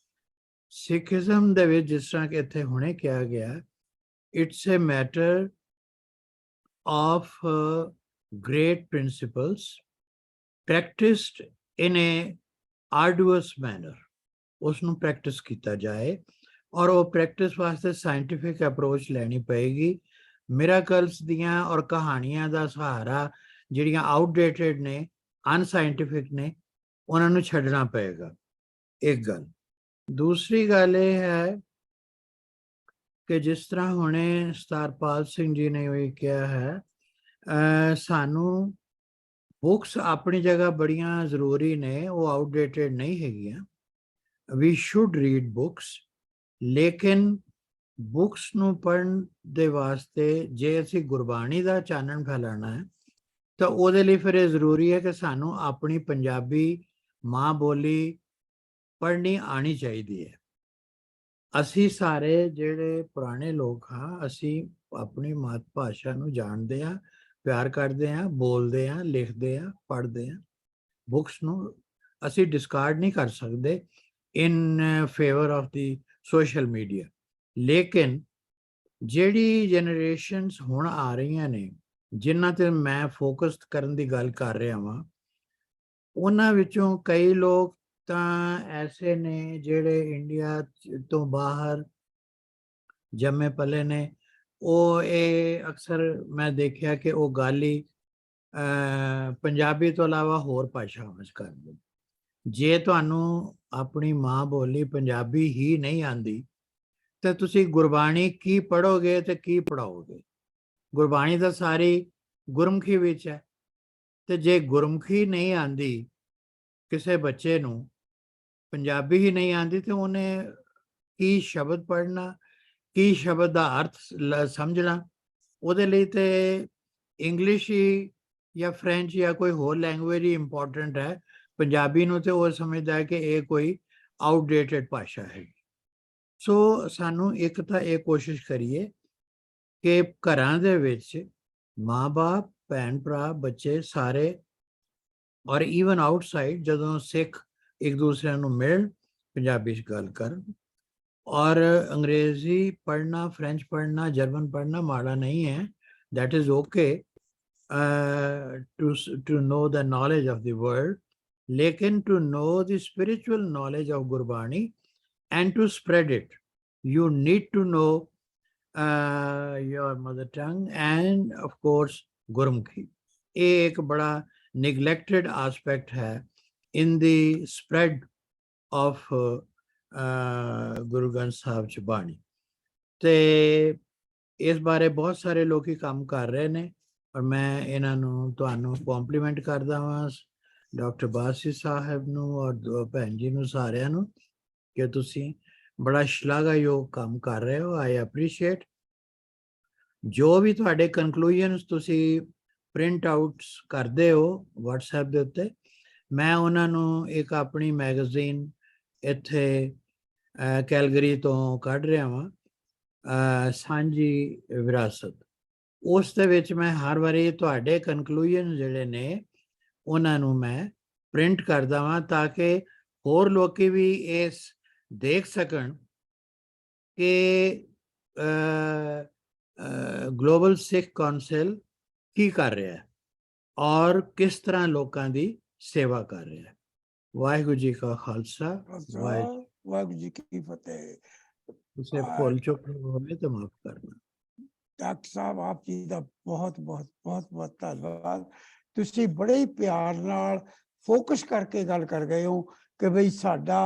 Sikhism ਦੇ ਵਿੱਚ ਜਿਸ ਤਰ੍ਹਾਂ ਕਿ ਇੱਥੇ ਹੁਣੇ ਕਿਹਾ ਗਿਆ, it's a matter of great principles practised in a arduous manner. ਉਸ ਨੂੰ ਪ੍ਰੈਕਟਿਸ ਕੀਤਾ ਜਾਏ ਔਰ ਉਹ ਪ੍ਰੈਕਟਿਸ ਵਾਸਤੇ ਸਾਇੰਟਿਫਿਕ ਅਪਰੋਚ ਲੈਣੀ ਪਏਗੀ। ਮਿਰਾਕਲਸ ਦੀਆਂ ਔਰ ਕਹਾਣੀਆਂ ਦਾ ਸਹਾਰਾ ਜਿਹੜੀਆਂ ਆਊਟਡੇਟਡ ਨੇ, ਅਨਸਾਇੰਟਿਫਿਕ ਨੇ, ਉਹਨਾਂ ਨੂੰ ਛੱਡਣਾ ਪਏਗਾ। ਇੱਕ ਗੱਲ। ਦੂਸਰੀ ਗੱਲ ਇਹ ਹੈ ਕਿ ਜਿਸ ਤਰ੍ਹਾਂ ਹੁਣੇ ਸਤਾਰਪਾਲ ਸਿੰਘ ਜੀ ਨੇ ਵੀ ਕਿਹਾ ਹੈ, ਸਾਨੂੰ ਬੁੱਕਸ ਆਪਣੀ ਜਗ੍ਹਾ ਬੜੀਆਂ ਜ਼ਰੂਰੀ ਨੇ, ਉਹ ਆਊਟਡੇਟਡ ਨਹੀਂ ਹੈਗੀਆਂ। ਵੀ ਸ਼ੁੱਡ ਰੀਡ ਬੁੱਕਸ, ਲੇਕਿਨ ਬੁੱਕਸ ਨੂੰ ਪੜ੍ਹਨ ਦੇ ਵਾਸਤੇ ਜੇ ਅਸੀਂ ਗੁਰਬਾਣੀ ਦਾ ਚਾਨਣ ਫੈਲਾਉਣਾ ਹੈ ਤਾਂ ਉਹਦੇ ਲਈ ਫਿਰ ਇਹ ਜ਼ਰੂਰੀ ਹੈ ਕਿ ਸਾਨੂੰ ਆਪਣੀ ਪੰਜਾਬੀ ਮਾਂ ਬੋਲੀ ਪੜ੍ਹਨੀ ਆਉਣੀ ਚਾਹੀਦੀ ਹੈ। ਅਸੀਂ ਸਾਰੇ ਜਿਹੜੇ ਪੁਰਾਣੇ ਲੋਕ ਹਾਂ, ਅਸੀਂ ਆਪਣੀ ਮਾਤ ਭਾਸ਼ਾ ਨੂੰ ਜਾਣਦੇ ਹਾਂ, ਪਿਆਰ ਕਰਦੇ ਹਾਂ, ਬੋਲਦੇ ਹਾਂ, ਲਿਖਦੇ ਹਾਂ, ਪੜ੍ਹਦੇ ਹਾਂ। ਬੁੱਕਸ ਨੂੰ ਅਸੀਂ ਡਿਸਕਾਰਡ ਨਹੀਂ ਕਰ ਸਕਦੇ in favour of the social media. ਲੇਕਿਨ ਜਿਹੜੀ ਜਨਰੇਸ਼ਨਸ ਹੁਣ ਆ ਰਹੀਆਂ ਨੇ, ਜਿਨ੍ਹਾਂ ਤੇ ਮੈਂ ਫੋਕਸ ਕਰਨ ਦੀ ਗੱਲ ਕਰ ਰਿਹਾ ਵਾਂ, ਉਹਨਾਂ ਵਿੱਚੋਂ ਕਈ ਲੋਕ ਤਾਂ ਐਸੇ ਨੇ ਜਿਹੜੇ ਇੰਡੀਆ ਤੋਂ ਬਾਹਰ ਜੰਮੇ ਪਲੇ ਨੇ। ਉਹ ਇਹ ਅਕਸਰ ਮੈਂ ਦੇਖਿਆ ਕਿ ਉਹ ਗੱਲ ਹੀ ਪੰਜਾਬੀ ਤੋਂ ਇਲਾਵਾ ਹੋਰ ਭਾਸ਼ਾਵਾਂ 'ਚ ਕਰਦੇ। ਜੇ ਤੁਹਾਨੂੰ ਆਪਣੀ ਮਾਂ ਬੋਲੀ ਪੰਜਾਬੀ ਹੀ ਨਹੀਂ ਆਉਂਦੀ ਤੇ ਤੁਸੀਂ ਗੁਰਬਾਣੀ ਕੀ ਪੜ੍ਹੋਗੇ ਤੇ ਕੀ ਪੜ੍ਹਾਓਗੇ? ਗੁਰਬਾਣੀ ਤਾਂ ਸਾਰੀ ਗੁਰਮੁਖੀ ਵਿੱਚ ਹੈ, ਤੇ ਜੇ ਗੁਰਮੁਖੀ ਨਹੀਂ ਆਉਂਦੀ ਕਿਸੇ ਬੱਚੇ ਨੂੰ, ਪੰਜਾਬੀ ਹੀ ਨਹੀਂ ਆਉਂਦੀ, ਤੇ ਉਹਨੇ ਕੀ ਸ਼ਬਦ ਪੜ੍ਹਨਾ, ਕੀ ਸ਼ਬਦ ਦਾ ਅਰਥ ਸਮਝਣਾ? ਉਹਦੇ ਲਈ ਤੇ ਇੰਗਲਿਸ਼ ਹੀ ਜਾਂ ਫ੍ਰੈਂਚ ਜਾਂ ਕੋਈ ਹੋਰ ਲੈਂਗੁਏਜ ਹੀ ਇੰਪੋਰਟੈਂਟ ਹੈ, ਪੰਜਾਬੀ ਨੂੰ ਤੇ ਉਹ ਸਮਝਦਾ ਹੈ ਕਿ ਇਹ ਕੋਈ ਆਊਟਡੇਟਡ ਭਾਸ਼ਾ ਹੈ। ਸੋ ਸਾਨੂੰ ਇੱਕ ਤਾਂ ਇਹ ਕੋਸ਼ਿਸ਼ ਕਰੀਏ ਕਿ ਘਰਾਂ ਦੇ ਵਿੱਚ ਮਾਂ-ਬਾਪ, ਭੈਣ ਭਰਾ, ਬੱਚੇ ਸਾਰੇ ਔਰ ਈਵਨ ਆਊਟਸਾਈਡ ਜਦੋਂ ਸਿੱਖ ਇੱਕ ਦੂਸਰੇ ਨੂੰ ਮਿਲਣ, ਪੰਜਾਬੀ 'ਚ ਗੱਲ ਕਰਨ। ਔਰ ਅੰਗਰੇਜ਼ੀ ਪੜ੍ਹਨਾ, ਫ੍ਰੈਂਚ ਪੜ੍ਹਨਾ, ਜਰਮਨ ਪੜ੍ਹਨਾ ਮਾੜਾ ਨਹੀਂ ਹੈ। that is okay to know the knowledge of the world, lekin to know the spiritual knowledge of Gurbani and to spread it, you need to know your mother tongue and of course Gurmukhi. ਇਹ ਇੱਕ ਬੜਾ neglected aspect ਹੈ in the spread of Guru Granth Sahib Ji Bani. ਤੇ ਇਸ ਬਾਰੇ ਬਹੁਤ ਸਾਰੇ ਲੋਕੀ ਕੰਮ ਕਰ ਰਹੇ ਨੇ ਔਰ ਮੈਂ ਇਹਨਾਂ ਨੂੰ ਤੁਹਾਨੂੰ ਕੰਪਲੀਮੈਂਟ ਕਰਦਾ ਹਾਂ, ਡਾਕਟਰ ਬਾਸੀ ਸਾਹਿਬ ਨੂੰ ਔਰ ਭੈਣ ਜੀ ਨੂੰ, ਸਾਰਿਆਂ ਨੂੰ, ਕਿ ਤੁਸੀਂ ਬੜਾ ਸ਼ਲਾਘਾਯੋਗ ਕੰਮ ਕਰ ਰਹੇ ਹੋ। I appreciate. ਜੋ ਵੀ ਤੁਹਾਡੇ ਕਨਕਲੂਜਨਸ ਤੁਸੀਂ ਪ੍ਰਿੰਟ ਆਊਟਸ ਕਰਦੇ ਹੋ WhatsApp ਦੇ ਉੱਤੇ, ਮੈਂ ਉਹਨਾਂ ਨੂੰ ਇੱਕ ਆਪਣੀ ਮੈਗਜ਼ੀਨ ਇੱਥੇ ਕੈਲਗਰੀ ਤੋਂ ਕੱਢ ਰਿਹਾ ਵਾਂ, ਸਾਂਝੀ ਵਿਰਾਸਤ। ਉਸ ਦੇ ਵਿੱਚ ਮੈਂ ਹਰ ਵਾਰੀ ਤੁਹਾਡੇ ਕਨਕਲੂਜਨ ਜਿਹੜੇ ਨੇ ਉਹਨਾਂ ਨੂੰ ਮੈਂ ਪ੍ਰਿੰਟ ਕਰਦਾ ਵਾਂ ਤਾਂ ਕਿ ਹੋਰ ਲੋਕੀ ਵੀ ਇਸ ਦੇਖ ਸਕਣ ਕਿ ਗਲੋਬਲ ਸਿੱਖ ਕਾਉਂਸਲ ਕੀ ਕਰ ਰਿਹਾ ਹੈ ਔਰ ਕਿਸ ਤਰ੍ਹਾਂ ਲੋਕਾਂ ਦੀ ਸੇਵਾ ਕਰ ਰਿਹਾ ਹੈ। ਵਾਹਿਗੁਰੂ ਜੀ ਕਾ ਖਾਲਸਾ,
ਵਾਹਿਗੁਰੂ ਜੀ ਕੀ ਫਤਿਹ।
उसे भूल चुक होने तो माफ करना।
ਡਾਕਟਰ ਸਾਹਿਬ ਆਪ ਜੀ ਦਾ ਬਹੁਤ ਬਹੁਤ ਬਹੁਤ ਬਹੁਤ ਧੰਨਵਾਦ। ਤੁਸੀਂ ਬੜੇ ਹੀ ਪਿਆਰ ਨਾਲ ਫੋਕਸ ਕਰਕੇ ਗੱਲ ਕਰ ਗਏ ਹੋ ਕਿ ਬਈ ਸਾਡਾ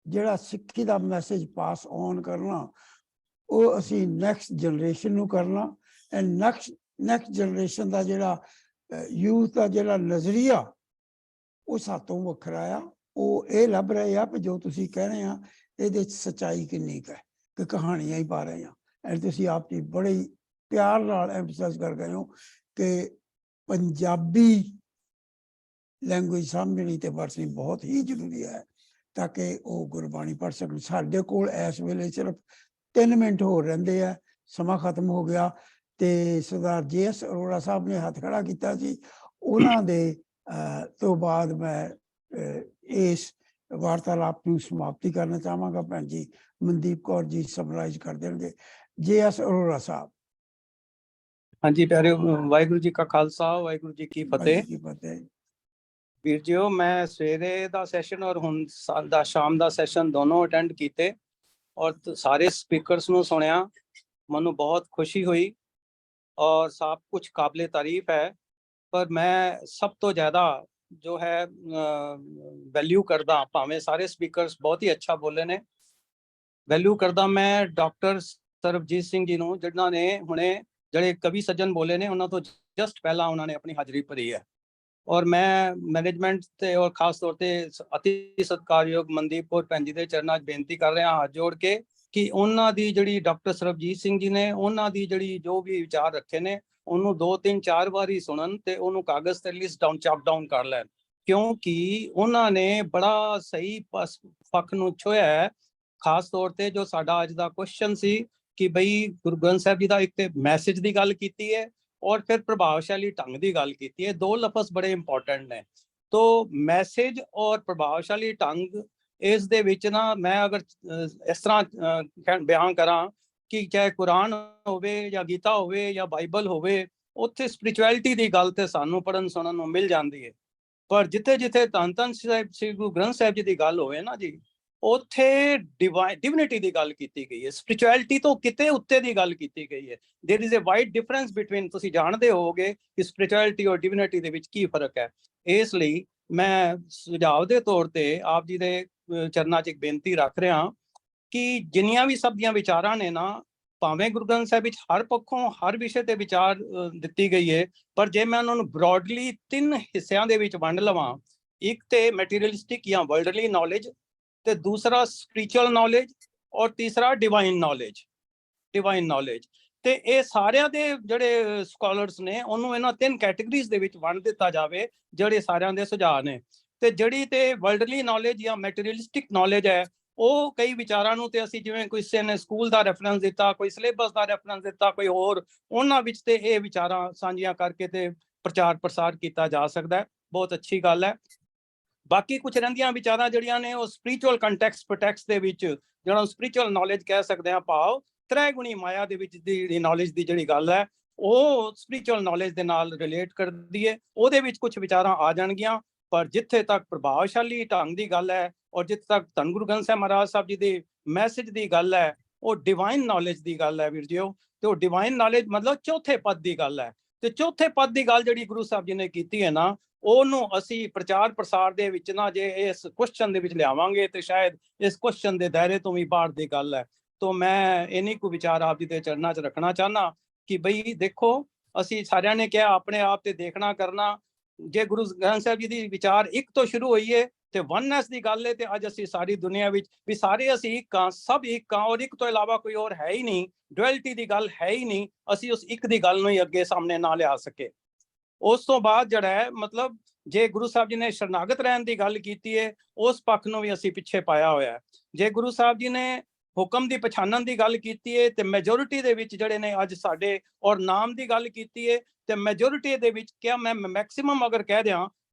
ਜਿਹੜਾ ਸਿੱਖੀ ਦਾ ਮੈਸੇਜ ਪਾਸ ਔਨ ਕਰਨਾ ਉਹ ਅਸੀਂ ਨੈਕਸਟ ਜਨਰੇਸ਼ਨ ਨੂੰ ਕਰਨਾ। ਐਂਡ ਨੈਕਸਟ ਜਨਰੇਸ਼ਨ ਦਾ ਜਿਹੜਾ ਯੂਥ ਦਾ ਜਿਹੜਾ ਨਜ਼ਰੀਆ ਉਹ ਸਾਤੋਂ ਵੱਖਰਾ ਆ। ਉਹ ਇਹ ਲੱਭ ਰਹੇ ਆ ਕਿ ਜੋ ਤੁਸੀਂ ਕਹਿ ਰਹੇ ਆ ਇਹਦੇ 'ਚ ਸੱਚਾਈ ਕਿੰਨੀ ਕੁ ਹੈ ਕਿ ਕਹਾਣੀਆਂ ਹੀ ਪਾ ਰਹੇ ਆ। ਐਂਡ ਤੁਸੀਂ ਆਪ ਜੀ ਬੜੇ ਹੀ ਪਿਆਰ ਨਾਲ ਐਮਫਸਾਈਜ਼ ਕਰ ਗਏ ਹੋ ਕਿ ਪੰਜਾਬੀ ਲੈਂਗੁਏਜ ਸਮਝਣੀ ਤੇ ਵਰਤਣੀ ਬਹੁਤ ਹੀ ਜ਼ਰੂਰੀ ਹੈ ਤਾਂ ਕਿ ਉਹ ਗੁਰਬਾਣੀ ਪੜ੍ਹ ਸਕਣ। ਸਾਡੇ ਕੋਲ ਇਸ ਵੇਲੇ ਸਿਰਫ 3 ਮਿੰਟ ਹੋਰ ਰਹਿੰਦੇ ਆ, ਸਮਾਂ ਖਤਮ ਹੋ ਗਿਆ। ਤੇ ਸਰਦਾਰ JS ਅਰੋੜਾ ਸਾਹਿਬ ਨੇ ਹੱਥ ਖੜਾ ਕੀਤਾ ਸੀ, ਉਹਨਾਂ ਦੇ ਤੋਂ ਬਾਅਦ ਮੈਂ ਇਸ ਵਾਰਤਾਲਾਪ ਨੂੰ ਸਮਾਪਤੀ ਕਰਨਾ ਚਾਹਾਂਗਾ। ਭੈਣ ਜੀ ਮਨਦੀਪ ਕੌਰ ਜੀ ਸਮਰਾਈਜ਼ ਕਰ ਦੇਣਗੇ। JS ਅਰੋੜਾ ਸਾਹਿਬ।
ਹਾਂਜੀ ਪਿਆਰੇ, ਵਾਹਿਗੁਰੂ ਜੀ ਕਾ ਖਾਲਸਾ, ਵਾਹਿਗੁਰੂ ਜੀ ਕੀ ਫਤਿਹ। ਵੀਰ ਜੀਓ, ਮੈਂ ਸਵੇਰੇ ਦਾ ਸੈਸ਼ਨ ਔਰ ਹੁਣ ਦਾ ਸ਼ਾਮ ਦਾ ਸੈਸ਼ਨ ਦੋਨੋਂ ਅਟੈਂਡ ਕੀਤੇ ਔਰ ਸਾਰੇ ਸਪੀਕਰਸ ਨੂੰ ਸੁਣਿਆ। ਮੈਨੂੰ ਬਹੁਤ ਖੁਸ਼ੀ ਹੋਈ ਔਰ ਸਭ ਕੁਝ ਕਾਬਲੇ ਤਾਰੀਫ ਹੈ। ਪਰ ਮੈਂ ਸਭ ਤੋਂ ਜ਼ਿਆਦਾ ਜੋ ਹੈ ਵੈਲਿਊ ਕਰਦਾ, ਭਾਵੇਂ ਸਾਰੇ ਸਪੀਕਰਸ ਬਹੁਤ ਹੀ ਅੱਛਾ ਬੋਲੇ ਨੇ, ਵੈਲਿਊ ਕਰਦਾ ਮੈਂ ਡਾਕਟਰ ਸਰਬਜੀਤ ਸਿੰਘ ਜੀ ਨੂੰ, ਜਿਨ੍ਹਾਂ ਨੇ ਹੁਣੇ ਜਿਹੜੇ ਕਵੀ ਸੱਜਣ ਬੋਲੇ ਨੇ ਉਹਨਾਂ ਤੋਂ ਜਸਟ ਪਹਿਲਾਂ ਉਹਨਾਂ ਨੇ ਆਪਣੀ ਹਾਜ਼ਰੀ ਭਰੀ ਹੈ। ਔਰ ਮੈਂ ਮੈਨੇਜਮੈਂਟ ਤੇ ਔਰ ਖਾਸ ਤੌਰ ਤੇ ਅਤੀ ਸਤਿਕਾਰਯੋਗ ਮਨਦੀਪ ਕੌਰ ਭੈਣ ਜੀ ਦੇ ਚਰਨਾਂ 'ਚ ਬੇਨਤੀ ਕਰ ਰਿਹਾ ਹੱਥ ਜੋੜ ਕੇ ਕਿ ਉਹਨਾਂ ਦੀ ਜਿਹੜੀ ਡਾਕਟਰ ਸਰਬਜੀਤ ਸਿੰਘ ਜੀ ਨੇ ਉਹਨਾਂ ਦੀ ਜਿਹੜੀ ਜੋ ਵੀ ਵਿਚਾਰ ਰੱਖੇ ਨੇ ਉਹਨੂੰ 2 3 4 ਵਾਰੀ ਸੁਣਨ ਤੇ ਉਹਨੂੰ ਕਾਗਜ਼ ਤੇ ਲਿਸਟ ਡਾਊਨ ਚਾਪ ਡਾਊਨ ਕਰ ਲੈਣ, ਕਿਉਂਕਿ ਉਹਨਾਂ ਨੇ ਬੜਾ ਸਹੀ ਪੱਖ ਨੂੰ ਛੋਇਆ ਹੈ। ਖਾਸ ਤੌਰ ਤੇ ਜੋ ਸਾਡਾ ਅੱਜ ਦਾ ਕੁਐਸਚਨ ਸੀ ਕਿ ਬਈ ਗੁਰੂ ਗ੍ਰੰਥ ਸਾਹਿਬ ਜੀ ਦਾ ਇੱਕ ਤੇ ਮੈਸੇਜ ਦੀ ਗੱਲ ਕੀਤੀ ਹੈ ਔਰ ਫਿਰ ਪ੍ਰਭਾਵਸ਼ਾਲੀ ਢੰਗ ਦੀ ਗੱਲ ਕੀਤੀ ਹੈ। 2 ਲਫ਼ਜ਼ ਬੜੇ ਇੰਪੋਰਟੈਂਟ ਨੇ। ਤੋ ਮੈਸੇਜ ਔਰ ਪ੍ਰਭਾਵਸ਼ਾਲੀ ਢੰਗ, ਇਸ ਦੇ ਵਿੱਚ ਨਾ ਮੈਂ ਅਗਰ ਇਸ ਤਰ੍ਹਾਂ ਬਿਆਨ ਕਰਾਂ ਕਿ ਚਾਹੇ ਕੁਰਾਨ ਹੋਵੇ ਜਾਂ ਗੀਤਾ ਹੋਵੇ ਜਾਂ ਬਾਈਬਲ ਹੋਵੇ, ਉੱਥੇ ਸਪਿਰਿਚੁਅਲਿਟੀ ਦੀ ਗੱਲ ਤੇ ਸਾਨੂੰ ਪੜ੍ਹਨ ਸੁਣਨ ਨੂੰ ਮਿਲ ਜਾਂਦੀ ਹੈ। ਪਰ ਜਿੱਥੇ ਜਿੱਥੇ ਧੰਨ ਧੰਨ ਸ੍ਰੀ ਗੁਰੂ ਗ੍ਰੰਥ ਸਾਹਿਬ ਜੀ ਦੀ ਗੱਲ ਹੋਵੇ ਨਾ ਜੀ, ਉੱਥੇ ਡਿਵਿਨਿਟੀ ਦੀ ਗੱਲ ਕੀਤੀ ਗਈ ਹੈ, ਸਪਿਰਿਚੁਅਲਿਟੀ ਤੋਂ ਕਿਤੇ ਉੱਤੇ ਦੀ ਗੱਲ ਕੀਤੀ ਗਈ ਹੈ। There is a wide difference between, ਤੁਸੀਂ ਜਾਣਦੇ ਹੋਵੋਗੇ ਕਿ ਸਪਿਰਿਚੁਅਲਿਟੀ ਔਰ ਡਿਵਿਨਿਟੀ ਦੇ ਵਿੱਚ ਕੀ ਫਰਕ ਹੈ। ਇਸ ਲਈ ਮੈਂ ਸੁਝਾਅ ਦੇ ਤੌਰ ਤੇ ਆਪ ਜੀ ਦੇ ਚਰਨਾਂ 'ਚ ਇੱਕ ਬੇਨਤੀ ਰੱਖ ਰਿਹਾ ਕਿ ਜਿੰਨੀਆਂ ਵੀ ਸਭ ਦੀਆਂ ਵਿਚਾਰਾਂ ਨੇ ਨਾ, ਭਾਵੇਂ ਗੁਰੂ ਗ੍ਰੰਥ ਸਾਹਿਬ ਵਿੱਚ ਹਰ ਪੱਖੋਂ ਹਰ ਵਿਸ਼ੇ ਤੇ ਵਿਚਾਰ ਦਿੱਤੀ ਗਈ ਹੈ, ਪਰ ਜੇ ਮੈਂ ਉਹਨਾਂ ਨੂੰ ਬ੍ਰੌਡਲੀ 3 ਹਿੱਸਿਆਂ ਦੇ ਵਿੱਚ ਵੰਡ ਲਵਾਂ, ਇੱਕ ਤੇ ਮੈਟੀਰੀਅਲਿਸਟਿਕ ਜਾਂ ਵਰਲਡਲੀ ਨੌਲੇਜ, ਤੇ ਦੂਸਰਾ ਸਪਿਰਿਚੁਅਲ ਨੌਲੇਜ ਔਰ ਤੀਸਰਾ ਡਿਵਾਈਨ ਨੌਲੇਜ। ਤੇ ਇਹ ਸਾਰਿਆਂ ਦੇ ਜਿਹੜੇ ਸਕਾਲਰਸ ਨੇ ਉਹਨੂੰ ਇਹਨਾਂ 3 ਕੈਟੇਗਰੀਜ਼ ਦੇ ਵਿੱਚ ਵੰਡ ਦਿੱਤਾ ਜਾਵੇ, ਜਿਹੜੇ ਸਾਰਿਆਂ ਦੇ ਸੁਝਾਅ ਨੇ। ਤੇ ਜਿਹੜੀ ਤੇ ਵਰਲਡਲੀ ਨੌਲੇਜ ਜਾਂ ਮੈਟੀਰੀਅਲਿਸਟਿਕ ਨੌਲੇਜ ਹੈ, ਉਹ ਕਈ ਵਿਚਾਰਾਂ ਨੂੰ ਤੇ ਅਸੀਂ ਜਿਵੇਂ ਕਿਸੇ ਨੇ ਸਕੂਲ ਦਾ ਰੈਫਰੈਂਸ ਦਿੱਤਾ, ਕੋਈ ਸਿਲੇਬਸ ਦਾ ਰੈਫਰੈਂਸ ਦਿੱਤਾ, ਕੋਈ ਹੋਰ, ਉਹਨਾਂ ਵਿੱਚ ਤੇ ਇਹ ਵਿਚਾਰਾਂ ਸਾਂਝੀਆਂ ਕਰਕੇ ਤੇ ਪ੍ਰਚਾਰ ਪ੍ਰਸਾਰ ਕੀਤਾ ਜਾ ਸਕਦਾ ਹੈ। ਬਹੁਤ ਅੱਛੀ ਗੱਲ ਹੈ। ਬਾਕੀ ਕੁਝ ਰਹਿੰਦੀਆਂ ਵਿਚਾਰਾਂ ਜਿਹੜੀਆਂ ਨੇ ਉਹ ਸਪਿਰਿਚੁਅਲ ਕੰਟੈਕਸਟ ਪ੍ਰੋਟੈਕਸਟ ਦੇ ਵਿੱਚ, ਜਿਹੜਾ ਸਪਿਰਿਚੁਅਲ ਨੌਲੇਜ ਕਹਿ ਸਕਦੇ ਹਾਂ, ਭਾਵ ਤ੍ਰੈਗੁਣੀ ਮਾਇਆ ਦੇ ਵਿੱਚ ਦੀ ਨੌਲੇਜ ਦੀ ਜਿਹੜੀ ਗੱਲ ਹੈ, ਉਹ ਸਪਿਰਿਚੁਅਲ ਨੌਲੇਜ ਦੇ ਨਾਲ ਰਿਲੇਟ ਕਰਦੀ ਹੈ। ਉਹਦੇ ਵਿੱਚ ਕੁਝ ਵਿਚਾਰਾਂ ਆ ਜਾਣਗੀਆਂ, ਪਰ ਜਿੱਥੇ ਤੱਕ ਪ੍ਰਭਾਵਸ਼ਾਲੀ ਢੰਗ ਦੀ ਗੱਲ ਹੈ ਔਰ ਜਿੱਥੇ ਤੱਕ ਧੰਨ ਗੁਰੂ ਗ੍ਰੰਥ ਸਾਹਿਬ ਮਹਾਰਾਜ ਸਾਹਿਬ ਜੀ ਦੇ ਮੈਸੇਜ ਦੀ ਗੱਲ ਹੈ, ਉਹ ਡਿਵਾਈਨ ਨੌਲੇਜ ਦੀ ਗੱਲ ਹੈ ਵੀਰ ਜੀਓ। ਤੇ ਉਹ ਡਿਵਾਈਨ ਨੌਲੇਜ ਮਤਲਬ ਚੌਥੇ ਪਦ ਦੀ ਗੱਲ ਹੈ। ਤੇ ਚੌਥੇ ਪਦ ਦੀ ਗੱਲ ਜਿਹੜੀ ਗੁਰੂ ਸਾਹਿਬ ਜੀ ਨੇ ਕੀਤੀ ਹੈ ਨਾ, ਉਹਨੂੰ ਅਸੀਂ ਪ੍ਰਚਾਰ ਪ੍ਰਸਾਰ ਦੇ ਵਿੱਚ ਨਾ ਜੇ ਇਸ ਕੁਐਸਚਨ ਦੇ ਵਿੱਚ ਲਿਆਵਾਂਗੇ ਤੇ ਸ਼ਾਇਦ ਇਸ ਕੁਐਸਚਨ ਦੇ ਦਾਇਰੇ ਤੋਂ ਵੀ ਬਾਹਰ ਦੀ ਗੱਲ ਹੈ। ਤੋਂ ਮੈਂ ਇੰਨੀ ਕੁ ਵਿਚਾਰ ਆਪ ਜੀ ਦੇ ਚਰਨਾਂ 'ਚ ਰੱਖਣਾ ਚਾਹੁੰਦਾ ਕਿ ਬਈ ਦੇਖੋ, ਅਸੀਂ ਸਾਰਿਆਂ ਨੇ ਕਿਹਾ ਆਪਣੇ ਆਪ ਤੇ ਦੇਖਣਾ ਕਰਨਾ। ਜੇ ਗੁਰੂ ਗ੍ਰੰਥ ਸਾਹਿਬ ਜੀ ਦੀ ਵਿਚਾਰ ਇੱਕ ਤੋਂ ਸ਼ੁਰੂ ਹੋਈ ਹੈ ਤੇ ਵਨਨੈਸ ਦੀ ਗੱਲ ਹੈ, ਤੇ ਅੱਜ ਅਸੀਂ ਸਾਰੀ ਦੁਨੀਆ ਵਿੱਚ ਵੀ ਸਾਰੇ ਅਸੀਂ ਇੱਕ ਹਾਂ, ਸਭ ਇੱਕ ਹਾਂ, ਔਰ ਇੱਕ ਤੋਂ ਇਲਾਵਾ ਕੋਈ ਹੋਰ ਹੈ ਹੀ ਨਹੀਂ। ਡੁਐਲਿਟੀ ਦੀ ਗੱਲ ਹੈ ਹੀ ਨਹੀਂ। ਅਸੀਂ ਉਸ ਇੱਕ ਦੀ ਗੱਲ ਨੂੰ ਹੀ ਅੱਗੇ ਸਾਹਮਣੇ ਨਾ ਲਿਆ ਸਕੇ। ਉਸ ਤੋਂ ਬਾਅਦ ਜਿਹੜਾ ਹੈ ਮਤਲਬ ਜੇ ਗੁਰੂ ਸਾਹਿਬ ਜੀ ਨੇ ਸ਼ਰਨਾਗਤ ਰਹਿਣ ਦੀ ਗੱਲ ਕੀਤੀ ਹੈ, ਉਸ ਪੱਖ ਨੂੰ ਵੀ ਅਸੀਂ ਪਿੱਛੇ ਪਾਇਆ ਹੋਇਆ ਹੈ। ਜੇ ਗੁਰੂ ਸਾਹਿਬ ਜੀ ਨੇ ਹੁਕਮ ਦੀ ਪਛਾਣਨ ਦੀ ਗੱਲ ਕੀਤੀ ਹੈ ਤੇ ਮੈਜੋਰਿਟੀ ਦੇ ਵਿੱਚ ਜਿਹੜੇ ਨੇ ਅੱਜ ਸਾਡੇ ਔਰ ਨਾਮ ਦੀ ਗੱਲ ਕੀਤੀ ਹੈ, ਤੇ ਮੈਜੋਰਿਟੀ ਦੇ ਵਿੱਚ ਕਿਹਾ, ਮੈਂ ਮੈਕਸਿਮਮ ਅਗਰ ਕਹਿ ਦਿਆਂ,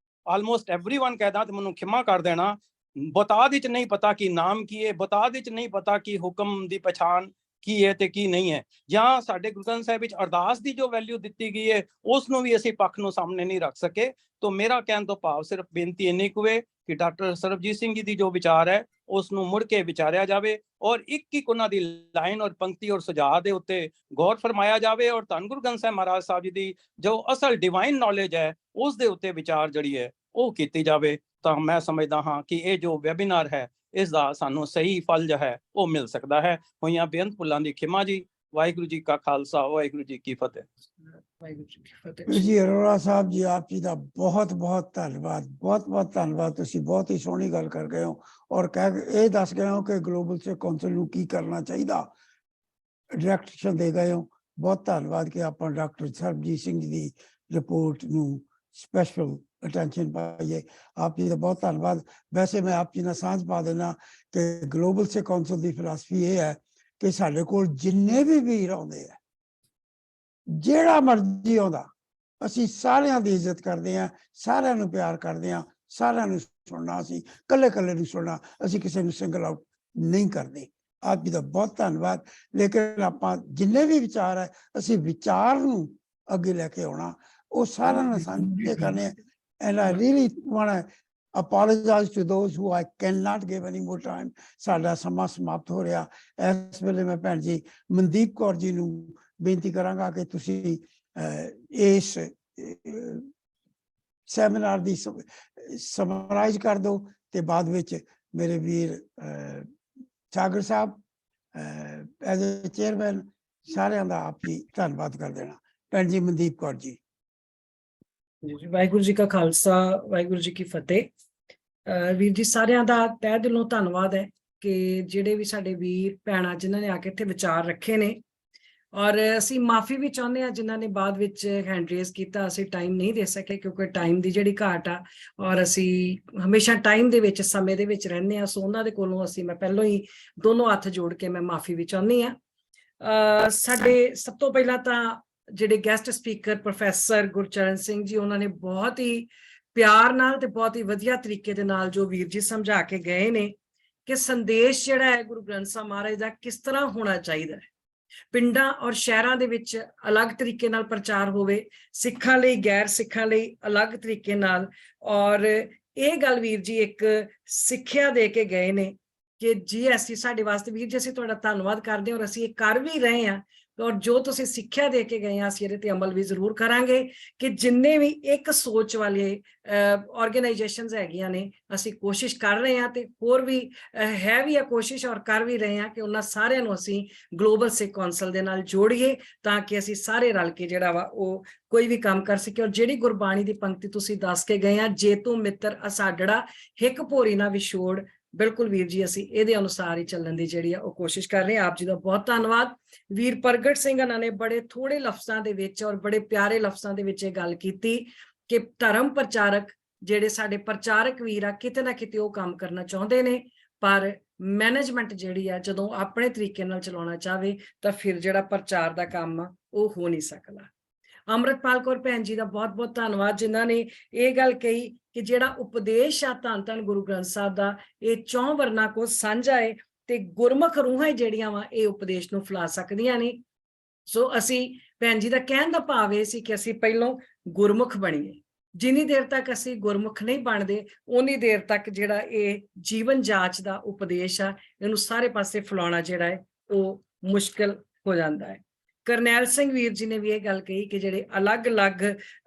ਆਲਮੋਸਟ ਐਵਰੀਵਨ ਕਹਿਦਾ ਤੇ ਮੈਨੂੰ ਖਿਮਾ ਕਰ ਦੇਣਾ, ਬਤਾਦ ਵਿੱਚ ਨਹੀਂ ਪਤਾ ਕਿ ਨਾਮ ਕੀ ਹੈ, ਬਤਾਦ ਵਿੱਚ ਨਹੀਂ ਪਤਾ ਕਿ ਹੁਕਮ ਦੀ ਪਛਾਣ ਕੀ ਹੈ ਤੇ ਕੀ ਨਹੀਂ ਹੈ। ਜਾਂ ਸਾਡੇ ਗੁਰੂ ਗ੍ਰੰਥ ਸਾਹਿਬ ਵਿੱਚ ਅਰਦਾਸ ਦੀ ਜੋ ਵੈਲਿਊ ਦਿੱਤੀ ਗਈ ਹੈ, ਉਸ ਨੂੰ ਵੀ ਅਸੀਂ ਪੱਖ ਨੂੰ ਸਾਹਮਣੇ ਨਹੀਂ ਰੱਖ ਸਕੇ। ਤੋਂ ਮੇਰਾ ਕਹਿਣ ਤੋਂ ਭਾਵ ਸਿਰਫ ਬੇਨਤੀ ਇੰਨੀ ਕੁ ਹੈ ਕਿ ਡਾਕਟਰ ਸਰਬਜੀਤ ਸਿੰਘ ਜੀ ਦੀ ਜੋ ਵਿਚਾਰ ਹੈ, ਉਸ ਨੂੰ ਮੁੜ ਕੇ ਵਿਚਾਰਿਆ ਜਾਵੇ ਔਰ ਇੱਕ ਉਹਨਾਂ ਦੀ ਲਾਈਨ ਔਰ ਪੰਕਤੀ ਔਰ ਸੁਝਾਅ ਦੇ ਉੱਤੇ ਗੌਰ ਫਰਮਾਇਆ ਜਾਵੇ, ਔਰ ਧੰਨ ਗੁਰੂ ਗ੍ਰੰਥ ਸਾਹਿਬ ਮਹਾਰਾਜ ਸਾਹਿਬ ਜੀ ਦੀ ਜੋ ਅਸਲ ਡਿਵਾਈਨ ਨੌਲੇਜ ਹੈ, ਉਸ ਦੇ ਉੱਤੇ ਵਿਚਾਰ ਜਿਹੜੀ ਹੈ ਉਹ ਕੀਤੀ ਜਾਵੇ। ਤਾਂ ਮੈਂ ਸਮਝਦਾ ਹਾਂ ਕਿ ਇਹ ਜੋ ਵੈਬੀਨਾਰ ਹੈ, ਇਸ ਦਾ ਸਾਨੂੰ ਸਹੀ ਫਲ ਜੋ ਹੈ ਉਹ ਮਿਲ ਸਕਦਾ ਹੈ। ਹੋਈਆਂ ਬੇਅੰਤ ਭੁੱਲਾਂ ਦੀ ਖਿਮਾ ਜੀ। ਵਾਹਿਗੁਰੂ ਜੀ ਕਾ ਖਾਲਸਾ, ਵਾਹਿਗੁਰੂ ਜੀ ਕੀ ਫਤਿਹ।
ਵਾਹਿਗੁਰੂ ਜੀ ਕੀ ਫਤਿਹ।
ਜੀ ਅਰੋੜਾ ਸਾਹਿਬ ਜੀ, ਆਪ ਜੀ ਦਾ ਬਹੁਤ ਬਹੁਤ ਧੰਨਵਾਦ, ਬਹੁਤ ਬਹੁਤ ਧੰਨਵਾਦ। ਤੁਸੀਂ ਬਹੁਤ ਹੀ ਸੋਹਣੀ ਗੱਲ ਕਰ ਗਏ ਹੋ ਔਰ ਇਹ ਦੱਸ ਗਏ ਹੋ ਕਿ ਗਲੋਬਲ ਸਿੱਖ ਕੌਂਸਲ ਨੂੰ ਕੀ ਕਰਨਾ ਚਾਹੀਦਾ, ਡਾਇਰੈਕਸ਼ਨ ਦੇ ਗਏ ਹੋ। ਬਹੁਤ ਧੰਨਵਾਦ ਕਿ ਆਪਾਂ ਡਾਕਟਰ ਸਰਬਜੀਤ ਸਿੰਘ ਜੀ ਦੀ ਰਿਪੋਰਟ ਨੂੰ ਸਪੈਸ਼ਲ ਅਟੈਂਸ਼ਨ ਪਾਈਏ। ਆਪ ਜੀ ਦਾ ਬਹੁਤ ਧੰਨਵਾਦ। ਵੈਸੇ ਮੈਂ ਆਪ ਜੀ ਨਾਲ ਸਾਂਝ ਪਾ ਦੇਣਾ ਕਿ ਗਲੋਬਲ ਸਿੱਖ ਕੌਂਸਲ ਦੀ ਫਿਲਾਸਫੀ ਇਹ ਹੈ ਕਿ ਸਾਡੇ ਕੋਲ ਜਿੰਨੇ ਵੀ ਵੀਰ ਆਉਂਦੇ ਆ, ਜਿਹੜਾ ਮਰਜ਼ੀ ਆਉਂਦਾ, ਅਸੀਂ ਸਾਰਿਆਂ ਦੀ ਇੱਜ਼ਤ ਕਰਦੇ ਹਾਂ, ਸਾਰਿਆਂ ਨੂੰ ਪਿਆਰ ਕਰਦੇ ਹਾਂ, ਸਾਰਿਆਂ ਨੂੰ ਸੁਣਨਾ, ਅਸੀਂ ਕੱਲੇ ਕੱਲੇ ਨੂੰ ਸੁਣਨਾ, ਅਸੀਂ ਕਿਸੇ ਨੂੰ ਸਿੰਗਲ ਆਊਟ ਨਹੀਂ ਕਰਦੇ। ਆਪ ਜੀ ਦਾ ਬਹੁਤ ਧੰਨਵਾਦ। ਲੇਕਿਨ ਆਪਾਂ ਜਿੰਨੇ ਵੀ ਵਿਚਾਰ ਹੈ, ਅਸੀਂ ਵਿਚਾਰ ਨੂੰ ਅੱਗੇ ਲੈ ਕੇ ਆਉਣਾ, ਉਹ ਸਾਰਿਆਂ ਨਾਲ ਸਾਂਝੇ ਕਰਨੇ। And I really want to apologize to those who I cannot give any more time. ਸਾਡਾ ਸਮਾਂ ਸਮਾਪਤ ਹੋ ਰਿਹਾ। ਇਸ ਵੇਲੇ ਮੈਂ ਭੈਣ ਜੀ ਮਨਦੀਪ ਕੌਰ ਜੀ ਨੂੰ ਬੇਨਤੀ ਕਰਾਂਗਾ ਕਿ ਤੁਸੀਂ ਇਸ ਸੈਮੀਨਾਰ ਦੀ ਸਮਰਾਈਜ਼ ਕਰ ਦਿਓ ਤੇ ਬਾਅਦ ਵਿੱਚ ਮੇਰੇ ਵੀਰ ਸਾਗਰ ਸਾਹਿਬ ਐਜ਼ ਅ ਚੇਅਰਮੈਨ ਸਾਰਿਆਂ ਦਾ ਆਪ ਜੀ ਧੰਨਵਾਦ ਕਰ ਦੇਣਾ। ਭੈਣ ਜੀ ਮਨਦੀਪ ਕੌਰ ਜੀ।
ਵਾਹਿਗੁਰੂ ਜੀ ਕਾ ਖਾਲਸਾ, ਵਾਹਿਗੁਰੂ ਜੀ ਕੀ ਫਤਿਹ। ਵੀਰ ਜੀ ਸਾਰਿਆਂ ਦਾ ਤਹਿ ਦਿਲੋਂ ਧੰਨਵਾਦ ਹੈ ਕਿ ਜਿਹੜੇ ਵੀ ਸਾਡੇ ਵੀਰ ਭੈਣਾਂ ਜਿਨ੍ਹਾਂ ਨੇ ਆ ਕੇ ਇੱਥੇ ਵਿਚਾਰ ਰੱਖੇ ਨੇ, ਔਰ ਅਸੀਂ ਮਾਫੀ ਵੀ ਚਾਹੁੰਦੇ ਹਾਂ ਜਿਨ੍ਹਾਂ ਨੇ ਬਾਅਦ ਵਿੱਚ ਹੈਂਡ ਰੇਜ਼ ਕੀਤਾ। ਅਸੀਂ ਟਾਈਮ ਨਹੀਂ ਦੇ ਸਕੇ ਕਿਉਂਕਿ ਟਾਈਮ ਦੀ ਜਿਹੜੀ ਘਾਟ ਆ, ਔਰ ਅਸੀਂ ਹਮੇਸ਼ਾ ਟਾਈਮ ਦੇ ਵਿੱਚ, ਸਮੇਂ ਦੇ ਵਿੱਚ ਰਹਿੰਦੇ ਹਾਂ। ਸੋ ਉਹਨਾਂ ਦੇ ਕੋਲੋਂ ਮੈਂ ਪਹਿਲਾਂ ਹੀ ਦੋਨੋਂ ਹੱਥ ਜੋੜ ਕੇ ਮੈਂ ਮਾਫੀ ਵੀ ਚਾਹੁੰਦੀ ਹਾਂ। ਸਾਡੇ ਸਭ ਤੋਂ ਪਹਿਲਾਂ ਤਾਂ ਜਿਹੜੇ guest speaker professor Gurcharan Singh ji, ਉਹਨਾਂ ਨੇ ਬਹੁਤ ਹੀ ਪਿਆਰ ਨਾਲ ਤੇ ਬਹੁਤ ਹੀ ਵਧੀਆ ਤਰੀਕੇ ਦੇ ਨਾਲ ਜੋ ਵੀਰ ਜੀ ਸਮਝਾ ਕੇ ਗਏ ਨੇ ਕਿ ਸੰਦੇਸ਼ ਜਿਹੜਾ ਹੈ ਗੁਰੂ ਗ੍ਰੰਥ ਸਾਹਿਬ ਮਹਾਰਾਜ ਦਾ ਕਿਸ ਤਰ੍ਹਾਂ ਹੋਣਾ ਚਾਹੀਦਾ ਹੈ। ਪਿੰਡਾਂ ਔਰ ਸ਼ਹਿਰਾਂ ਦੇ ਵਿੱਚ ਅਲੱਗ ਤਰੀਕੇ ਨਾਲ ਪ੍ਰਚਾਰ ਹੋਵੇ, ਸਿੱਖਾਂ ਲਈ, ਗੈਰ ਸਿੱਖਾਂ ਲਈ ਅਲੱਗ ਤਰੀਕੇ ਨਾਲ। ਔਰ ਇਹ ਗੱਲ ਵੀਰ ਜੀ ਇੱਕ ਸਿੱਖਿਆ ਦੇ ਕੇ ਗਏ ਨੇ ਕਿ ਜੀ ਅਸੀਂ ਸਾਡੇ ਵਾਸਤੇ ਵੀਰ ਜੀ ਅਸੀਂ ਤੁਹਾਡਾ ਧੰਨਵਾਦ ਕਰਦੇ ਹਾਂ ਔਰ ਅਸੀਂ ਇਹ ਕਰ ਵੀ ਰਹੇ ਹਾਂ। ਔਰ ਜੋ ਤੁਸੀਂ ਸਿੱਖਿਆ ਦੇ ਕੇ ਗਏ ਆ, ਅਸੀਂ ਇਹਦੇ ਤੇ ਅਮਲ ਵੀ ਜ਼ਰੂਰ ਕਰਾਂਗੇ ਕਿ ਜਿੰਨੇ ਵੀ ਇੱਕ ਸੋਚ ਵਾਲੇ ਆਰਗੇਨਾਈਜੇਸ਼ਨਸ ਹੈਗੀਆਂ ਨੇ, ਅਸੀਂ ਕੋਸ਼ਿਸ਼ ਕਰ ਰਹੇ ਹਾਂ ਤੇ ਹੋਰ ਵੀ ਹੈ ਵੀ ਆ ਕੋਸ਼ਿਸ਼ ਔਰ ਕਰ ਵੀ ਰਹੇ ਹਾਂ ਕਿ ਉਹਨਾਂ ਸਾਰਿਆਂ ਨੂੰ ਅਸੀਂ ਗਲੋਬਲ ਸਿੱਖ ਕੌਂਸਲ ਦੇ ਨਾਲ ਜੋੜੀਏ ਤਾਂ ਕਿ ਅਸੀਂ ਸਾਰੇ ਰਲ ਕੇ ਜਿਹੜਾ ਵਾ ਉਹ ਕੋਈ ਵੀ ਕੰਮ ਕਰ ਸਕੇ। ਔਰ ਜਿਹੜੀ ਗੁਰਬਾਣੀ ਦੀ ਪੰਕਤੀ ਤੁਸੀਂ ਦੱਸ ਕੇ ਗਏ ਆ, ਜੇ ਤੂੰ ਮਿੱਤਰ ਅਸਾਡੜਾ ਹਿੱਕ ਭੋਰੀ ਨਾ ਵਿਛੋੜ, ਬਿਲਕੁਲ ਵੀਰ ਜੀ ਅਸੀਂ ਇਹਦੇ ਅਨੁਸਾਰ ਹੀ ਚੱਲਣ ਦੀ ਜਿਹੜੀ ਆ ਉਹ ਕੋਸ਼ਿਸ਼ ਕਰ ਰਹੇ ਹਾਂ। ਆਪ ਜੀ ਦਾ ਬਹੁਤ ਧੰਨਵਾਦ। ਵੀਰ ਪ੍ਰਗਟ ਸਿੰਘ ਇਹਨਾਂ ਨੇ ਬੜੇ ਥੋੜੇ ਲਫ਼ਜ਼ਾਂ ਦੇ ਵਿੱਚ ਔਰ ਬੜੇ ਪਿਆਰੇ ਲਫ਼ਜ਼ਾਂ ਦੇ ਵਿੱਚ ਇਹ ਗੱਲ ਕੀਤੀ ਕਿ ਧਰਮ ਪ੍ਰਚਾਰਕ ਜਿਹੜੇ ਸਾਡੇ ਪ੍ਰਚਾਰਕ ਵੀਰ ਆ ਕਿਤੇ ਨਾ ਕਿਤੇ ਉਹ ਕੰਮ ਕਰਨਾ ਚਾਹੁੰਦੇ ਨੇ, ਪਰ ਮੈਨੇਜਮੈਂਟ ਜਿਹੜੀ ਆ ਜਦੋਂ ਆਪਣੇ ਤਰੀਕੇ ਨਾਲ ਚਲਾਉਣਾ ਚਾਹਵੇ ਤਾਂ ਫਿਰ ਜਿਹੜਾ ਪ੍ਰਚਾਰ ਦਾ ਕੰਮ ਆ ਉਹ ਹੋ ਨਹੀਂ ਸਕਦਾ। ਅੰਮ੍ਰਿਤਪਾਲ ਕੌਰ ਭੈਣ ਜੀ ਦਾ ਬਹੁਤ ਬਹੁਤ ਧੰਨਵਾਦ, ਜਿਨ੍ਹਾਂ ਨੇ ਇਹ ਗੱਲ ਕਹੀ ਕਿ ਜਿਹੜਾ ਉਪਦੇਸ਼ ਆ ਧੰਨ ਧੰਨ ਗੁਰੂ ਗ੍ਰੰਥ ਸਾਹਿਬ ਦਾ ਇਹ 4 ਵਰਨਾ ਕੋ ਸਾਂਝਾ ਹੈ ਤੇ ਗੁਰਮੁਖ ਰੂਹਾਂ ਜਿਹੜੀਆਂ ਵਾ ਇਹ ਉਪਦੇਸ਼ ਨੂੰ ਫੈਲਾ ਸਕਦੀਆਂ ਨੇ। ਸੋ ਅਸੀਂ ਭੈਣ ਜੀ ਦਾ ਕਹਿਣ ਦਾ ਭਾਵ ਇਹ ਸੀ ਕਿ ਅਸੀਂ ਪਹਿਲਾਂ ਗੁਰਮੁਖ ਬਣੀਏ। ਜਿੰਨੀ ਦੇਰ ਤੱਕ ਅਸੀਂ ਗੁਰਮੁਖ ਨਹੀਂ ਬਣਦੇ ਉਨੀ ਦੇਰ ਤੱਕ ਜਿਹੜਾ ਇਹ ਜੀਵਨ ਜਾਚ ਦਾ ਉਪਦੇਸ਼ ਆ ਇਹਨੂੰ ਸਾਰੇ ਪਾਸੇ ਫੈਲਾਉਣਾ ਜਿਹੜਾ ਹੈ ਉਹ ਮੁਸ਼ਕਿਲ ਹੋ ਜਾਂਦਾ ਹੈ। ਕਰਨੈਲ ਸਿੰਘ ਵੀਰ ਜੀ ਨੇ ਵੀ ਇਹ ਗੱਲ ਕਹੀ ਕਿ ਜਿਹੜੇ ਅਲੱਗ-ਅਲੱਗ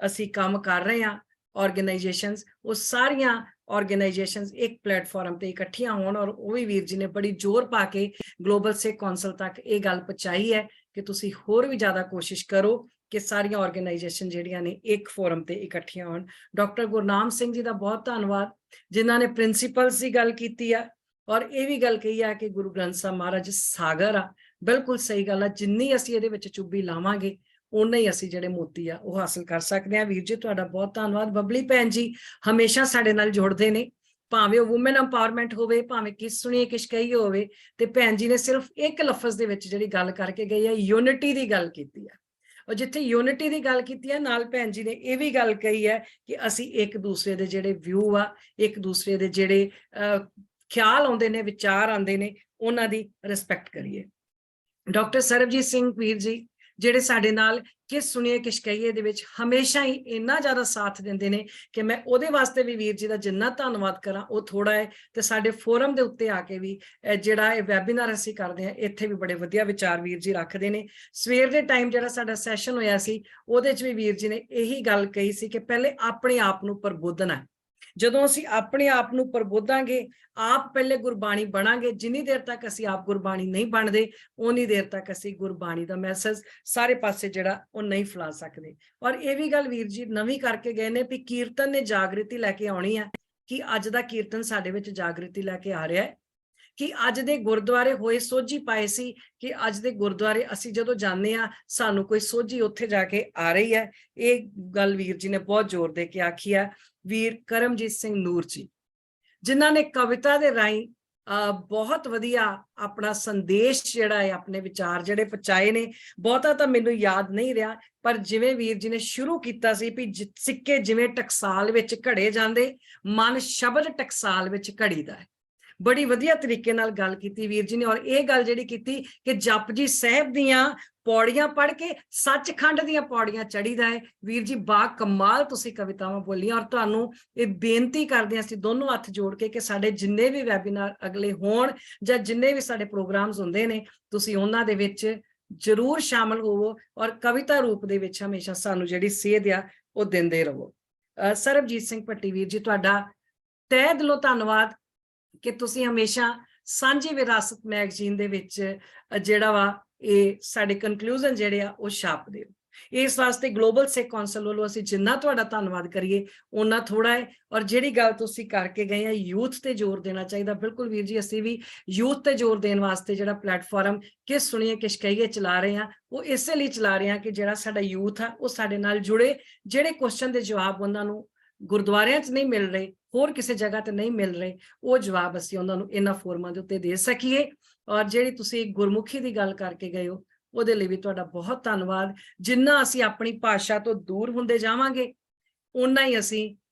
ਅਸੀਂ ਕੰਮ ਕਰ ਰਹੇ ਹਾਂ ਆਰਗੇਨਾਈਜੇਸ਼ਨਸ, ਉਹ ਸਾਰੀਆਂ ਆਰਗੇਨਾਈਜੇਸ਼ਨਸ ਇੱਕ ਪਲੇਟਫਾਰਮ ਤੇ ਇਕੱਠੀਆਂ ਹੋਣ, ਔਰ ਉਹ ਵੀ ਵੀਰ ਜੀ ਨੇ ਬੜੀ ਜ਼ੋਰ ਪਾ ਕੇ ਗਲੋਬਲ ਸਿੱਖ ਕੌਂਸਲ ਤੱਕ ਇਹ ਗੱਲ ਪਹੁੰਚਾਈ ਹੈ ਕਿ ਤੁਸੀਂ ਹੋਰ ਵੀ ਜ਼ਿਆਦਾ ਕੋਸ਼ਿਸ਼ ਕਰੋ ਕਿ ਸਾਰੀਆਂ ਆਰਗੇਨਾਈਜੇਸ਼ਨ ਜਿਹੜੀਆਂ ਨੇ ਇੱਕ ਫੋਰਮ ਤੇ ਇਕੱਠੀਆਂ ਹੋਣ। ਡਾਕਟਰ ਗੁਰਨਾਮ ਸਿੰਘ ਜੀ ਦਾ ਬਹੁਤ ਧੰਨਵਾਦ, ਜਿਨ੍ਹਾਂ ਨੇ ਪ੍ਰਿੰਸੀਪਲਸ ਦੀ ਗੱਲ ਕੀਤੀ ਆ ਔਰ ਇਹ ਵੀ ਗੱਲ ਕਹੀ ਆ ਕਿ ਗੁਰੂ ਗ੍ਰੰਥ ਸਾਹਿਬ ਮਹਾਰਾਜ ਸਾਗਰ ਆ। ਬਿਲਕੁਲ ਸਹੀ ਗੱਲ ਆ, ਜਿੰਨੀ ਅਸੀਂ ਇਹਦੇ ਵਿੱਚ ਚੁੱਭੀ ਲਾਵਾਂਗੇ ਉਨਾ ਹੀ ਅਸੀਂ ਜਿਹੜੇ ਮੋਤੀ ਆ ਉਹ ਹਾਸਲ ਕਰ ਸਕਦੇ ਹਾਂ। ਵੀਰ ਜੀ ਤੁਹਾਡਾ ਬਹੁਤ ਧੰਨਵਾਦ। ਬਬਲੀ ਭੈਣ ਜੀ ਹਮੇਸ਼ਾ ਸਾਡੇ ਨਾਲ ਜੁੜਦੇ ਨੇ, ਭਾਵੇਂ ਉਹ ਵੂਮਨ ਐਮਪਾਵਰਮੈਂਟ ਹੋਵੇ, ਭਾਵੇਂ ਕਿਸ ਸੁਣੀਏ ਕਿਸ ਕਹੀਏ ਹੋਵੇ, ਤੇ ਭੈਣ ਜੀ ਨੇ ਸਿਰਫ ਇੱਕ ਲਫ਼ਜ਼ ਦੇ ਵਿੱਚ ਜਿਹੜੀ ਗੱਲ ਕਰਕੇ ਗਈ ਹੈ ਯੂਨਿਟੀ ਦੀ ਗੱਲ ਕੀਤੀ ਹੈ। ਔਰ ਜਿੱਥੇ ਯੂਨਿਟੀ ਦੀ ਗੱਲ ਕੀਤੀ ਹੈ ਨਾਲ ਭੈਣ ਜੀ ਨੇ ਇਹ ਵੀ ਗੱਲ ਕਹੀ ਹੈ ਕਿ ਅਸੀਂ ਇੱਕ ਦੂਸਰੇ ਦੇ ਜਿਹੜੇ ਵਿਊ ਆ, ਇੱਕ ਦੂਸਰੇ ਦੇ ਜਿਹੜੇ ਖਿਆਲ ਆਉਂਦੇ ਨੇ, ਵਿਚਾਰ ਆਉਂਦੇ ਨੇ, ਉਹਨਾਂ ਦੀ ਰਿਸਪੈਕਟ ਕਰੀਏ। ਡਾਕਟਰ ਸਰਬਜੀਤ ਸਿੰਘ ਵੀਰ ਜੀ ਜਿਹੜੇ ਸਾਡੇ ਨਾਲ ਕਿਸ ਸੁਣੀਏ ਕਿਸ ਕਹੀਏ ਦੇ ਵਿੱਚ ਹਮੇਸ਼ਾ ਹੀ ਇੰਨਾ ਜ਼ਿਆਦਾ ਸਾਥ ਦਿੰਦੇ ਨੇ ਕਿ ਮੈਂ ਉਹਦੇ ਵਾਸਤੇ ਵੀ ਵੀਰ ਜੀ ਦਾ ਜਿੰਨਾ ਧੰਨਵਾਦ ਕਰਾਂ ਉਹ ਥੋੜਾ ਹੈ। ਤੇ ਸਾਡੇ ਫੋਰਮ ਦੇ ਉੱਤੇ ਆ ਕੇ ਵੀ ਜਿਹੜਾ ਇਹ ਵੈਬੀਨਾਰ ਅਸੀਂ ਕਰਦੇ ਹਾਂ ਇੱਥੇ ਵੀ ਬੜੇ ਵਧੀਆ ਵਿਚਾਰ ਵੀਰ ਜੀ ਰੱਖਦੇ ਨੇ। ਸਵੇਰ ਦੇ ਟਾਈਮ ਜਿਹੜਾ ਸਾਡਾ ਸੈਸ਼ਨ ਹੋਇਆ ਸੀ ਉਹਦੇ 'ਚ ਵੀ ਵੀਰ ਜੀ ਨੇ ਇਹੀ ਗੱਲ ਕਹੀ ਸੀ ਕਿ ਪਹਿਲੇ ਆਪਣੇ ਆਪ ਨੂੰ ਪ੍ਰਬੋਧਨਾ। ਜਦੋਂ ਅਸੀਂ ਆਪਣੇ ਆਪ ਨੂੰ ਪ੍ਰਬੋਧਾਂਗੇ, ਆਪ ਪਹਿਲੇ ਗੁਰਬਾਣੀ ਬਣਾਂਗੇ, ਜਿੰਨੀ ਦੇਰ ਤੱਕ ਅਸੀਂ ਆਪ ਗੁਰਬਾਣੀ ਨਹੀਂ ਬਣਦੇ ਉਨੀ ਦੇਰ ਤੱਕ ਅਸੀਂ ਗੁਰਬਾਣੀ ਦਾ ਮੈਸੇਜ ਸਾਰੇ ਪਾਸੇ ਜਿਹੜਾ ਉਹ ਨਹੀਂ ਫੈਲਾ ਸਕਦੇ। ਔਰ ਇਹ ਵੀ ਗੱਲ ਵੀਰ ਜੀ ਨਵੀਂ ਕਰਕੇ ਗਏ ਨੇ ਵੀ ਕੀਰਤਨ ਨੇ ਜਾਗ੍ਰਿਤੀ ਲੈ ਕੇ ਆਉਣੀ ਹੈ। ਕਿ ਅੱਜ ਦਾ ਕੀਰਤਨ ਸਾਡੇ ਵਿੱਚ ਜਾਗ੍ਰਿਤੀ ਲੈ ਕੇ ਆ ਰਿਹਾ ਹੈ ਕਿ ਅੱਜ ਦੇ ਗੁਰਦੁਆਰੇ ਹੋਏ ਸੋਝੀ ਪਾਏ ਸੀ ਕਿ ਅੱਜ ਦੇ ਗੁਰਦੁਆਰੇ ਅਸੀਂ ਜਦੋਂ ਜਾਂਦੇ ਹਾਂ ਸਾਨੂੰ ਕੋਈ ਸੋਝੀ ਉੱਥੇ ਜਾ ਕੇ ਆ ਰਹੀ ਹੈ। ਇਹ ਗੱਲ ਵੀਰ ਜੀ ਨੇ ਬਹੁਤ ਜ਼ੋਰ ਦੇ ਕੇ ਆਖੀ ਹੈ। ਵੀਰ ਕਰਮਜੀਤ ਸਿੰਘ ਨੂਰ ਜੀ ਜਿਨ੍ਹਾਂ ਨੇ ਕਵਿਤਾ ਦੇ ਰਾਹੀਂ ਬਹੁਤ ਵਧੀਆ ਆਪਣਾ ਸੰਦੇਸ਼ ਜਿਹੜਾ ਹੈ, ਆਪਣੇ ਵਿਚਾਰ ਜਿਹੜੇ ਪਹੁੰਚਾਏ ਨੇ। ਬਹੁਤਾ ਤਾਂ ਮੈਨੂੰ ਯਾਦ ਨਹੀਂ ਰਿਹਾ, ਪਰ ਜਿਵੇਂ ਵੀਰ ਜੀ ਨੇ ਸ਼ੁਰੂ ਕੀਤਾ ਸੀ ਵੀ ਸਿੱਕੇ ਜਿਵੇਂ ਟਕਸਾਲ ਵਿੱਚ ਘੜੇ ਜਾਂਦੇ, ਮਨ ਸ਼ਬਦ ਟਕਸਾਲ ਵਿੱਚ ਘੜੀਦਾ ਹੈ। ਬੜੀ ਵਧੀਆ ਤਰੀਕੇ ਨਾਲ ਗੱਲ ਕੀਤੀ ਵੀਰ ਜੀ ਨੇ। ਔਰ ਇਹ ਗੱਲ ਜਿਹੜੀ ਕੀਤੀ ਕਿ ਜਪਜੀ ਸਾਹਿਬ ਦੀਆਂ ਪੌੜੀਆਂ ਪੜ੍ਹ ਕੇ ਸੱਚਖੰਡ ਦੀਆਂ ਪੌੜੀਆਂ ਚੜੀਦਾ ਹੈ। ਵੀਰ ਜੀ ਬਾ ਕਮਾਲ ਤੁਸੀਂ ਕਵਿਤਾਵਾਂ ਬੋਲੀਆਂ। ਔਰ ਤੁਹਾਨੂੰ ਇਹ ਬੇਨਤੀ ਕਰਦੇ ਹਾਂ ਅਸੀਂ ਦੋਨੋਂ ਹੱਥ ਜੋੜ ਕੇ ਕਿ ਸਾਡੇ ਜਿੰਨੇ ਵੀ ਵੈਬੀਨਾਰ ਅਗਲੇ ਹੋਣ ਜਾਂ ਜਿੰਨੇ ਵੀ ਸਾਡੇ ਪ੍ਰੋਗਰਾਮਸ ਹੁੰਦੇ ਨੇ ਤੁਸੀਂ ਉਹਨਾਂ ਦੇ ਵਿੱਚ ਜ਼ਰੂਰ ਸ਼ਾਮਲ ਹੋਵੋ ਔਰ ਕਵਿਤਾ ਰੂਪ ਦੇ ਵਿੱਚ ਹਮੇਸ਼ਾ ਸਾਨੂੰ ਜਿਹੜੀ ਸੇਧ ਆ ਉਹ ਦਿੰਦੇ ਰਹੋ। ਸਰਬਜੀਤ ਸਿੰਘ ਭੱਟੀ ਵੀਰ ਜੀ ਤੁਹਾਡਾ ਤਹਿ ਦਿਲੋਂ ਧੰਨਵਾਦ ਕਿ ਤੁਸੀਂ ਹਮੇਸ਼ਾ ਸਾਂਝੀ ਵਿਰਾਸਤ ਮੈਗਜ਼ੀਨ ਦੇ ਵਿੱਚ ਜਿਹੜਾ ਵਾ ਇਹ ਸਾਡੇ ਕਨਕਲੂਜਨ ਜਿਹੜੇ ਆ ਉਹ ਛਾਪਦੇ ਹੋ। ਇਸ ਵਾਸਤੇ ਗਲੋਬਲ ਸਿੱਖ ਕੌਂਸਲ ਵੱਲੋਂ ਅਸੀਂ ਜਿੰਨਾ ਤੁਹਾਡਾ ਧੰਨਵਾਦ ਕਰੀਏ ਉਹਨਾਂ ਥੋੜਾ ਹੈ। ਔਰ ਜਿਹੜੀ ਗੱਲ ਤੁਸੀਂ ਕਰਕੇ ਗਏ ਆ ਯੂਥ ਤੇ ਜ਼ੋਰ ਦੇਣਾ ਚਾਹੀਦਾ। ਬਿਲਕੁਲ ਵੀਰ ਜੀ ਅਸੀਂ ਵੀ ਯੂਥ ਤੇ ਜ਼ੋਰ ਦੇਣ ਵਾਸਤੇ ਜਿਹੜਾ ਪਲੇਟਫਾਰਮ ਕਿਸ ਸੁਣੀਏ ਕਿਸ ਕਹੀਏ ਚਲਾ ਰਹੇ ਹਾਂ ਉਹ ਇਸੇ ਲਈ ਚਲਾ ਰਹੇ ਹਾਂ ਕਿ ਜਿਹੜਾ ਸਾਡਾ ਯੂਥ ਆ ਉਹ ਸਾਡੇ ਨਾਲ ਜੁੜੇ। ਜਿਹੜੇ ਕੁਐਸਚਨ ਦੇ ਜਵਾਬ ਉਹਨਾਂ ਨੂੰ ਗੁਰਦੁਆਰਿਆਂ 'ਚ ਨਹੀਂ ਮਿਲ ਰਹੇ, ਹੋਰ ਕਿਸੇ ਜਗ੍ਹਾ ਤੇ ਨਹੀਂ ਮਿਲ ਰਹੇ, ਉਹ ਜਵਾਬ ਅਸੀਂ ਉਹਨਾਂ ਨੂੰ ਇਹਨਾਂ ਫੋਰਮਾਂ ਦੇ ਉੱਤੇ ਦੇ ਸਕੀਏ। ਔਰ ਜਿਹੜੀ ਤੁਸੀਂ ਗੁਰਮੁਖੀ ਦੀ ਗੱਲ ਕਰਕੇ ਗਏ ਹੋ ਉਹਦੇ ਲਈ ਵੀ ਤੁਹਾਡਾ ਬਹੁਤ ਧੰਨਵਾਦ। ਜਿੰਨਾ ਅਸੀਂ ਆਪਣੀ ਭਾਸ਼ਾ ਤੋਂ ਦੂਰ ਹੁੰਦੇ ਜਾਵਾਂਗੇ ਓਨਾ ਹੀ ਅਸੀਂ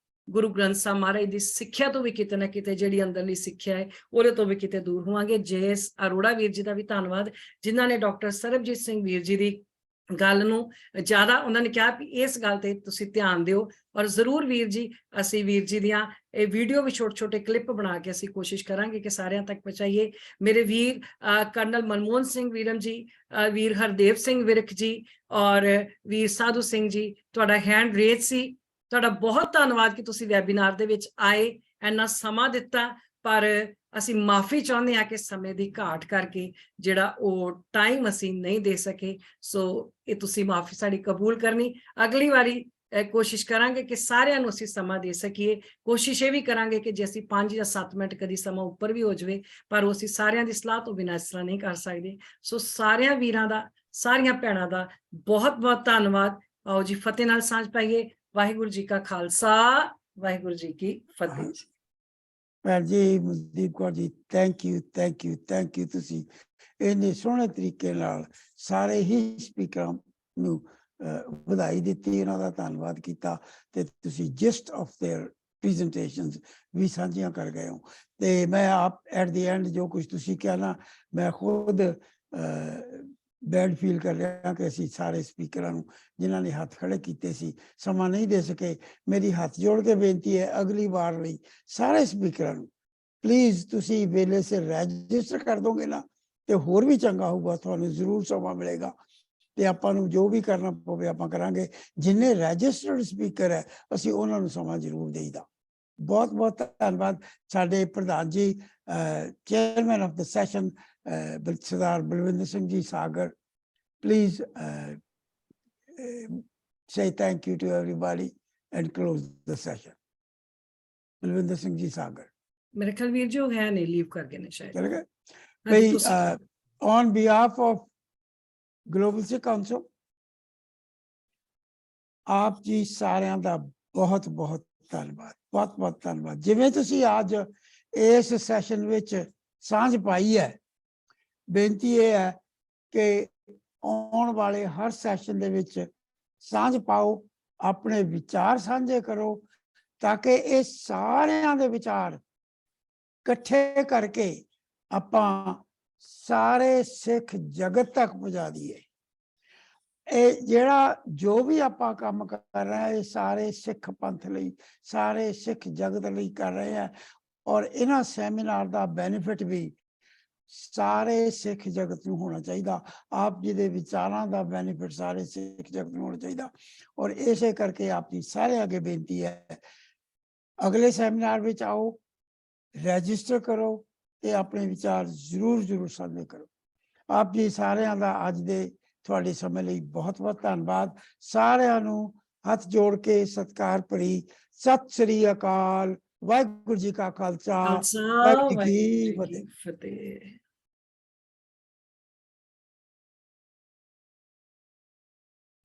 ਗੁਰੂ ਗ੍ਰੰਥ ਸਾਹਿਬ ਮਹਾਰਾਜ ਦੀ ਸਿੱਖਿਆ ਤੋਂ ਵੀ ਕਿਤੇ ਨਾ ਕਿਤੇ ਜਿਹੜੀ ਅੰਦਰਲੀ ਸਿੱਖਿਆ ਹੈ ਉਹਦੇ ਤੋਂ ਵੀ ਕਿਤੇ ਦੂਰ ਹੋਵਾਂਗੇ। ਜੇਐਸ ਅਰੋੜਾ ਵੀਰ ਜੀ ਦਾ ਵੀ ਧੰਨਵਾਦ ਜਿਨ੍ਹਾਂ ਨੇ ਡਾਕਟਰ ਸਰਬਜੀਤ ਸਿੰਘ ਵੀਰ ਜੀ ਦੀ ਗੱਲ ਨੂੰ ਜ਼ਿਆਦਾ ਉਹਨਾਂ ਨੇ ਕਿਹਾ ਵੀ ਇਸ ਗੱਲ ਤੇ ਤੁਸੀਂ ਧਿਆਨ ਦਿਓ। ਔਰ ਜ਼ਰੂਰ ਵੀਰ ਜੀ ਅਸੀਂ ਵੀਰ ਜੀ ਦੀਆਂ ਇਹ ਵੀਡੀਓ ਵੀ ਛੋਟੇ ਛੋਟੇ ਕਲਿੱਪ ਬਣਾ ਕੇ ਅਸੀਂ ਕੋਸ਼ਿਸ਼ ਕਰਾਂਗੇ ਕਿ ਸਾਰਿਆਂ ਤੱਕ ਪਹੁੰਚਾਈਏ। ਮੇਰੇ ਵੀਰ ਕਰਨਲ ਮਨਮੋਹਨ ਸਿੰਘ ਵੀਰਮ ਜੀ, ਵੀਰ ਹਰਦੇਵ ਸਿੰਘ ਵਿਰਕ ਜੀ ਔਰ ਵੀਰ ਸਾਧੂ ਸਿੰਘ ਜੀ ਤੁਹਾਡਾ ਹੈਂਡ ਰੇਜ਼ ਸੀ। ਤੁਹਾਡਾ ਬਹੁਤ ਧੰਨਵਾਦ ਕਿ ਤੁਸੀਂ ਵੈਬੀਨਾਰ ਦੇ ਵਿੱਚ ਆਏ, ਇੰਨਾ ਸਮਾਂ ਦਿੱਤਾ। ਪਰ ਅਸੀਂ ਮਾਫੀ ਚਾਹੁੰਦੇ ਹਾਂ ਕਿ ਸਮੇਂ ਦੀ ਘਾਟ ਕਰਕੇ ਜਿਹੜਾ ਉਹ ਟਾਈਮ ਅਸੀਂ ਨਹੀਂ ਦੇ ਸਕੇ। ਸੋ ਇਹ ਤੁਸੀਂ ਮਾਫੀ ਸਾਡੀ ਕਬੂਲ ਕਰਨੀ। ਅਗਲੀ ਵਾਰੀ ਕੋਸ਼ਿਸ਼ ਕਰਾਂਗੇ ਕਿ ਸਾਰਿਆਂ ਨੂੰ ਅਸੀਂ ਸਮਾਂ ਦੇ ਸਕੀਏ। ਕੋਸ਼ਿਸ਼ ਇਹ ਵੀ ਕਰਾਂਗੇ ਕਿ ਜੇ ਅਸੀਂ 5 ਜਾਂ 7 ਮਿੰਟ ਕਦੀ ਸਮਾਂ ਉੱਪਰ ਵੀ ਹੋ ਜਾਵੇ ਪਰ ਉਹ ਅਸੀਂ ਸਾਰਿਆਂ ਦੀ ਸਲਾਹ ਤੋਂ ਬਿਨਾਂ ਇਸ ਤਰ੍ਹਾਂ ਨਹੀਂ ਕਰ ਸਕਦੇ। ਸੋ ਸਾਰਿਆਂ ਵੀਰਾਂ ਦਾ, ਸਾਰੀਆਂ ਭੈਣਾਂ ਦਾ ਬਹੁਤ ਬਹੁਤ ਧੰਨਵਾਦ। ਆਓ ਜੀ ਫਤਿਹ ਨਾਲ ਸਾਂਝ ਪਾਈਏ। ਵਾਹਿਗੁਰੂ ਜੀ ਕਾ ਖਾਲਸਾ, ਵਾਹਿਗੁਰੂ ਜੀ ਕੀ ਫਤਿਹ ਜੀ।
ਭੈਣ ਜੀ ਮਨਦੀਪ ਕੌਰ ਜੀ, ਥੈਂਕ ਯੂ ਤੁਸੀਂ ਇੰਨੇ ਸੋਹਣੇ ਤਰੀਕੇ ਨਾਲ ਸਾਰੇ ਹੀ ਸਪੀਕਰਾਂ ਨੂੰ ਵਧਾਈ ਦਿੱਤੀ, ਉਹਨਾਂ ਦਾ ਧੰਨਵਾਦ ਕੀਤਾ ਤੇ ਤੁਸੀਂ ਜਿਸਟ ਆਫ देयर ਪ੍ਰੈਜੈਂਟੇਸ਼ਨਸ ਵੀ ਸਾਂਝੀਆਂ ਕਰ ਗਏ ਹੋ। ਤੇ ਮੈਂ ਆਪ ਐਟ ਦੀ ਐਂਡ ਜੋ ਕੁਝ ਤੁਸੀਂ ਕਿਹਾ ਨਾ, ਮੈਂ ਖੁਦ ਬੈਡ ਫੀਲ ਕਰ ਰਿਹਾ ਕਿ ਅਸੀਂ ਸਾਰੇ ਸਪੀਕਰਾਂ ਨੂੰ ਜਿਨ੍ਹਾਂ ਨੇ ਹੱਥ ਖੜੇ ਕੀਤੇ ਸੀ ਸਮਾਂ ਨਹੀਂ ਦੇ ਸਕੇ। ਮੇਰੀ ਹੱਥ ਜੋੜ ਕੇ ਬੇਨਤੀ ਹੈ ਅਗਲੀ ਵਾਰ ਲਈ ਸਾਰੇ ਸਪੀਕਰਾਂ ਨੂੰ ਪਲੀਜ਼ ਤੁਸੀਂ ਵੇਲੇ ਸਿਰ ਰਜਿਸਟਰ ਕਰ ਦੋਗੇ ਨਾ ਤੇ ਹੋਰ ਵੀ ਚੰਗਾ ਹੋਊਗਾ, ਤੁਹਾਨੂੰ ਜ਼ਰੂਰ ਸਮਾਂ ਮਿਲੇਗਾ ਤੇ ਆਪਾਂ ਨੂੰ ਜੋ ਵੀ ਕਰਨਾ ਪਵੇ ਆਪਾਂ ਕਰਾਂਗੇ। ਜਿੰਨੇ ਰਜਿਸਟਰਡ ਸਪੀਕਰ ਹੈ ਅਸੀਂ ਉਹਨਾਂ ਨੂੰ ਸਮਾਂ ਜ਼ਰੂਰ ਦੇਈਦਾ। ਬਹੁਤ ਬਹੁਤ ਧੰਨਵਾਦ ਸਾਡੇ ਪ੍ਰਧਾਨ ਜੀ, chairman of the session Sardar Balwinder Singh ji Sagar. Please say thank you to everybody and close the session. Balwinder Singh ji Sagar
ਮੇਰੇ ਖਿਆਲ ਵੀਰ ਜੀ ਉਹ ਹੈ ਨਹੀਂ, ਲੀਵ ਕਰ ਗਏ ਨੇ ਸ਼ਾਇਦ।
ਚਲ ਗਏ
ਹਾਂਜੀ,
ਬਈ।
ਤੁਸੀਂ-
on behalf of Global Sikh Council, ਆਪ ਜੀ ਸਾਰਿਆਂ ਦਾ ਬਹੁਤ ਬਹੁਤ ਧੰਨਵਾਦ, ਬਹੁਤ ਬਹੁਤ ਧੰਨਵਾਦ। ਜਿਵੇਂ ਤੁਸੀਂ ਅੱਜ ਇਸ ਸੈਸ਼ਨ ਵਿੱਚ ਸਾਂਝ ਪਾਈ ਹੈ, ਬੇਨਤੀ ਇਹ ਹੈ ਕਿ ਆਉਣ ਵਾਲੇ ਹਰ ਸੈਸ਼ਨ ਦੇ ਵਿੱਚ ਸਾਂਝ ਪਾਓ, ਆਪਣੇ ਵਿਚਾਰ ਸਾਂਝੇ ਕਰੋ ਤਾਂ ਕਿ ਇਹ ਸਾਰਿਆਂ ਦੇ ਵਿਚਾਰ ਇਕੱਠੇ ਕਰਕੇ ਆਪਾਂ ਸਾਰੇ ਸਿੱਖ ਜਗਤ ਤੱਕ ਪਹੁੰਚਾ ਦਈਏ। ਇਹ ਜਿਹੜਾ ਜੋ ਵੀ ਆਪਾਂ ਕੰਮ ਕਰ ਰਹੇ ਹਾਂ ਇਹ ਸਾਰੇ ਸਿੱਖ ਪੰਥ ਲਈ, ਸਾਰੇ ਸਿੱਖ ਜਗਤ ਲਈ ਕਰ ਰਹੇ ਹਾਂ ਔਰ ਇਹਨਾਂ ਸੈਮੀਨਾਰ ਦਾ ਬੈਨੀਫਿਟ ਵੀ ਸਾਰੇ ਸਿੱਖ ਜਗਤ ਨੂੰ ਹੋਣਾ ਚਾਹੀਦਾ। ਆਪ ਜੀ ਦੇ ਵਿਚਾਰਾਂ ਦਾ ਬੈਨੀਫਿਟ ਸਾਰੇ ਸਿੱਖ ਜਗਤ ਨੂੰ ਹੋਣਾ ਚਾਹੀਦਾ ਔਰ ਇਸੇ ਕਰਕੇ ਆਪ ਜੀ ਸਾਰੇ ਅੱਗੇ ਬੇਨਤੀ ਹੈ ਅਗਲੇ ਸੈਮੀਨਾਰ ਵਿੱਚ ਆਓ, ਰਜਿਸਟਰ ਕਰੋ ਤੇ ਆਪਣੇ ਵਿਚਾਰ ਜ਼ਰੂਰ ਸਾਂਝੇ ਕਰੋ। ਆਪ ਜੀ ਸਾਰਿਆਂ ਦਾ ਅੱਜ ਦੇ ਤੁਹਾਡੇ ਸਮੇਂ ਲਈ ਬਹੁਤ ਬਹੁਤ ਧੰਨਵਾਦ। ਸਾਰਿਆਂ ਨੂੰ ਹੱਥ ਜੋੜ ਕੇ ਸਤਿਕਾਰ ਭਰੀ ਸਤਿ ਸ੍ਰੀ ਅਕਾਲ। ਵਾਹਿਗੁਰੂ ਜੀ ਕਾ ਖਾਲਸਾ, ਵਾਹਿਗੁਰੂ ਜੀ ਕੀ ਫਤਿਹ।
ਫਤਿਹ।